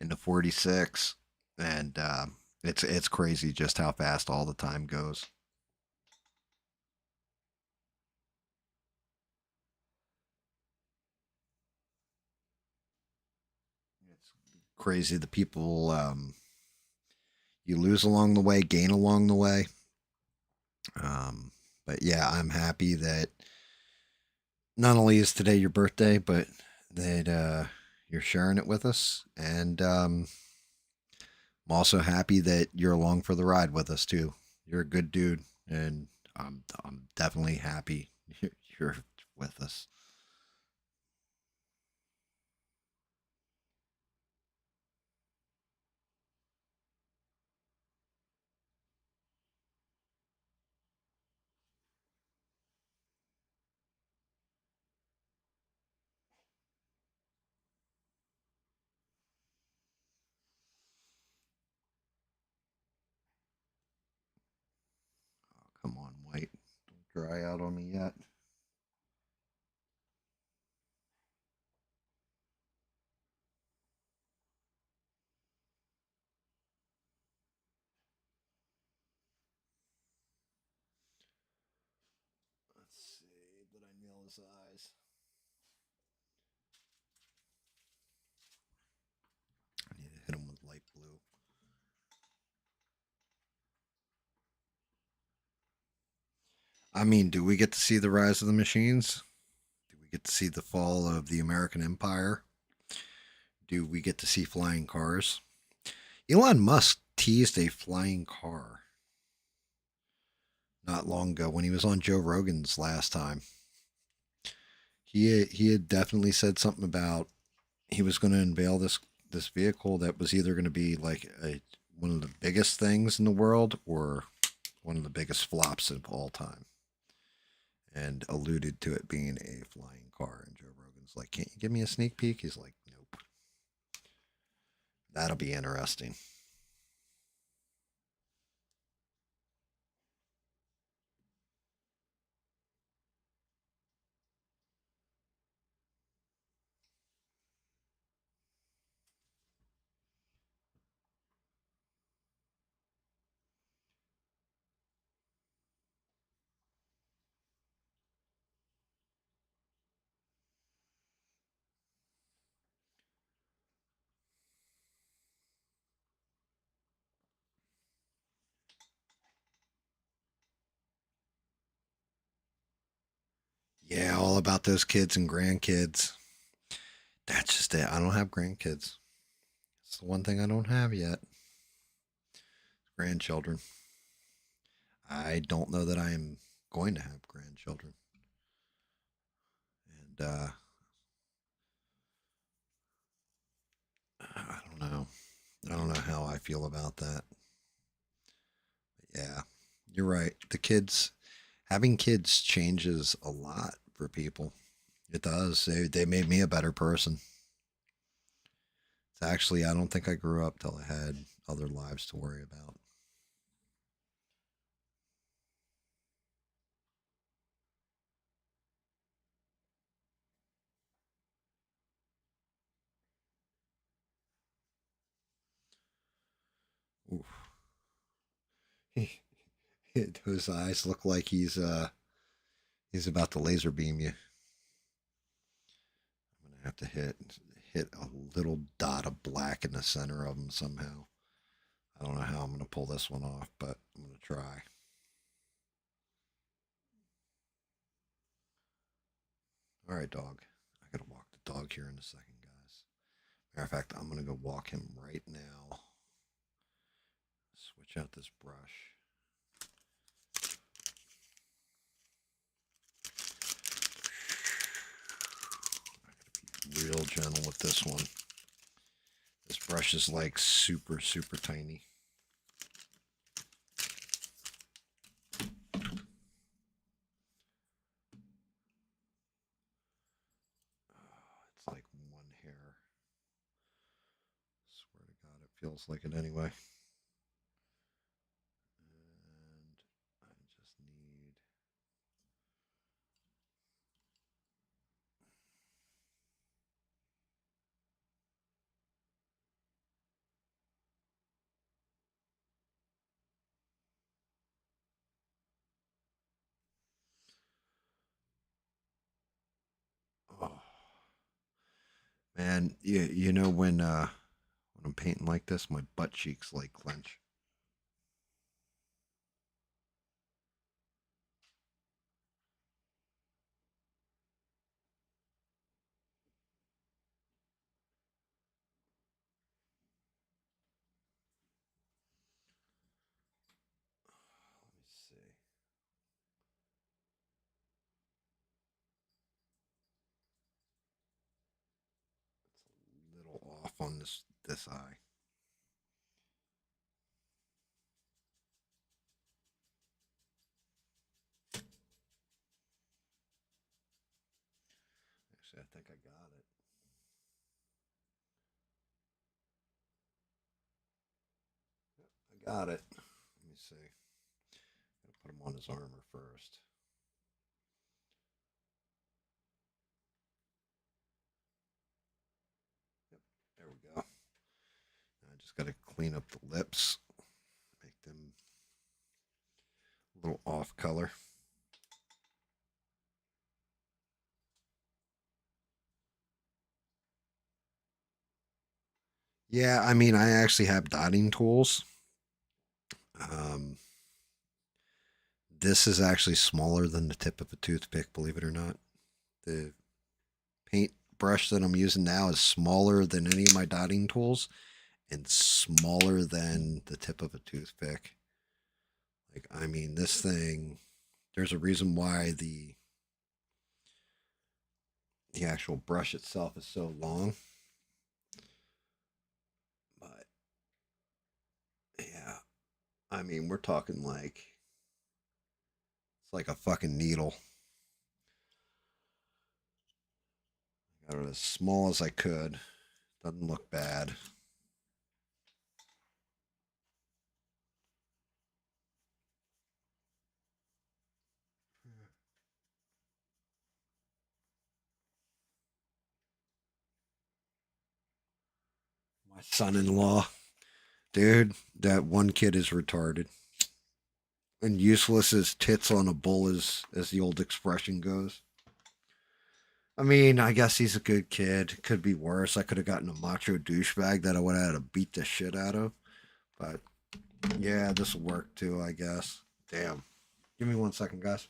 Into 46. And it's crazy just how fast all the time goes. It's crazy the people you lose along the way, gain along the way. But yeah, I'm happy that not only is today your birthday, but that you're sharing it with us. And I'm also happy that you're along for the ride with us too. You're a good dude, and I'm definitely happy you're with us. Oh, come on, White, don't dry out on me yet. Let's see. Did I nail his eyes? I need to hit him with light blue. I mean, do we get to see the rise of the machines? Do we get to see the fall of the American Empire? Do we get to see flying cars? Elon Musk teased a flying car not long ago when he was on Joe Rogan's last time. He had definitely said something about he was going to unveil this vehicle that was either going to be like one of the biggest things in the world or one of the biggest flops of all time, and alluded to it being a flying car. And Joe Rogan's like, "Can't you give me a sneak peek?" He's like, "Nope." That'll be interesting. Yeah, all about those kids and grandkids. That's just it. I don't have grandkids. It's the one thing I don't have yet. Grandchildren. I don't know that I am going to have grandchildren. And feel about that. Yeah, you're right. Having kids changes a lot for people. It does. They made me a better person. It's actually, I don't think I grew up till I had other lives to worry about. Oof. Those eyes look like he's about to laser beam you. I'm gonna have to hit a little dot of black in the center of them somehow. I don't know how I'm gonna pull this one off, but I'm gonna try. All right, dog. I gotta walk the dog here in a second, guys. Matter of fact, I'm gonna go walk him right now. Switch out this brush. Real gentle with this one. This brush is like super, super tiny. It's like one hair. Swear to God, it feels like it anyway. And I just need. Oh, man, you know when I'm painting like this, my butt cheeks like clench. Let me see. It's a little off on this eye. Actually, I think I got it. I got it. Let me see. Gotta put him on his armor first. Yep, there we go. I just gotta clean up the lips, make them a little off color. Yeah, I mean, I actually have dotting tools. Um, this is actually smaller than the tip of a toothpick, believe it or not. The paint brush that I'm using now is smaller than any of my dotting tools and smaller than the tip of a toothpick. Like, I mean, this thing, there's a reason why the actual brush itself is so long. But yeah, I mean, we're talking like it's like a fucking needle. Got it as small as I could. Doesn't look bad. My son-in-law, dude, that one kid is retarded and useless as tits on a bull, as the old expression goes. I mean, I guess he's a good kid. Could be worse. I could have gotten a macho douchebag that I would have had to beat the shit out of. But yeah, this will work too, I guess. Damn. Give me 1 second, guys.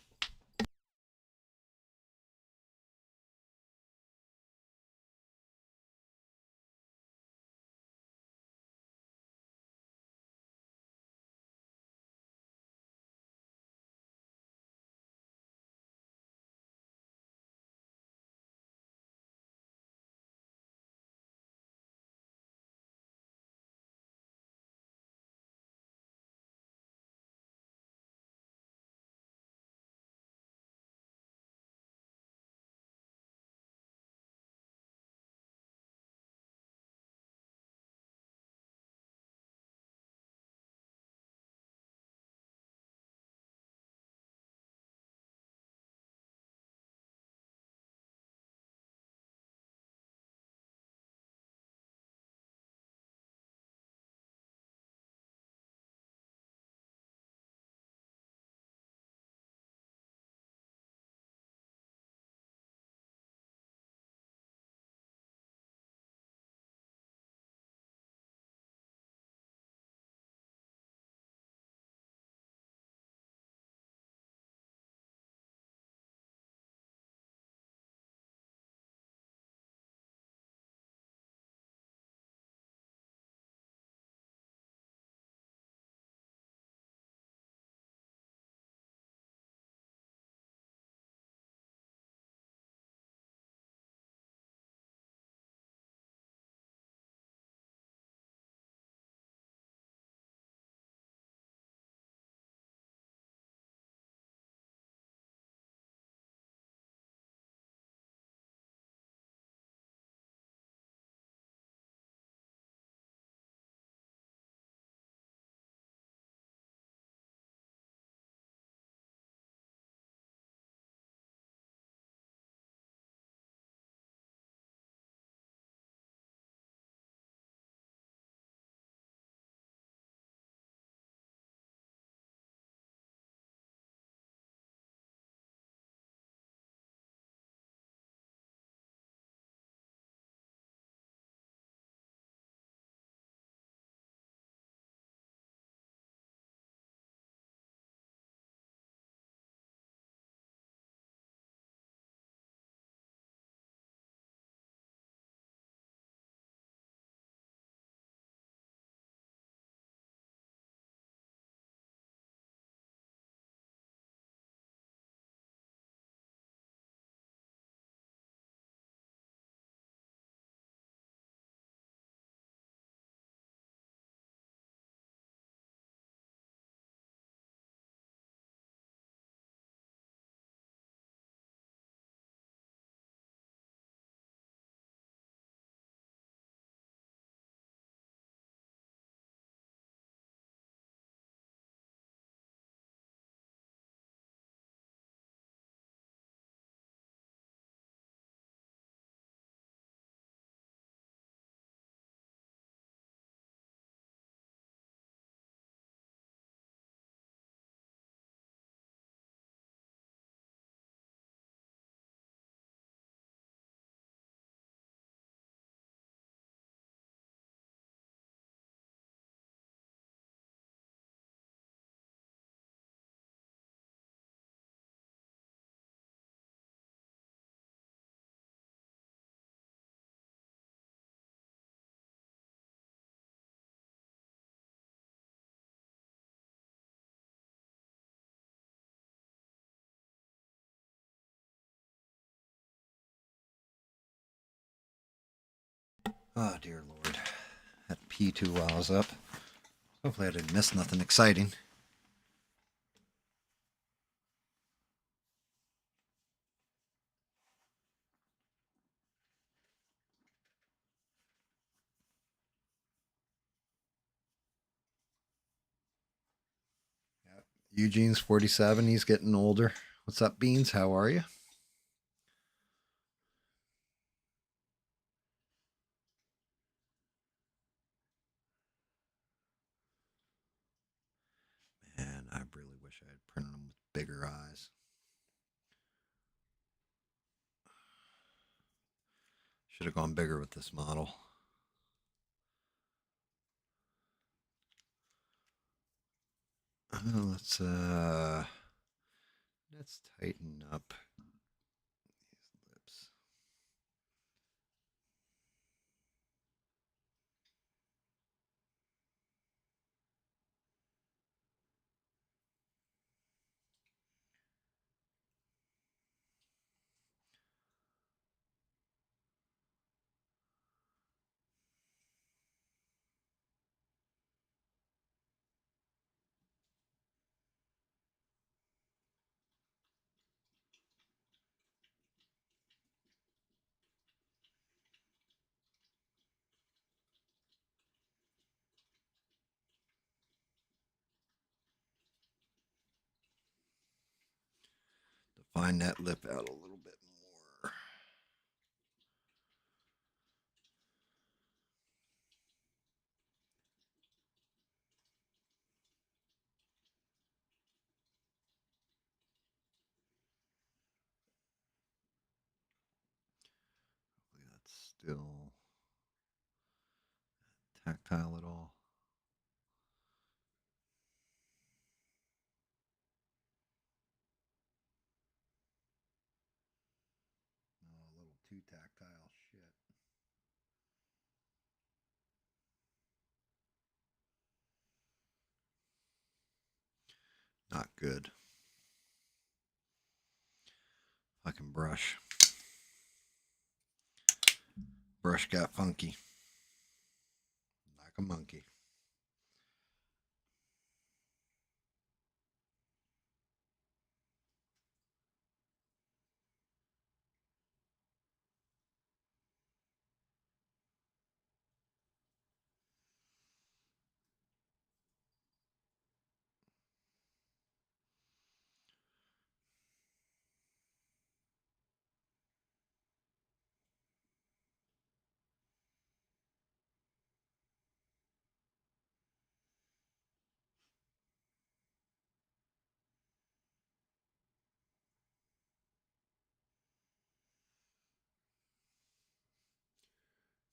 Oh, dear Lord. That P2 while I was up. Hopefully I didn't miss nothing exciting. Yep. Eugene's 47. He's getting older. What's up, Beans? How are you? Man, I really wish I had printed them with bigger eyes. Should have gone bigger with this model. Let's tighten up these lips. Define that lip out a little bit more. Hopefully that's still tactile at all. No, a little too tactile. Shit. Not good. Fucking brush. Brush got funky. Like a monkey.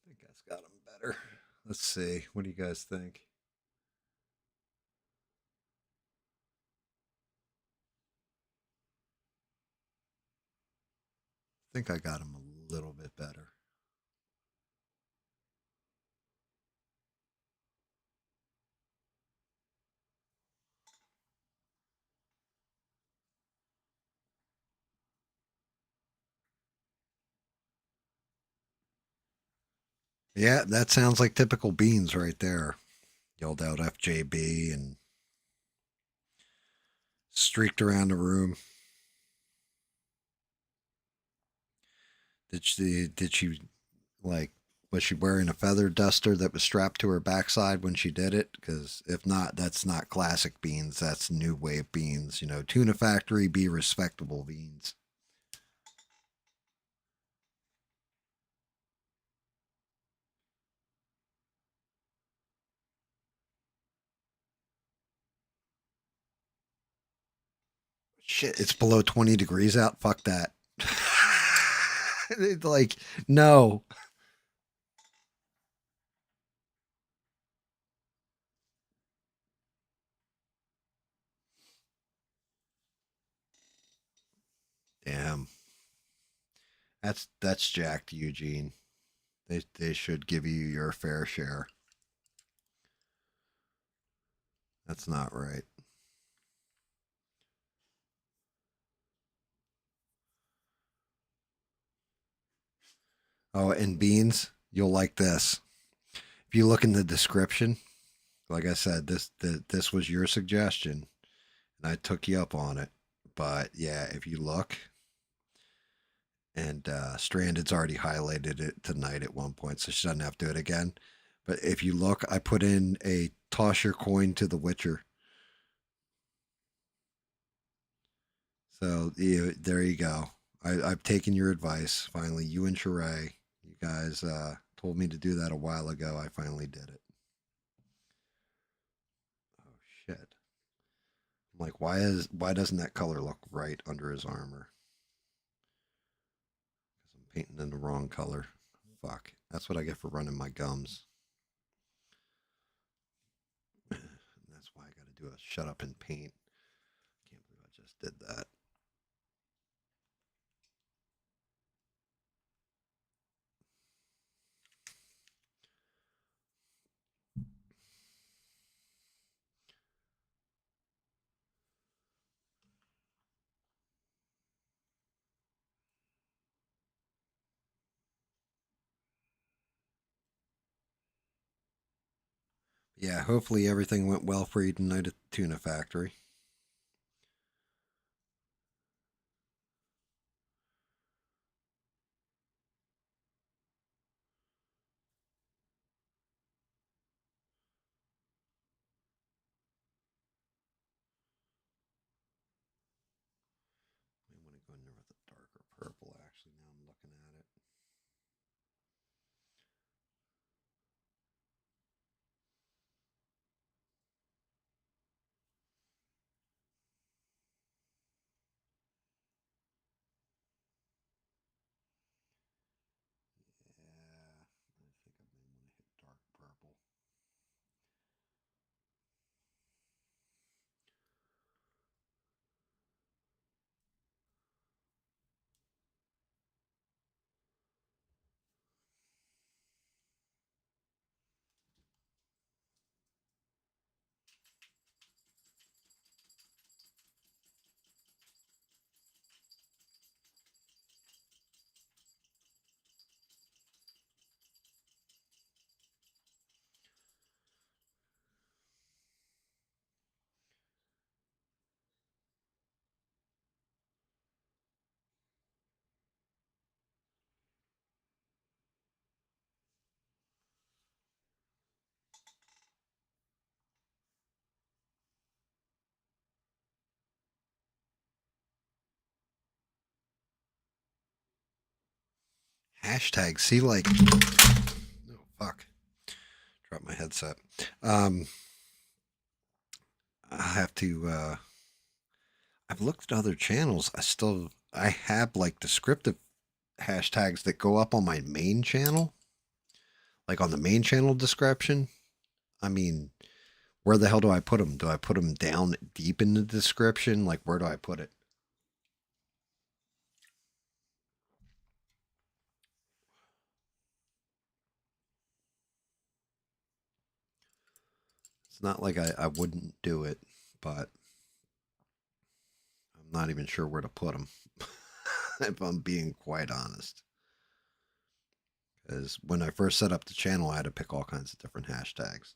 I think that's got him better. Let's see. What do you guys think? I think I got him a little bit better. Yeah, that sounds like typical Beans right there. Yelled out FJB and streaked around the room. Did she like was she wearing a feather duster that was strapped to her backside when she did it? Because if not, that's not classic Beans. That's new wave Beans. You know, tuna factory, be respectable Beans. Shit, it's below 20 degrees out. Fuck that. Like, no. Damn. That's jacked, Eugene. They should give you your fair share. That's not right. Oh, and Beans, You'll like this. If you look in the description, like I said, this was your suggestion, and I took you up on it. But yeah, if you look, and Stranded's already highlighted it tonight at one point, so she doesn't have to do it again. But if you look, I put in a toss your coin to the Witcher. So there you go. I've taken your advice. Finally, you and Sheree, you guys told me to do that a while ago. I finally did it. Oh shit! I'm like, why doesn't that color look right under his armor? Because I'm painting in the wrong color. Fuck. That's what I get for running my gums. And that's why I got to do a shut up and paint. I can't believe I just did that. Yeah, hopefully everything went well for you tonight at the tuna factory. I want to go in there with a darker purple, actually, now I'm looking at it. Yeah, I think I may want to hit dark purple. Hashtag see like. Oh, fuck. Drop my headset. Um, I have to. I've looked at other channels. I have like descriptive hashtags that go up on my main channel, like on the main channel description. I mean, where the hell do I put them? Do I put them down deep in the description? Like, where do I put it? It's not like I wouldn't do it, but I'm not even sure where to put them, if I'm being quite honest. Because when I first set up the channel, I had to pick all kinds of different hashtags.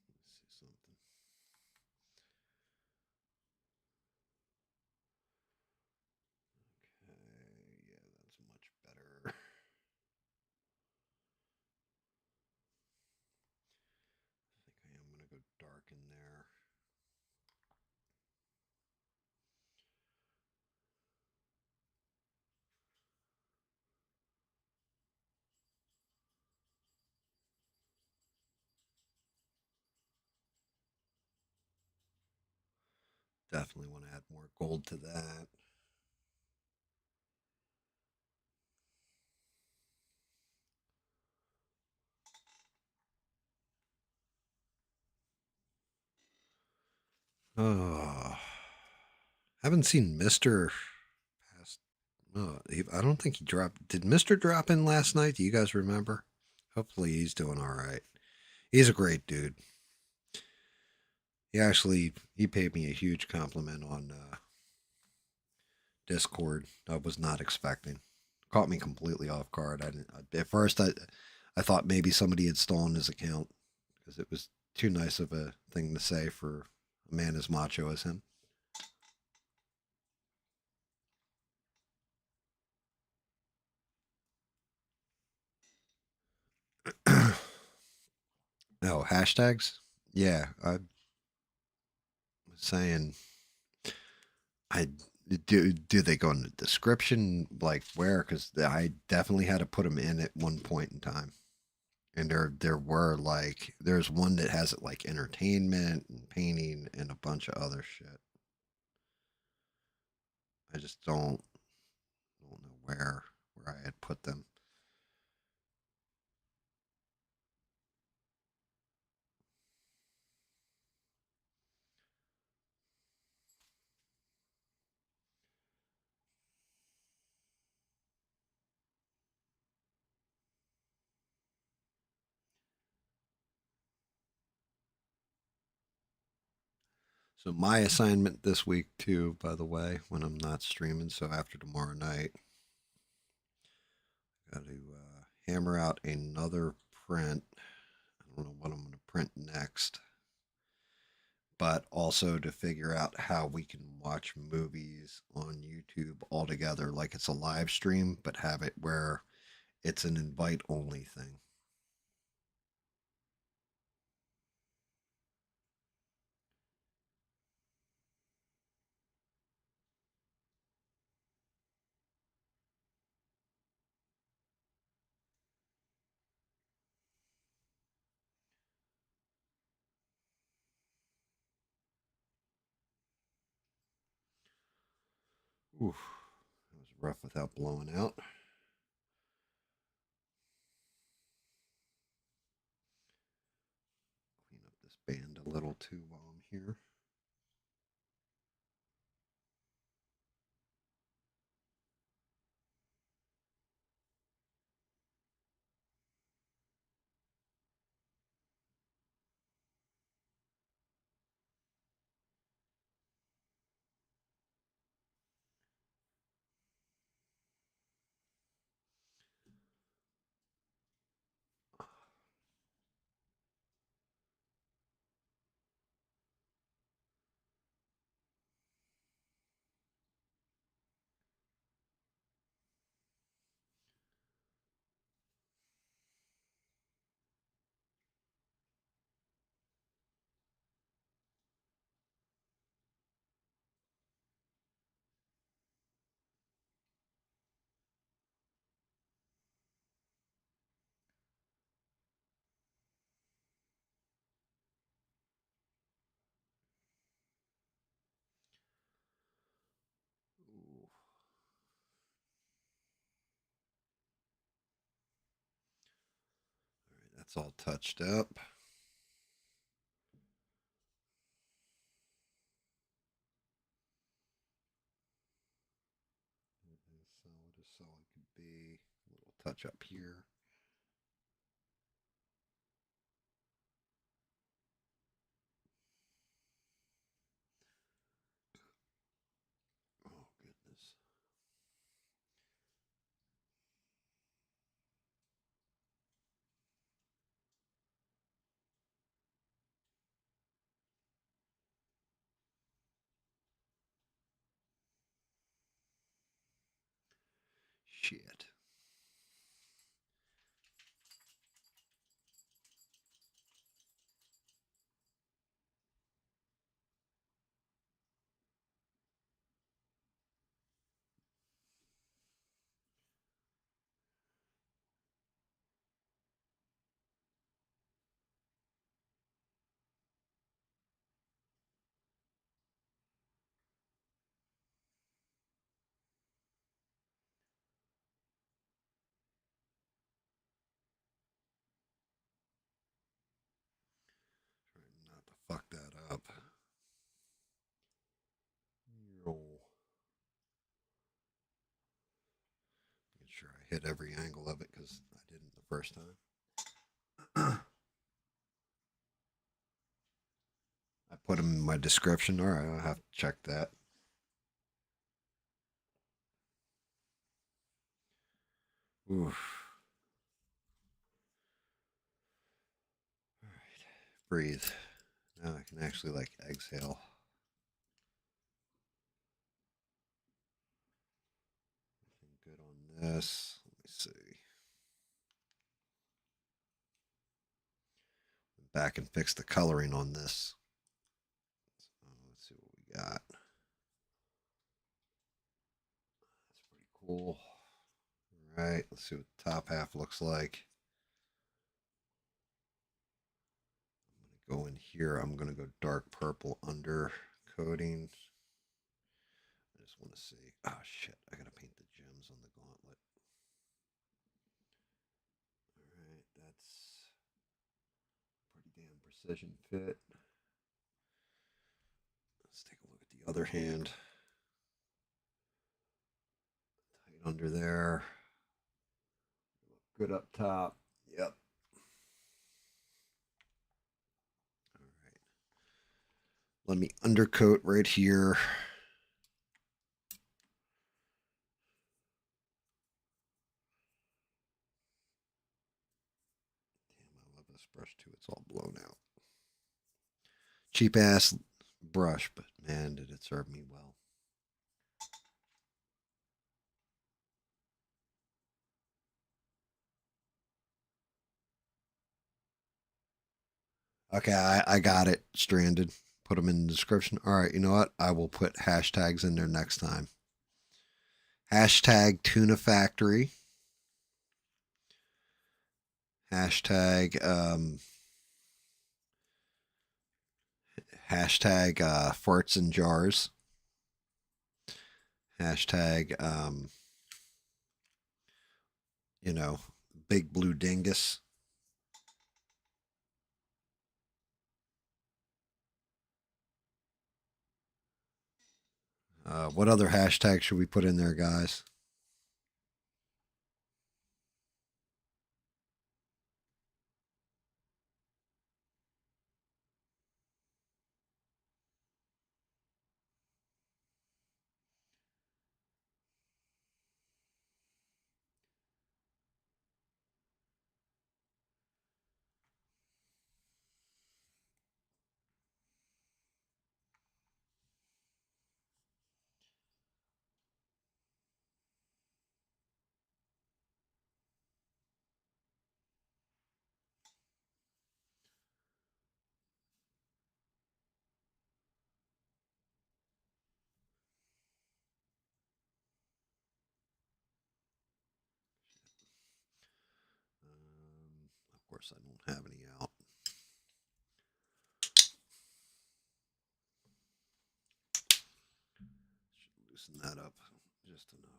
Let's see something. Okay, yeah, that's much better. I think I am going to go dark in there. Definitely want to add more gold to that. Oh, haven't seen Mister. Past. Oh, I don't think he dropped. Did Mister drop in last night? Do you guys remember? Hopefully, he's doing all right. He's a great dude. He paid me a huge compliment on Discord. I was not expecting. Caught me completely off guard. I didn't at first. I thought maybe somebody had stolen his account because it was too nice of a thing to say for a man as macho as him. Oh, hashtags. Yeah, I was saying. I do they go in the description like where? Because I definitely had to put them in at one point in time. And there were like there's one that has it like entertainment and painting and a bunch of other shit. I just don't know where I had put them. So my assignment this week too, by the way, when I'm not streaming, so after tomorrow night, got to hammer out another print. I don't know what I'm going to print next, but also to figure out how we can watch movies on YouTube all together, like it's a live stream, but have it where it's an invite only thing. Oof, that was rough without blowing out. Clean up this band a little too while I'm here. Ooh, all right, that's all touched up. As solid could be. A little touch up here. Oh goodness. Shit. hit every angle of it because I didn't the first time. I put them in my description. All right, I'll have to check that. Oof. All right, breathe. Now I can actually like exhale. Good on this. Let me see. Back and fix the coloring on this. So let's see what we got. That's pretty cool. All right, let's see what the top half looks like. I'm going to go in here. I'm going to go dark purple under coating. I just want to see. Oh, shit. I got to paint the gems on the gauntlet. All right, that's pretty damn precision fit. Let's take a look at the other hand. Tight under there. Good up top. Yep. All right. Let me undercoat right here. Damn, I love this brush too. It's all blown out. Cheap ass brush, but man, did it serve me well. Okay, I got it. Stranded. Put them in the description. All right, you know what? I will put hashtags in there next time. Hashtag Tuna Factory. Hashtag hashtag farts in jars. Hashtag you know, big blue dingus. What other hashtag should we put in there, guys? Of course, I don't have any out. Should loosen that up just enough.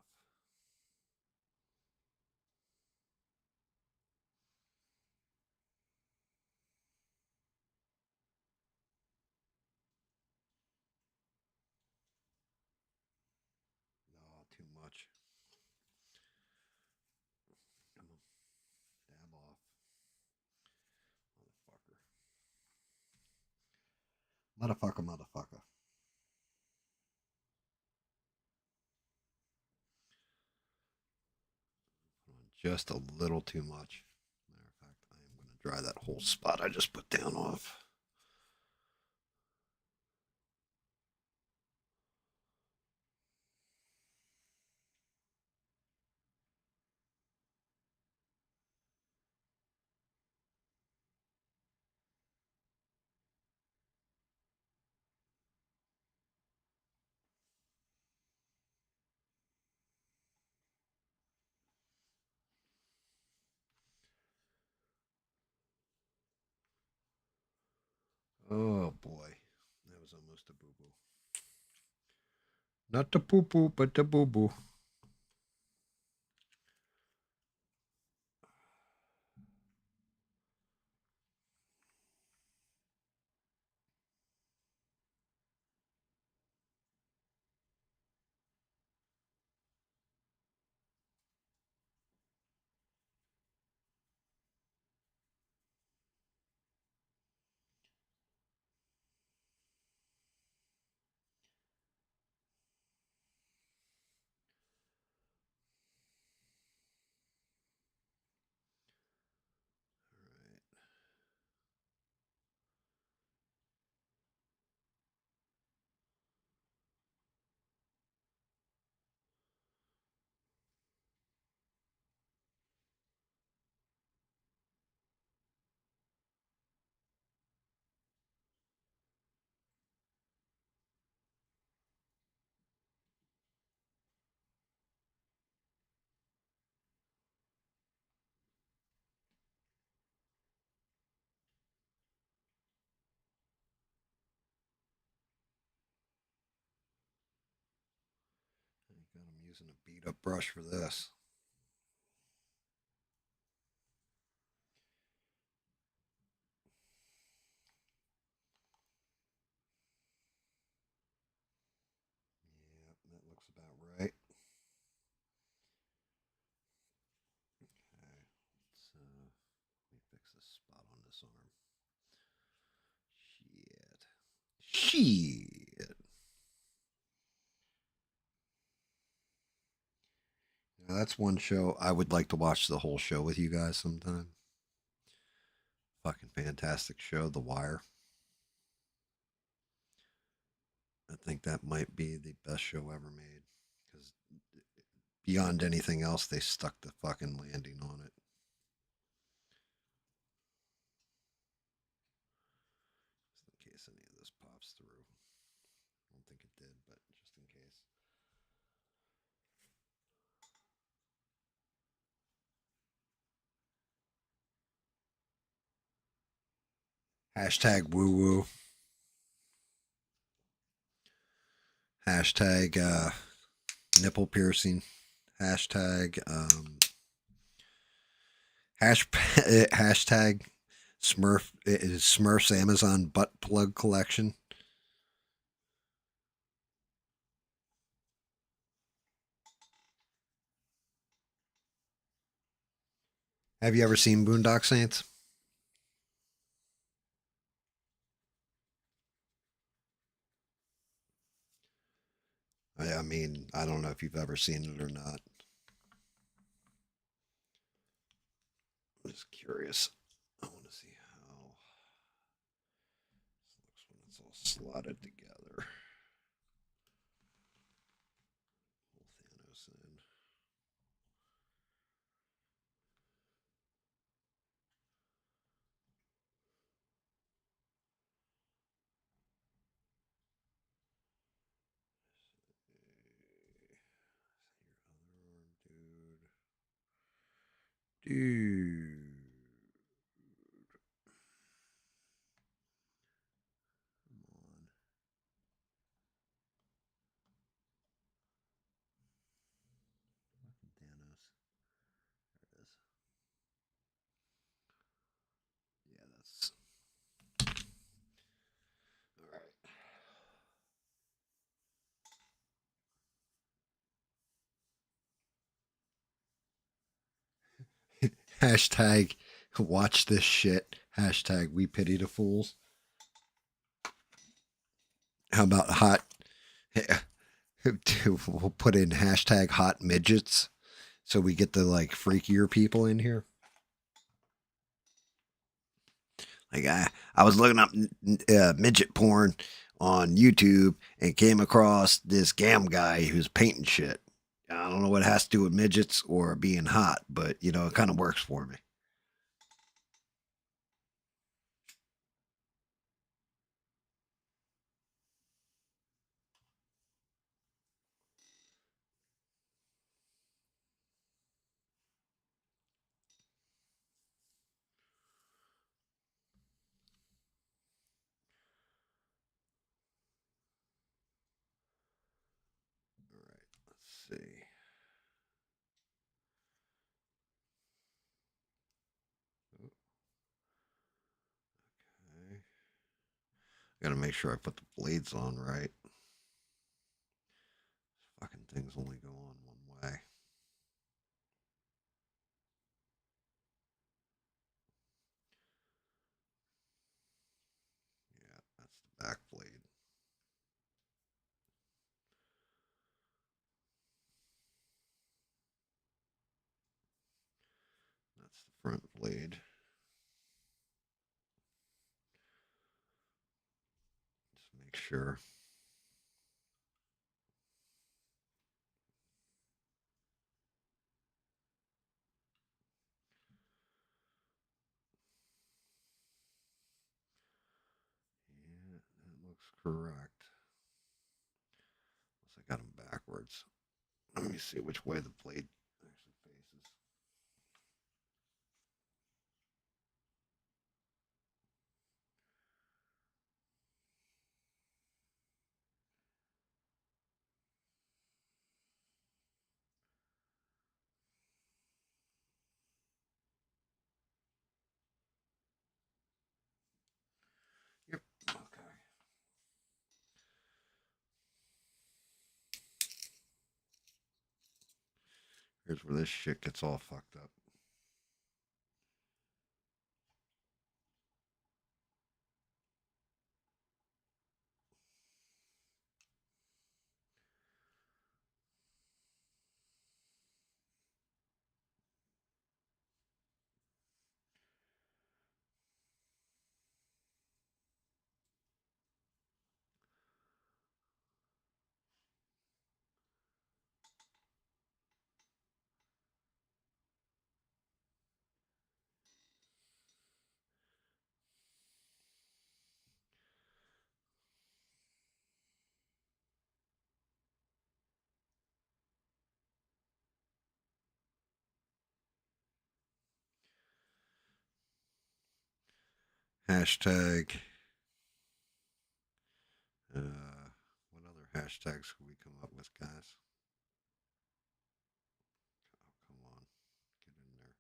No, too much. Come on, dab off, motherfucker, motherfucker, motherfucker. Just a little too much. Matter of fact, I am going to dry that whole spot I just put down off. Oh boy, that was almost a boo boo. Not the poo poo, but the boo boo. And I'm using a beat up brush for this. Yep, that looks about right. Okay, let me fix this spot on this arm. Shit. Now, that's one show I would like to watch the whole show with you guys sometime. Fucking fantastic show, The Wire. I think that might be the best show ever made because beyond anything else, they stuck the fucking landing on it. Just in case any of this pops through. I don't think it did, but just in case. Hashtag woo woo. Hashtag nipple piercing. Hashtag hashtag Smurf's Amazon butt plug collection. Have you ever seen Boondock Saints? I mean, I don't know if you've ever seen it or not. I'm just curious. I want to see how this looks when it's all slotted together. Pull Thanos in. Dude. Come on. Fucking Thanos. There it is. Yeah, that's all right. Hashtag watch this shit. Hashtag we pity the fools. How about hot? We'll put in hashtag hot midgets so we get the like freakier people in here. Like I was looking up midget porn on YouTube and came across this GAM guy who's painting shit. I don't know what it has to do with midgets or being hot, but you know, it kind of works for me. All right, let's see. Okay. Got to make sure I put the blades on right. Fucking things only go on one way. Yeah, that's the back blade. That's the front blade. Just make sure. Yeah, that looks correct. Unless I got them backwards. Let me see which way the blade actually faces. Here's where this shit gets all fucked up. Hashtag. What other hashtags could we come up with, guys? Oh, come on. Get in there.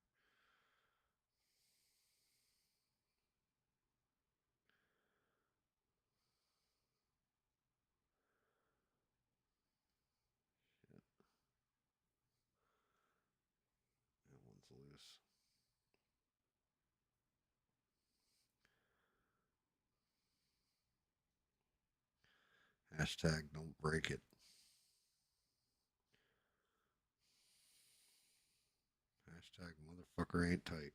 That one's loose. Hashtag don't break it. Hashtag motherfucker ain't tight.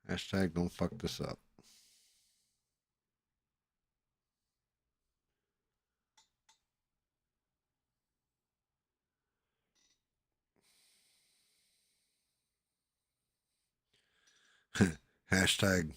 Hashtag don't fuck this up. Hashtag.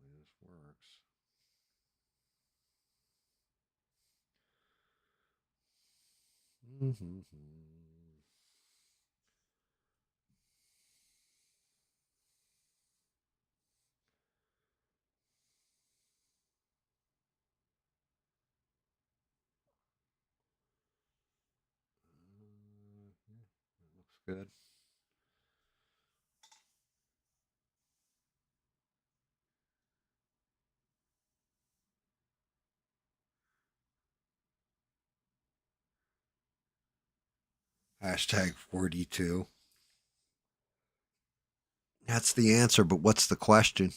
This works. Mm-hmm. Yeah, that looks good. Hashtag 42. That's the answer, but what's the question?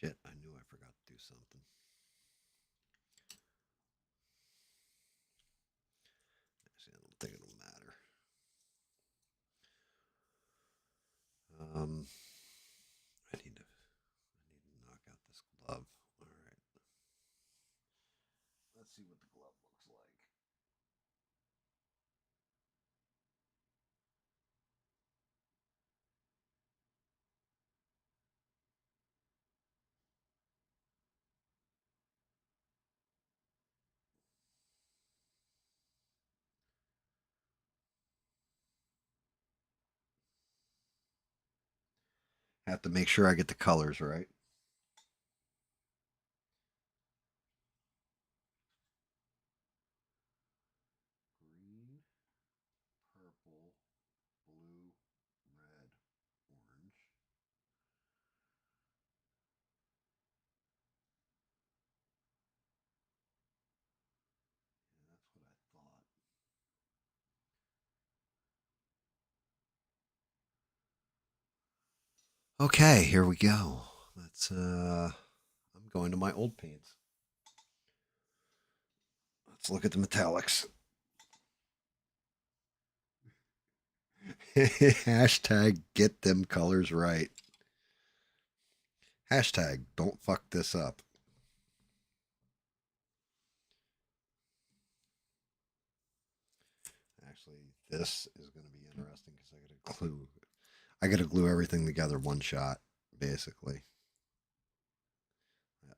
Shit, I knew I forgot to do something. Actually, I don't think it'll matter. Um, I need to knock out this glove. All right. Let's see what the glove looks like. Have to make sure I get the colors right. Green, purple, Okay, here we go. I'm going to my old paints. Let's look at the metallics. Hashtag get them colors right. Hashtag don't fuck this up. Actually, this is going to be interesting because I got to glue everything together one shot, basically.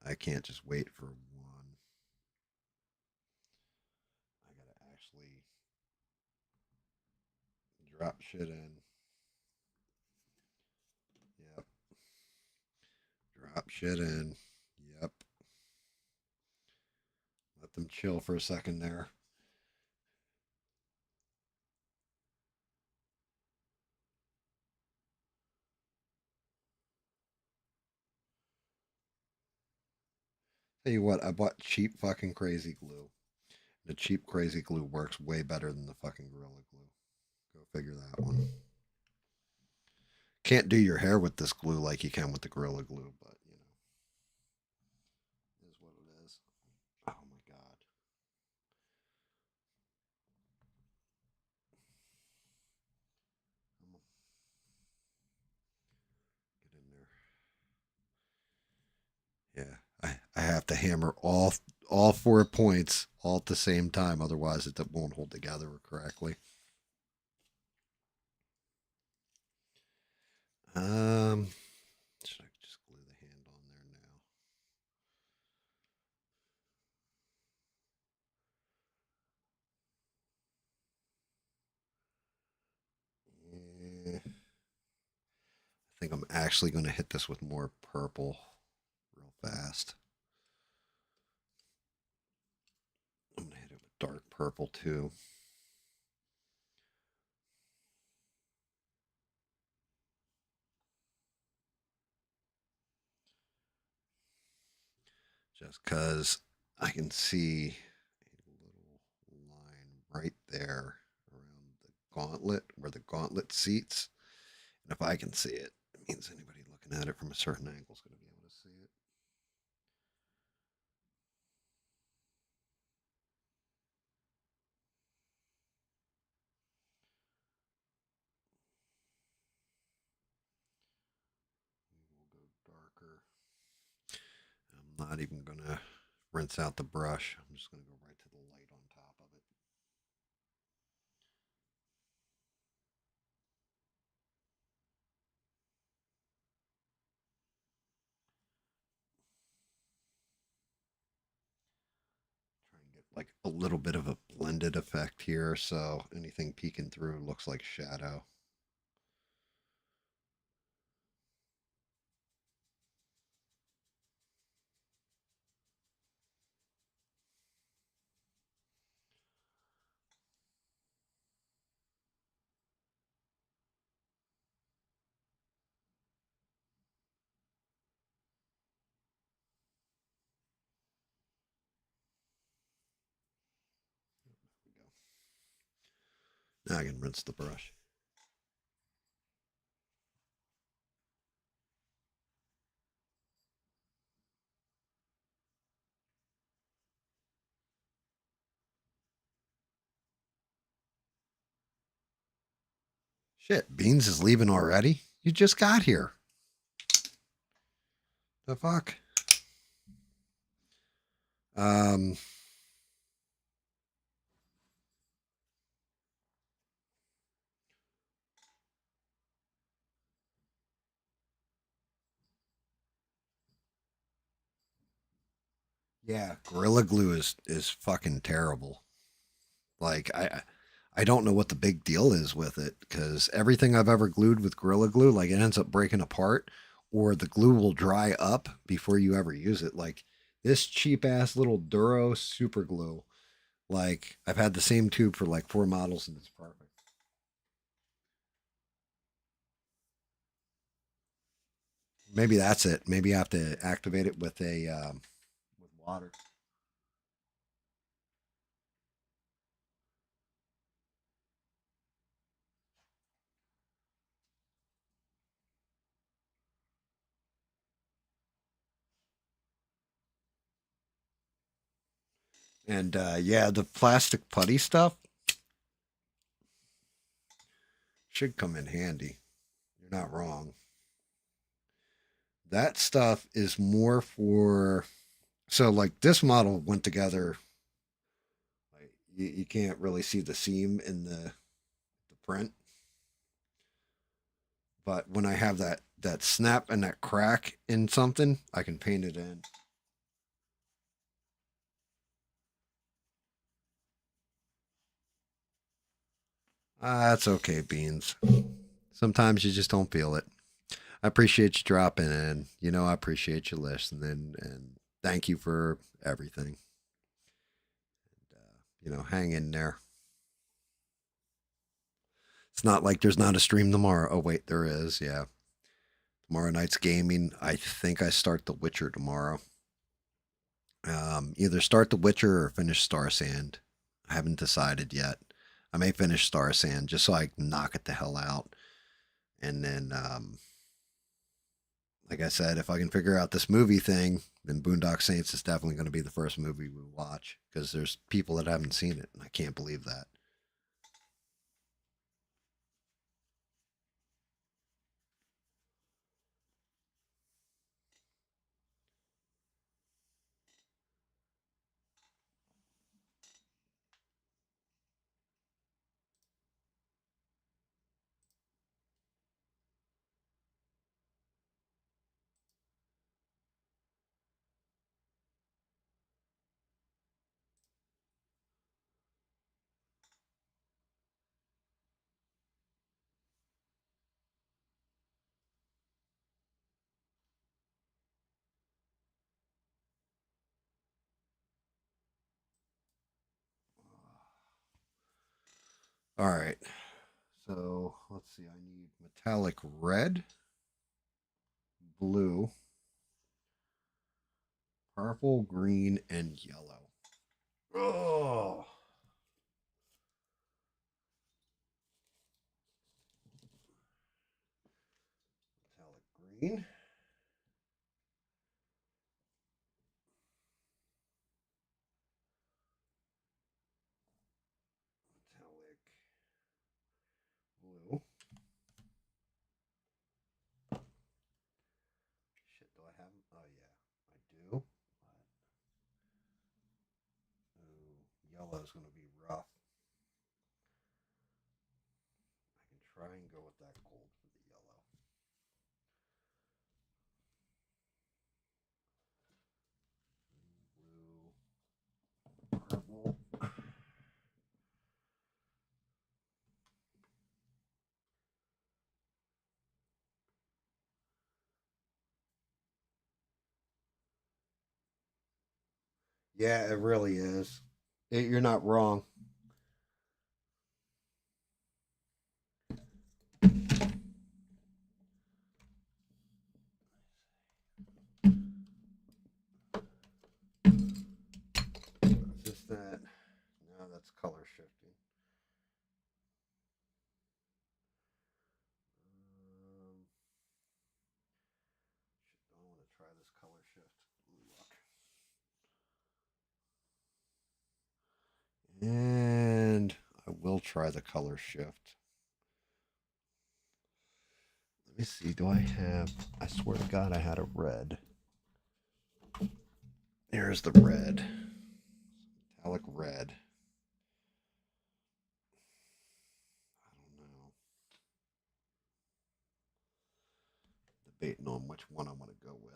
I can't just wait for one. I got to actually drop shit in. Yep. Drop shit in. Yep. Let them chill for a second there. Tell you what, I bought cheap fucking crazy glue. The cheap crazy glue works way better than the fucking Gorilla Glue. Go figure that one. Can't do your hair with this glue like you can with the Gorilla Glue, but you know, it is what it is. Oh my god. Get in there. Yeah, I have to hammer all 4 points all at the same time, otherwise it won't hold together correctly. Should I just glue the hand on there now? Yeah. I think I'm actually going to hit this with more purple real fast. I'm going to hit it with dark purple too. Just because I can see a little line right there around the gauntlet where the gauntlet seats. And if I can see it, it means anybody looking at it from a certain angle is going to be able to see it. We'll go darker. I'm not even going to rinse out the brush. I'm just going to go right to the light on top of it. Try and get like a little bit of a blended effect here, so anything peeking through looks like shadow. Now I can rinse the brush. Shit, Beans is leaving already? You just got here. The fuck? Um, yeah, Gorilla Glue is fucking terrible. Like I don't know what the big deal is with it because everything I've ever glued with Gorilla Glue, like it ends up breaking apart, or the glue will dry up before you ever use it. Like this cheap ass little Duro super glue. Like I've had the same tube for like 4 models and it's perfect. Maybe that's it. Maybe I have to activate it with a with water. And yeah, the plastic putty stuff should come in handy. You're not wrong. That stuff is more for, so like this model went together. Like you can't really see the seam in the print, but when I have that snap and that crack in something, I can paint it in. That's okay, Beans. Sometimes you just don't feel it. I appreciate you dropping in. You know, I appreciate you listening, and thank you for everything. And, you know, hang in there. It's not like there's not a stream tomorrow. Oh, wait, there is. Yeah. Tomorrow night's gaming. I think I start The Witcher tomorrow. Either start The Witcher or finish Star Sand. I haven't decided yet. I may finish Star Sand just so I can knock it the hell out. And then, like I said, if I can figure out this movie thing, then Boondock Saints is definitely going to be the first movie we watch because there's people that haven't seen it, and I can't believe that. All right. So let's see. I need metallic red, blue, purple, green, and yellow. Oh. Metallic green. Metallic blue. Shit, do I have them? Oh, yeah, I do. Ooh, yellow's going to be rough. I can try and go with that gold for the yellow. Blue, purple. Yeah, it really is. You're not wrong. Is this that? No, that's color shifting. Shit, I want to try this color shift. Look. And I will try the color shift. Let me see. Do I have? I swear to God, I had a red. There's the red. Metallic red. I don't know. Debating on which one I want to go with.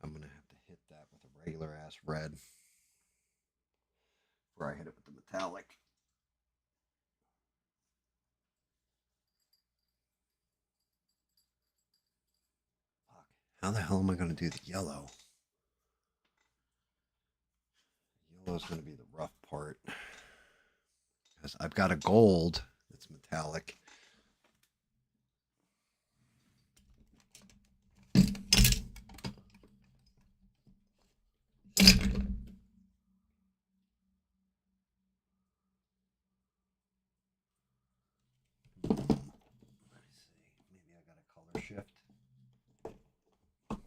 I'm gonna have to hit that with a regular ass red before I hit it with the metallic. Fuck. How the hell am I gonna do the yellow? Yellow is gonna be the rough part. Because I've got a gold that's metallic. shift. That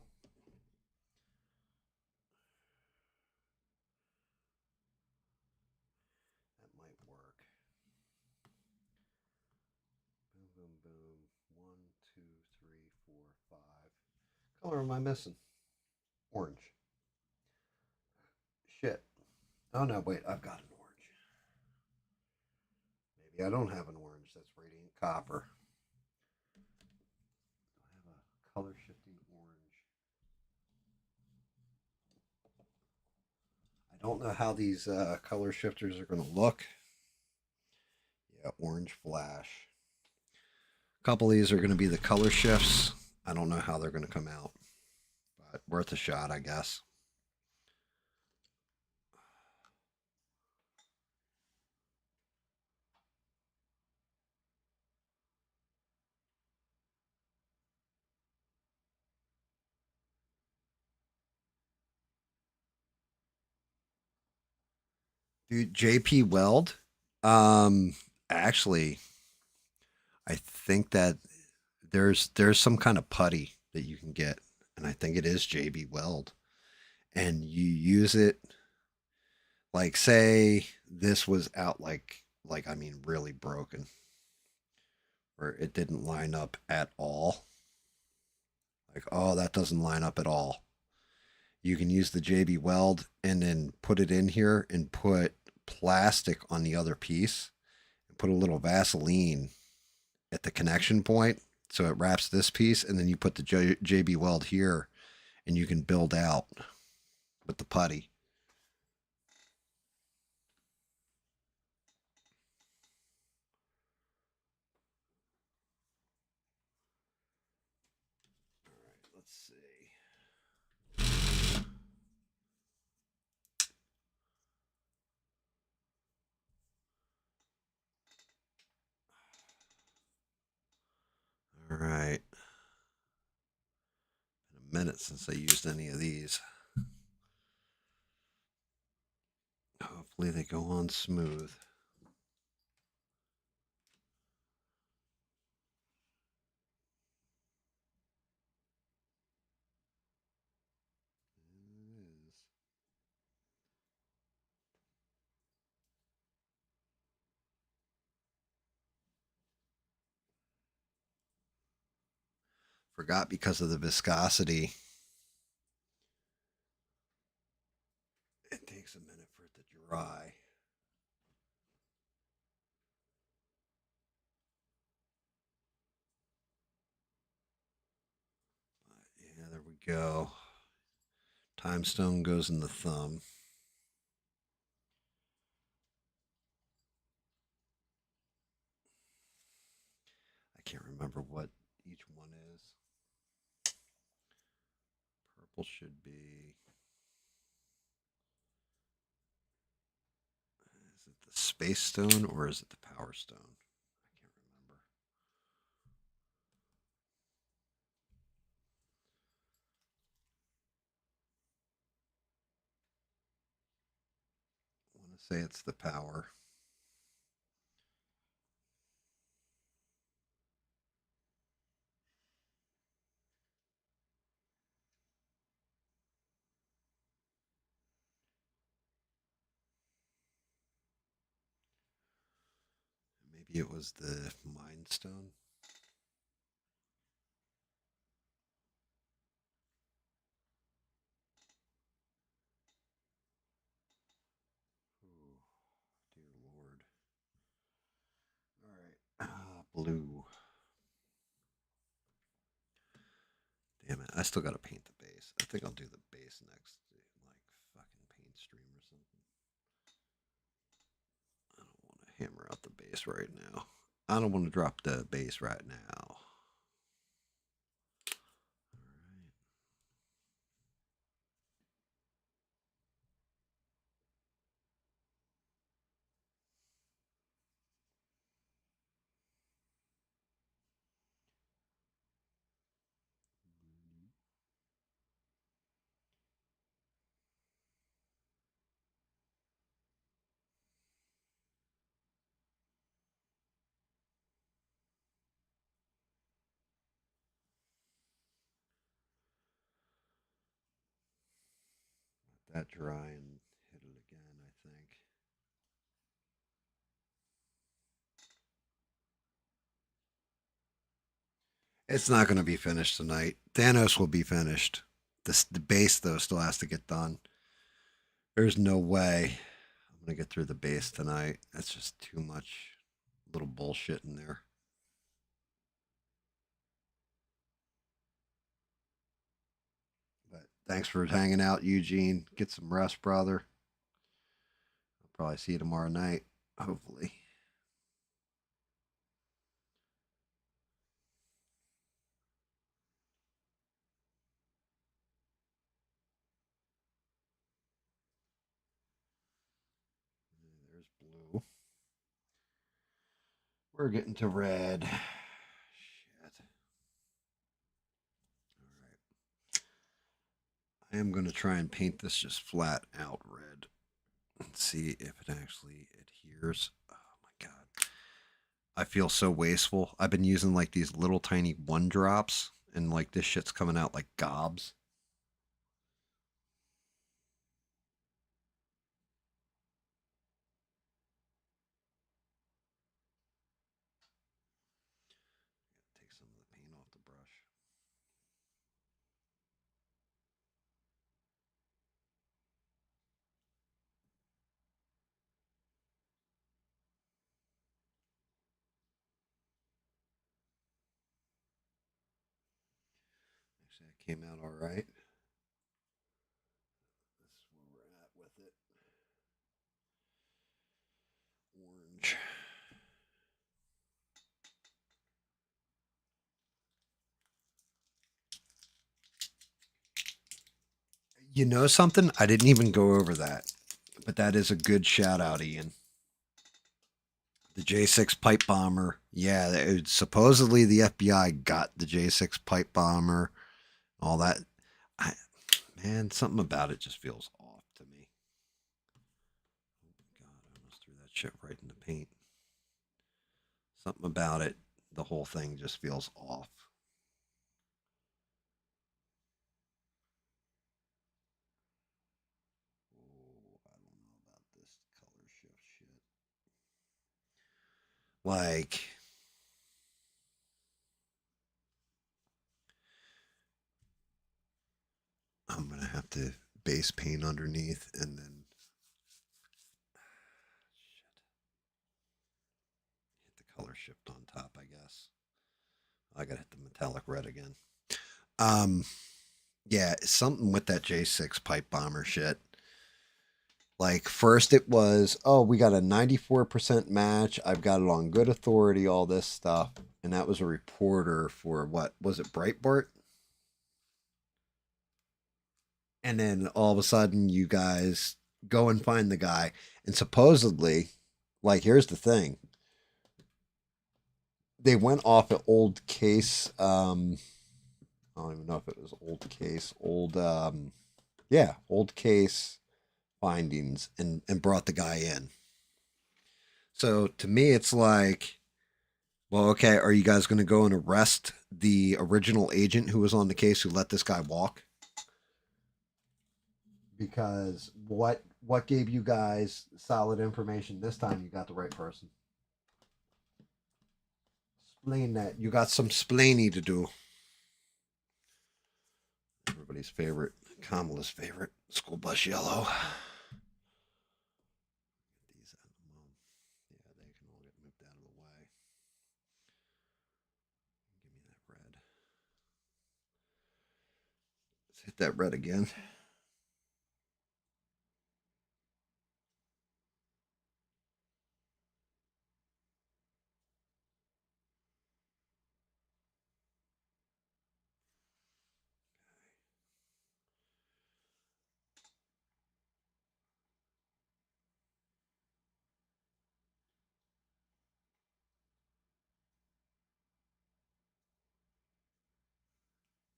might work. Boom, boom, boom. 1, 2, 3, 4, 5. Color am I missing? Orange. Shit. Oh no, wait, I've got an orange. Maybe I don't have an orange. That's radiant copper. I have a color shifting orange. I don't know how these color shifters are going to look. Yeah, orange flash. A couple of these are going to be the color shifts. I don't know how they're going to come out, but worth a shot, I guess. Dude, JP Weld. Actually, I think that there's some kind of putty that you can get, and I think it is JB Weld, and you use it like say this was out like I mean really broken, where it didn't line up at all. Like oh that doesn't line up at all. You can use the JB Weld and then put it in here and put plastic on the other piece and put a little Vaseline at the connection point so it wraps this piece and then you put the JB Weld here and you can build out with the putty. All right, let's see. All right. Been a minute since I used any of these. Hopefully they go on smooth. Forgot because of the viscosity. It takes a minute for it to dry. Yeah, there we go. Time stone goes in the thumb. I can't remember what each one is. Purple should be. Is it the space stone or is it the power stone? I can't remember. I want to say it's the power. Maybe it was the mind stone. Ooh, dear Lord. All right. Blue. Damn it. I still got to paint the base. I think I'll do the base next. Like fucking paint stream or something. I don't want to hammer out the base right now. I don't want to drop the base right now. that dry and hit it again, I think. It's not going to be finished tonight. Thanos will be finished. The base, though, still has to get done. There's no way I'm going to get through the base tonight. That's just too much little bullshit in there. But thanks for hanging out, Eugene. Get some rest, brother. I'll probably see you tomorrow night, hopefully. There's blue. We're getting to red. Shit. All right. I am going to try and paint this just flat out red and see if it actually adheres. Oh my god. I feel so wasteful. I've been using like these little tiny one drops and like this shit's coming out like gobs. Take some of the paint off the brush. Actually, that came out all right. This is where we're at with it. Orange. You know something? I didn't even go over that, but that is a good shout out, Ian. The J6 pipe bomber. Yeah, supposedly the FBI got the J6 pipe bomber. All that. Man, something about it just feels off to me. Oh my god, I almost threw that shit right in the paint. Something about it, the whole thing just feels off. Oh, I don't know about this color shift shit. Like, I'm gonna have to base paint underneath and then hit the color shift on top, I guess. I gotta hit the metallic red again. Yeah, something with that J6 pipe bomber shit. Like first it was, oh, we got a 94% match. I've got it on good authority, all this stuff. And that was a reporter for what was it, Breitbart? And then all of a sudden you guys go and find the guy. And supposedly, like here's the thing. They went off an old case. I don't even know if it was old case, old case findings and brought the guy in. So to me, it's like, well, okay, are you guys going to go and arrest the original agent who was on the case who let this guy walk? Because what gave you guys solid information this time? You got the right person. Explain that. You got some splainy to do. Everybody's favorite, Kamala's favorite, school bus yellow. These out of them. Yeah, they can all get moved out of the way. Give me that red. Let's hit that red again.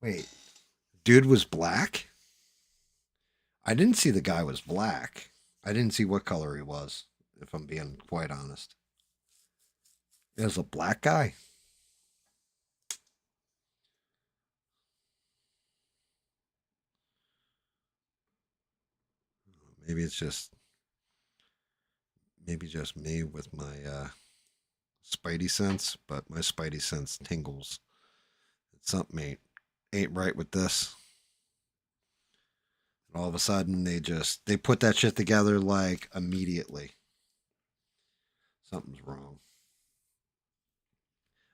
Wait, dude was black? I didn't see the guy was black. I didn't see what color he was, if I'm being quite honest. It was a black guy. Maybe it's just me with my spidey sense, but my spidey sense tingles. Something ain't right with this. And all of a sudden they put that shit together like immediately. Something's wrong.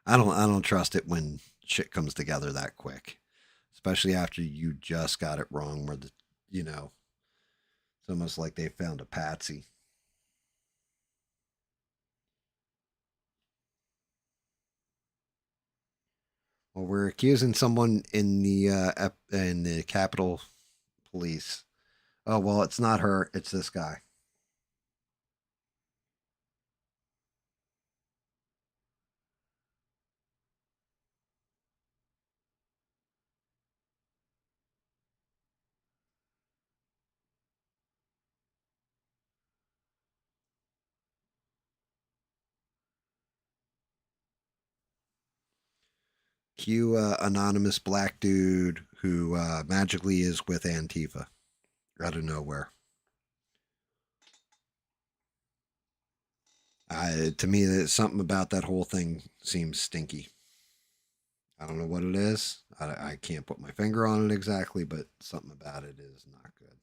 I don't trust it when shit comes together that quick. Especially after you just got it wrong where you know, it's almost like they found a patsy. Well, we're accusing someone in the Capitol Police. Oh well, it's not her. It's this guy. Cue anonymous black dude who magically is with Antifa out of nowhere. To me, something about that whole thing seems stinky. I don't know what it is. I can't put my finger on it exactly, but something about it is not good.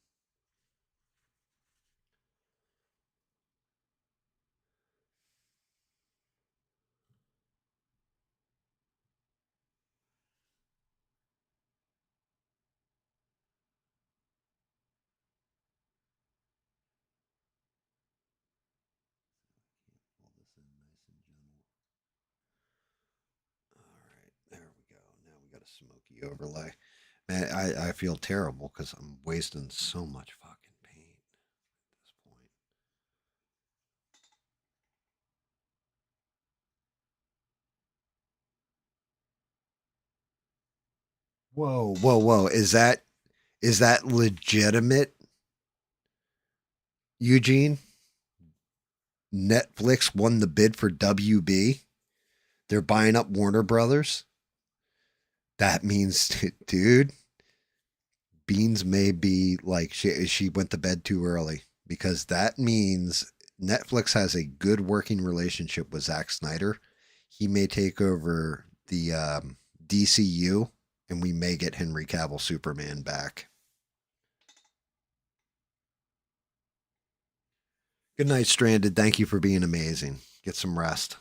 Pull this in nice and gentle. All right, there we go. Now we got a smoky overlay. Man, I feel terrible because I'm wasting so much fucking paint at this point. Whoa, whoa, whoa! Is that legitimate, Eugene? Netflix won the bid for WB. They're buying up Warner Brothers. That means, dude, Beans may be like she went to bed too early because that means Netflix has a good working relationship with Zack Snyder. He may take over the DCU, and we may get Henry Cavill Superman back. Good night, Stranded. Thank you for being amazing. Get some rest.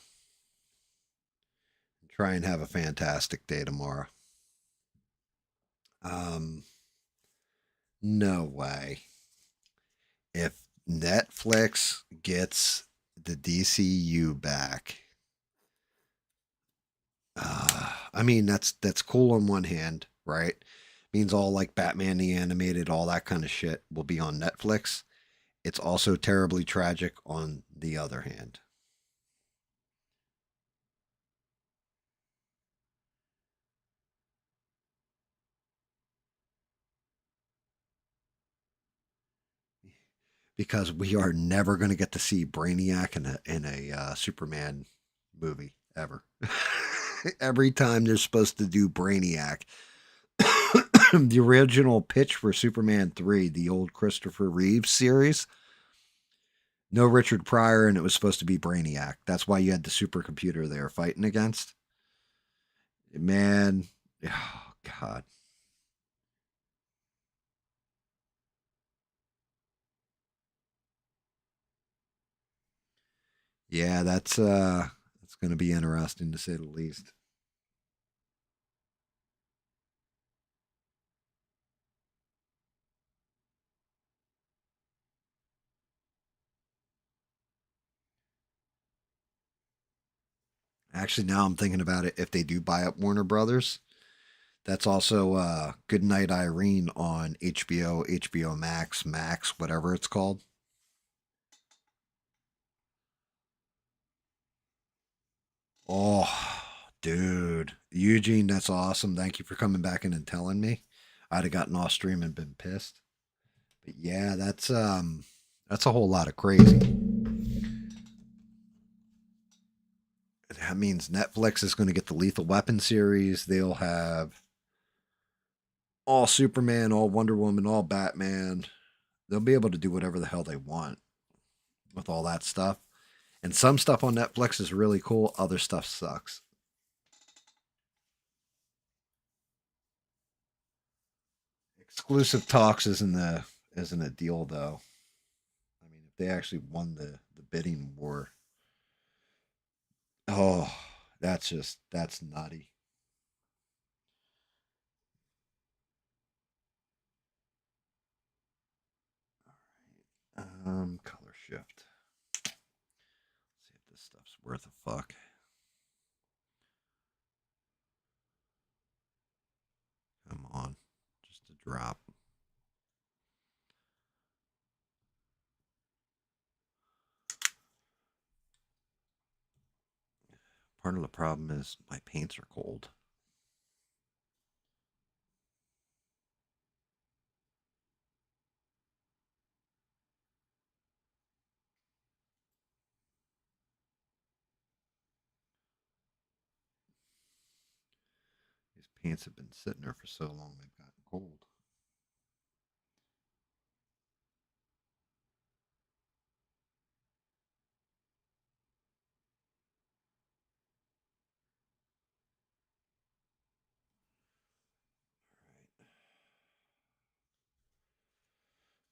Try and have a fantastic day tomorrow. Um, no way. If Netflix gets the DCU back, I mean that's cool on one hand, right? Means all like Batman the animated, all that kind of shit will be on Netflix. It's also terribly tragic on the other hand. Because we are never going to get to see Brainiac in a Superman movie ever. Every time they're supposed to do Brainiac, the original pitch for Superman 3, the old Christopher Reeves series, no Richard Pryor, and it was supposed to be Brainiac. That's why you had the supercomputer they were fighting against. Man, oh God. Yeah, that's going to be interesting to say the least. Actually, now I'm thinking about it. If they do buy up Warner Brothers, that's also Good Night Irene on HBO, HBO Max, Max, whatever it's called. Oh, dude. Eugene, that's awesome. Thank you for coming back in and telling me. I'd have gotten off stream and been pissed. But yeah, that's a whole lot of crazy. That means Netflix is going to get the Lethal Weapon series. They'll have all Superman, all Wonder Woman, all Batman. they'll be able to do whatever the hell they want with all that stuff. And some stuff on Netflix is really cool. Other stuff sucks. Exclusive talks isn't a deal though. I mean, if they actually won the bidding war, oh, that's nutty. Color shift. Let's see if this stuff's worth a fuck. Come on, just a drop. Part of the problem is my paints are cold. These paints have been sitting there for so long they've gotten cold.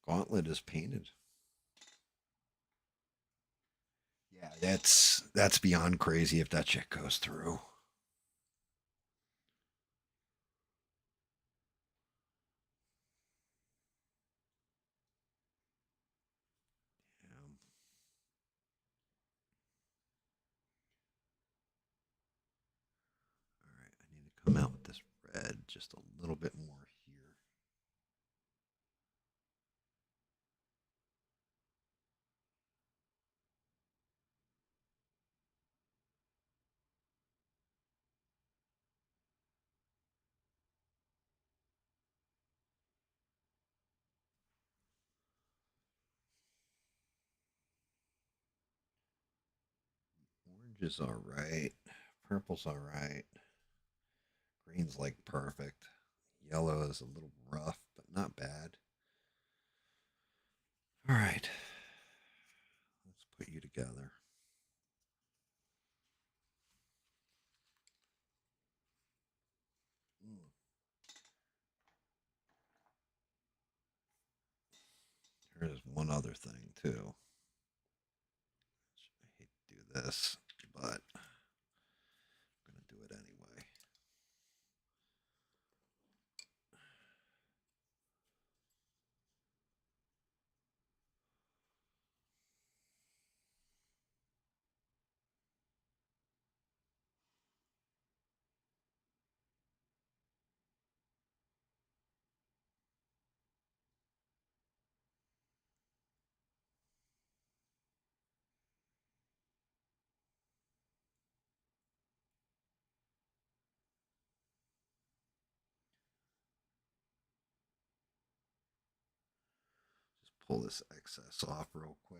Gauntlet is painted. Yeah, that's beyond crazy if that shit goes through. Yeah. All right, I need to come out with this red just a little bit more here. Orange is all right. Purple's all right. Green's like perfect. Yellow is a little rough, but not bad. All right. Let's put you together. Here's one other thing, too. I hate to do this, but I'm going to do it anyway. Just pull this excess off real quick.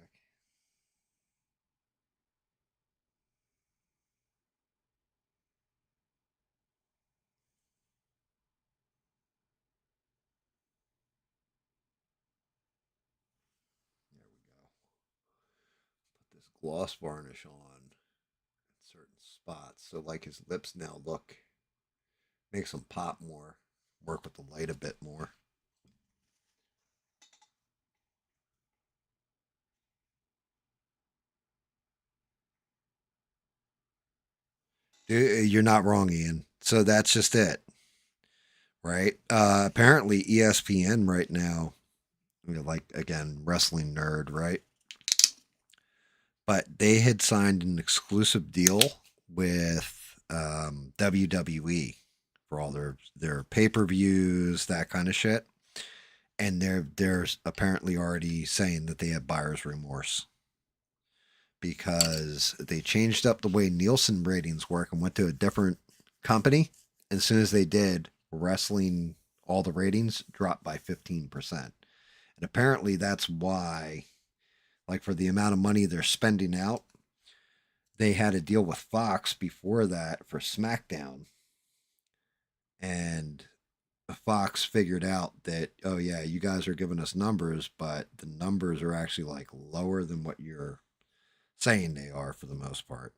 There we go. Put this gloss varnish on in certain spots. So like his lips now look, makes them pop more. Work with the light a bit more. You're not wrong, Ian. So that's just it, right? Apparently, ESPN right now, like again, wrestling nerd, right? But they had signed an exclusive deal with WWE for all their pay per views, that kind of shit. And they're apparently already saying that they have buyer's remorse because they changed up the way Nielsen ratings work and went to a different company. And as soon as they did, wrestling, all the ratings dropped by 15%. And apparently that's why, like for the amount of money they're spending out, they had a deal with Fox before that for SmackDown. And Fox figured out that, oh yeah, you guys are giving us numbers, but the numbers are actually like lower than what you're saying they are for the most part.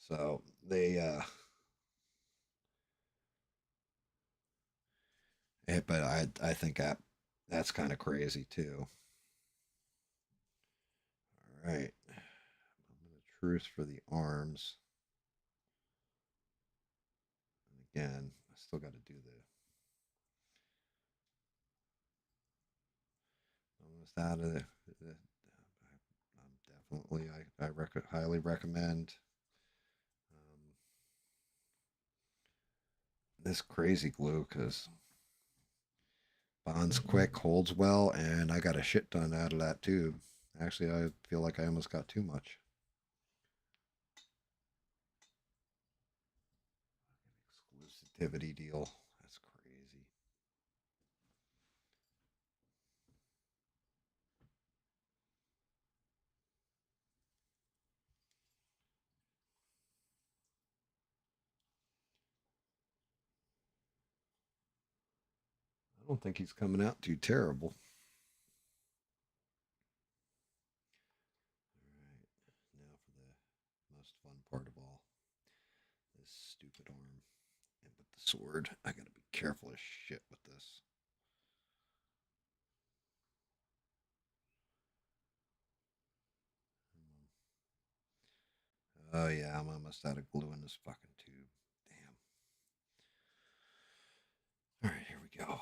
So they but I think that's kind of crazy too. All right. Truce for the arms. And again, I still got to do almost out of I'm definitely highly recommend this crazy glue because bonds quick, holds well, and I got a shit ton out of that tube. Actually, I feel like I almost got too much. Exclusivity deal. That's crazy. I don't think he's coming out too terrible. All right, now for the most fun part of all. This stupid arm. And with the sword, I gotta be careful as shit with this. Oh yeah, I'm almost out of glue in this fucking tube. Damn. All right, here we go.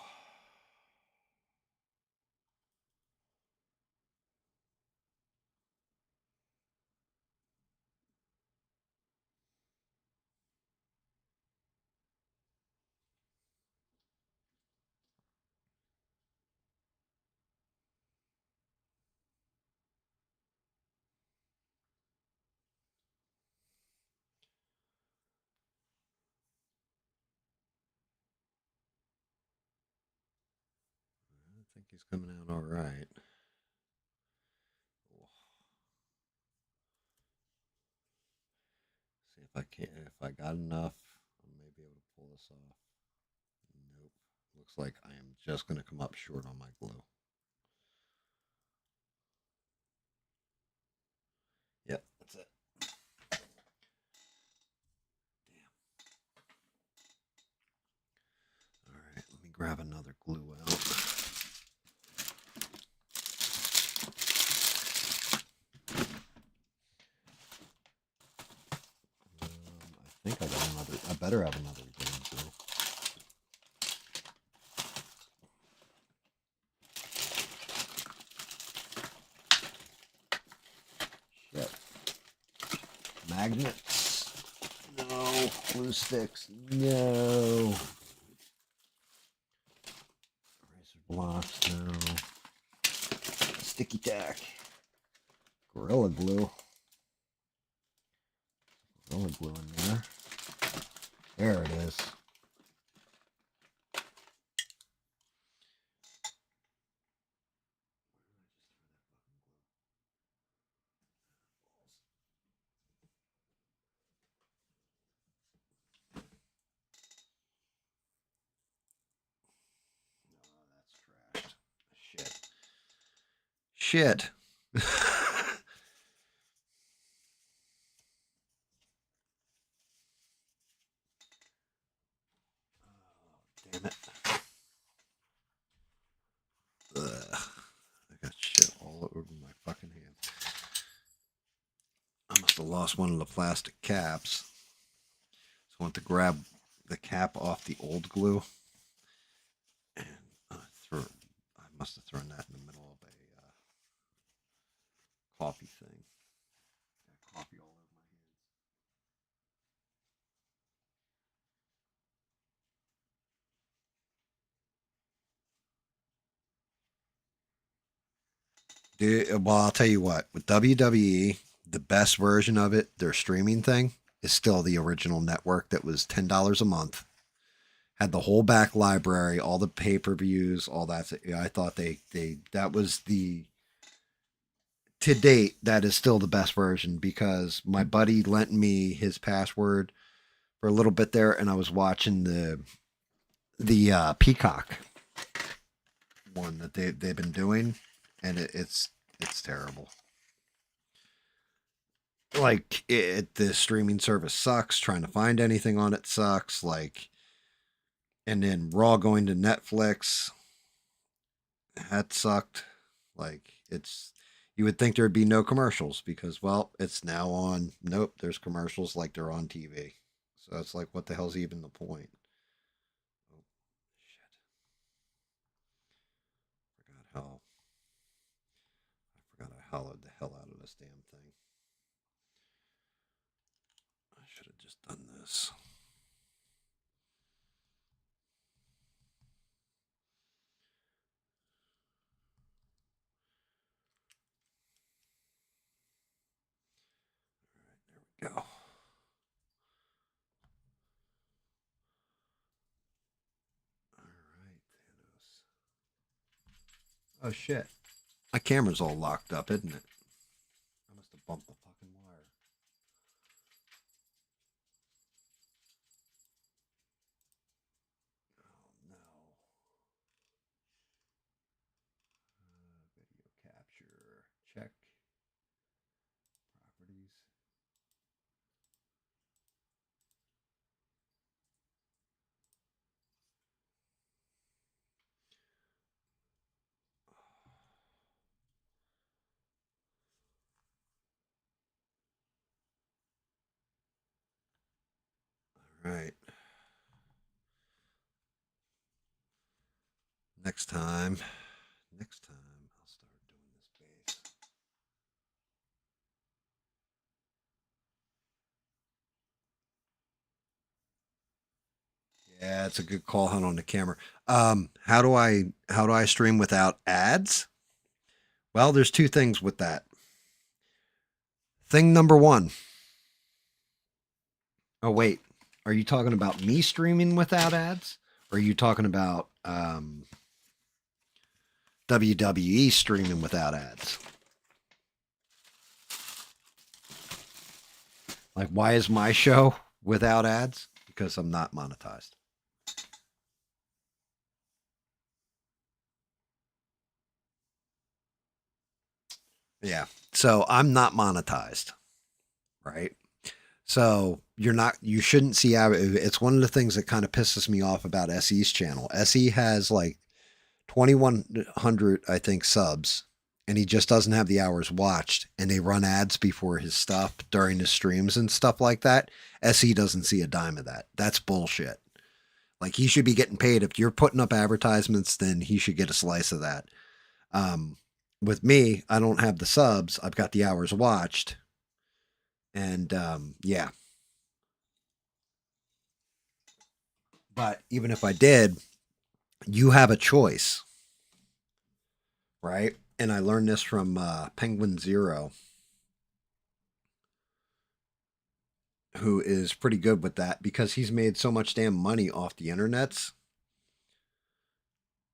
I think he's coming out all right. See if I can. If I got enough, I may be able to pull this off. Nope. Looks like I am just going to come up short on my glue. Yep, that's it. Damn. All right, let me grab another glue out. I think I got another. I better have another GAM glue. Shit. Magnets. No. Glue sticks. No. Eraser blocks. No. Sticky tack. Gorilla glue. Gorilla glue in there. There it is. Oh, that's trashed. Shit. Damn it. Ugh. I got shit all over my fucking hands. I must have lost one of the plastic caps. So I went to grab the cap off the old glue. And I must have thrown that in the middle of a coffee thing. Got coffee all over my hands. Dude, well, I'll tell you what. With WWE, the best version of it, their streaming thing, is still the original network that was $10 a month. Had the whole back library, all the pay-per-views, all that. I thought that was the to date that is still the best version because my buddy lent me his password for a little bit there, and I was watching the Peacock one that they've been doing, and it's terrible. Like the streaming service sucks. Trying to find anything on it sucks. Like, and then Raw going to Netflix, that sucked. Like, it's, you would think there'd be no commercials because, well, it's now on. Nope, there's commercials like they're on TV. So it's like, what the hell's even the point? Oh shit! I forgot I hollowed the hell out of this damn thing. I should have just done this. Go. All right, Thanos. Oh shit. My camera's all locked up, isn't it? I must have bumped the fucking wire. Oh no. Video capture. Check. Properties. All right. Next time I'll start doing this bass. Yeah, it's a good call hunt on the camera. How do I stream without ads? Well, there's two things with that. Thing number one. Oh wait, are you talking about me streaming without ads? Or are you talking about WWE streaming without ads? Like, why is my show without ads? Because I'm not monetized. Yeah. So I'm not monetized, right? So you shouldn't see, it's one of the things that kind of pisses me off about SE's channel. SE has like 2,100, I think, subs, and he just doesn't have the hours watched, and they run ads before his stuff during his streams and stuff like that. SE doesn't see a dime of that. That's bullshit. Like, he should be getting paid. If you're putting up advertisements, then he should get a slice of that. With me, I don't have the subs. I've got the hours watched. And yeah. But even if I did, you have a choice, right? And I learned this from Penguin Zero, who is pretty good with that because he's made so much damn money off the internets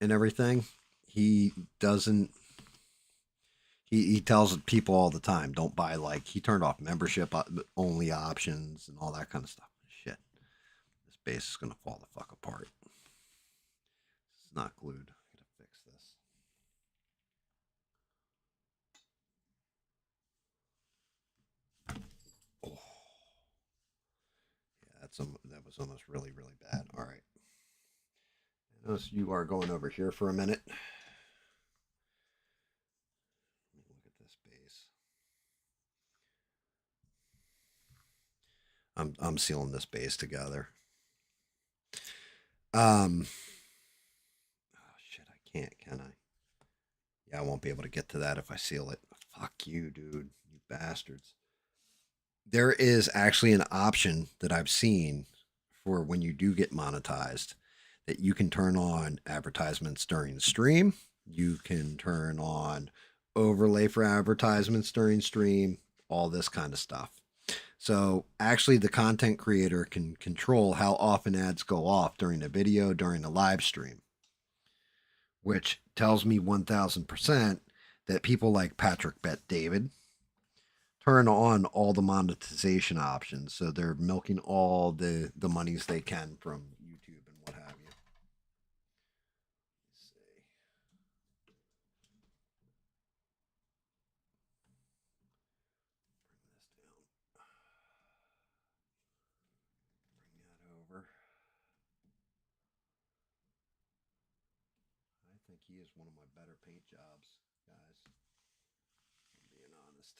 and everything. He doesn't. He tells people all the time, don't buy, like, he turned off membership only options and all that kind of stuff. Shit. This base is going to fall the fuck apart. It's not glued. I gotta fix this. Oh. Yeah, that was almost really, really bad. All right. Notice you are going over here for a minute. Look at this base. I'm sealing this base together. Oh shit, I can't, can I? Yeah, I won't be able to get to that if I seal it. Fuck you, dude. You bastards. There is actually an option that I've seen for when you do get monetized that you can turn on advertisements during the stream. You can turn on overlay for advertisements during stream, all this kind of stuff. So actually the content creator can control how often ads go off during the video, during the live stream, which tells me 1000% that people like Patrick Bet David turn on all the monetization options, so they're milking all the monies they can from YouTube and what have you. Let's see. Bring this down. Bring that over. I think he is one of my better paint jobs, guys. I'm being honest.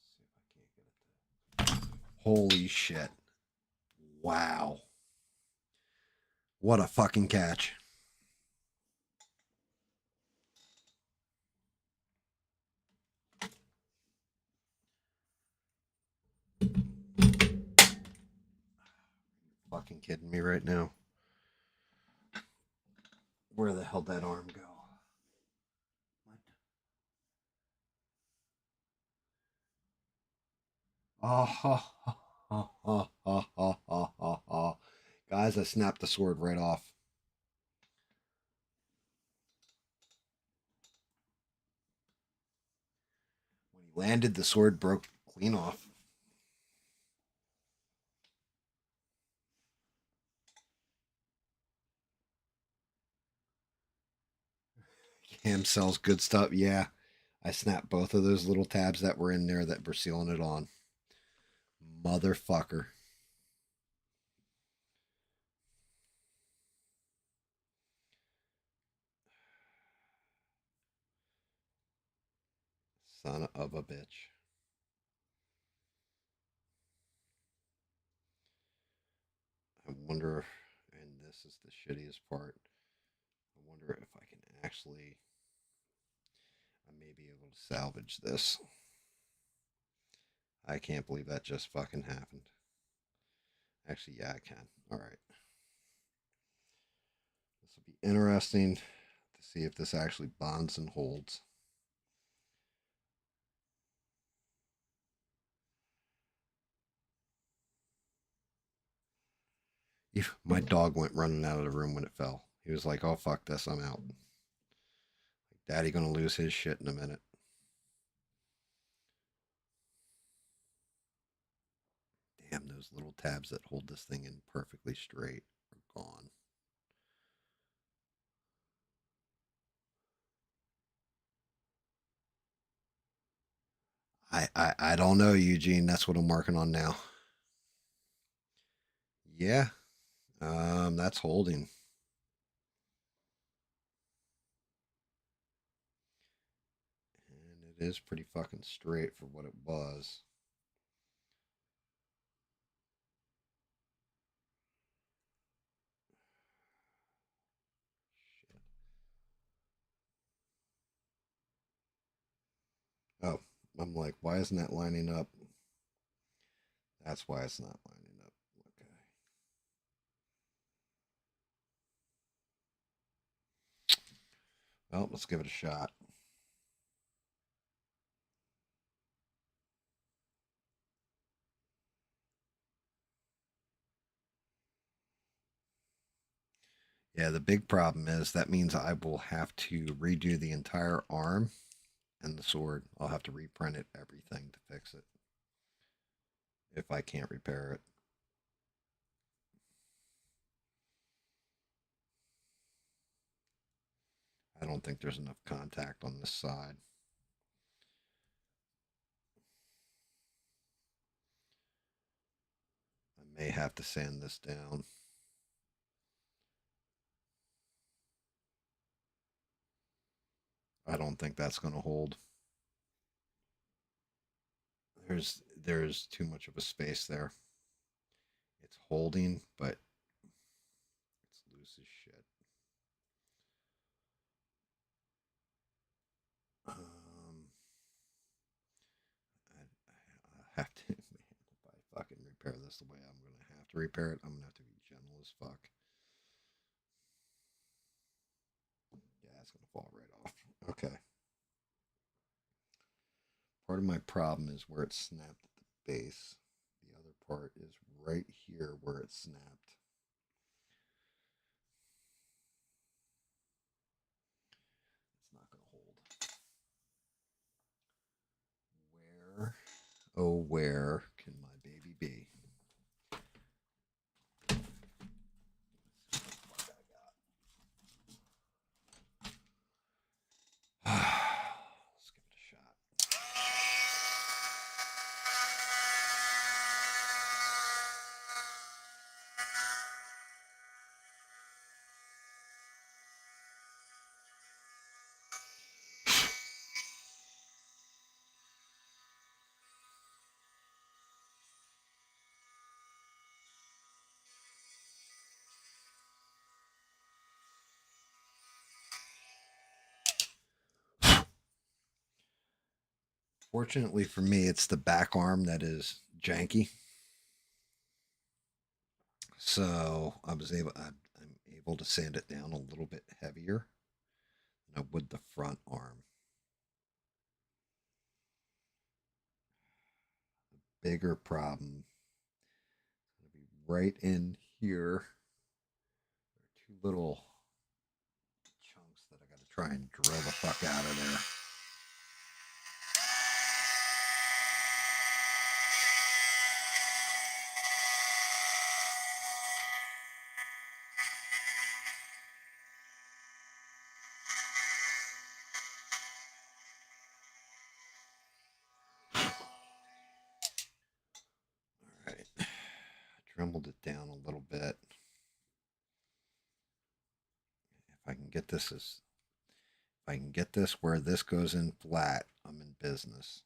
See if I can't get it to. Holy shit. Wow. What a fucking catch. Fucking kidding me right now. Where the hell did that arm go? Oh, guys, I snapped the sword right off. When he landed, the sword broke clean off. Cam sells good stuff. Yeah, I snapped both of those little tabs that were in there that were sealing it on. Motherfucker. Son of a bitch. I wonder, and this is the shittiest part, I wonder if I can actually, I may be able to salvage this. I can't believe that just fucking happened. Actually, yeah, I can. All right. This will be interesting to see if this actually bonds and holds. If my dog went running out of the room when it fell. He was like, "Oh fuck this, I'm out." Daddy gonna lose his shit in a minute. Damn, those little tabs that hold this thing in perfectly straight are gone. I don't know, Eugene. That's what I'm working on now. Yeah, that's holding. And it is pretty fucking straight for what it was. Shit. Oh, I'm like, why isn't that lining up? That's why it's not lining up. Okay. Well, let's give it a shot. Yeah, the big problem is that means I will have to redo the entire arm and the sword. I'll have to reprint it, everything to fix it. If I can't repair it. I don't think there's enough contact on this side. I may have to sand this down. I don't think that's going to hold. There's too much of a space there. It's holding, but it's loose as shit. I have to, man, if I fucking repair this the way I'm going to have to repair it, I'm going to have to be gentle as fuck. Yeah, it's going to fall right off. Okay. Part of my problem is where it snapped at the base. The other part is right here where it snapped. Oh, where can my baby be? Let's give it a shot. Fortunately for me, it's the back arm that is janky. So I'm able to sand it down a little bit heavier than I would the front arm. The bigger problem is going to be right in here. There are two little chunks that I got to try and drill the fuck out of there. All right. I dremelled it down a little bit. If I can get this where this goes in flat, I'm in business.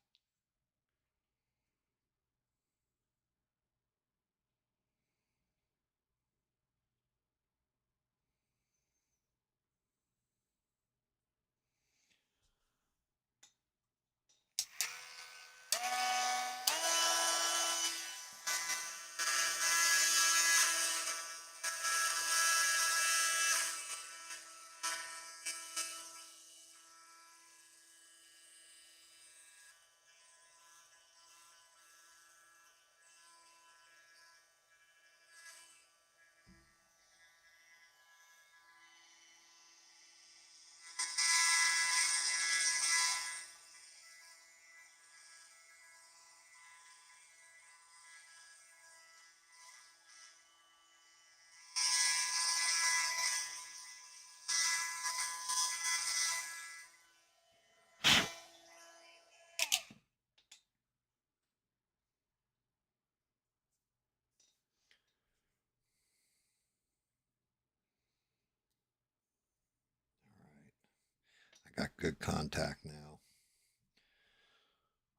I got good contact now.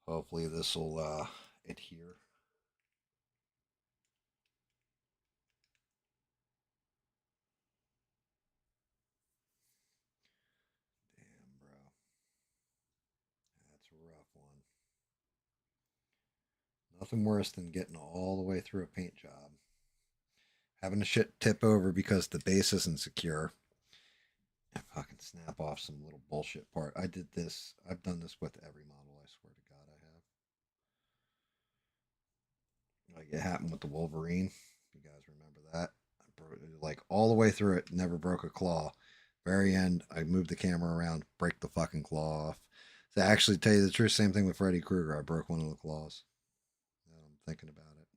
Hopefully this will adhere. Damn, bro. That's a rough one. Nothing worse than getting all the way through a paint job, having a shit tip over because the base isn't secure, and fucking snap off some little bullshit part. I did this. I've done this with every model. I swear to God, I have. Like it happened with the Wolverine. You guys remember that? I broke like all the way through it. Never broke a claw. Very end, I moved the camera around, break the fucking claw off. To actually tell you the truth, same thing with Freddy Krueger. I broke one of the claws. Now I'm thinking about it.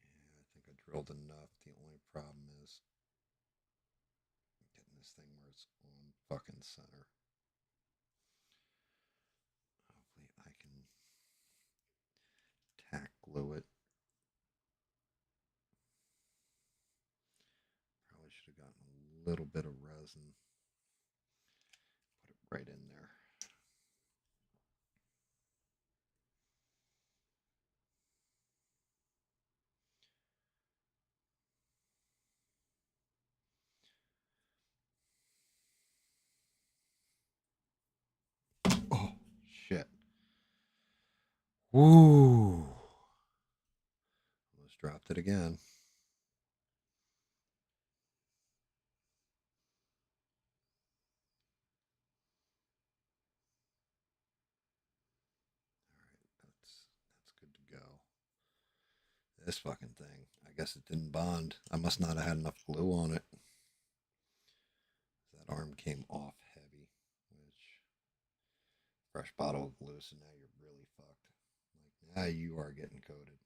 Yeah, I think I drilled enough. The only problem is getting this thing where it's on fucking center. Hopefully I can tack glue it. Probably should have gotten a little bit of resin. Put it right in there. Oh, shit. Woo. Almost dropped it again. That's good to go. This fucking thing. I guess it didn't bond. I must not have had enough glue on it. That arm came off heavy, which fresh bottle of glue, so now you're really fucked. Like now you are getting coated.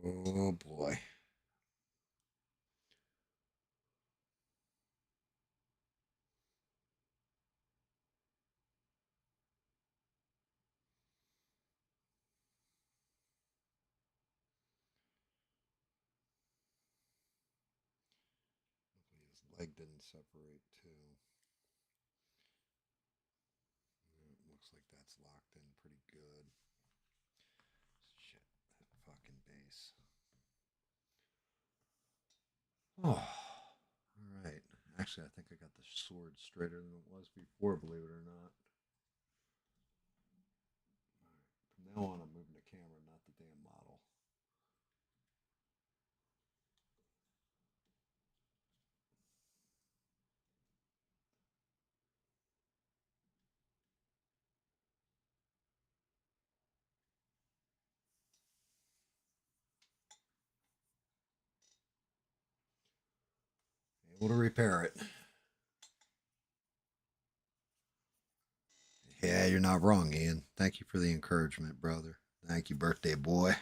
Oh boy. His leg didn't separate too. It looks like that's locked in pretty good. Shit, that fucking base. Oh, all right. Actually, I think I got the sword straighter than it was before, believe it or not. All right. From now on, I'm moving the camera, not the damn model. Able to repair it. Yeah, you're not wrong, Ian. Thank you for the encouragement, brother. Thank you, birthday boy.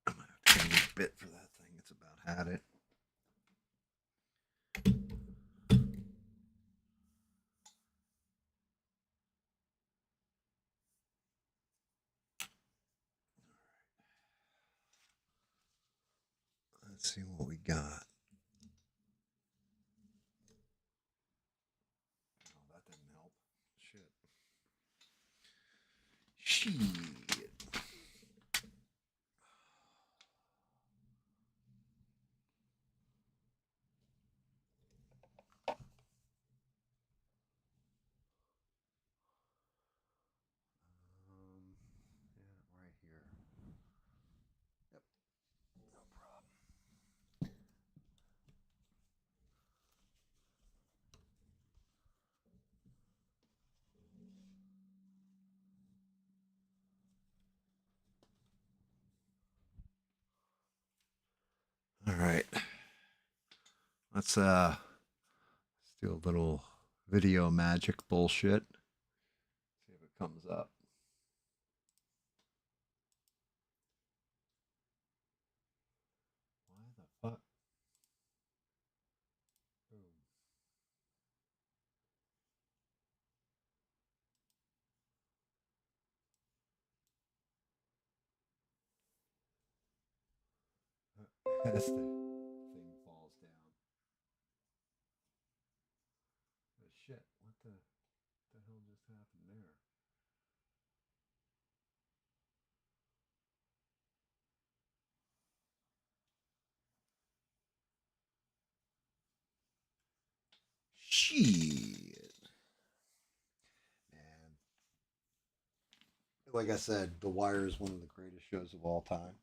I'm gonna have to get a new bit for that thing. It's about had it. Let's see what we got. Oh, that didn't help. Shit. Shit. Yeah, right here. Yep, no problem. All right. Let's do a little video magic bullshit. See if it comes up. Why the fuck? Boom. As the thing falls down. Oh, shit. What the hell just happened there? Shit. Man. Like I said, The Wire is one of the greatest shows of all time.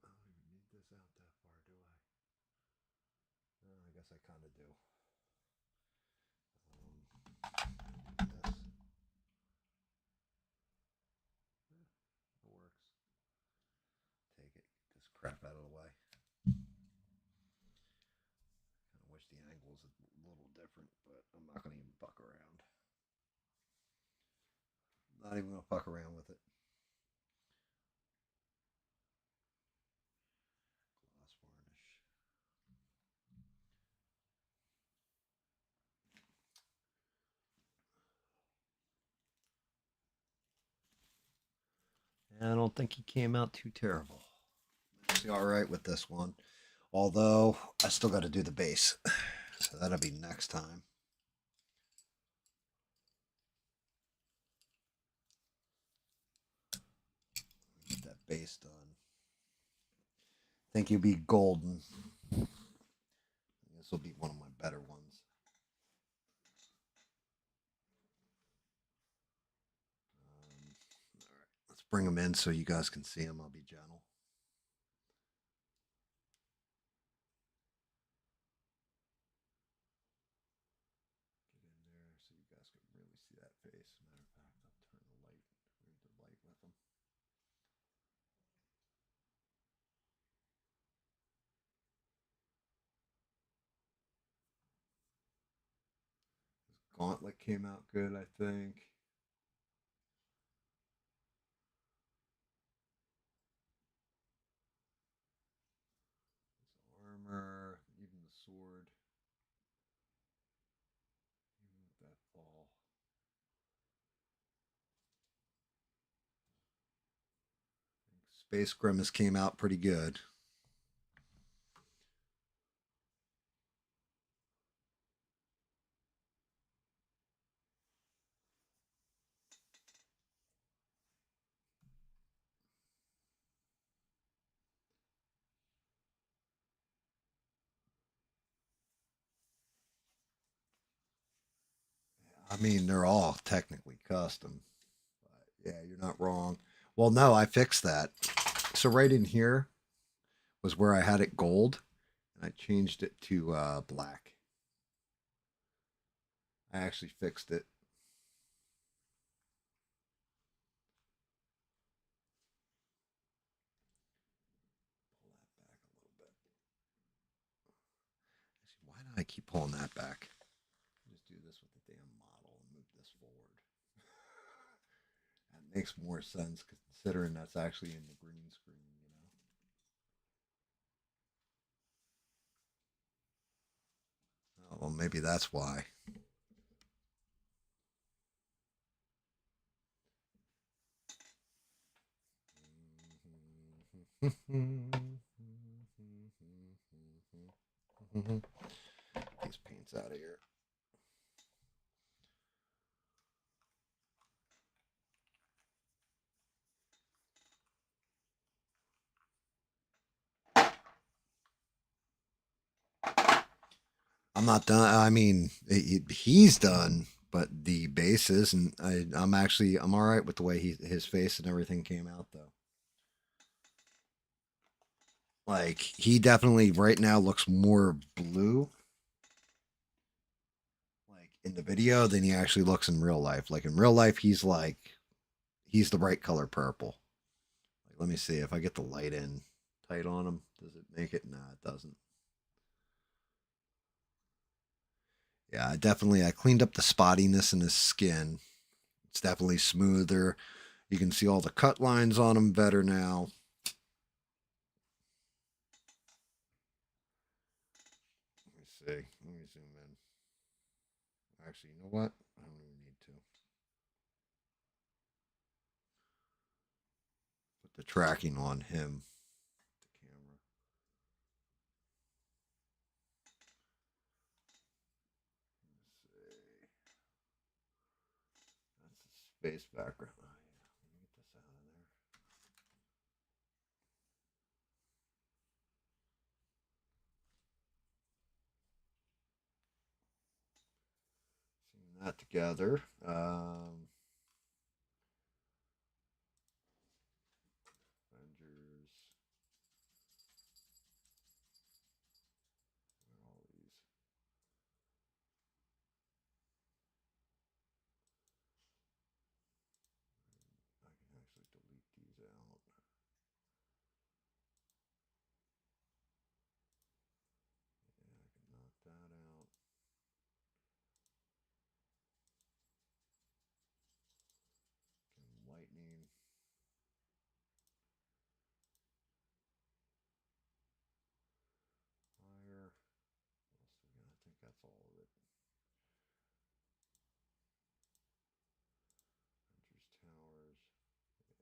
I don't even need this out that far, do I? I guess I kind of do. This. It works. Take it. Get this crap out of the way. Kind of wish the angle was a little different, but I'm not going to even fuck around. Not even going to fuck around with it. Gloss varnish. I don't think he came out too terrible. Actually, all right with this one. Although, I still got to do the base. So that'll be next time. Get that base done. Think you'll be golden. This will be one of my better ones. All right, let's bring them in so you guys can see them. I'll be gentle. Get in there so you guys can really see that face. Matter of fact, I'll turn the light, read the light with them. This gauntlet came out good, I think. His armor, even the sword, even with that fall. Space Grimace came out pretty good. I mean, they're all technically custom. But yeah, you're not wrong. Well, no, I fixed that. So right in here was where I had it gold, and I changed it to black. I actually fixed it. Pull that back a little bit. Actually, why do I keep pulling that back? Just do this with the damn model and move this forward. That makes more sense considering that's actually in the green screen, you know. Oh, well, maybe that's why. These paints out of here. I'm not done. I mean, he's done, but the base isn't. I'm all right with the way his face and everything came out though. Like he definitely right now looks more blue, like in the video, than he actually looks in real life. Like in real life, he's the right color purple. Like, let me see if I get the light in tight on him. Does it make it? Nah, it doesn't. Yeah, I cleaned up the spottiness in his skin. It's definitely smoother. You can see all the cut lines on him better now. Let me see. Let me zoom in. Actually, you know what? I don't even need to. Put the tracking on him. The camera. Let's see. That's the space background. Oh, yeah. Let me get this out of there. Seeing that together. Avengers. Where are all these? I can actually delete these out. Yeah, I can knock that out. Lightning. Fire. What else do we got? I think that's all of it. Avengers Towers.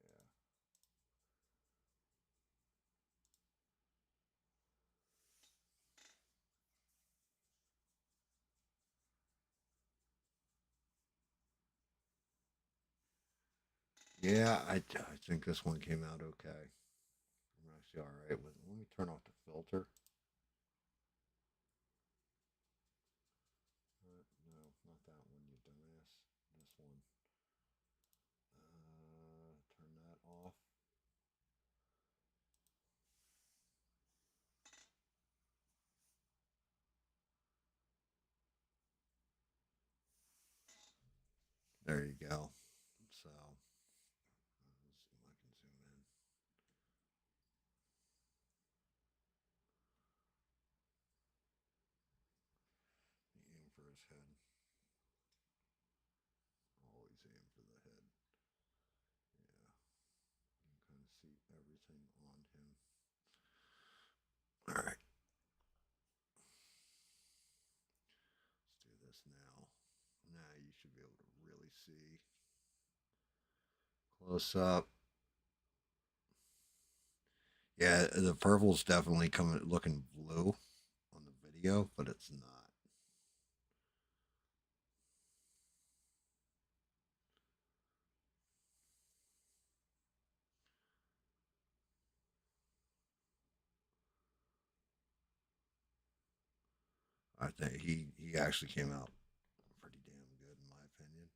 Yeah. Yeah, I think this one came out okay. I'm actually all right with it. Let me turn off the filter. not that one, you dumbass. This one. Turn that off. There you go. So, let's see if I can zoom in. Aim for his head. Always aim for the head. Yeah. You can kind of see everything on him. All right. Let's do this now. Now you should be able to really see. Close up. Yeah, the purple's definitely coming looking blue on the video, but it's not. I think he actually came out pretty damn good in my opinion.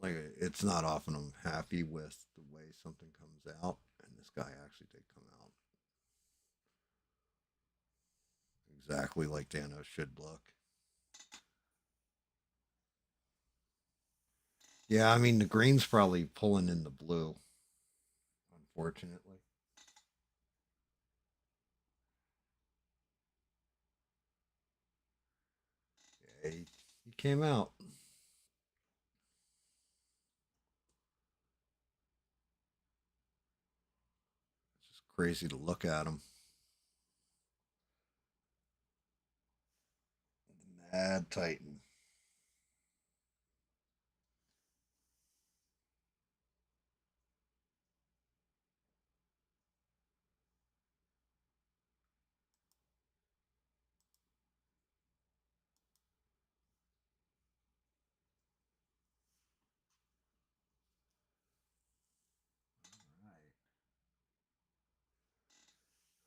Like it's not often I'm happy with the way something comes out, and this guy actually did come out exactly like Thanos should look. Yeah, I mean the green's probably pulling in the blue, unfortunately. Yeah, he came out. It's just crazy to look at him. The Mad Titan.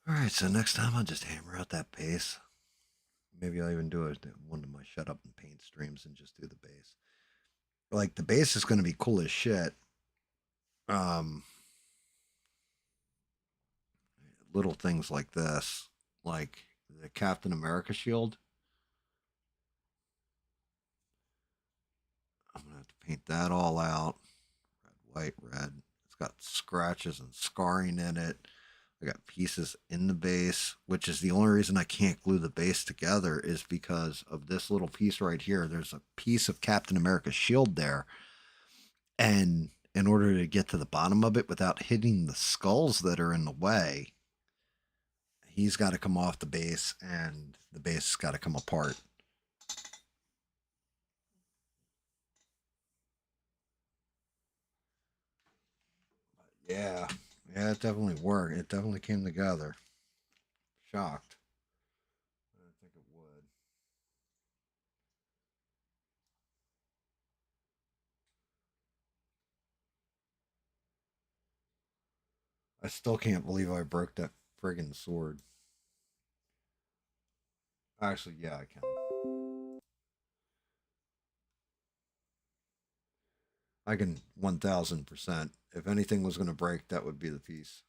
All right, so next time I'll just hammer out that bass. Maybe I'll even do one of my shut up and paint streams and just do the bass. Like the bass is going to be cool as shit. Um, Little things like this, like the Captain America shield. I'm gonna have to paint that all out. Red, white, red. It's got scratches and scarring in it. I got pieces in the base, which is the only reason I can't glue the base together is because of this little piece right here. There's a piece of Captain America's shield there. And in order to get to the bottom of it without hitting the skulls that are in the way, he's got to come off the base and the base has got to come apart. But yeah, it definitely worked. It definitely came together. Shocked. I didn't think it would. I still can't believe I broke that friggin' sword. Actually, yeah, I can. I can 1000%. If anything was going to break, that would be the piece.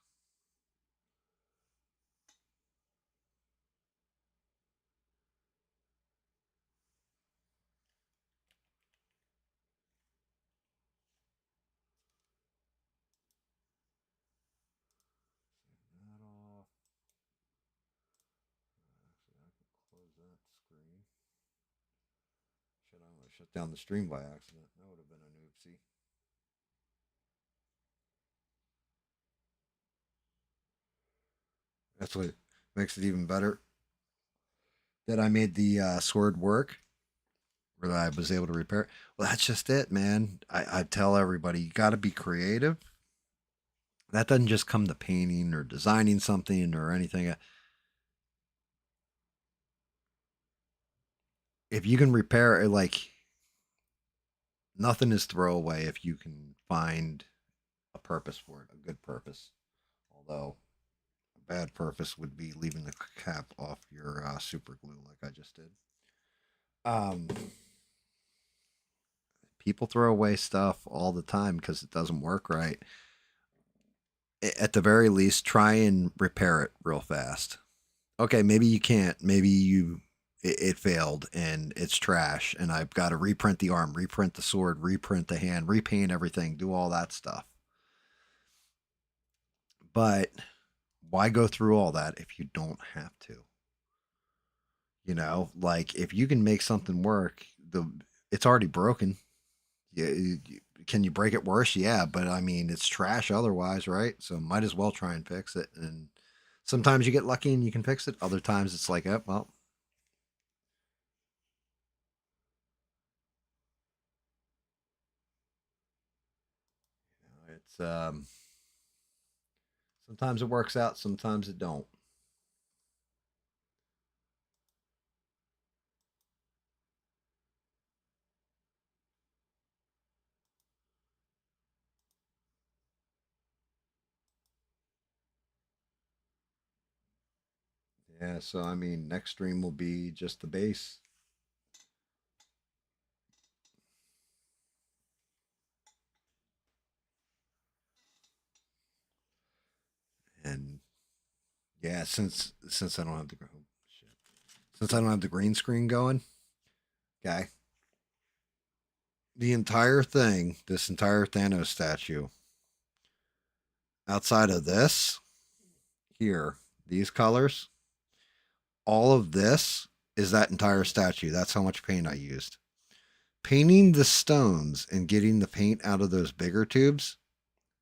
That off. Actually, I can close that screen. Shit, I'm going to shut down the stream by accident. That would have been an oopsie. That's what makes it even better that I made the sword work, or that I was able to repair it. Well, that's just it, man. I tell everybody, you got to be creative. That doesn't just come to painting or designing something or anything. If you can repair it, like nothing is throwaway if you can find a purpose for it, a good purpose. Although a bad purpose would be leaving the cap off your super glue like I just did. Um, People throw away stuff all the time because it doesn't work right. At the very least, try and repair it real fast. Okay, maybe you can't. Maybe it failed and it's trash, and I've got to reprint the arm, reprint the sword, reprint the hand, repaint everything, do all that stuff. But why go through all that if you don't have to? You know, like if you can make something work, it's already broken. Yeah, can you break it worse? Yeah, but I mean, it's trash otherwise, right? So might as well try and fix it. And sometimes you get lucky and you can fix it. Other times it's like, oh, well, it's sometimes it works out, sometimes it don't. Yeah, so I mean, next stream will be just the base. And yeah, since I don't have the oh, shit. Since I don't have the green screen going, okay. The entire thing, this entire Thanos statue, outside of this here, these colors, all of this is that entire statue. That's how much paint I used. Painting the stones and getting the paint out of those bigger tubes,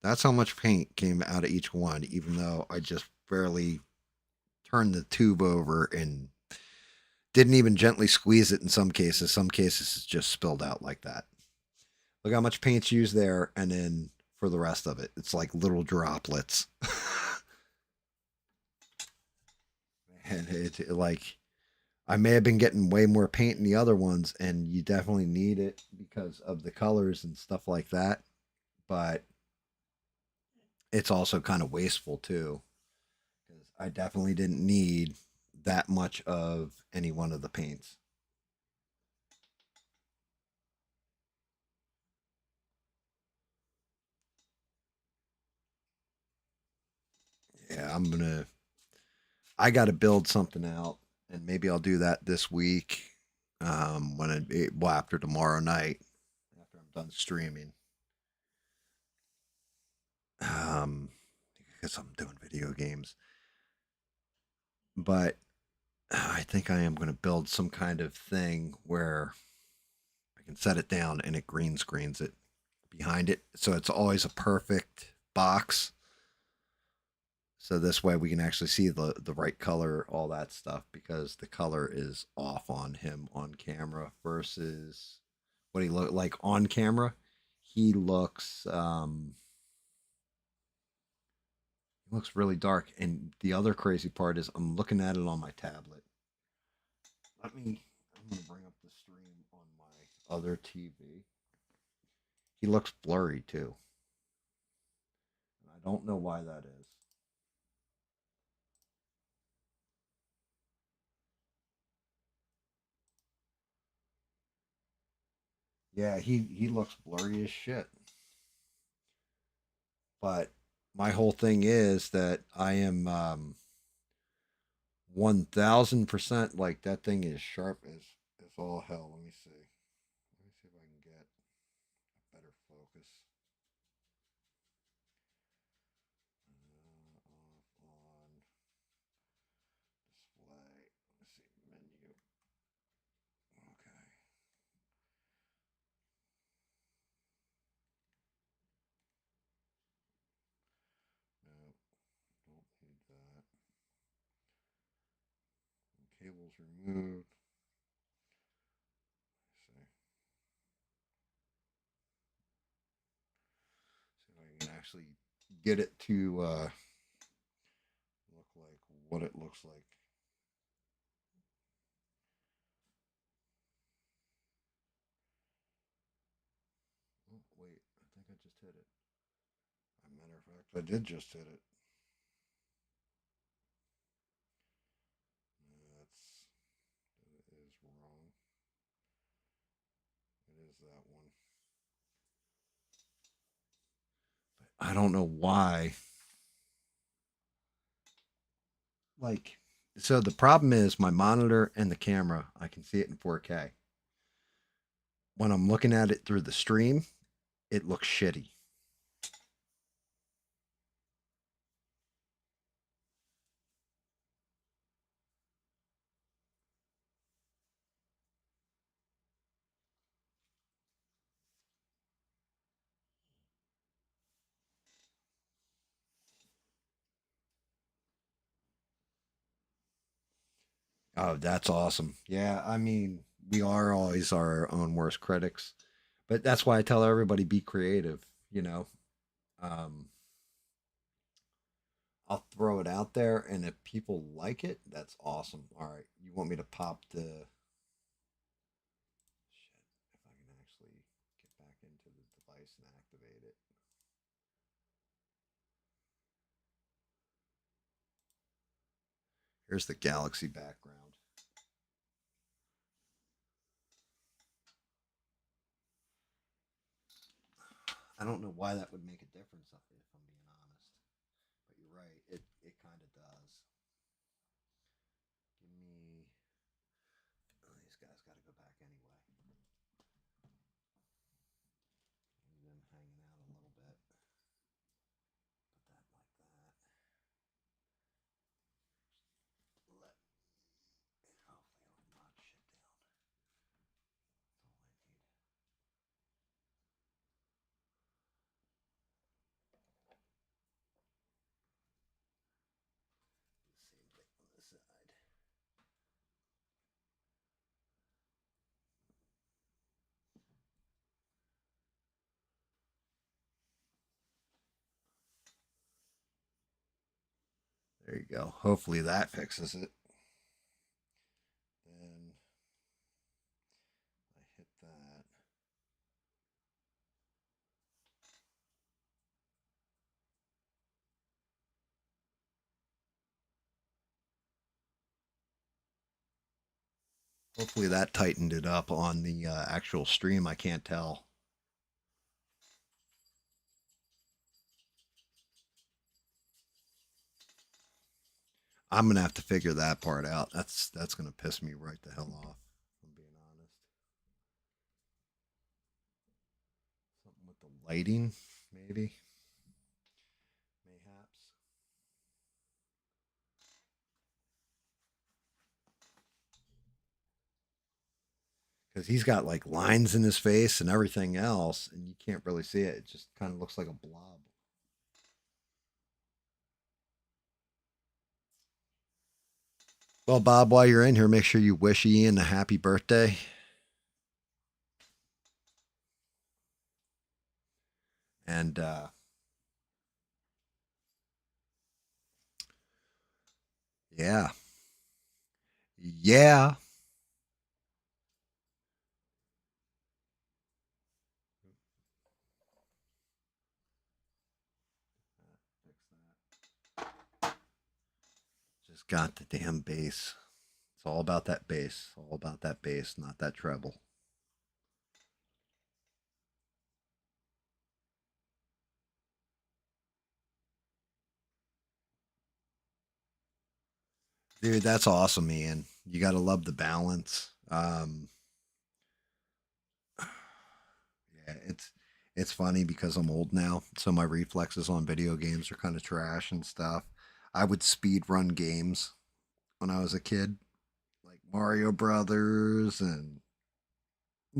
that's how much paint came out of each one, even though I just barely turned the tube over and didn't even gently squeeze it in some cases. Some cases it's just spilled out like that. Look how much paint's used there, and then for the rest of it, it's like little droplets. And like I may have been getting way more paint in the other ones, and you definitely need it because of the colors and stuff like that. But it's also kind of wasteful too, because I definitely didn't need that much of any one of the paints. Yeah, I got to build something out, and maybe I'll do that this week. When well, after tomorrow night, after I'm done streaming. Um, because I'm doing video games, but I think I am going to build some kind of thing where I can set it down and it green screens it behind it, so it's always a perfect box. So this way we can actually see the right color, all that stuff, because the color is off on him on camera versus what he look like on camera. He looks really dark. And the other crazy part is I'm looking at it on my tablet. I'm gonna bring up the stream on my other TV. He looks blurry too. I don't know why that is. Yeah, he looks blurry as shit. But my whole thing is that I am 1000% like that thing is sharp as all hell. Let me see. Let me see if I can get a better focus. Off on display. Let's see menu. Okay. No, don't need that. Cables removed. Let's see if I can actually get it to look like what it looks like. Oh, wait, I think I just hit it. As a matter of fact, I did just hit it. That is wrong. It is that one. I don't know why. Like, so the problem is my monitor and the camera, I can see it in 4K. When I'm looking at it through the stream, it looks shitty. Oh, that's awesome. Yeah, I mean, we are always our own worst critics, but that's why I tell everybody be creative. You know, um, I'll throw it out there, and if people like it, that's awesome. All right, you want me to pop the shit? If I can actually get back into the device and activate it. Here's the galaxy background. I don't know why that would make a difference if I'm being honest. But you're right, it kind of does. Give me. Oh, these guys got to go back anyway. Leave them hanging out a little bit. Put that like that. Let. Hopefully, it'll knock shit down. That's all I need. Same thing on this side. There you go. Hopefully that fixes it. Then I hit that. Hopefully that tightened it up on the actual stream. I can't tell. I'm gonna have to figure that part out. That's gonna piss me right the hell off. If I'm being honest. Something with the lighting, maybe, mayhaps. Because he's got like lines in his face and everything else, and you can't really see it. It just kind of looks like a blob. Well, Bob, while you're in here, make sure you wish Ian a happy birthday. And yeah, yeah. Just got the damn bass. It's all about that bass. All about that bass, not that treble. Dude, that's awesome, Ian. You got to love the balance. Yeah, it's funny because I'm old now, so my reflexes on video games are kind of trash and stuff. I would speed run games when I was a kid, like Mario Brothers and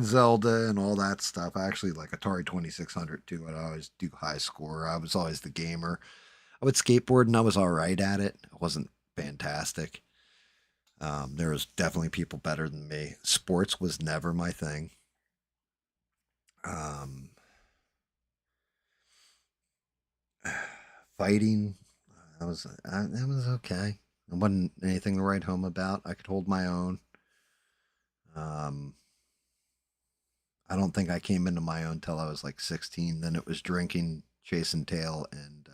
Zelda and all that stuff. I actually like Atari 2600 too. I'd always do high score. I was always the gamer. I would skateboard and I was all right at it. I wasn't fantastic. There was definitely people better than me. Sports was never my thing. Um, Fighting, that was okay. It wasn't anything to write home about. I could hold my own. Um, I don't think I came into my own till I was like 16. Then it was drinking, chasing tail, and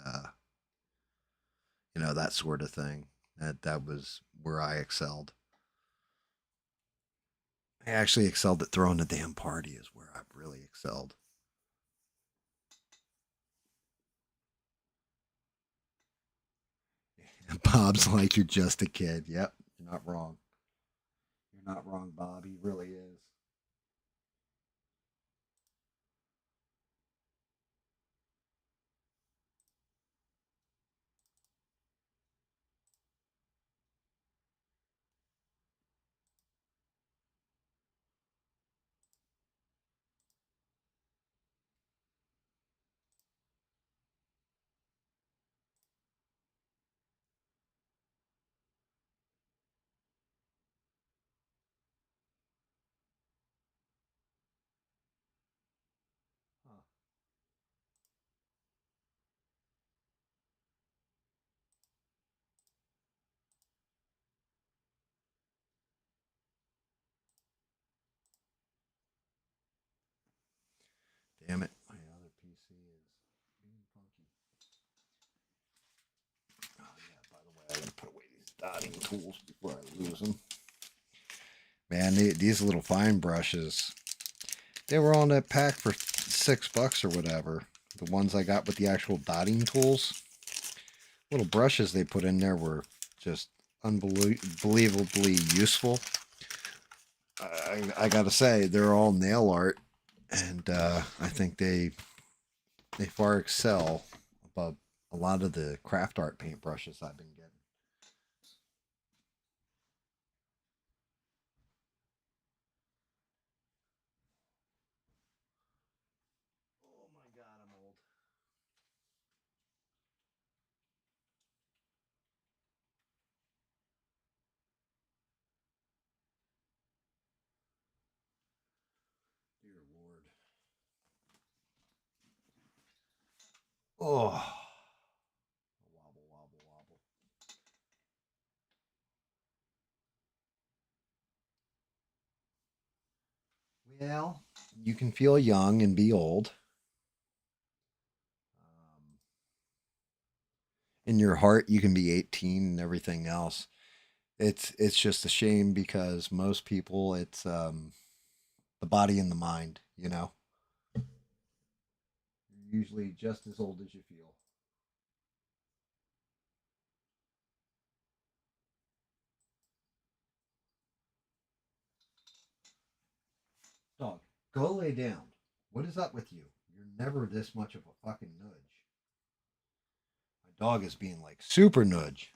that sort of thing. That was where I excelled. I actually excelled at throwing a damn party. Is where I really excelled. Bob's like, you're just a kid. Yep, you're not wrong. You're not wrong, Bob. He really is. Huh. Damn it. My other PC is being funky. Oh, yeah, by the way, I gotta put away these dotting tools before I lose them. Man, these little fine brushes, they were on that pack for $6 or whatever. The ones I got with the actual dotting tools, little brushes they put in there were just unbelievably useful. I gotta say, they're all nail art, and I think they far excel above a lot of the craft art paintbrushes I've been getting. Oh my god, I'm old. Dear Lord. Oh, wobble, wobble, wobble. Well, you can feel young and be old. In your heart, you can be 18 and everything else. It's just a shame because most people, it's the body and the mind. You're usually just as old as you feel. Dog, go lay down. What is up with you? You're never this much of a fucking nudge. My dog is being like super nudge.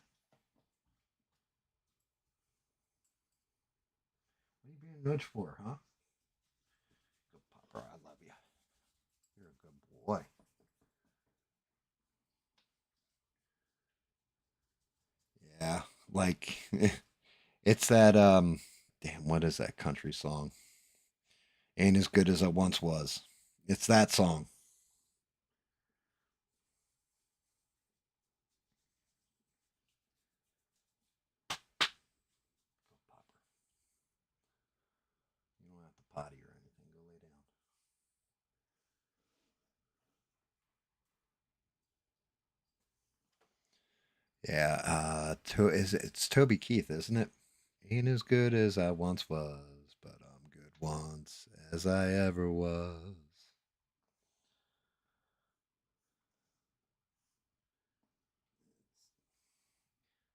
What are you being nudge for, huh? Good Papa, I love you. You're a good boy. Yeah, like it's that damn, what is that country song? Ain't as good as I once was. It's that song. Good Papa. You don't have to potty or anything. Go lay down. Yeah, it's Toby Keith, isn't it? Ain't as good as I once was, but I'm good once as I ever was.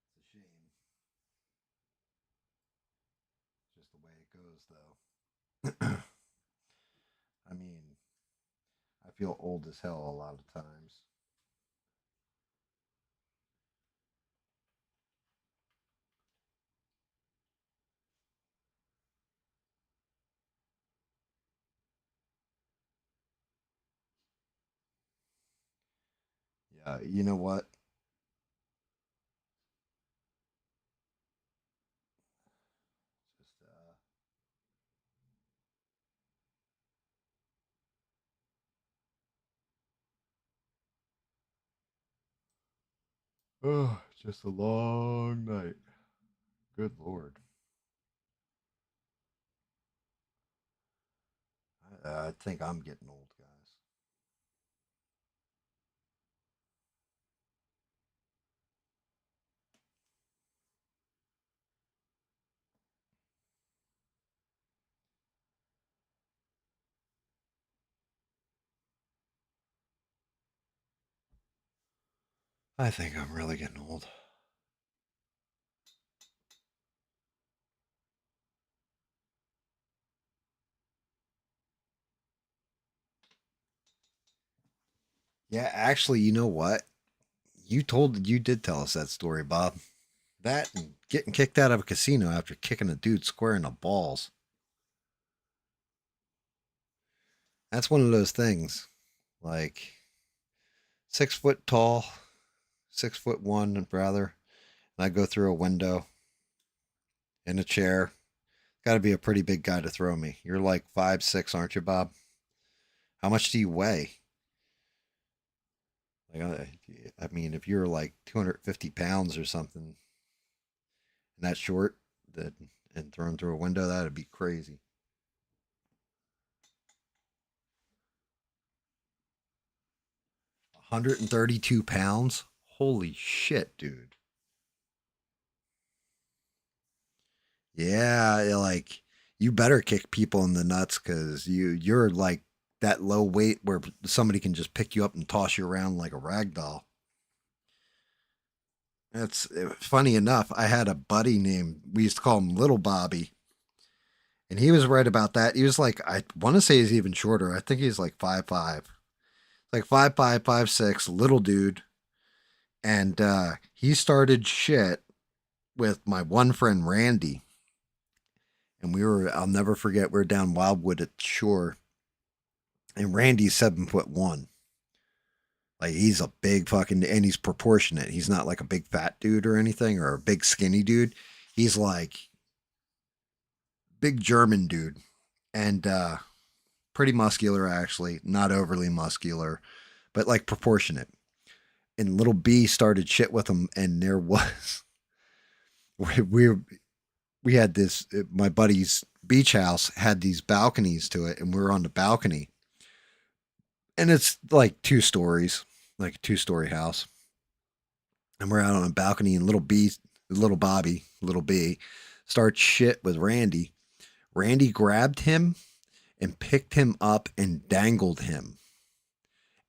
It's a shame. Just the way it goes, though. I mean, I feel old as hell a lot of times. Yeah, you know what? Just oh, just a long night. Good lord. I think I'm getting old, guys. I think I'm really getting old. Yeah, actually, you know what? You did tell us that story, Bob. That and getting kicked out of a casino after kicking a dude square in the balls. That's one of those things. Like 6 foot tall, 6'1" rather. And I go through a window in a chair. Got to be a pretty big guy to throw me. You're like 5'6", aren't you, Bob? How much do you weigh? Like, I mean, if you're like 250 pounds or something, and that short, that and thrown through a window, that'd be crazy. 132 pounds. Holy shit, dude. Yeah, like you better kick people in the nuts because you're like that low weight where somebody can just pick you up and toss you around like a rag doll. That's funny enough. I had a buddy named we used to call him Little Bobby, and he was right about that. He was like I want to say he's even shorter. I think he's like 5'5", like 5'5", 5'6", little dude, and he started shit with my one friend Randy, and we were I'll never forget we were down Wildwood at the shore, and Randy's 7'1". Like he's a big fucking and he's proportionate. He's not like a big fat dude or anything or a big skinny dude. He's like big German dude and pretty muscular actually, not overly muscular, but like proportionate. And little B started shit with him, and there was we we had this my buddy's beach house had these balconies to it, and we were on the balcony, and it's like 2 stories, like a 2 story house, and we're out on a balcony, and little Bobby, little B, starts shit with Randy. Randy grabbed him and picked him up and dangled him.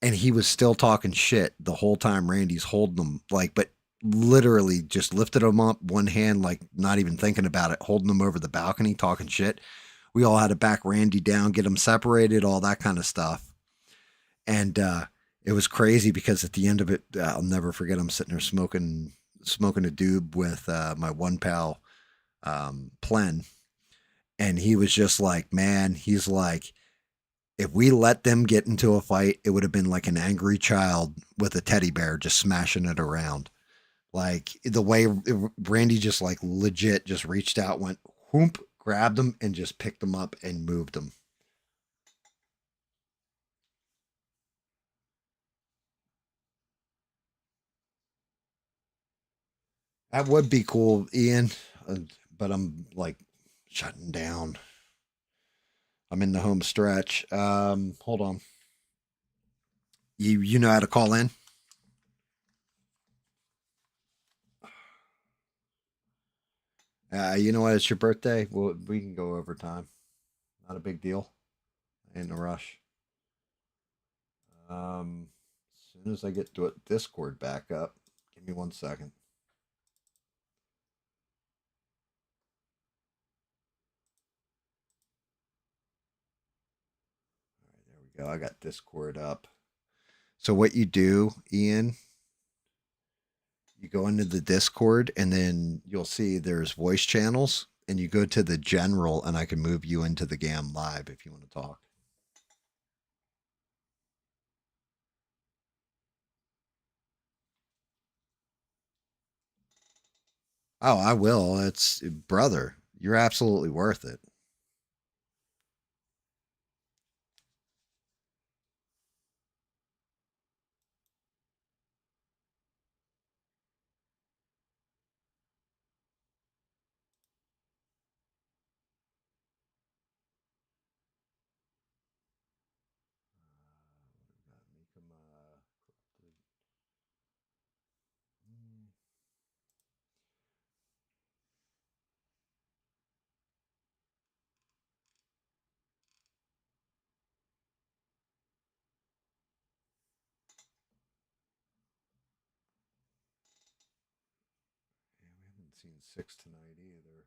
And he was still talking shit the whole time Randy's holding him, like, but literally just lifted him up, one hand, like not even thinking about it, holding him over the balcony, talking shit. We all had to back Randy down, get him separated, all that kind of stuff. And it was crazy because at the end of it, I'll never forget. I'm sitting there smoking a doob with my one pal, Plen, and he was just like, man, he's like, if we let them get into a fight, it would have been like an angry child with a teddy bear just smashing it around. Like the way Randy just like legit just reached out, went whoop, grabbed him, and just picked him up and moved him. That would be cool, Ian. uh, but I'm like shutting down. I'm in the home stretch. Hold on. You know how to call in? You know what? It's your birthday. Well, we can go overtime. Not a big deal. In a rush. As soon as I get to it, Discord back up. Give me 1 second. All right, there we go. I got Discord up. So what you do, Ian, you go into the Discord and then you'll see there's voice channels and you go to the general and I can move you into the GAM live if you want to talk. Oh, I will. It's brother. You're absolutely worth it. Yeah, we haven't seen six tonight either.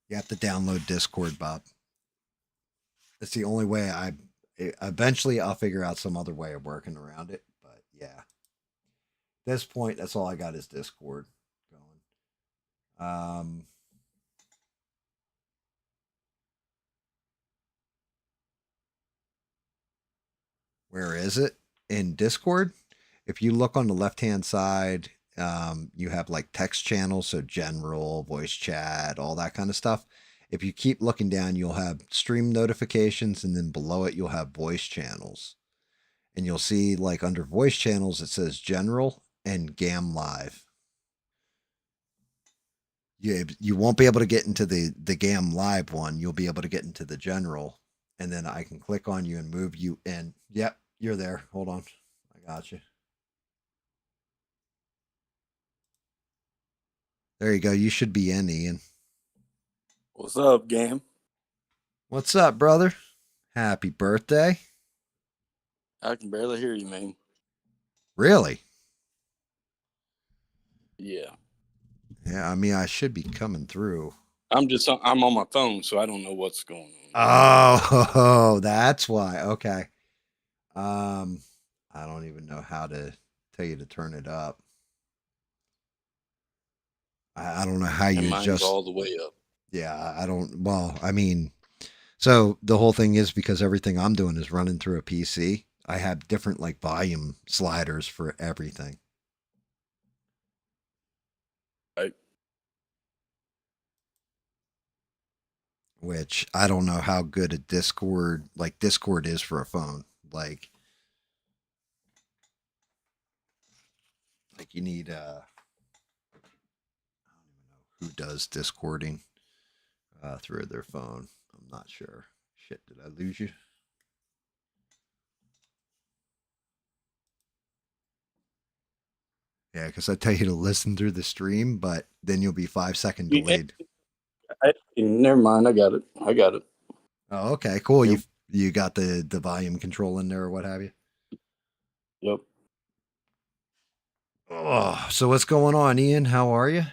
You have to download Discord, Bob. It's the only way eventually I'll figure out some other way of working around it. But yeah, at this point, that's all I got is Discord going. Where is it? In Discord? If you look on the left hand side, you have like text channels, so general, voice chat, all that kind of stuff. If you keep looking down, you'll have stream notifications, and then below it, you'll have voice channels. And you'll see, like, under voice channels, it says general and GAM live. You won't be able to get into the GAM live one. You'll be able to get into the general, and then I can click on you and move you in. Yep, you're there. Hold on. I got you. There you go. You should be in, Ian. What's up, Gam? What's up, brother? Happy birthday. I can barely hear you, man. Really? Yeah. Yeah, I mean, I should be coming through. I'm on my phone, so I don't know what's going on. Oh, that's why. Okay. I don't even know how to tell you to turn it up. I don't know how And you mine's just. all the way up. Yeah, I don't. Well, I mean, so the whole thing is because everything I'm doing is running through a PC. I have different like volume sliders for everything. Right. Which I don't know how good a Discord is for a phone. Like you need I don't even know who does Discording through their phone. I'm not sure. Shit, did I lose you? Yeah, because I tell you to listen through the stream, but then you'll be 5 second delayed. Never mind. I got it. Oh, okay, cool. Yep. You got the volume control in there or what have you. Yep. Oh, so what's going on, Ian? How are you?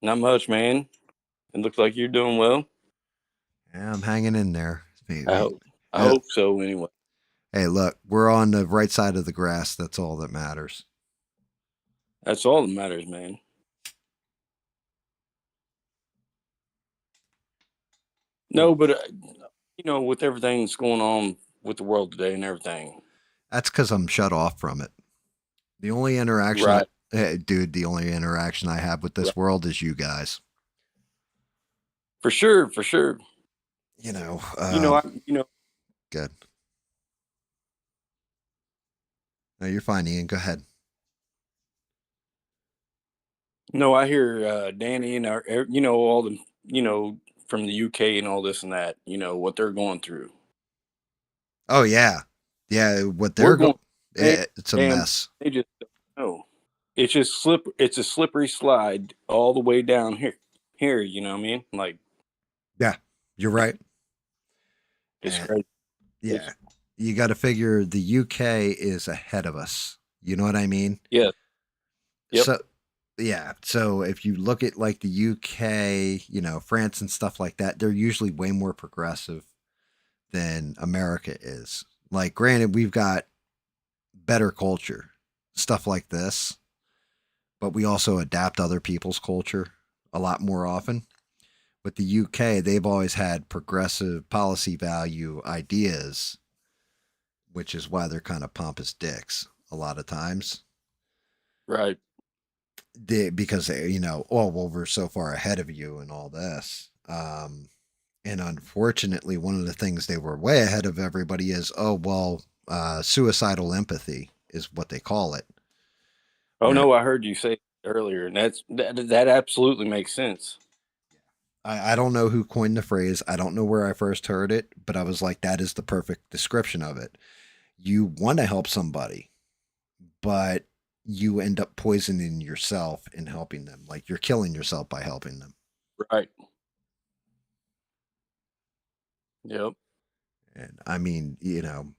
Not much, man. It looks like you're doing well. Yeah, I'm hanging in there. I hope so. Anyway. Hey, look, we're on the right side of the grass. That's all that matters. That's all that matters, man. No, but with everything that's going on with the world today and everything. That's because I'm shut off from it. The only interaction, Right. the only interaction I have with this Right. world is you guys. For sure. You know. Good. No, you're fine, Ian. Go ahead. No, I hear Danny and all the from the UK and all this and that. What they're going through. Oh yeah, what We're they're going. it's a mess. They just don't know. It's just It's a slippery slide all the way down here. Here, you know what I mean? Like, Yeah, you're right. it's And, crazy. yeah, you got to figure the UK is ahead of us. You know what I mean? Yeah. Yep. So, yeah. So if you look at like the UK, France and stuff like that, they're usually way more progressive than America is. Like, granted, we've got better culture, stuff like this, but we also adapt other people's culture a lot more often. With the UK, they've always had progressive policy value ideas, which is why they're kind of pompous dicks a lot of times. Right. Because oh well, we're so far ahead of you and all this. And unfortunately, one of the things they were way ahead of everybody is, oh well, suicidal empathy is what they call it. Oh no, I heard you say earlier, and that absolutely makes sense. I don't know who coined the phrase. I don't know where I first heard it, but I was like, that is the perfect description of it. You want to help somebody, but you end up poisoning yourself in helping them. Like you're killing yourself by helping them. Right. Yep. And I mean,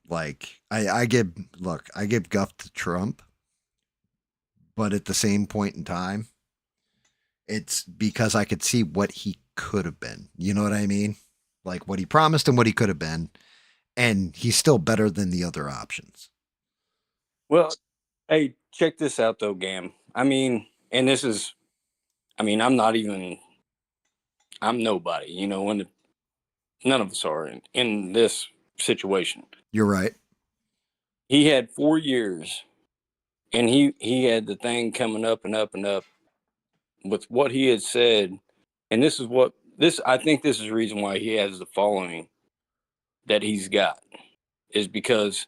like I give guff to Trump, but at the same point in time, it's because I could see what he could have been. You know what I mean? like what he promised and what he could have been, and he's still better than the other options. Well, hey, check this out though, Gam. I mean, and this is, I mean, I'm nobody. You know, when none of us are in this situation. You're right. He had 4 years, and he had the thing coming up and up and up with what he had said, and this I think this is the reason why he has the following that he's got is because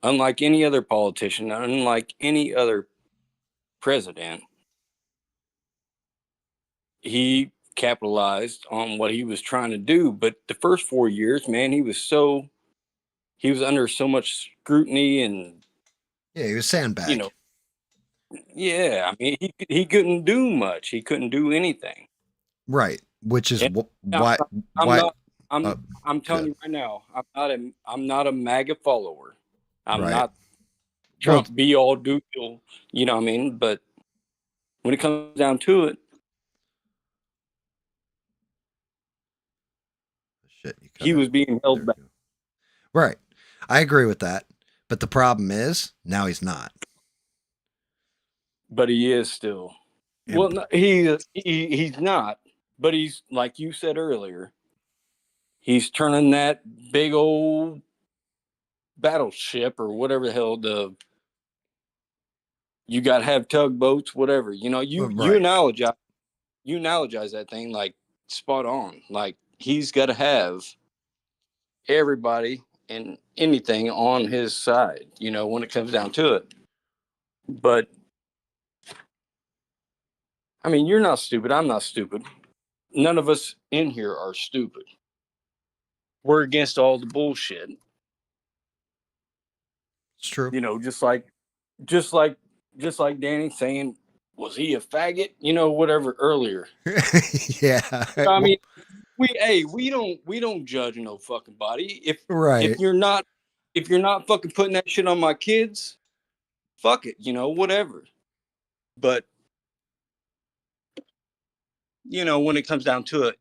unlike any other politician, unlike any other president, he capitalized on what he was trying to do. But the first 4 years, man, he was under so much scrutiny, and Yeah, he was you sandbagged. know, yeah, I mean, he couldn't do much. He couldn't do anything. Right, which is And I'm why not, I'm why. not, Uh, I'm telling good. you right now, I'm not a MAGA follower. I'm Right. not Well, Trump be all do all, you know what I mean? But when it comes down to it, shit, you cut he out. was being There held we back. go. Right. I agree with that. But the problem is now he's not. But he is still. Well, And no, he's not. But he's like you said earlier. He's turning that big old battleship or whatever the hell the you got to have tugboats, whatever. You know, right. you analogize that thing like spot on. Like he's got to have everybody and anything on his side. You know, when it comes down to it. But I mean, you're not stupid. I'm not stupid. None of us in here are stupid. We're against all the bullshit. It's true. You know, just like just like Danny saying, was he a faggot? You know, whatever earlier. Yeah. I mean, we don't judge no fucking body. If Right. you're not fucking putting that shit on my kids, fuck it, you know, whatever. But you know, when it comes down to it,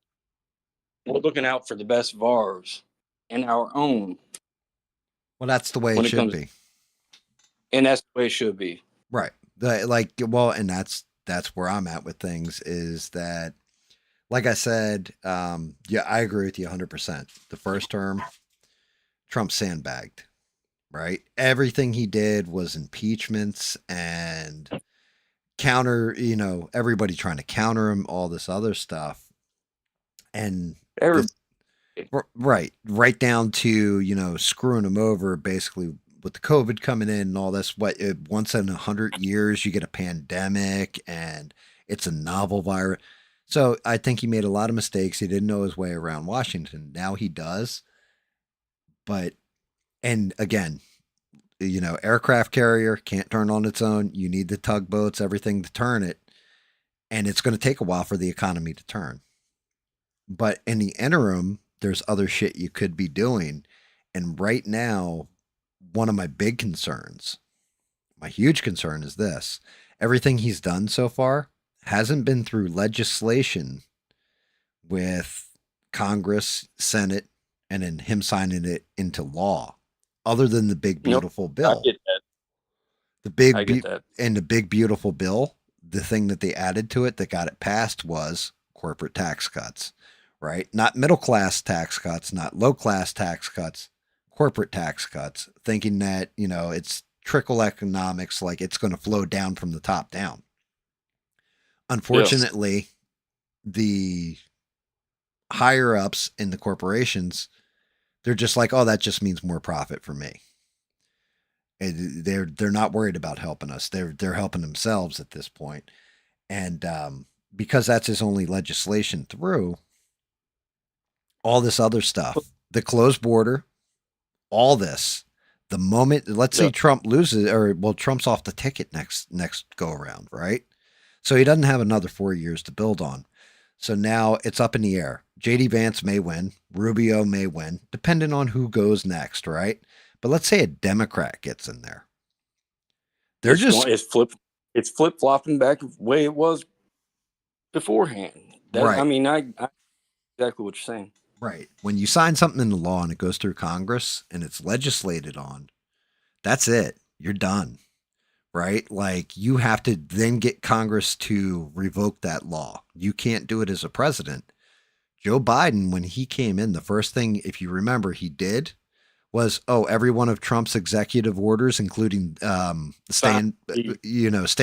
we're looking out for the best of ours and our own Well, that's the way it when it should comes, be. and that's the way it should be. Right. Well, and that's where I'm at with things is that, like I said, yeah, I agree with you 100%. The first term, Trump sandbagged, right? Everything he did was impeachments and counter, everybody trying to counter him, all this other stuff. And Everybody, the right down to, screwing him over basically with the COVID coming in and all this. Once in 100 years, you get a pandemic and it's a novel virus. So I think he made a lot of mistakes. He didn't know his way around Washington. Now he does. But, and again, aircraft carrier can't turn on its own. You need the tugboats, everything to turn it. And it's going to take a while for the economy to turn. But in the interim, there's other shit you could be doing. And right now, one of my big concerns, my huge concern is this: everything he's done so far hasn't been through legislation with Congress, Senate, and then him signing it into law, other than the big, no, beautiful I bill. get that. The I get that. and the big, beautiful bill, the thing that they added to it that got it passed was corporate tax cuts, right? Not middle class tax cuts, not low class tax cuts, corporate tax cuts, thinking that, it's trickle economics, like it's going to flow down from the top down. Yeah. Unfortunately, the higher ups in the corporations, they're just like, oh, that just means more profit for me. They're not worried about helping us. They're helping themselves at this point. And because that's his only legislation through, all this other stuff, the closed border, all this, the moment, let's Yeah. say Trump loses, or well, Trump's off the ticket next go around, right? So he doesn't have another 4 years to build on. So now it's up in the air. JD Vance may win, Rubio may win, depending on who goes next, right? But let's say a Democrat gets in there. They're just It's flip flopping back the way it was beforehand. That I right. mean, I exactly what you're saying. Right. When you sign something into law and it goes through Congress and it's legislated on, that's it. You're done. Right? Like you have to then get Congress to revoke that law. You can't do it as a president. Joe Biden, when he came in, the first thing, if you remember, he did was, oh, every one of Trump's executive orders, including stay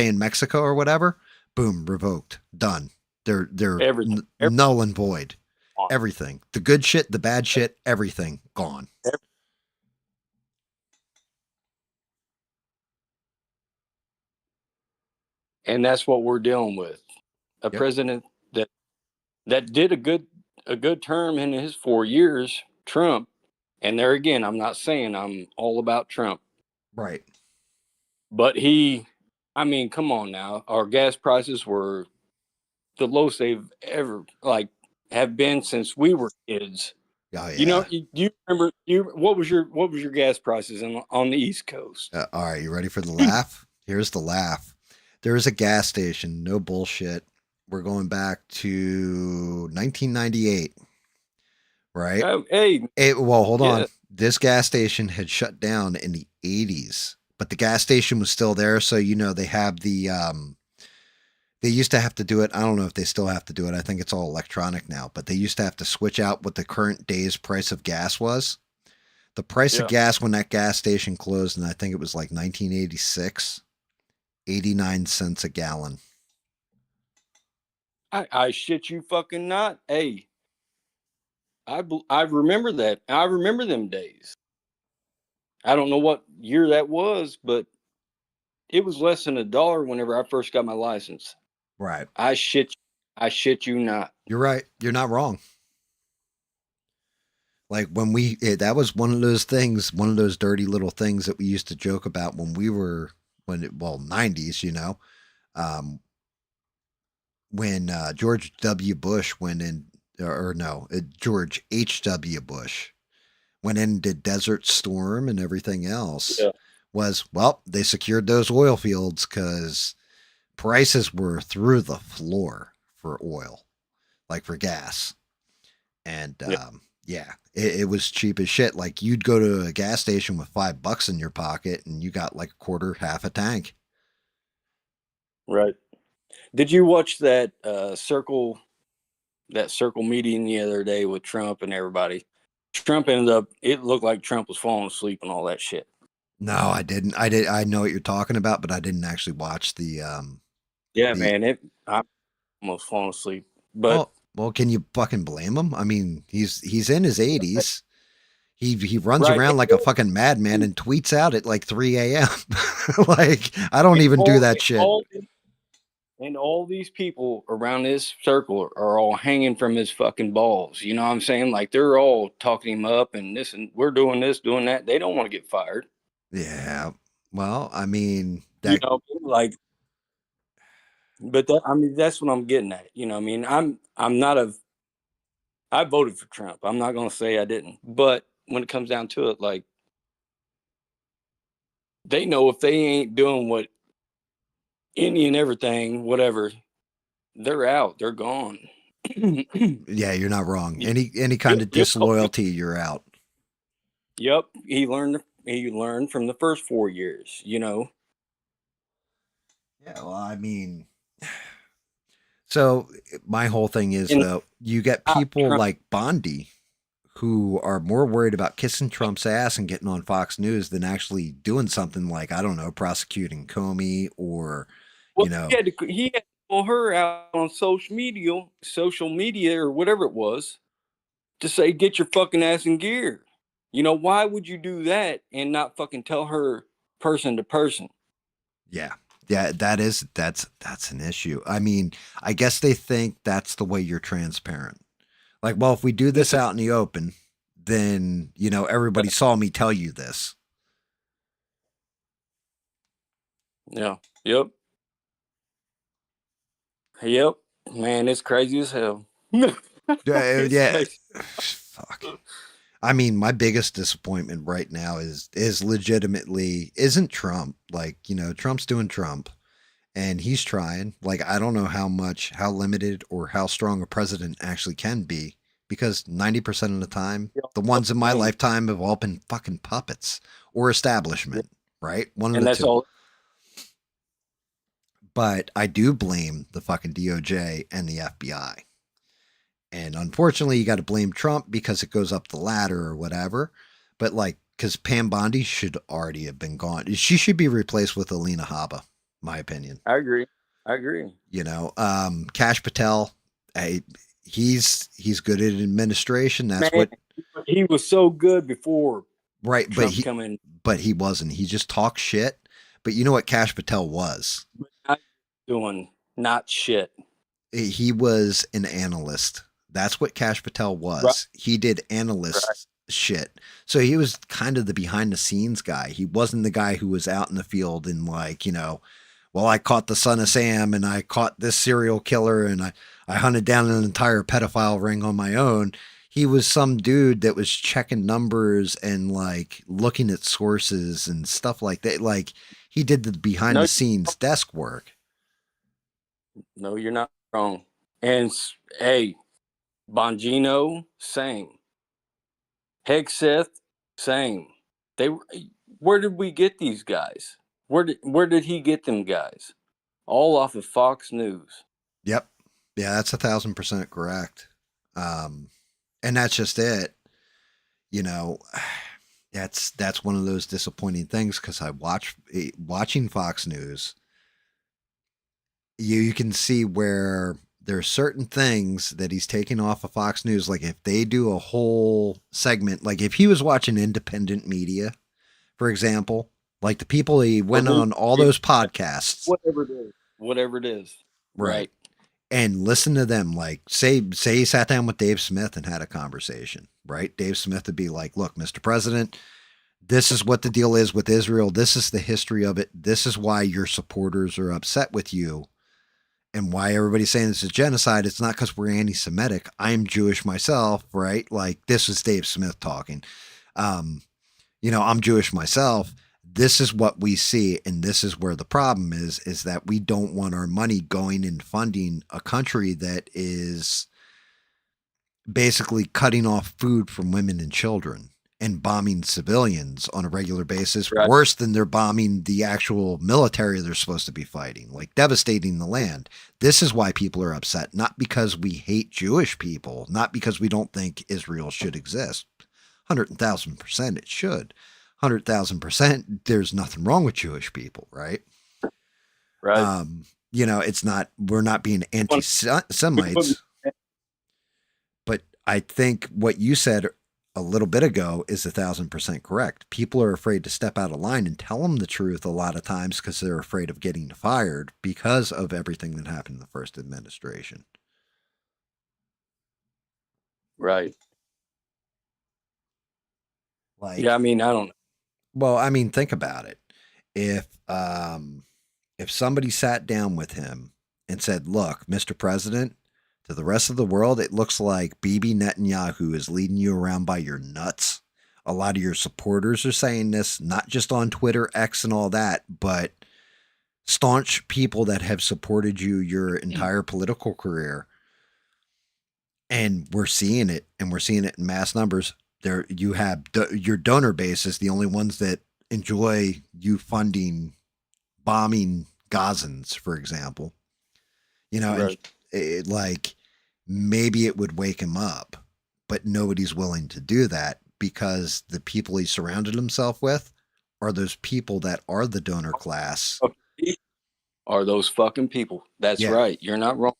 in Mexico or whatever, boom, revoked, done. They're Everything. null and void. Everything, the good shit, the bad shit, everything gone. And that's what we're dealing with. A president that did a good term in his 4 years, Trump. And there again, I'm not saying I'm all about Trump. Right. But I mean, come on now. Our gas prices were the lowest they've ever have been since we were kids. Oh yeah. You know, you remember what was your gas prices on the East Coast? All right, you ready for the laugh? Here's the laugh. There is a gas station, no bullshit. We're going back to 1998, right? Hey, well, hold on. This gas station had shut down in the 80s, but the gas station was still there. So, they have they used to have to do it. I don't know if they still have to do it. I think it's all electronic now, but they used to have to switch out what the current day's price of gas was. The price of gas when that gas station closed, and I think it was like 1986, 89 cents a gallon. I shit you fucking not. Hey, I remember that. I remember them days. I don't know what year that was, but it was less than $1 whenever I first got my license. Right. I shit you not. You're right. You're not wrong. Like when that was one of those things, one of those dirty little things that we used to joke about when we were, 90s, when George W. Bush went in, or no, George H.W. Bush went in and did Desert Storm and everything else, was, well, they secured those oil fields because prices were through the floor for oil, like for gas. And it was cheap as shit. Like you'd go to a gas station with $5 in your pocket and you got like a quarter, half a tank. Right. Did you watch that circle meeting the other day with Trump and everybody? Trump it looked like Trump was falling asleep and all that shit. No, I didn't. I know what you're talking about, but I didn't actually watch the man, I almost falling asleep. But well, can you fucking blame him? I mean, he's in his 80s. He runs around like a fucking madman and tweets out at like 3 a.m. Like I don't even do that shit. And all these people around this circle are all hanging from his fucking balls. You know what I'm saying? Like they're all talking him up and this, and we're doing this, doing that. They don't want to get fired. Yeah. Well, I mean, but that's what I'm getting at. You know, I mean, I voted for Trump. I'm not going to say I didn't, but when it comes down to it, like they know if they ain't doing what any and everything, whatever, they're out. They're gone. Yeah, you're not wrong. Any kind of disloyalty, you're out. Yep, he learned from the first 4 years. Yeah, well, I mean, so my whole thing is though, you get people like Bondi who are more worried about kissing Trump's ass and getting on Fox News than actually doing something like, I don't know, prosecuting Comey or, he had to pull her out on social media or whatever it was to say, get your fucking ass in gear. Why would you do that and not fucking tell her person to person? Yeah. Yeah, that's an issue. I mean, I guess they think that's the way you're transparent. Like, well, if we do this out in the open, then, everybody saw me tell you this. Yeah. Yep. Yep. Man, it's crazy as hell. Yeah. Fuck. I mean, my biggest disappointment right now is legitimately isn't Trump. Like, Trump's doing Trump and he's trying. Like, I don't know how limited or how strong a president actually can be because 90% of the time, Yeah, the ones in my blame. lifetime have all been fucking puppets or establishment, right? One of And the that's two. all. But I do blame the fucking DOJ and the FBI. And unfortunately, you got to blame Trump because it goes up the ladder or whatever. But like, because Pam Bondi should already have been gone. She should be replaced with Alina Habba, my opinion. I agree. I agree. You know, Kash Patel, he's good at administration. That's Man, what he was so good before right. But Trump he come in. wasn't. He just talks shit. But you know what Kash Patel was? Not doing not shit. He was an analyst. That's what Kash Patel was. Right. He did analyst shit. So he was kind of the behind the scenes guy. He wasn't the guy who was out in the field and like, you know, well, I caught the son of Sam and I caught this serial killer and I hunted down an entire pedophile ring on my own. He was some dude that was checking numbers and like looking at sources and stuff like that. Like he did the behind the scenes desk work. No, you're not wrong. And hey, Bongino, same. Hegseth, same. They. Where did we get these guys? Where did he get them guys? All off of Fox News. Yep. Yeah, that's 1,000% correct. And that's just it. You know, that's one of those disappointing things because I watching Fox News. You can see where there are certain things that he's taking off of Fox News. Like if they do a whole segment, like if he was watching independent media, for example, like the people he went on all those podcasts, whatever it is, right? And listen to them. Like say he sat down with Dave Smith and had a conversation, right? Dave Smith would be like, "Look, Mr. President, this is what the deal is with Israel. This is the history of it. This is why your supporters are upset with you." And why everybody's saying this is genocide, it's not because we're anti-Semitic. I'm Jewish myself, right? Like this is Dave Smith talking. You know, I'm Jewish myself. This is what we see, and this is where the problem is that we don't want our money going and funding a country that is basically cutting off food from women and children and bombing civilians on a regular basis, right. Worse than they're bombing the actual military they're supposed to be fighting, like devastating the land. This is why people are upset, not because we hate Jewish people, not because we don't think Israel should exist. 100,000% it should. 100,000% there's nothing wrong with Jewish people, right? Right. You know, we're not being anti-Semites. But I think what you said a little bit ago is 1,000% correct. People are afraid to step out of line and tell them the truth a lot of times because they're afraid of getting fired because of everything that happened in the first administration. Right. Like, yeah, I mean, I don't know. Well, I mean, think about it. If somebody sat down with him and said, "Look, Mr. President, to the rest of the world, it looks like Bibi Netanyahu is leading you around by your nuts." A lot of your supporters are saying this, not just on Twitter, X, and all that, but staunch people that have supported you your entire political career. And we're seeing it, and we're seeing it in mass numbers. There, you have your donor base is the only ones that enjoy you funding bombing Gazans, for example. You know, Right. and like maybe it would wake him up, but nobody's willing to do that because the people he surrounded himself with are those people that are the donor class. Are those fucking people? That's right. You're not wrong.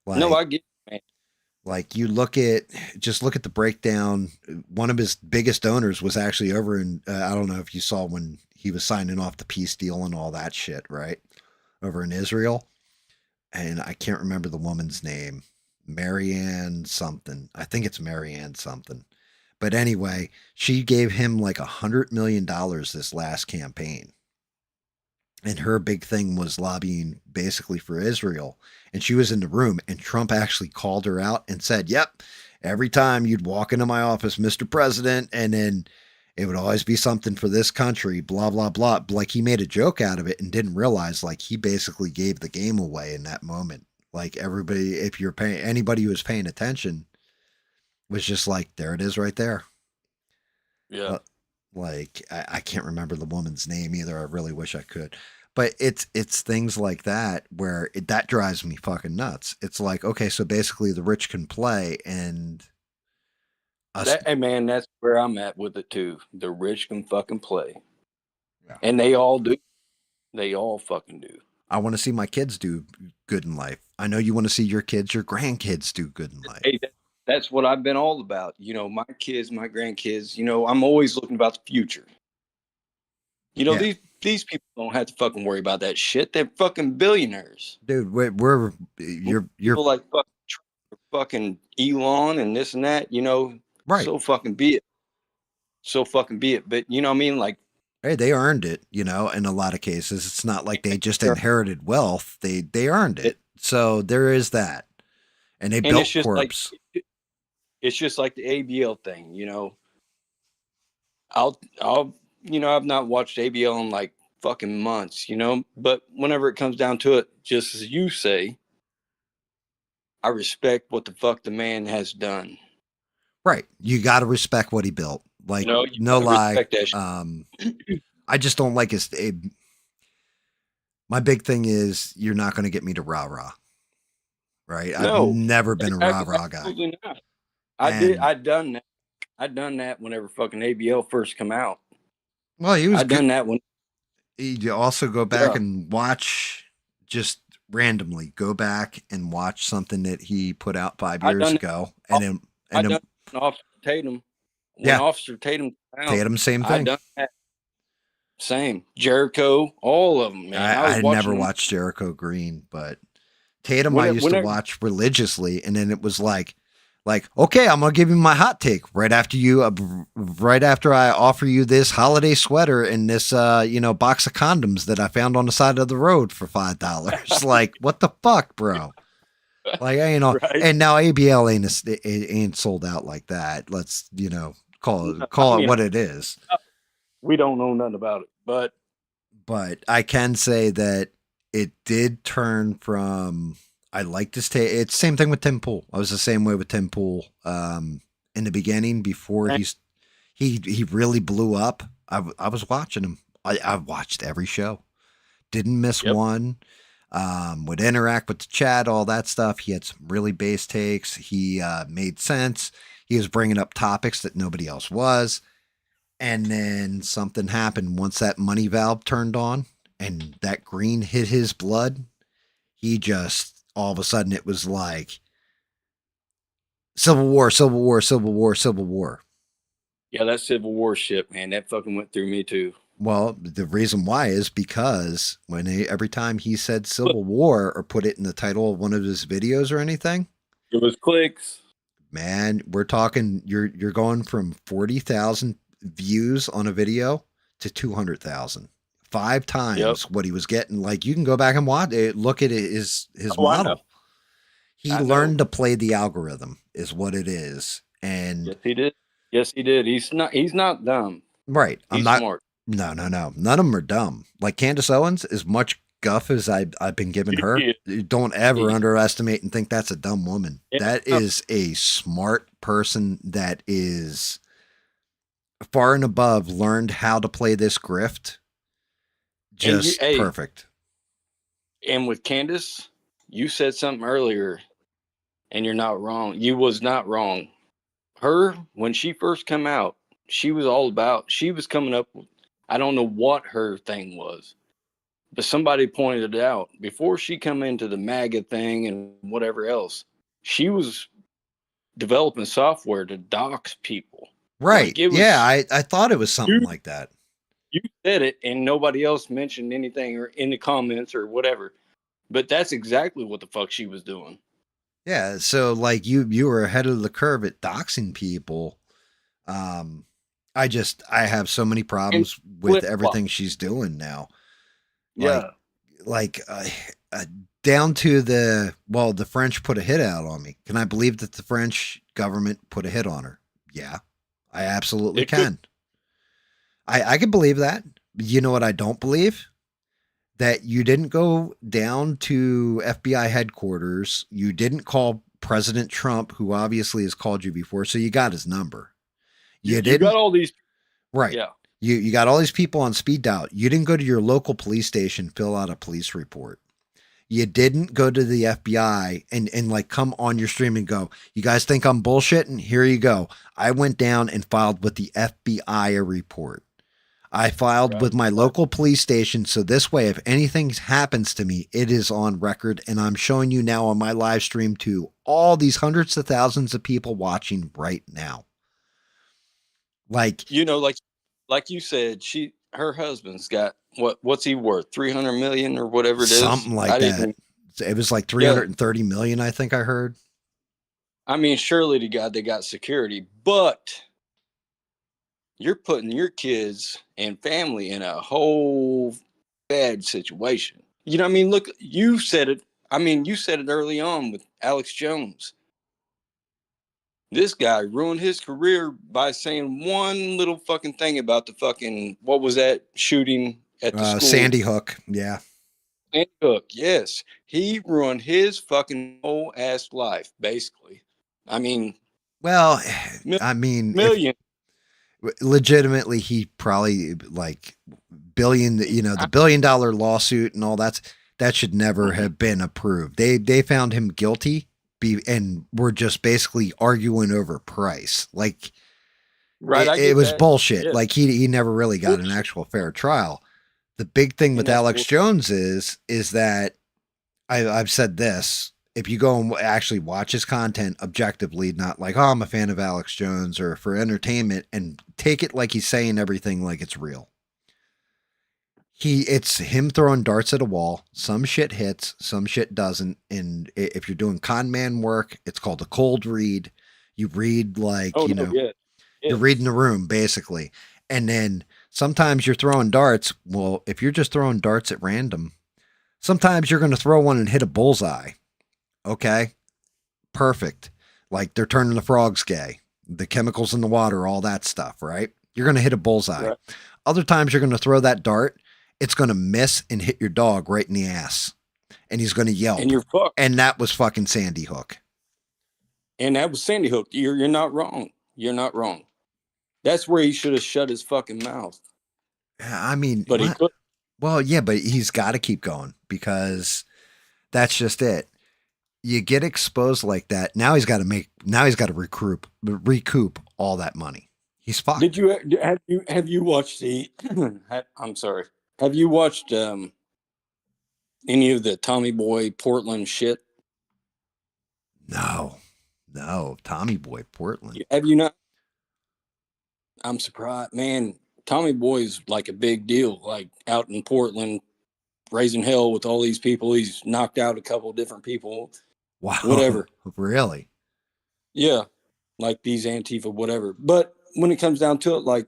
No, I get it, man. Like you look at the breakdown. One of his biggest donors was actually over in, I don't know if you saw when he was signing off the peace deal and all that shit, right? Over in Israel. And I can't remember the woman's name. Marianne something. I think it's Marianne something. But anyway, she gave him like $100 million this last campaign. And her big thing was lobbying basically for Israel. And she was in the room, and Trump actually called her out and said, "Yep, every time you'd walk into my office, Mr. President, and then it would always be something for this country, blah, blah, blah." Like he made a joke out of it and didn't realize like he basically gave the game away in that moment. Like everybody, if you're paying, anybody who was paying attention, was just like, there it is right there. Yeah. Like I can't remember the woman's name either. I really wish I could. But it's things like that where that drives me fucking nuts. It's like, okay, so basically the rich can play and us. Hey man, that's where I'm at with it too. The rich can fucking play, Yeah. and they all do. They all fucking do. I want to see my kids do good in life. I know you want to see your kids, your grandkids do good in life. Hey, that's what I've been all about. You know, my kids, my grandkids. You know, I'm always looking about the future. You know, Yeah. these people don't have to fucking worry about that shit. They're fucking billionaires. Dude, you're People like fucking Elon and this and that. You know, right. so fucking be it. So fucking be it. But you know what I mean? Like, Hey, they earned it, in a lot of cases. It's not like they just inherited wealth. They earned it. So there is that. And they and built it's just corpse. like it's just like the ABL thing. You know, I'll I've not watched ABL in like fucking months. You know, but whenever it comes down to it, just as you say, I respect what the fuck the man has done. Right. You got to respect what he built. Like, You know, you no lie. respect that shit. I just don't like his. My big thing is you're not going to get me to rah rah. Right. I've No, never been a rah rah guy. absolutely not. And, I'd done that. I'd done that whenever fucking ABL first come out. well, he was I'd done good. that when. You also go back Yeah, and watch, just randomly go back and watch something that he put out 5 I years done. ago, I done when Officer Tatum. When yeah, Officer Tatum came out, Tatum, same I thing. done that. Same Jericho, all of them, man. I I was had watching never them watched Jericho Green, but Tatum I used to whenever. watch religiously, and then it was like, okay, I'm gonna give you my hot take right after I offer you this holiday sweater and this box of condoms that I found on the side of the road for $5. Like, what the fuck, bro? Like, Right? and now ABL ain't sold out like that. Let's I call it mean, what it is. we don't know nothing about it, but But I can say that it did turn from I like this take. It's same thing with Tim Pool. I was the same way with Tim Pool. In the beginning, before he really blew up, I was watching him. I watched every show, didn't miss yep. one. Would interact with the chat, all that stuff. He had some really base takes. He made sense. He was bringing up topics that nobody else was. And then something happened once that money valve turned on and that green hit his blood. He just, all of a sudden, it was like Civil War, Civil War, Civil War, Civil War. Yeah, that Civil War shit, man, that fucking went through me too. Well, the reason why is because every time he said Civil War or put it in the title of one of his videos or anything, It was clicks. man, we're talking you're going from 40,000 views on a video to 200,000. 5 times what he was getting. Like, you can go back and watch it, look at his model. He learned to play the algorithm is what it is. And yes, he did. Yes, he did. He's not dumb. right. He's smart. No. None of them are dumb. Like Candace Owens, as much guff as I've been giving her, don't ever underestimate and think that's a dumb woman. That is a smart person that is far and above learned how to play this grift. Just perfect. And with Candace, you said something earlier, and you're not wrong. You was not wrong. Her, when she first come out, she was all about, she was coming up with, I don't know what her thing was, but somebody pointed it out. Before she come into the MAGA thing and whatever else, she was developing software to dox people. Right. Like, it was, yeah, I thought it was something like that. You said it, and nobody else mentioned anything or in the comments or whatever. But that's exactly what the fuck she was doing. Yeah, so like you were ahead of the curve at doxing people. I have so many problems with everything she's doing now. Yeah. Like down to the French put a hit out on me. Can I believe that the French government put a hit on her? Yeah, I absolutely can. I can believe that. You know what I don't believe? That you didn't go down to FBI headquarters. You didn't call President Trump, who obviously has called you before, so you got his number. You You got didn't, all these. right? Yeah. You got all these people on speed dial. You didn't go to your local police station, fill out a police report. You didn't go to the FBI and like come on your stream and go, you guys think I'm bullshitting? Here you go. I went down and filed with the FBI a report. I filed with my local police station. So this way, if anything happens to me, it is on record. And I'm showing you now on my live stream to all these hundreds of thousands of people watching right now. Like, You know, like you said, her husband's got what's he worth? 300 million or whatever it is. something like that. It was like 330 million, I think I heard. I mean, surely to God they got security, but you're putting your kids and family in a whole bad situation. You know what I mean? Look, you said it. I mean, you said it early on with Alex Jones. This guy ruined his career by saying one little fucking thing about the fucking, what was that shooting at the school? Sandy Hook. Yeah. Sandy Hook. Yes. He ruined his fucking whole ass life, basically. I mean, well, I mean, million. Legitimately, he probably like billion, the $1 billion lawsuit and all that should never have been approved. They found him guilty and were just basically arguing over price. Like, right. It was bullshit. Yeah. Like he never really got an actual fair trial. The big thing with Alex Jones is that I've said this. If you go and actually watch his content objectively, not like, oh, I'm a fan of Alex Jones or for entertainment, and take it like he's saying everything like it's real. It's him throwing darts at a wall. Some shit hits, some shit doesn't. And if you're doing con man work, it's called a cold read. You read like, you're reading the room basically. And then sometimes you're throwing darts. Well, if you're just throwing darts at random, sometimes you're going to throw one and hit a bullseye. Okay. Perfect. Like they're turning the frogs gay, the chemicals in the water, all that stuff, right? You're going to hit a bullseye. Right. Other times you're going to throw that dart. It's going to miss and hit your dog right in the ass. And he's going to yelp. And you're fucked. And that was fucking Sandy Hook. And that was Sandy Hook. You're not wrong. You're not wrong. That's where he should have shut his fucking mouth. I mean, but he could. Well, yeah, but he's got to keep going because that's just it. You get exposed like that. Now he's got to recoup all that money. He's fucked. Have you watched the, I'm sorry. Have you watched any of the Tommy Boy Portland shit? No, Tommy Boy Portland. Have you not? I'm surprised, man. Tommy Boy's like a big deal, like out in Portland, raising hell with all these people. He's knocked out a couple of different people. Wow. Whatever. Really? Yeah. Like these Antifa, whatever. But when it comes down to it, like,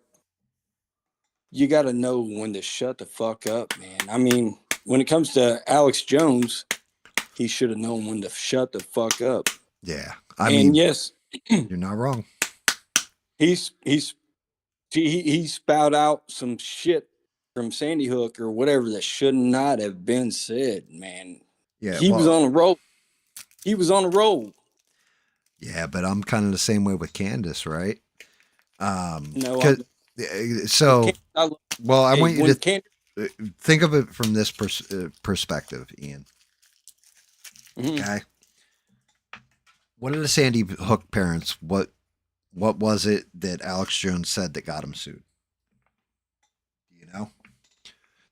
you got to know when to shut the fuck up, man. I mean, when it comes to Alex Jones, he should have known when to shut the fuck up. Yeah. I mean, yes, you're not wrong. He spout out some shit from Sandy Hook or whatever that should not have been said, man. Yeah. He was on a roll. He was on a roll. Yeah, but I'm kind of the same way with Condace, right? No. So, well, I want you to think of it from this perspective, Ian. Mm-hmm. Okay. What are the Sandy Hook parents? What was it that Alex Jones said that got him sued? Do you know?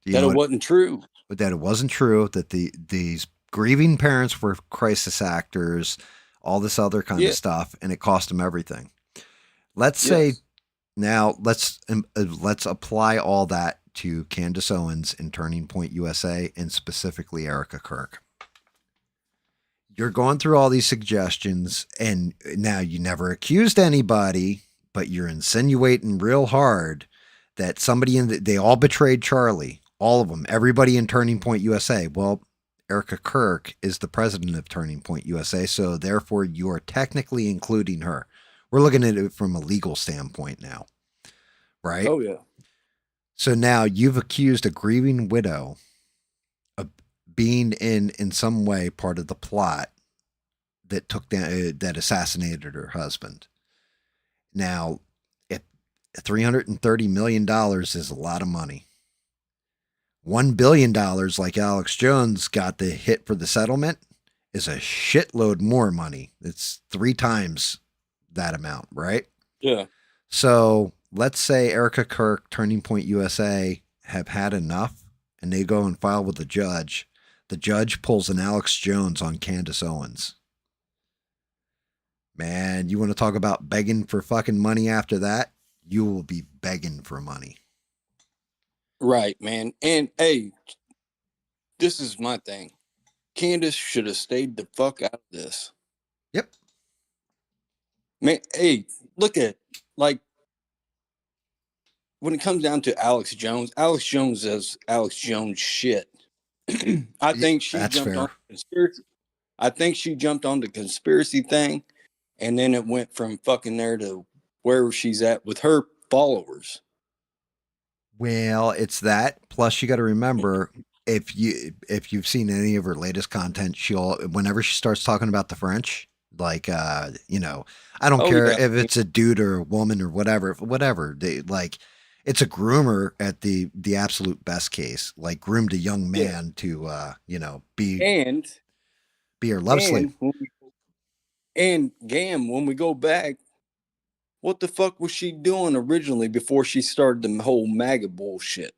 It wasn't true. But that it wasn't true. That these grieving parents were crisis actors, all this other kind of stuff, and it cost them everything. Let's say now let's apply all that to Candace Owens and Turning Point USA, and specifically Erica Kirk. You're going through all these suggestions, and now you never accused anybody, but you're insinuating real hard that somebody they all betrayed Charlie, all of them, everybody in Turning Point USA. Well, Erica Kirk is the president of Turning Point USA, so therefore you are technically including her. We're looking at it from a legal standpoint now, right? Oh, yeah. So now you've accused a grieving widow of being in some way part of the plot that took down that assassinated her husband. Now, if $330 million is a lot of money. $1 billion, like Alex Jones got the hit for the settlement, is a shitload more money. It's 3 times that amount, right? Yeah. So let's say Erica Kirk, Turning Point USA, have had enough and they go and file with the judge. The judge pulls an Alex Jones on Candace Owens. Man, you want to talk about begging for fucking money after that? You will be begging for money. Right, man. And hey, this is my thing. Candace should have stayed the fuck out of this. Yep. Man, hey, look at, like, when it comes down to Alex Jones does Alex Jones shit. I think she That's jumped fair. on conspiracy. I think she jumped on the conspiracy thing, and then it went from fucking there to where she's at with her followers. Well, it's that. Plus, you got to remember if you've seen any of her latest content, she'll whenever she starts talking about the French, like I don't Oh, care yeah. if it's a dude or a woman or whatever. They like it's a groomer at the absolute best case, like groomed a young Yeah. man to be And her love slave. and GAM, when we go back, what the fuck was she doing originally before she started the whole MAGA bullshit?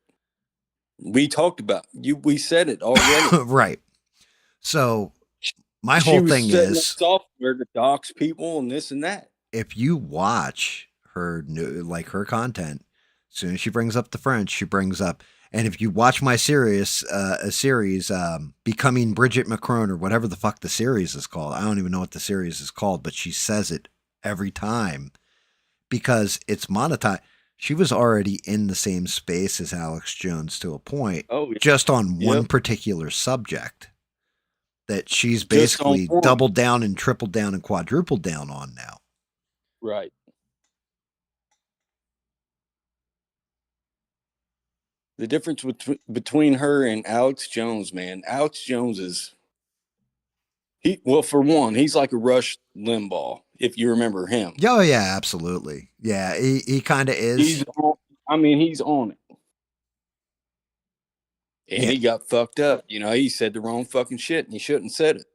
We talked about we said it already. Right. So my She whole was thing setting up is, software to dox people and this and that. if you watch her new like her content, as soon as she brings up the French, she brings up, and if you watch my series, Becoming Bridget Macron or whatever the fuck the series is called, I don't even know what the series is called, but she says it every time because it's monetized. She was already in the same space as Alex Jones to a point, Oh, yeah. just on one Yep. particular subject that she's Just on basically point. doubled down and tripled down and quadrupled down on now. Right. The difference between her and Alex Jones, man. Alex Jones is for one, he's like a Rush Limbaugh, if you remember him. Oh yeah, absolutely. Yeah, he kind of is. He's on it. And Yeah. he got fucked up. He said the wrong fucking shit and he shouldn't have said it.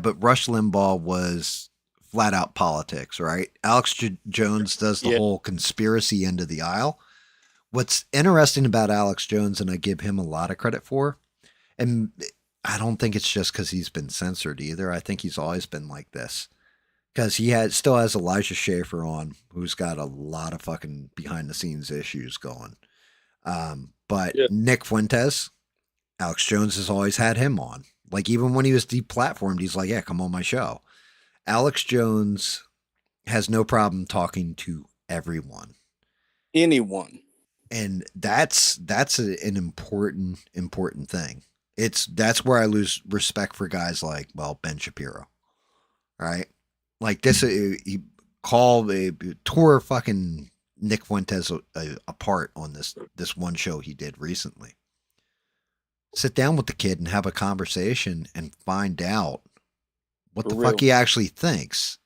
But Rush Limbaugh was flat out politics, right? Alex Jones does the Yeah. whole conspiracy end of the aisle. What's interesting about Alex Jones, and I give him a lot of credit for, and I don't think it's just because he's been censored either. I think he's always been like this. Because still has Elijah Schaefer on, who's got a lot of fucking behind the scenes issues going. But Yeah. Nick Fuentes, Alex Jones has always had him on. Like even when he was deplatformed, he's like, "Yeah, come on my show." Alex Jones has no problem talking to everyone, Anyone. and that's an important thing. That's where I lose respect for guys like Ben Shapiro, right? Like this, he tore fucking Nick Fuentes apart on this one show he did recently. Sit down with the kid and have a conversation and find out what For the real. fuck he actually thinks.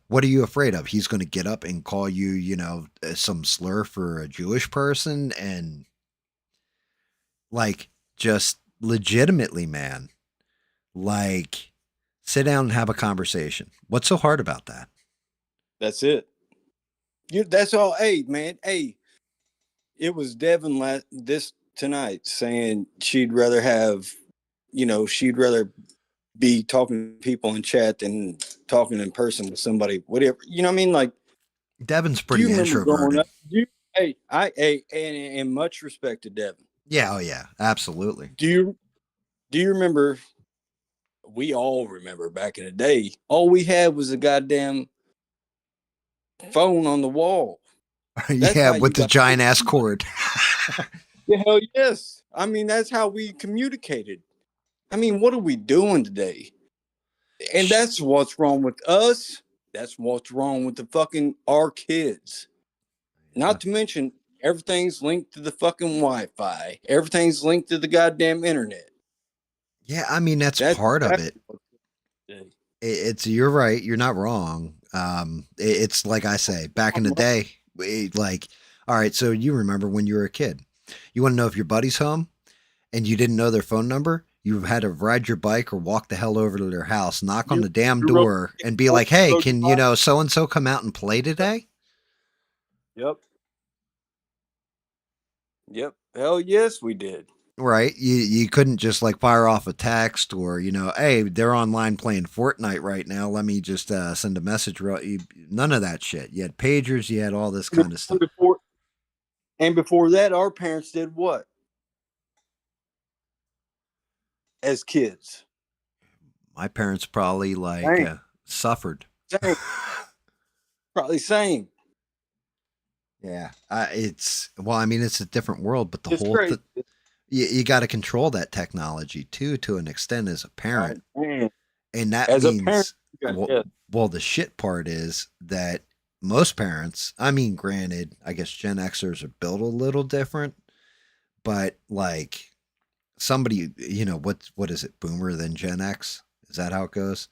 What are you afraid of? He's going to get up and call you, some slur for a Jewish person, and like just legitimately, man, like sit down and have a conversation. What's so hard about that? That's it. That's all. Hey, man. Hey, it was Devin this tonight saying she'd rather be talking to people in chat than talking in person with somebody, whatever. You know what I mean? Like, Devin's do pretty you remember growing introverted. up? And much respect to Devin. Yeah, oh yeah, absolutely. Do you remember? We all remember back in the day. All we had was a goddamn phone on the wall. Yeah, with the giant ass cord. Yeah, hell yes. I mean, that's how we communicated. I mean, what are we doing today? And that's what's wrong with us. That's what's wrong with the fucking our kids. Not to mention, everything's linked to the fucking Wi-Fi. Everything's linked to the goddamn internet. Yeah, I mean that's part of it. You're right. You're not wrong. It's like I say, back in the day, like, all right. So you remember when you were a kid, you want to know if your buddy's home and you didn't know their phone number. You had to ride your bike or walk the hell over to their house, knock on You the damn you rode, door, and be like, "Hey, rode your can bike. so and so come out and play today?" Yep. Yep. Hell yes, we did. Right? You couldn't just like fire off a text or hey, they're online playing Fortnite right now. Let me just send a message. None of that shit. You had pagers. You had all this kind of stuff. And before that, our parents did what as kids? My parents probably like Same, suffered. same, probably same. Yeah, it's well. I mean, it's a different world, but the It's whole crazy. you got to control that technology too, to an extent, as a parent, Man, and that as a parent, means well, yeah, the shit part is that most parents. I mean, granted, I guess Gen Xers are built a little different, but like somebody, what is it, Boomer than Gen X? Is that how it goes?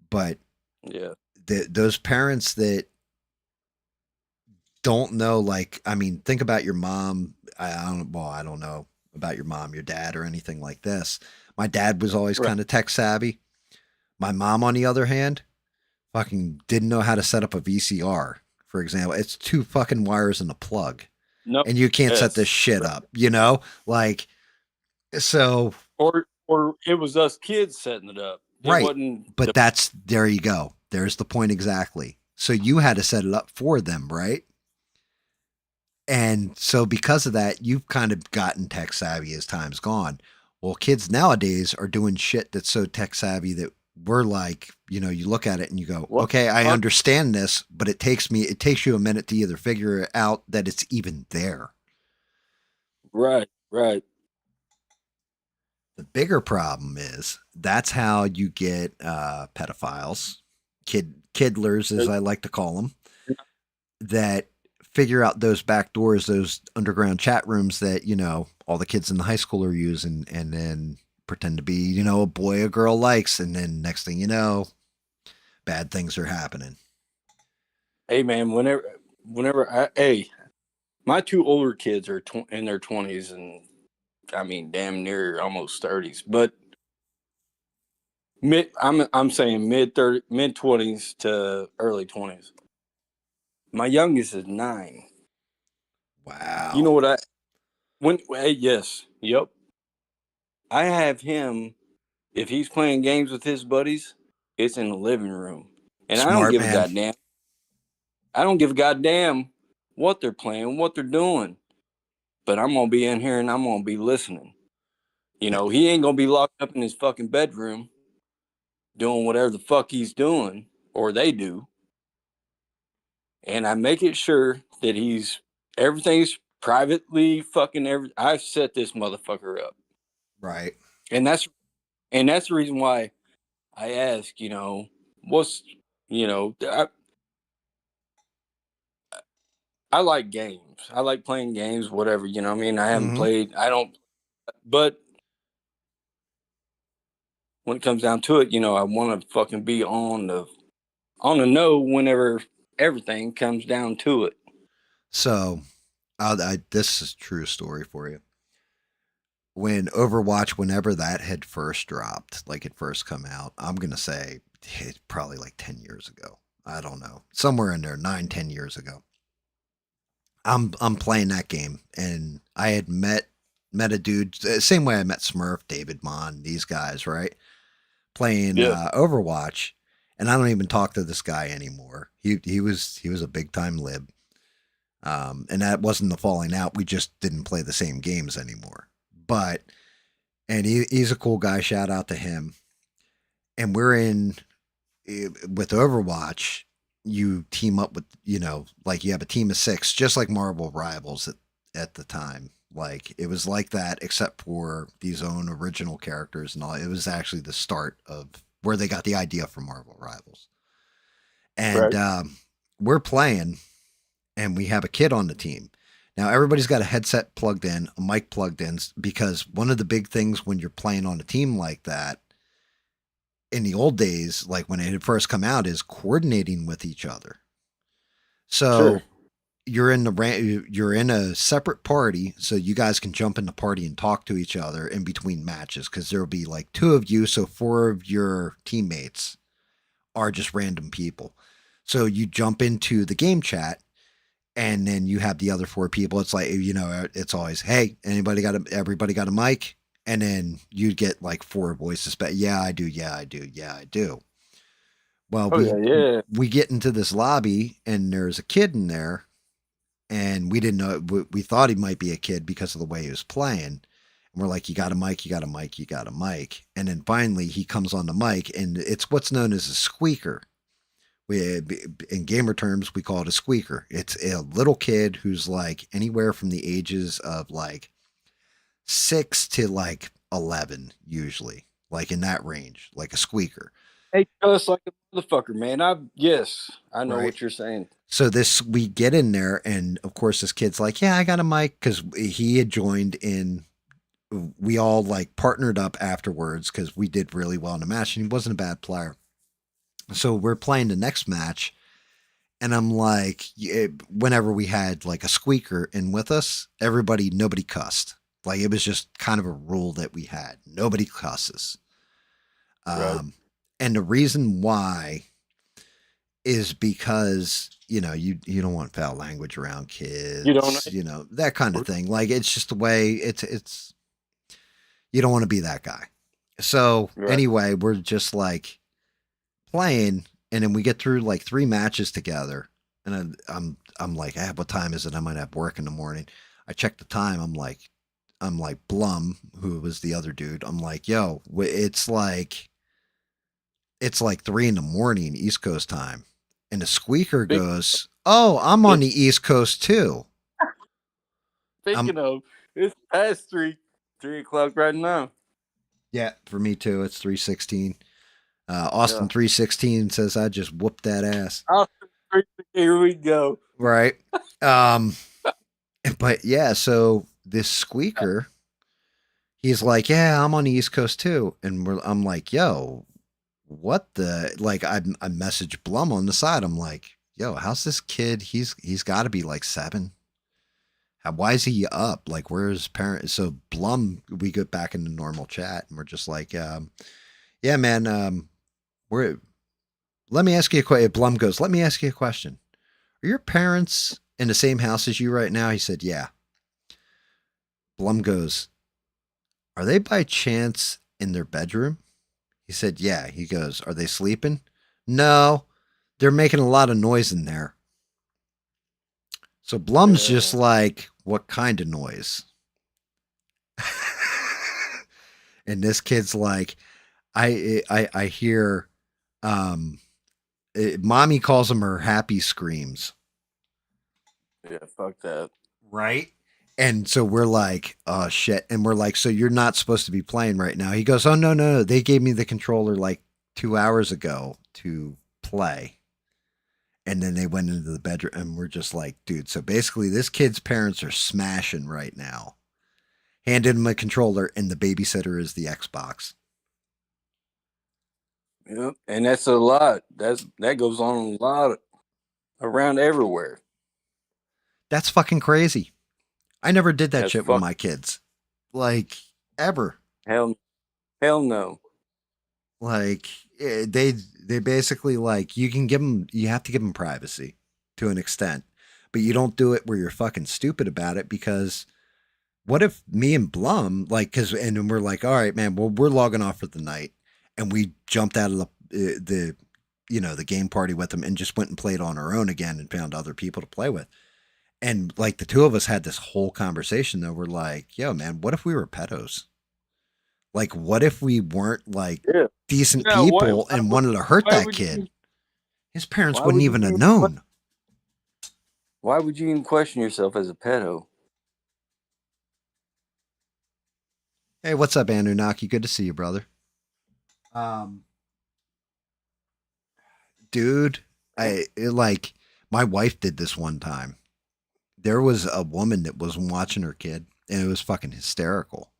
But yeah, those parents that don't know, like, I mean, think about your mom. I don't know about your mom, your dad, or anything like this. My dad was always right. kind of tech savvy. My mom, on the other hand, fucking didn't know how to set up a VCR, for example. It's two fucking wires and a plug, No, and you can't set this yes, shit right. up, like, so, Or it was us kids setting it up. It right. wasn't But the there you go. There's the point exactly. So you had to set it up for them, right? And so because of that, you've kind of gotten tech savvy as time's gone. Well, kids nowadays are doing shit that's so tech savvy that we're like, you look at it and you go, what? okay, I understand this, but it takes you a minute to either figure out that it's even there. Right, right. The bigger problem is that's how you get pedophiles, kidlers, as I like to call them, that figure out those back doors, those underground chat rooms that, all the kids in the high school are using, and then pretend to be, a boy a girl likes. And then next thing you know, bad things are happening. Hey man, hey, my two older kids are in their 20s, and I mean, damn near almost 30s. But I'm saying mid 20s to early 20s. My youngest is 9. You Wow. know what hey, yes, yep. I have him, if he's playing games with his buddies, it's in the living room. And I don't Smart give a man. goddamn. I don't give a goddamn what they're playing, what they're doing. But I'm gonna be in here and I'm gonna be listening. He ain't gonna be locked up in his fucking bedroom doing whatever the fuck he's doing, or they do. And I make it sure that everything's privately fucking I set this motherfucker up. Right. And that's the reason why I ask, what's you know, I like games. I like playing games, whatever, you know what I mean? Mm-hmm. I don't, but when it comes down to it, I want to fucking be on the know whenever everything comes down to it. So this is a true story for you. When Overwatch, whenever that had first dropped, like it first come out, I'm gonna say it's probably like 10 years ago. I don't know, somewhere in there, 9, 10 years ago. I'm playing that game, and I had met a dude, same way I met Smurf, David Mon, these guys, right? Playing Yeah. Overwatch, and I don't even talk to this guy anymore. He was a big time lib, and that wasn't the falling out. We just didn't play the same games anymore. But and he's a cool guy. Shout out to him. And we're in with Overwatch. You team up with like you have a team of 6, just like Marvel Rivals at the time. Like it was like that, except for these own original characters and all. It was actually the start of where they got the idea for Marvel Rivals. And Right. we're playing, and we have a kid on the team. Now everybody's got a headset plugged in, a mic plugged in, because one of the big things when you're playing on a team like that in the old days, like when it had first come out, is coordinating with each other. So Sure. you're in a separate party, so you guys can jump in the party and talk to each other in between matches, because there'll be like two of you, so four of your teammates are just random people. So you jump into the game chat, and then you have the other four people. It's like, it's always, hey, everybody got a mic, and then you get like four voices back. Yeah, I do. Yeah, I do. Yeah, I do. Well, Oh yeah, yeah. we get into this lobby, and there's a kid in there, and we didn't know. We thought he might be a kid because of the way he was playing. And we're like, you got a mic, you got a mic, you got a mic. And then finally he comes on the mic, and it's what's known as a squeaker. In gamer terms, we call it a squeaker. It's a little kid who's like anywhere from the ages of like 6 to like 11, usually, like in that range, like a squeaker. Hey, us like a motherfucker, man. I know Right. what you're saying. So we get in there, and of course this kid's like, yeah, I got a mic, because he had joined in. We all like partnered up afterwards because we did really well in the match, and he wasn't a bad player. So we're playing the next match, and I'm like, whenever we had like a squeaker in with us, nobody cussed. Like, it was just kind of a rule that we had. Nobody cusses. Right. And the reason why is because, you don't want foul language around You don't know. kids, that kind of thing. Like, it's just the way you don't want to be that guy. So Right. anyway, we're just like playing, and then we get through like 3 matches together, and I'm like, what time is it? I might have work in the morning. I check the time. I'm like Blum, who was the other dude. I'm like, yo, it's like 3 in the morning East Coast time, and the squeaker Speak, goes, oh, I'm on it's the East Coast too. I'm speaking of, it's past 3 o'clock right now. Yeah, for me too. It's 3:16. Austin Yeah. 3:16 says I just whooped that ass. Here we go. Right. Um, but yeah, so this squeaker, he's like, yeah, I'm on the East Coast too, and I'm like, yo, what the like? I messaged Blum on the side. I'm like, yo, how's this kid? He's got to be like 7. Why is he up? Like, where's his parents? So Blum, we get back in the normal chat, and we're just like, yeah, man, we're. Let me ask you a question. Blum goes, let me ask you a question. Are your parents in the same house as you right now? He said, yeah. Blum goes, are they by chance in their bedroom? He said, yeah. He goes, are they sleeping? No, they're making a lot of noise in there. So Blum's just Yeah. like, what kind of noise? And this kid's like, I hear, mommy calls them her happy screams. Yeah. Fuck that. Right. And so we're like, oh shit. And we're like, so you're not supposed to be playing right now. He goes, oh, no, no, no. They gave me the controller like 2 hours ago to play. And then they went into the bedroom, and we're just like, dude. So basically, this kid's parents are smashing right now. Handed him a controller, and the babysitter is the Xbox. Yep. And that's a lot. That goes on a lot around everywhere. That's fucking crazy. I never did that That's shit with fuck my kids. Like, ever. hell no. Like, they basically, like, you have to give them privacy to an extent, but you don't do it where you're fucking stupid about it, because what if me and Blum, like, and then we're like, all right, man, well, we're logging off for the night, and we jumped out of the game party with them and just went and played on our own again and found other people to play with. And like the two of us had this whole conversation though. We're like, yo, man, what if we were pedos? Like, what if we weren't like Yeah. decent Yeah. Why? people and wanted to hurt Why that would you? kid? His parents Why wouldn't would you even have even? known. Why would you even question yourself as a pedo? Hey, what's up, Anunnaki? Good to see you, brother. Um, dude, like my wife did this one time. There was a woman that was watching her kid, and it was fucking hysterical.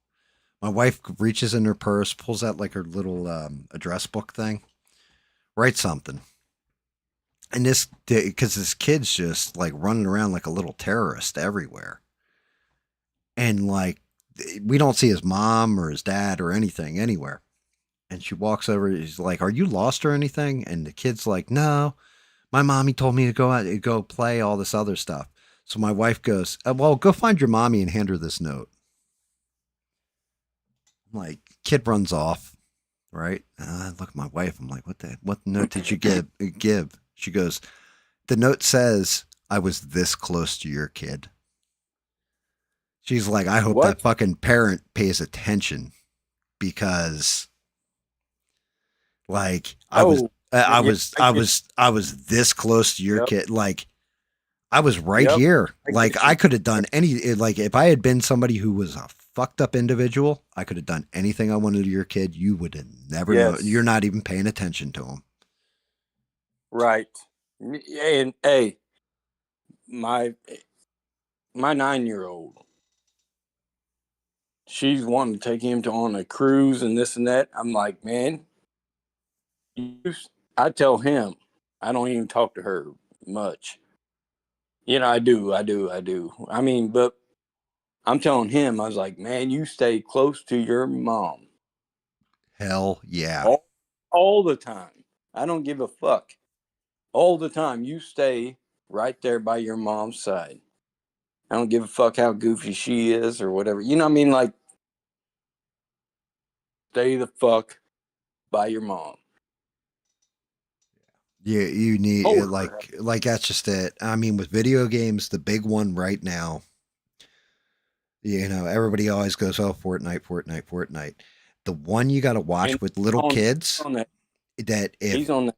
My wife reaches in her purse, pulls out like her little address book thing, writes something. And because this kid's just like running around like a little terrorist everywhere. And like, we don't see his mom or his dad or anything anywhere. And she walks over. She's like, "Are you lost or anything?" And the kid's like, "No, my mommy told me to go out and go play all this other stuff." So my wife goes, "Well, go find your mommy and hand her this note." I'm like, kid runs off, right? And I look at my wife. I'm like, what note did you give? She goes, "The note says I was this close to your kid." She's like, "I hope that What? fucking parent pays attention because like Oh, yeah, I get. I was this close to your Yep, kid. Like I was right yep, here. I Like get I you. could have done like if I had been somebody who was a fucked up individual, I could have done anything I wanted to your kid. You would have never know. You're Yes, not even paying attention to him." right. And hey, my my 9-year-old, she's wanting to take him to on a cruise and this and that. I'm like, man, you, I tell him, I don't even talk to her much. I do. I mean, but I'm telling him, I was like, man, you stay close to your mom Hell yeah. all, all the time. I don't give a fuck. All the time, you stay right there by your mom's side. I don't give a fuck how goofy she is or whatever. You know what I mean? Like, stay the fuck by your mom. You need Hold her. like that's just it. I mean, with video games, the big one right now, everybody always goes, "Oh, Fortnite, Fortnite, Fortnite." The one you got to And watch with little on, kids on that, that he's on that.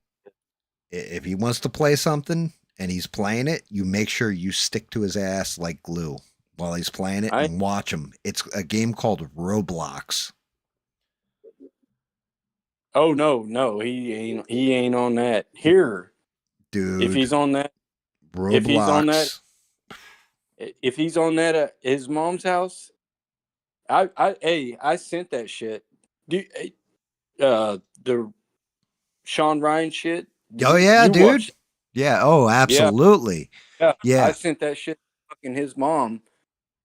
if he wants to play something and he's playing it, you make sure you stick to his ass like glue while he's playing it I and watch him. It's a game called Roblox. Oh no, he ain't on that. Here, if Dude, he's on that, if he's on that, Roblox. if he's on that at his mom's house, I sent that shit. The Sean Ryan shit. Oh yeah, You dude. watched? Yeah, oh, Yeah, absolutely. yeah. I Yeah. sent that shit to fucking his mom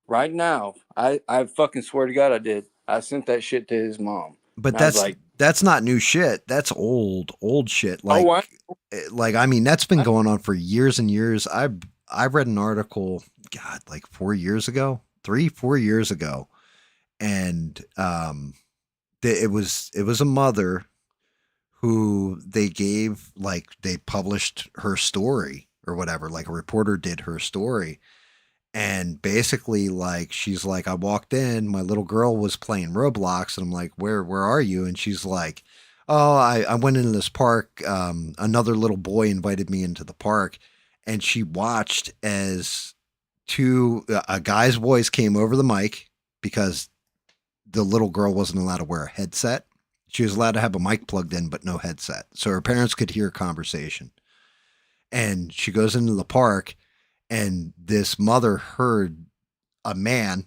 right now. I fucking swear to God, I did. I sent that shit to his mom, But and I was like, that's not new shit. That's old shit. oh, I mean, that's been I going on for years and years. I read an article, God, like 4 years ago, 3 4 years ago, and it was a mother who they published her story or whatever, like a reporter did her story. And basically, like, she's like, "I walked in, my little girl was playing Roblox," and I'm like, where are you?" And she's like, "Oh, I went into this park. Another little boy invited me into the park," and she watched as a guy's voice came over the mic because the little girl wasn't allowed to wear a headset. She was allowed to have a mic plugged in, but no headset. So her parents could hear a conversation. And she goes into the park, and this mother heard a man,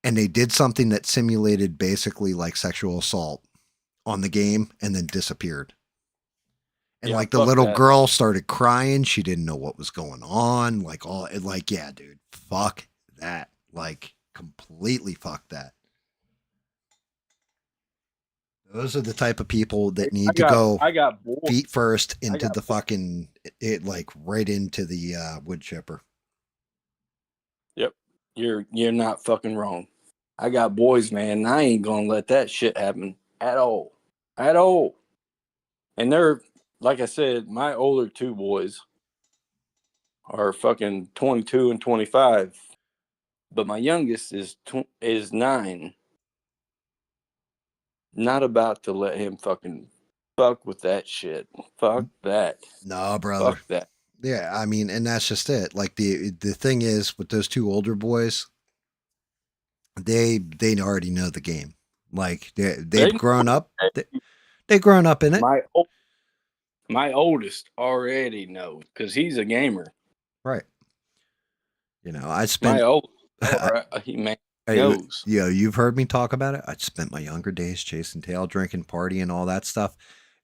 and they did something that simulated basically like sexual assault on the game and then disappeared. And yeah, like the fuck little that. girl started crying. She didn't know what was going on. Yeah, dude, fuck that. Like, completely fuck that. Those are the type of people that I need to got go I got boys. feet first I into got the fucking like right into the wood chipper. Yep. You're not fucking wrong. I got boys, man, and I ain't gonna let that shit happen at all. At all. And they're like I said, my older two boys are fucking 22 and 25, but my youngest is 9. Not about to let him fucking fuck with that shit. Fuck that. No, brother. Fuck that. Yeah, I mean, and that's just it. Like the thing is with those two older boys, they already know the game. Like They they've know grown up. what They've grown up in it. my oldest already knows because he's a gamer. Right. I My spent old, he man. Hey, goes. you've heard me talk about it. I spent my younger days chasing tail, drinking, partying, all that stuff.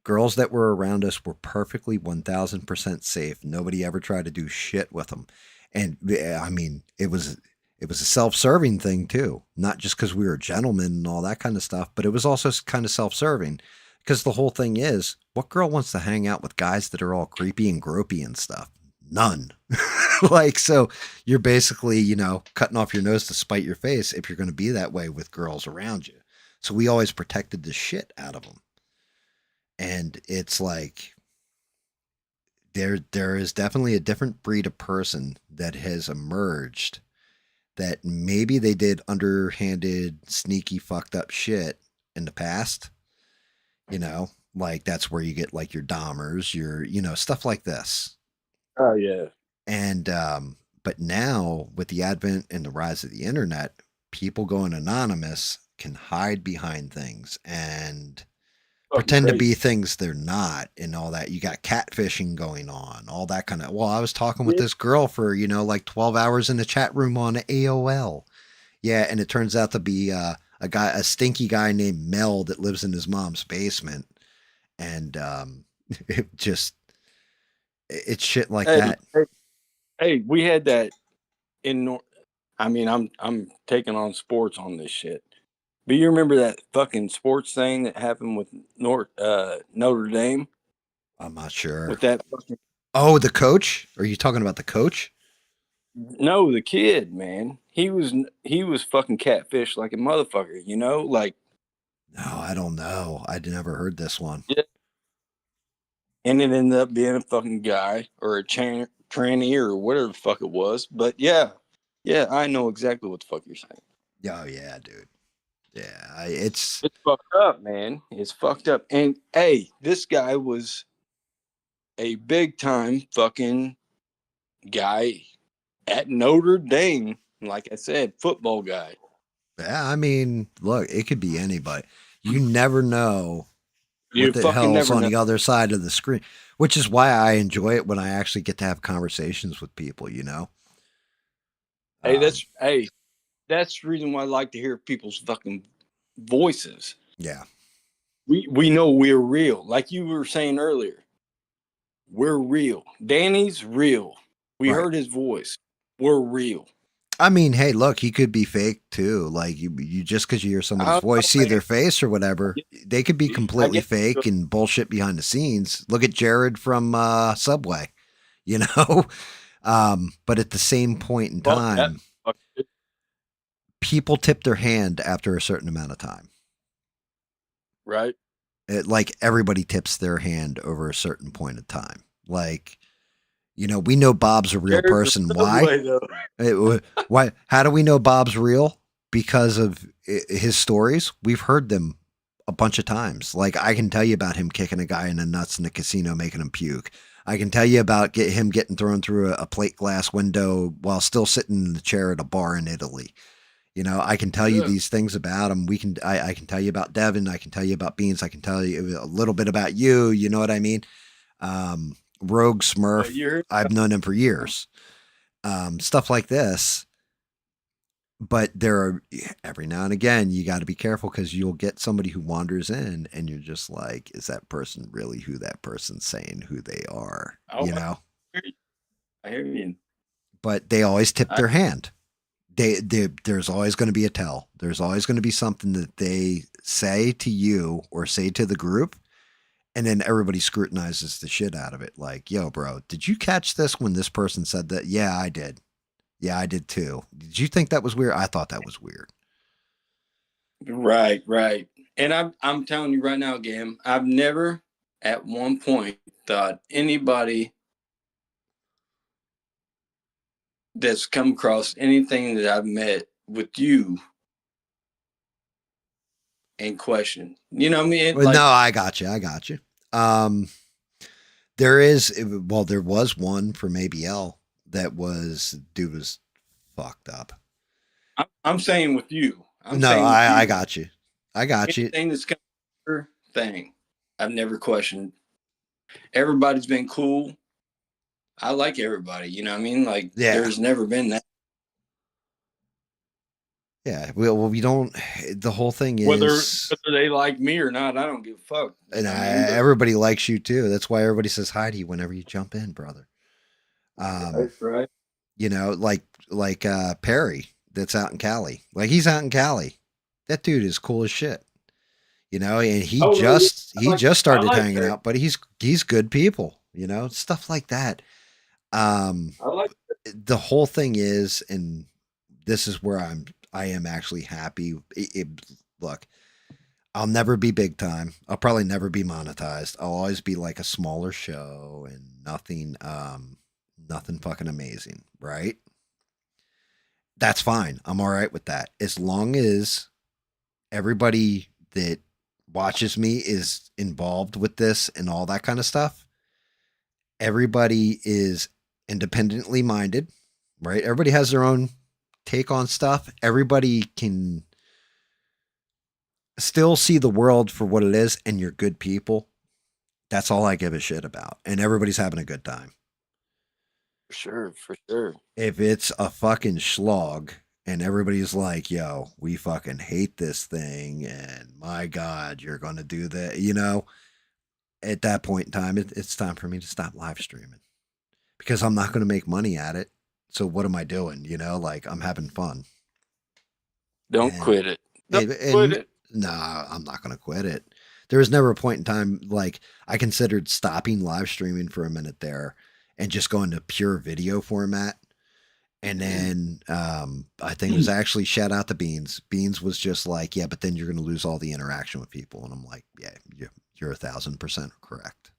Girls that were around us were perfectly 1000% safe. Nobody ever tried to do shit with them. And I mean, it was a self-serving thing too. Not just because we were gentlemen and all that kind of stuff, but it was also kind of self-serving because the whole thing is, what girl wants to hang out with guys that are all creepy and gropey and stuff? None. Like, so you're basically, cutting off your nose to spite your face if you're going to be that way with girls around you. So we always protected the shit out of them. And it's like there is definitely a different breed of person that has emerged that maybe they did underhanded, sneaky, fucked up shit in the past. Like that's where you get like your Dahmers, your stuff like this. Oh yeah. And but now with the advent and the rise of the internet, people going anonymous can hide behind things and Fucking pretend to be crazy. things they're not and all that. You got catfishing going on, all that kind of. Well, I was talking with Yeah. this girl for, like 12 hours in the chat room on AOL. Yeah, and it turns out to be a stinky guy named Mel that lives in his mom's basement. And it just it's shit like Hey, that. hey, hey, we had that in. I mean, I'm taking on sports on this shit. But you remember that fucking sports thing that happened with Notre Dame I'm not sure. with that fucking Oh, the coach? Are you talking about the coach? no, the kid, man. He was fucking catfish like a motherfucker, like No, I don't know. I'd never heard this one. yeah. And it ended up being a fucking guy or a tranny or whatever the fuck it was. But yeah, yeah, I know exactly what the fuck you're saying. Oh yeah, dude. Yeah, it's It's fucked up, man. It's fucked up. And hey, this guy was a big time fucking guy at Notre Dame. Like I said, football guy. yeah. I mean, look, it could be anybody. You never know You what the fucking hell's never on know. the other side of the screen, which is why I enjoy it when I actually get to have conversations with people. Hey, Um, that's the reason why I like to hear people's fucking voices. yeah, We know we're real. Like you were saying earlier, we're real. Danny's real. We right. heard his voice. We're real. I mean, hey, look, he could be fake too. Like you just because you hear somebody's I don't voice, know, see man. their face or whatever, they could be I completely guess. fake and bullshit behind the scenes. Look at Jared from Subway, you know. But at the same point in Fuck that. time, Fuck it. people tip their hand after a certain amount of time. Right? Like everybody tips their hand over a certain point of time. Like, we know Bob's a real Jared's a person. Why? subway though. Why? How do we know Bob's real? Because of his stories. We've heard them a bunch of times. Like I can tell you about him kicking a guy in the nuts in the casino, making him puke. I can tell you about him getting thrown through a plate glass window while still sitting in the chair at a bar in Italy. I can tell you Yeah. these things about him. I can tell you about Devin. I can tell you about Beans. I can tell you a little bit about you. You know what I mean? Rogue Smurf. You're I've known him for years. Stuff like this. But every now and again, you got to be careful because you'll get somebody who wanders in and you're just like, is that person really who that person's saying who they are? oh, I hear you. But they always tip I, their hand. There's always going to be a tell. There's always going to be something that they say to you or say to the group, and then everybody scrutinizes the shit out of it. Like, yo, bro, did you catch this when this person said that? Yeah, I did. Yeah, I did too. Did you think that was weird? I thought that was weird. right, right. And I'm telling you right now, Gam, I've never at one point thought anybody that's come across anything that I've met with you in question. You know what I mean? Well, no, Like, I got you. I got you. Um, there was one from ABL that dude was fucked up. I'm saying with you. I'm No, saying with I you. got you. I got you. Anything that's come your thing, I've never questioned. Everybody's been cool. I like everybody. You know what I mean? Like, Yeah. there's never been that. Yeah, we don't. The whole thing Whether is, whether they like me or not, I don't give a fuck. and I mean, but everybody likes you too. That's why everybody says hi to you whenever you jump in, brother. right, right. You know, like Perry that's out in Cali. Like he's out in Cali. That dude is cool as shit. You know, and Oh no, yeah, he just I started like hanging her. out, but he's good people. You know, stuff like that. Um, I like. the whole thing is, and this is where I am actually happy. Look, I'll never be big time. I'll probably never be monetized. I'll always be like a smaller show and nothing fucking amazing, right? That's fine. I'm all right with that. As long as everybody that watches me is involved with this and all that kind of stuff, everybody is independently minded, right? Everybody has their own take on stuff. Everybody can still see the world for what it is, and you're good people. That's all I give a shit about. And everybody's having a good time. For sure, for sure. If it's a fucking slog and everybody's like, yo, we fucking hate this thing, and my God, you're going to do that, you know, at that point in time, it's time for me to stop live streaming because I'm not going to make money at it. So what am I doing? You know, like I'm having fun. Don't And quit it. Don't quit and it. nah, I'm not going to quit it. There was never a point in time like I considered stopping live streaming for a minute there and just going to pure video format. And then I think it was actually shout out to Beans. Beans was just like, yeah, but then you're going to lose all the interaction with people. And I'm like, yeah, you're 1,000% correct.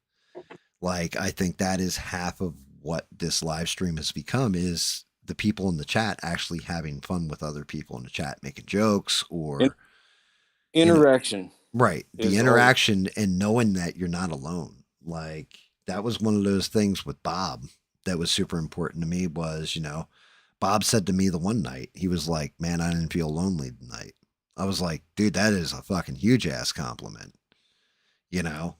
Like, I think that is half of what this live stream has become is the people in the chat actually having fun with other people in the chat, making jokes In- or, you know, interaction right. The is all. interaction and knowing that you're not alone. Like, that was one of those things with Bob that was super important to me was, you know, Bob said to me the one night, he was like, man, I didn't feel lonely tonight. I was like, dude, that is a fucking huge ass compliment, you know?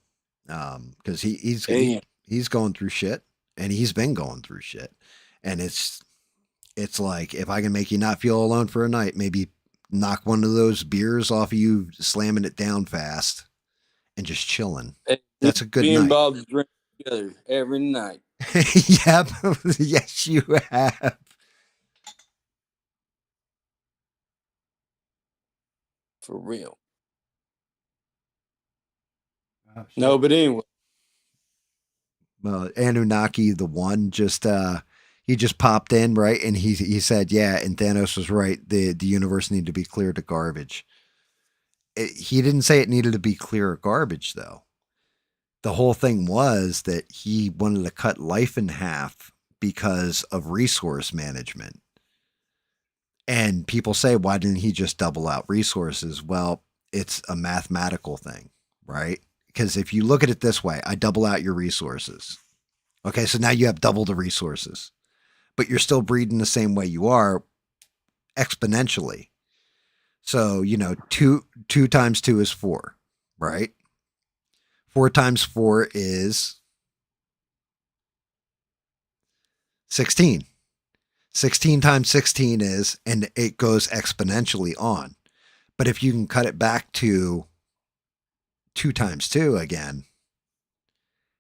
Cause Damn. he's going through shit and he's been going through shit. And it's like, if I can make you not feel alone for a night, maybe knock one of those beers off of you, slamming it down fast and just chilling. Hey, That's a good me and night. Bob's drink together every night. Yep. Yes, you have. For real. Oh, No, but anyway. Anunnaki, the one, just he just popped in, right, and he said, yeah, and Thanos was right. The universe needed to be cleared of garbage. He didn't say it needed to be clear of garbage, though. The whole thing was that he wanted to cut life in half because of resource management. And people say, why didn't he just double out resources? Well, it's a mathematical thing, right? Because if you look at it this way, I double out your resources. Okay, so now you have double the resources, but you're still breeding the same way you are exponentially. So, you know, two times two is four, right? Four times four is 16. 16 times 16 is, and it goes exponentially on. But if you can cut it back to two times two again,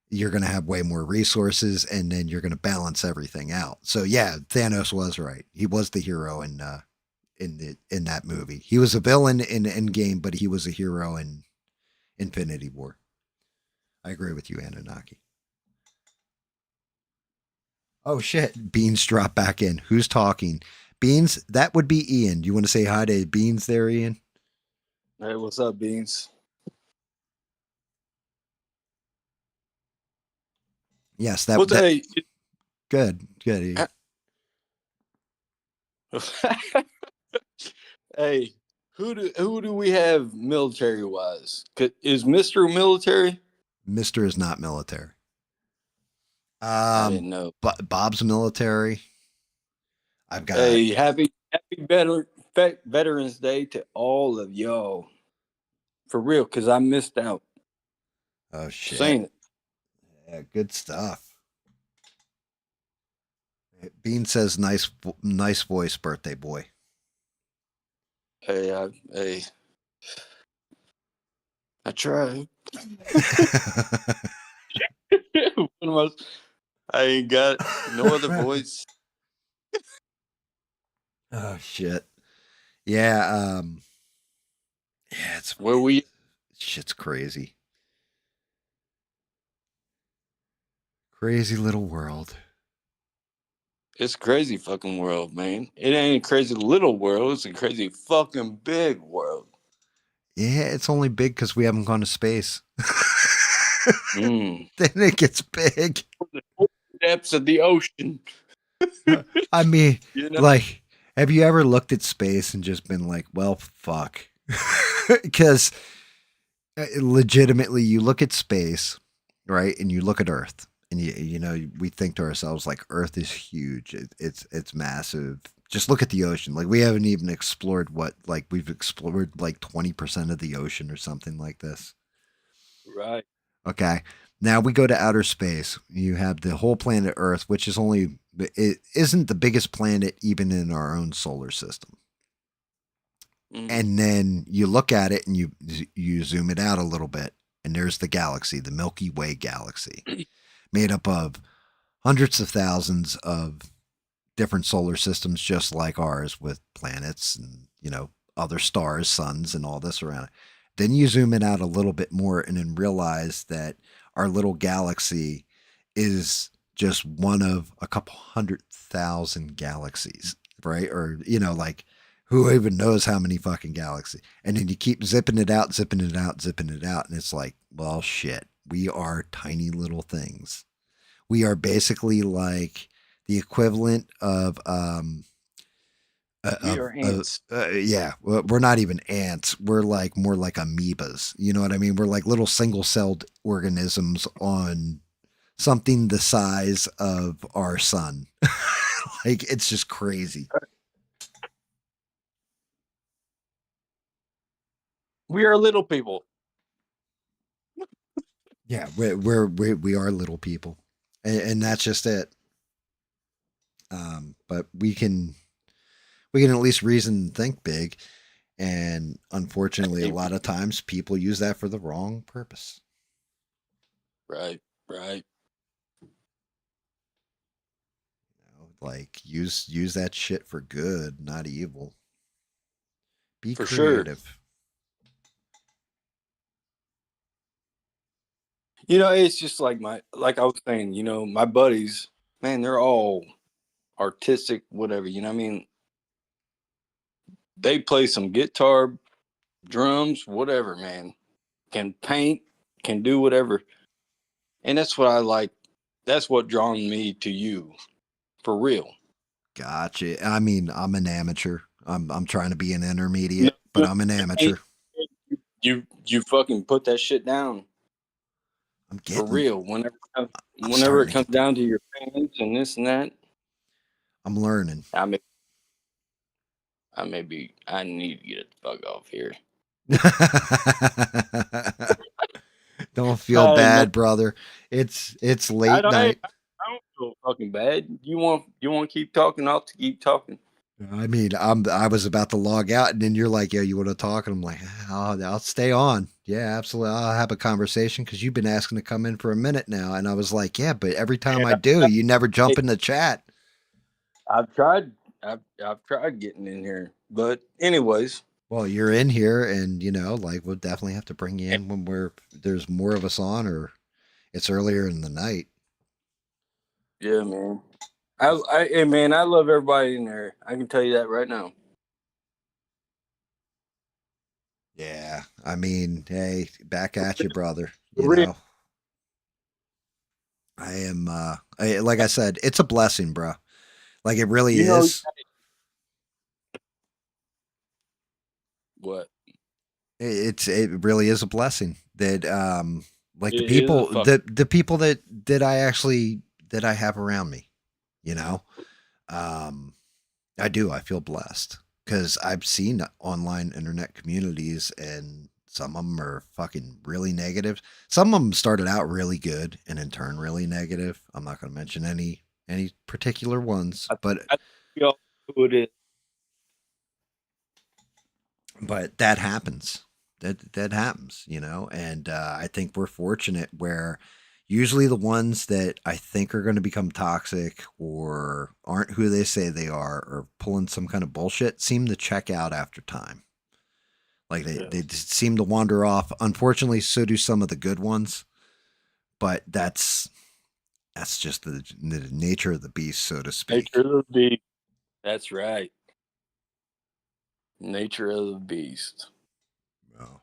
you're going to have way more resources and then you're going to balance everything out. So yeah, Thanos was right. He was the hero in that movie. He was a villain in Endgame, but he was a hero in Infinity War. I agree with you, Anunnaki. Oh shit, Beans dropped back in. Who's talking? Beans, that would be Ian. Do you want to say hi to Beans there, Ian? Hey, what's up, Beans? Yes, What's that hey? good, good. Ian. Hey, who do we have military wise? Is Mister military? Mister is not military. I didn't know. But Bob's military. I've got. Hey, happy Veterans Day to all of y'all. For real, because I missed out. Oh shit. Saying it. Yeah, good stuff. Bean says, "Nice, nice voice, birthday boy." Hey, I try. I ain't got no other voice. Oh shit. Yeah, yeah, Where we? shit's crazy. Crazy little world. It's a crazy fucking world, man. It ain't a crazy little world. It's a crazy fucking big world. Yeah, it's only big because we haven't gone to space. Mm. Then it gets big. The depths of the ocean. I mean, You know? like, have you ever looked at space and just been like, well, fuck? Because legitimately, you look at space, right? And you look at Earth, and you know, we think to ourselves, like, Earth is huge. It's massive. Just look at the ocean. Like, we haven't even explored we've explored like 20% of the ocean or something like this. Right. Okay. Now we go to outer space. You have the whole planet Earth, which is only, it isn't the biggest planet even in our own solar system. Mm. And then you look at it and you zoom it out a little bit, and there's the galaxy, the Milky Way galaxy, made up of hundreds of thousands of different solar systems, just like ours, with planets and, you know, other stars, suns, and all this around it. Then you zoom it out a little bit more and then realize that our little galaxy is just one of a couple 100,000 galaxies, right? Or, you know, like, who even knows how many fucking galaxies? And then you keep zipping it out, zipping it out, zipping it out. And it's like, well, shit, we are tiny little things. We are basically like the equivalent of We are ants. yeah, we're not even ants. We're like more like amoebas. You know what I mean? We're like little single-celled organisms on something the size of our sun. Like, it's just crazy. We are little people. Yeah, we are little people, and that's just it. But we can at least reason and think big. And unfortunately, a lot of times people use that for the wrong purpose. Right. Right. You know, like, use that shit for good, not evil. Be For sure. creative. You know, it's just like like I was saying, you know, my buddies, man, they're all artistic, whatever. You know what I mean? They play some guitar, drums, whatever, man. Can paint, can do whatever. And that's what I like. That's what drawn me to you, for real. Gotcha. I mean, I'm an amateur. I'm trying to be an No, intermediate, but no, I'm an amateur. you fucking put that shit down I'm for getting. real. I'm Whenever starting it to comes get there. down to your pants and this and that, I'm learning. I need to get it the fuck off here. Don't feel No, no, bad, brother. It's I late don't. I night. don't feel fucking bad. You want to keep talking? I'll keep talking. I mean, I was about to log out, and then you're like, "Yo, you want to talk?" And I'm like, I'll stay on. Yeah, absolutely. I'll have a conversation because you've been asking to come in for a minute now." And I was like, "Yeah, but every time I do, you never jump in the chat." I've tried. I've tried getting in here, but anyways, Well, you're in here, and, you know, like, we'll definitely have to bring you in when there's more of us on, or it's earlier in the night. yeah, man. Hey, man, I love everybody in there. I can tell you that right now. Yeah, I mean, hey, back at you, brother. For You real. know, I am. Like I said, it's a blessing, bro. Like, it really You know is. what? It really is a blessing that like It is a fuck. the people that I have around me, you know. um I feel blessed because I've seen online internet communities, and some of them are fucking really negative. Some of them started out really good and in turn really negative. I'm not going to mention any particular ones, I, but I think we all know who it is. but that happens. That happens, you know. And I think we're fortunate where usually the ones that I think are going to become toxic or aren't who they say they are or pulling some kind of bullshit seem to check out after time. Like they just seem to wander off. Unfortunately, so do some of the good ones. But that's just the nature of the beast, so to speak. Nature of the beast. That's right. Nature of the beast. Oh.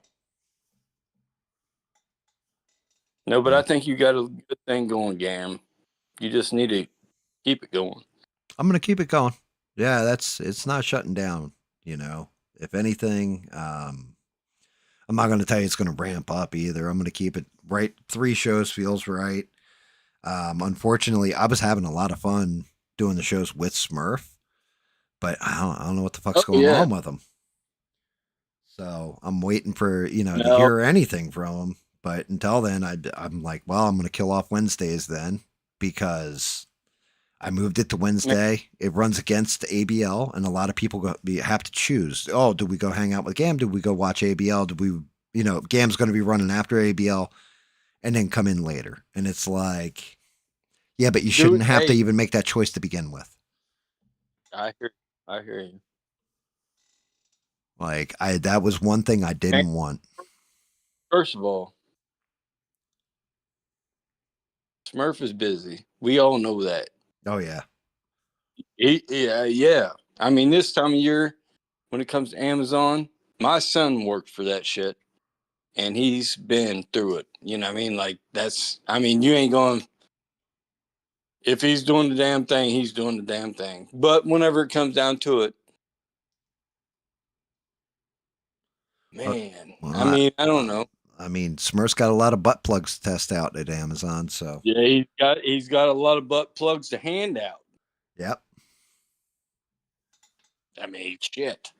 No, but I think you got a good thing going, Gam. You just need to keep it going. I'm gonna keep it going. Yeah, it's not shutting down. You know, if anything, I'm not gonna tell you it's gonna ramp up either. I'm gonna keep it right. 3 shows feels right. Unfortunately, I was having a lot of fun doing the shows with Smurf, but I don't know what the fuck's Oh going yeah. on with him. So I'm waiting for to No. hear anything from him. But until then, I'm like, well, I'm gonna kill off Wednesdays then because I moved it to Wednesday. It runs against ABL, and a lot of people have to choose. Oh, do we go hang out with GAM? Do we go watch ABL? Do we, GAM's going to be running after ABL and then come in later. And it's like, yeah, but you shouldn't Dude, have to hey, even make that choice to begin with. I hear you. Like, that was one thing I And didn't want. first of all, Smurf is busy. We all know that. Oh, yeah. Yeah. I mean, this time of year, when it comes to Amazon, my son worked for that shit, and he's been through it. You know what I mean? Like you ain't going. If he's doing the damn thing, he's doing the damn thing. But whenever it comes down to it, man, Well, I mean, I don't know. I mean, Smurf's got a lot of butt plugs to test out at Amazon, so. Yeah, he's got a lot of butt plugs to hand out. Yep. I mean, shit.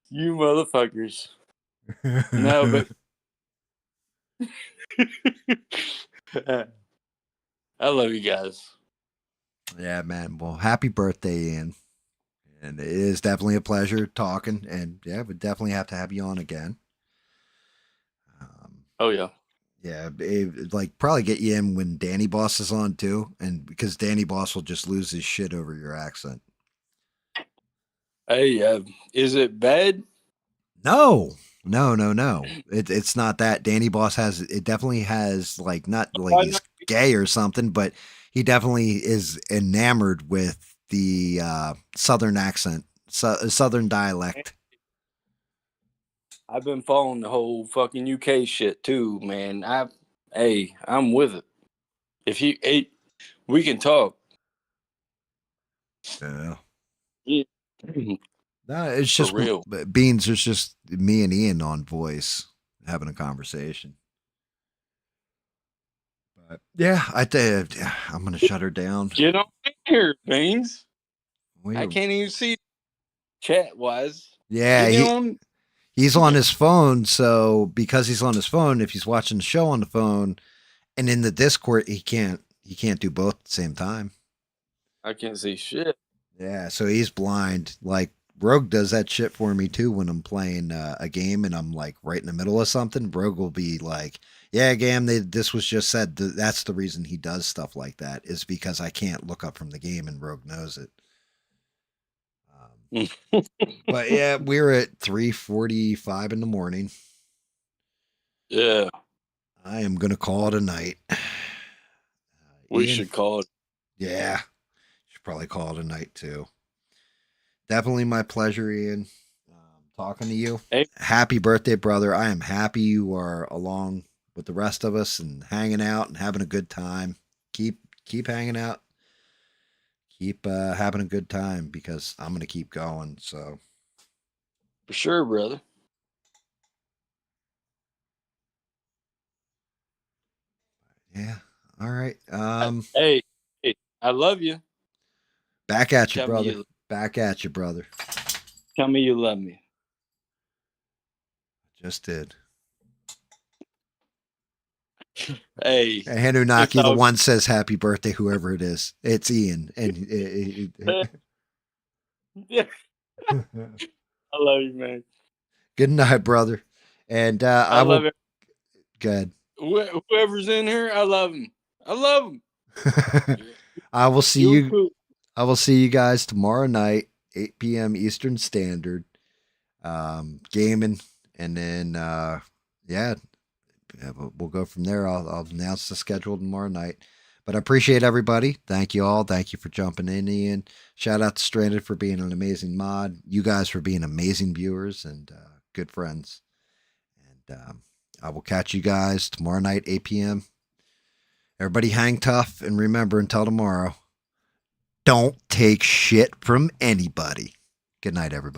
You motherfuckers. No, but I love you guys. Yeah, man. Well, happy birthday, Ian. And it is definitely a pleasure talking. And yeah, we'd definitely have to have you on again. Um, Oh yeah. yeah, like probably get you in when Danny Boss is on too. And because Danny Boss will just lose his shit over your accent. Hey, is it bad? No, no. It's not that. Danny Boss has, it definitely has like, not like Why he's not? gay or something, but he definitely is enamored with the Southern accent, Southern dialect. I've been following the whole fucking UK shit too, man. I'm with it. Hey, we can talk. Yeah. Yeah. No, it's For just real. Beans. It's just me and Ian on voice having a conversation. But yeah, I'm gonna shut her down. Get on here, Beans. We, I can't even see chat wise. yeah, Get on. he's on his phone. So because he's on his phone, if he's watching the show on the phone and in the Discord, he can't do both at the same time. I can't see shit. Yeah, so he's blind. Like Rogue does that shit for me too when I'm playing a game and I'm like right in the middle of something. Rogue will be like, "Yeah, Gam, this was just said." That's the reason he does stuff like that is because I can't look up from the game and Rogue knows it. But yeah, we're at 3:45 in the morning. Yeah, I am gonna call it a night. we Ian, should call it. yeah, should probably call it a night too. Definitely my pleasure, Ian. Talking to you. Hey, Happy birthday, brother. I am happy you are along with the rest of us and hanging out and having a good time. Keep hanging out. Keep having a good time because I'm gonna keep going. So for sure, brother. yeah. All right. Hey, hey, I love you. Back at you, Tell me brother. you Back at you, brother. tell me you love me. Just did. Hey, And it's Anunnaki, the all. one says happy birthday, whoever it is. It's Ian. And Yeah, I love you, man. Good night, brother. And I I love will. it. Good. Whoever's in here, I love him. I love him. I will see You're you. cool. I will see you guys tomorrow night, 8 p.m. Eastern Standard. Gaming, and then yeah, we'll go from there. I'll announce the schedule tomorrow night. But I appreciate everybody. Thank you all. Thank you for jumping in, Ian. Shout out to Stranded for being an amazing mod. You guys for being amazing viewers and good friends. And I will catch you guys tomorrow night, 8 p.m. Everybody hang tough and remember until tomorrow, don't take shit from anybody. Good night, everybody.